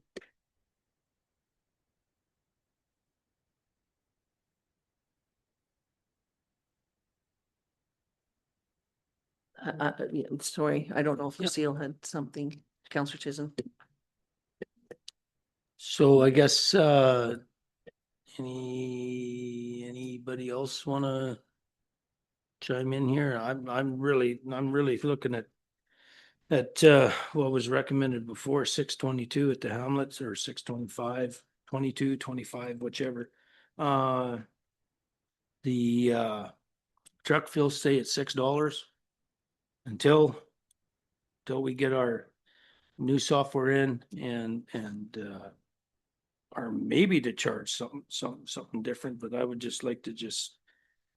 yeah, sorry, I don't know if Lucille had something, Counselor Chisholm. So I guess, anybody else wanna chime in here? I'm really looking at what was recommended before, 622 at the Hamlets, or 625, 22, 25, whichever. The truck fills stay at $6 until we get our new software in, and or maybe to charge something different, but I would just like to just,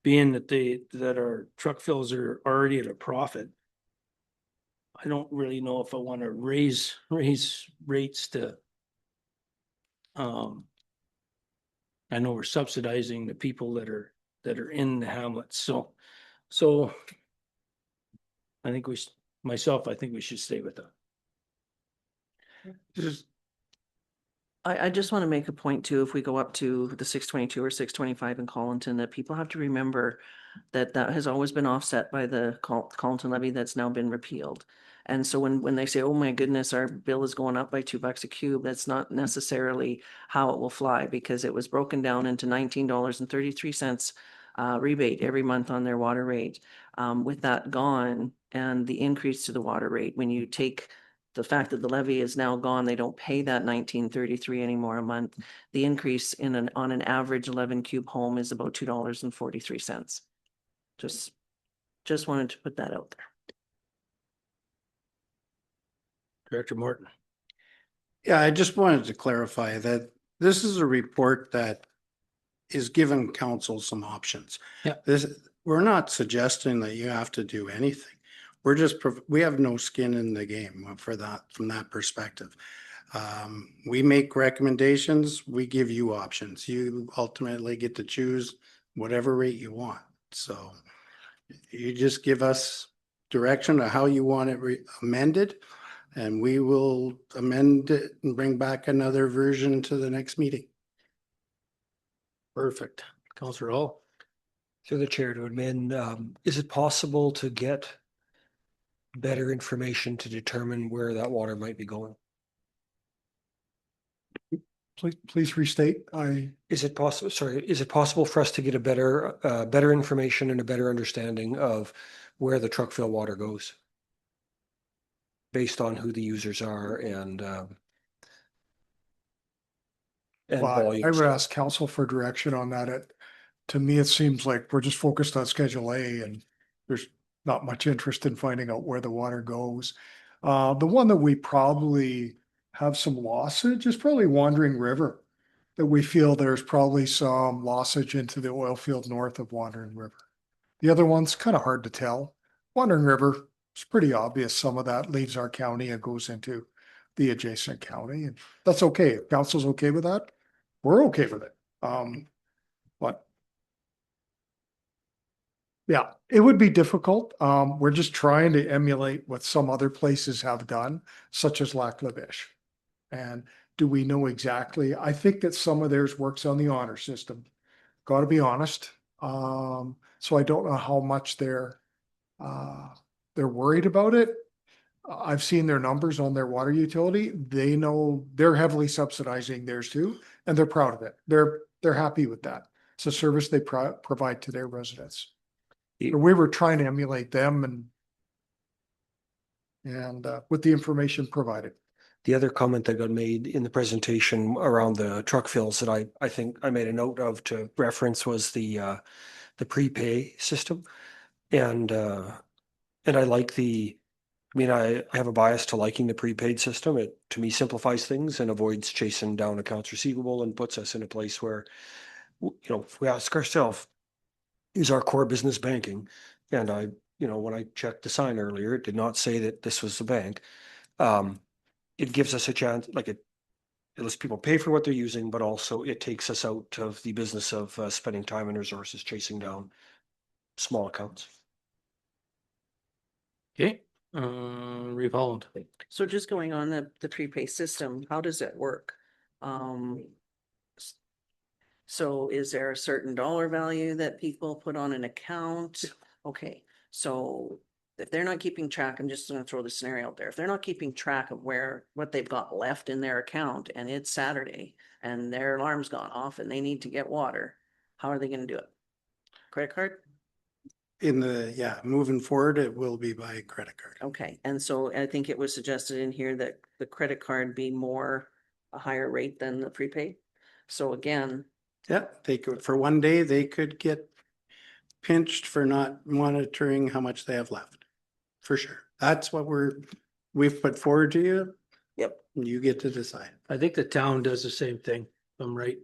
being that our truck fills are already at a profit. I don't really know if I want to raise rates to, I know we're subsidizing the people that are in the hamlets, so I think I think we should stay with that. I just want to make a point too, if we go up to the 622 or 625 in Collinton, that people have to remember that has always been offset by the Collinton levy that's now been repealed. And so when they say, oh my goodness, our bill is going up by $2 a cube, that's not necessarily how it will fly, because it was broken down into $19.33 rebate every month on their water rate. With that gone and the increase to the water rate, when you take the fact that the levy is now gone, they don't pay that $19.33 anymore a month. The increase on an average 11 cube home is about $2.43. Just wanted to put that out there. Director Morton. Yeah, I just wanted to clarify that this is a report that is giving council some options. Yeah. We're not suggesting that you have to do anything. We're just, we have no skin in the game for that, from that perspective. We make recommendations, we give you options. You ultimately get to choose whatever rate you want. So you just give us direction of how you want it amended, and we will amend it and bring back another version to the next meeting. Perfect. Councillor Hall. Through the chair to amend, is it possible to get better information to determine where that water might be going? Please restate. Is it possible for us to get a better information and a better understanding of where the truck fill water goes? Based on who the users are and Well, I volumes. would ask council for direction on that. To me, it seems like we're just focused on Schedule A and there's not much interest in finding out where the water goes. The one that we probably have some lossage is probably Wandering River. That we feel there's probably some lossage into the oil field north of Wandering River. The other one's kind of hard to tell. Wandering River, it's pretty obvious some of that leaves our county and goes into the adjacent county, and that's okay. If council's okay with that, we're okay with it. But yeah, it would be difficult. We're just trying to emulate what some other places have done, such as Lac La Biche. And do we know exactly? I think that some of theirs works on the honor system. Got to be honest. So I don't know how much they're worried about it. I've seen their numbers on their water utility. They know they're heavily subsidizing theirs too, and they're proud of it. They're happy with that. It's a service they provide to their residents. We were trying to emulate them and with the information provided. The other comment that got made in the presentation around the truck fills that I think I made a note of to reference was the prepay system. And I like I have a bias to liking the prepaid system. It to me simplifies things and avoids chasing down accounts receivable and puts us in a place where, if we ask ourselves, is our core business banking? And when I checked the sign earlier, it did not say that this was the bank. It gives us a chance, it lets people pay for what they're using, but also it takes us out of the business of spending time and resources chasing down small accounts. Okay, Reeve Holland. So just going on the prepay system, how does it work? So is there a certain dollar value that people put on an account? Okay, so if they're not keeping track, I'm just gonna throw the scenario out there. If they're not keeping track of what they've got left in their account and it's Saturday and their alarm's gone off and they need to get water, how are they gonna do it? Credit card? Moving forward, it will be by credit card. Okay, and so I think it was suggested in here that the credit card be a higher rate than the prepaid. So again, Yeah, they could, for one day, they could get pinched for not monitoring how much they have left. For sure. That's what we've put forward to you. Yep. You get to decide. I think the town does the same thing, if I'm right.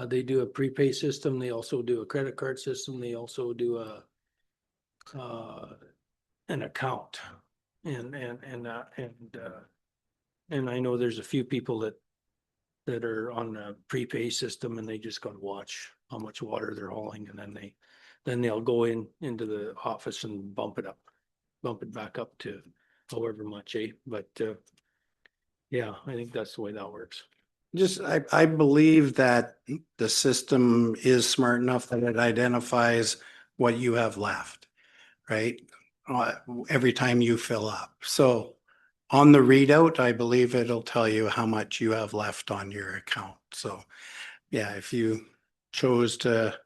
They do a prepay system. They also do a credit card system. They also do an account. And I know there's a few people that are on a prepay system and they just gotta watch how much water they're hauling, and then they'll go into the office and bump it back up to however much, but yeah, I think that's the way that works. I believe that the system is smart enough that it identifies what you have left, right? Every time you fill up. So on the readout, I believe it'll tell you how much you have left on your account. So yeah, if you chose to,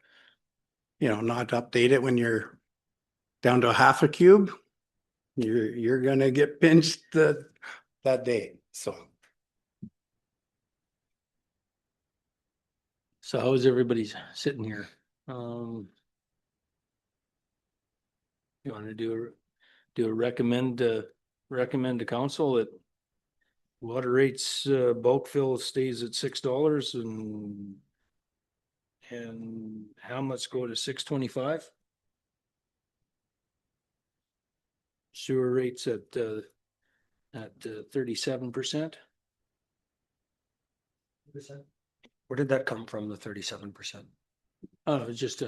not update it when you're down to half a cube, you're gonna get pinched that day. So how is everybody sitting here? You want to do a recommend to council that water rates, bulk fill stays at $6 and hamlets go to $6.25? Sewer rates at 37%. Where did that come from, the 37%? Oh, just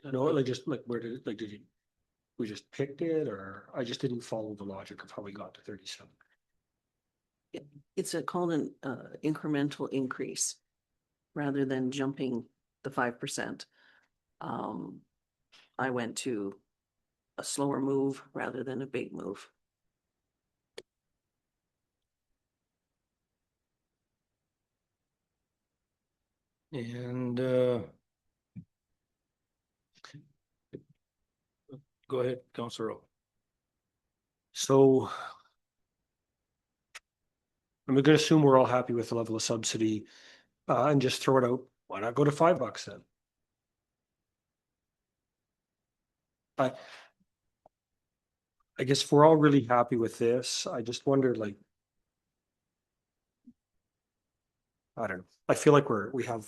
No, where did did you, we just picked it, or I just didn't follow the logic of how we got to 37? it's called an incremental increase rather than jumping the 5%. I went to a slower move rather than a big move. And go ahead, Councillor O. So I'm gonna assume we're all happy with the level of subsidy, and just throw it out. Why not go to $5 then? I guess if we're all really happy with this, I just wonder, I don't know. I feel like we have,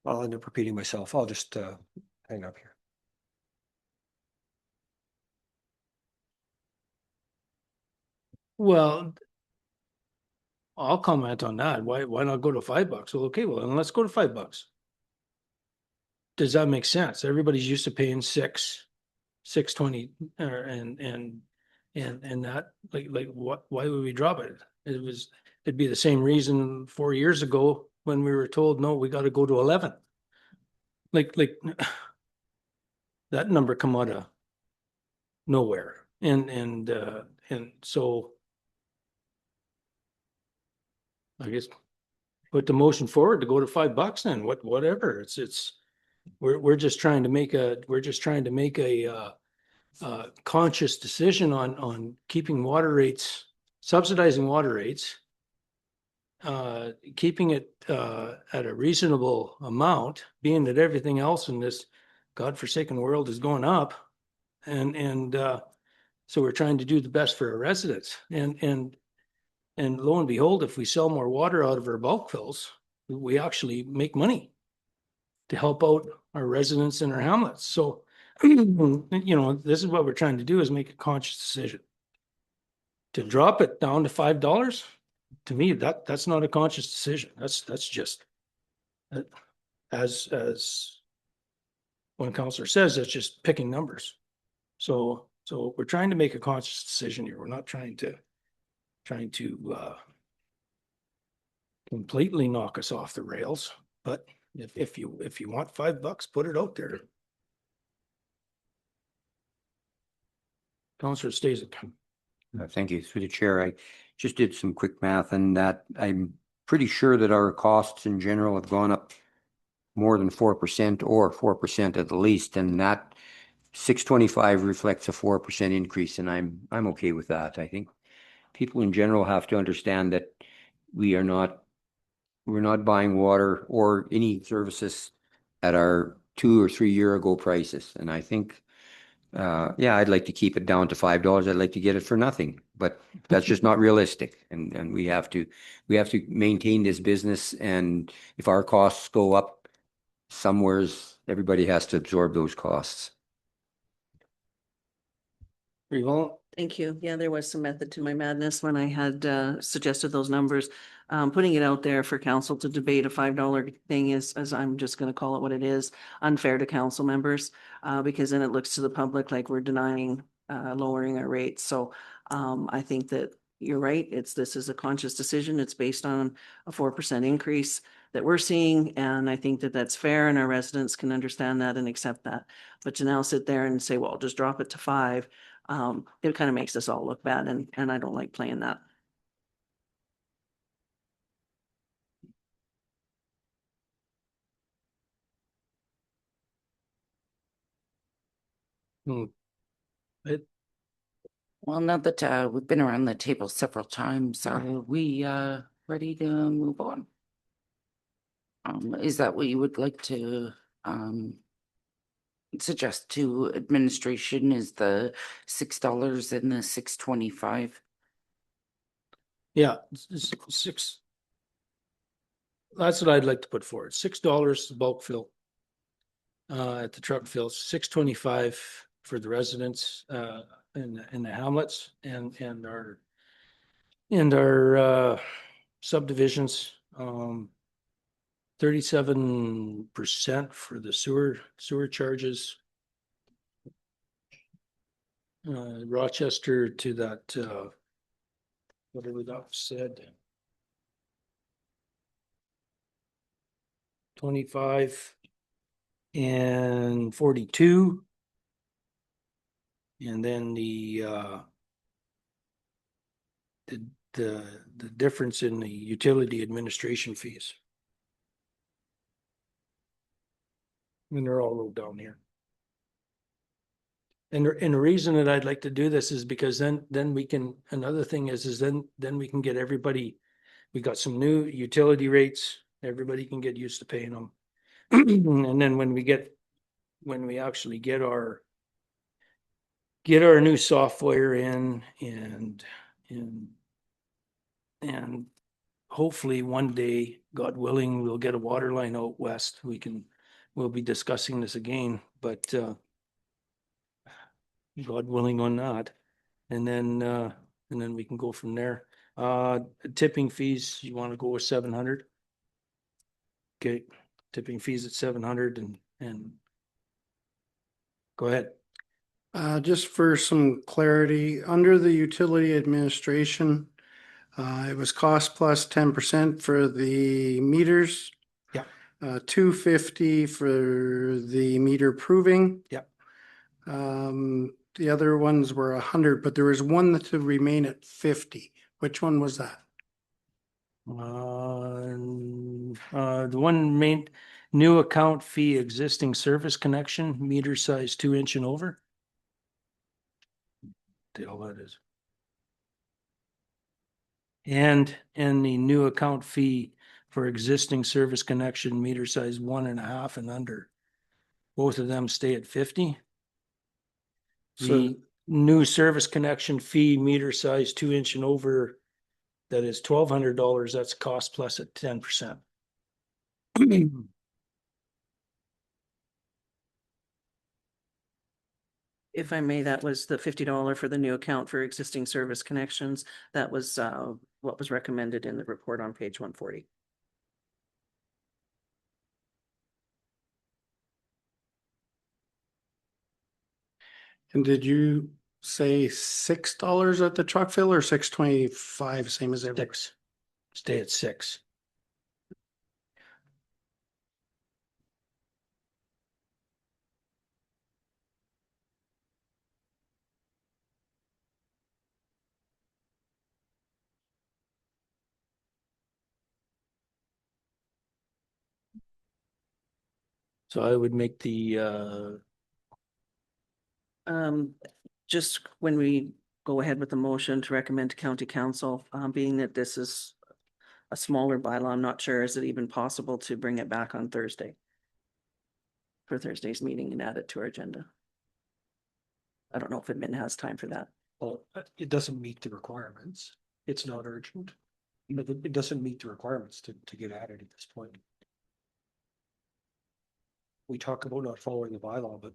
I'll end up repeating myself. I'll just hang up here. Well, I'll comment on that. Why not go to $5? Well, okay, well, then let's go to $5. Does that make sense? Everybody's used to paying $6.20, and that, why would we drop it? It'd be the same reason 4 years ago when we were told, no, we got to go to 11. That number come out of nowhere, and so I guess put the motion forward to go to $5 then, whatever. We're just trying to make a conscious decision on keeping water rates, subsidizing water rates, keeping it at a reasonable amount, being that everything else in this godforsaken world is going up. And so we're trying to do the best for our residents. And lo and behold, if we sell more water out of our bulk fills, we actually make money to help out our residents in our hamlets. So, this is what we're trying to do, is make a conscious decision. To drop it down to $5, to me, that's not a conscious decision. That's just, as one counselor says, that's just picking numbers. So we're trying to make a conscious decision here. We're not trying to completely knock us off the rails, but if you want $5, put it out there. Councillor Stasic. Thank you. Through the chair, I just did some quick math and that I'm pretty sure that our costs in general have gone up more than 4% or 4% at the least, and that 625 reflects a 4% increase, and I'm okay with that. I think people in general have to understand that we're not buying water or any services at our 2 or 3 year ago prices, and I think yeah, I'd like to keep it down to $5. I'd like to get it for nothing, but that's just not realistic. And we have to maintain this business. And if our costs go up somewheres, everybody has to absorb those costs. Revolt. Thank you. Yeah, there was some method to my madness when I had suggested those numbers. Putting it out there for council to debate a $5 thing is, as I'm just going to call it what it is, unfair to council members, because then it looks to the public like we're denying lowering our rates. So I think that you're right. This is a conscious decision. It's based on a 4% increase that we're seeing, and I think that that's fair, and our residents can understand that and accept that. But to now sit there and say, well, just drop it to 5. It kind of makes us all look bad, and I don't like playing that. Well, now that we've been around the table several times, are we ready to move on? Is that what you would like to suggest to administration, is the $6 and the 625? Yeah, six. That's what I'd like to put forward. $6 bulk fill at the truck fill, $6.25 for the residents in the hamlets and our subdivisions. 37% for the sewer charges. Rochester to that whatever that said. 25 and 42. And then the difference in the utility administration fees. And they're all wrote down here. And the reason that I'd like to do this is because then we can, another thing is then we can get everybody, we got some new utility rates, everybody can get used to paying them. And then when we actually get our new software in and hopefully one day, God willing, we'll get a water line out west. We'll be discussing this again, but God willing on that. And then we can go from there. Tipping fees, you want to go with 700? Okay, tipping fees at 700 and go ahead. Just for some clarity, under the utility administration, it was cost plus 10% for the meters. Yeah. $250 for the meter proving. Yep. The other ones were 100, but there was one to remain at 50. Which one was that? The one main new account fee, existing service connection, meter size 2-inch and over. The hell that is. And the new account fee for existing service connection, meter size 1.5 and under. Both of them stay at 50. The new service connection fee, meter size 2-inch and over, that is $1,200. That's cost plus at 10%. If I may, that was the $50 for the new account for existing service connections. That was what was recommended in the report on page 140. And did you say $6 at the truck fill or $6.25, same as every? 6. Stay at 6. So I would make the, Just when we go ahead with the motion to recommend to county council, being that this is a smaller bylaw, I'm not sure, is it even possible to bring it back on Thursday? For Thursday's meeting and add it to our agenda? I don't know if admin has time for that. Well, it doesn't meet the requirements. It's not urgent. But it doesn't meet the requirements to get added at this point. We talk about not following the bylaw, but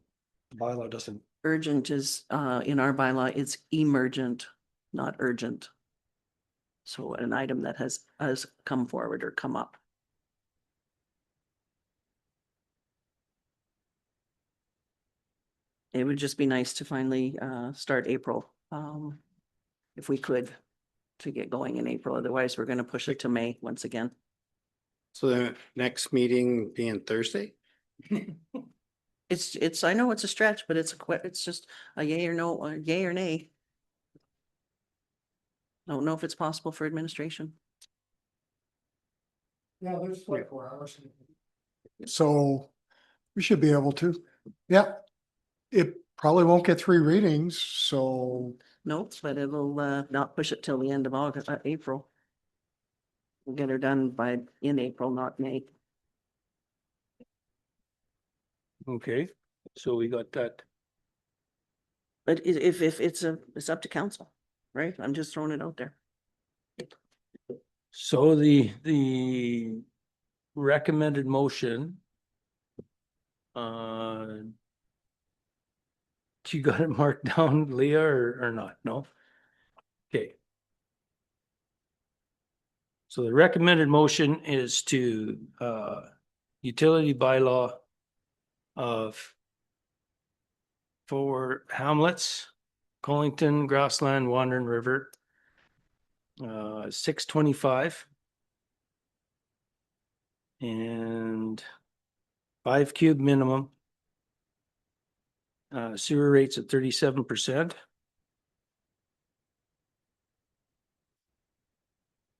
the bylaw doesn't. Urgent is, in our bylaw, it's emergent, not urgent. So an item that has come forward or come up. It would just be nice to finally start April, if we could, to get going in April. Otherwise, we're going to push it to May once again. So the next meeting being Thursday? It's, I know it's a stretch, but it's just a yay or no, a yay or nay. I don't know if it's possible for administration. Yeah, there's 24 hours. So we should be able to. Yeah. It probably won't get 3 readings, so No, but it'll not push it till the end of August, April. We'll get her done in April, not May. okay, so we got that. But if it's up to council, right? I'm just throwing it out there. So the recommended motion. You got it marked down, Leah, or not? No? Okay. So the recommended motion is to utility bylaw of for hamlets, Collington, Grassland, Wandering River, 625. And 5 cube minimum. Sewer rates at 37%.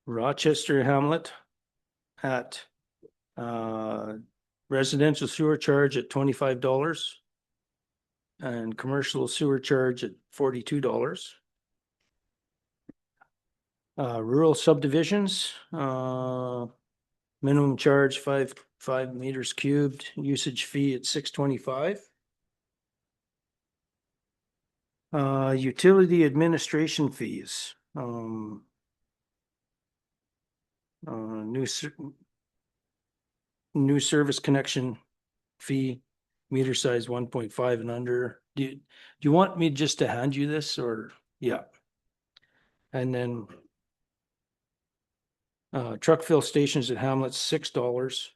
Rochester Hamlet at residential sewer charge at $25 and commercial sewer charge at $42. Rural subdivisions, minimum charge 5 meters cubed, usage fee at $6.25. Utility administration fees, new service connection fee, meter size 1.5 and under. Do you want me just to hand you this or, yeah? And then truck fill stations at Hamlet, $6.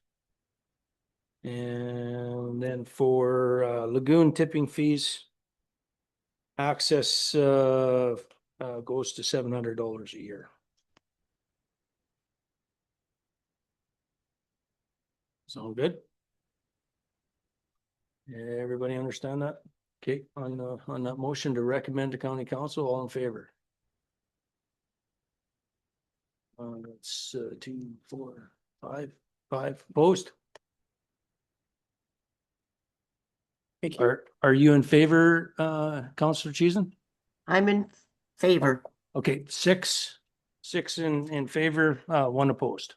And then for lagoon tipping fees, access goes to $700 a year. Sound good? Everybody understand that? Okay, on that motion to recommend to county council, all in favor? That's 2, 4, 5 opposed. Are you in favor, Councillor Cheeson? I'm in favor. Okay, 6 in favor, 1 opposed.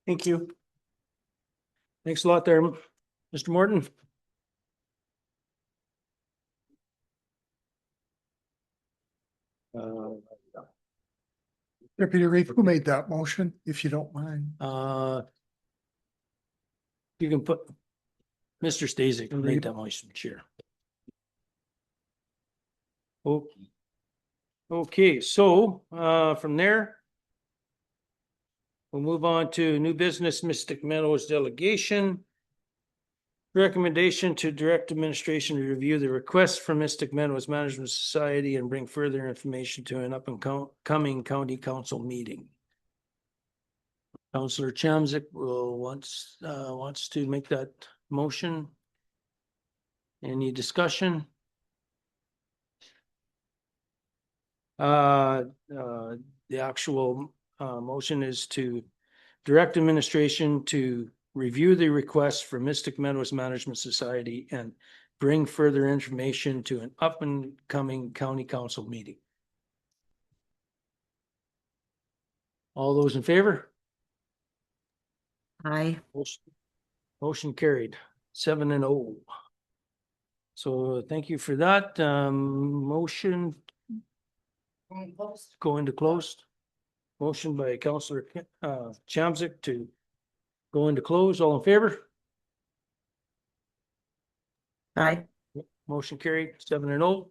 Thank you. Thanks a lot there, Mr. Morton. Deputy Reeve, who made that motion, if you don't mind? You can put Mr. Stasic made that motion, chair. Okay, so from there, we'll move on to new business, Mystic Meadows delegation. Recommendation to direct administration to review the request from Mystic Meadows Management Society and bring further information to an up and coming county council meeting. Councillor Chamzik wants to make that motion. Any discussion? The actual motion is to direct administration to review the request for Mystic Meadows Management Society and bring further information to an up and coming county council meeting. All those in favor? Aye. Motion carried, 7-0. So thank you for that. Motion go into closed. Motion by Councillor Chamzik to go into close. All in favor? Aye. Motion carried, 7-0.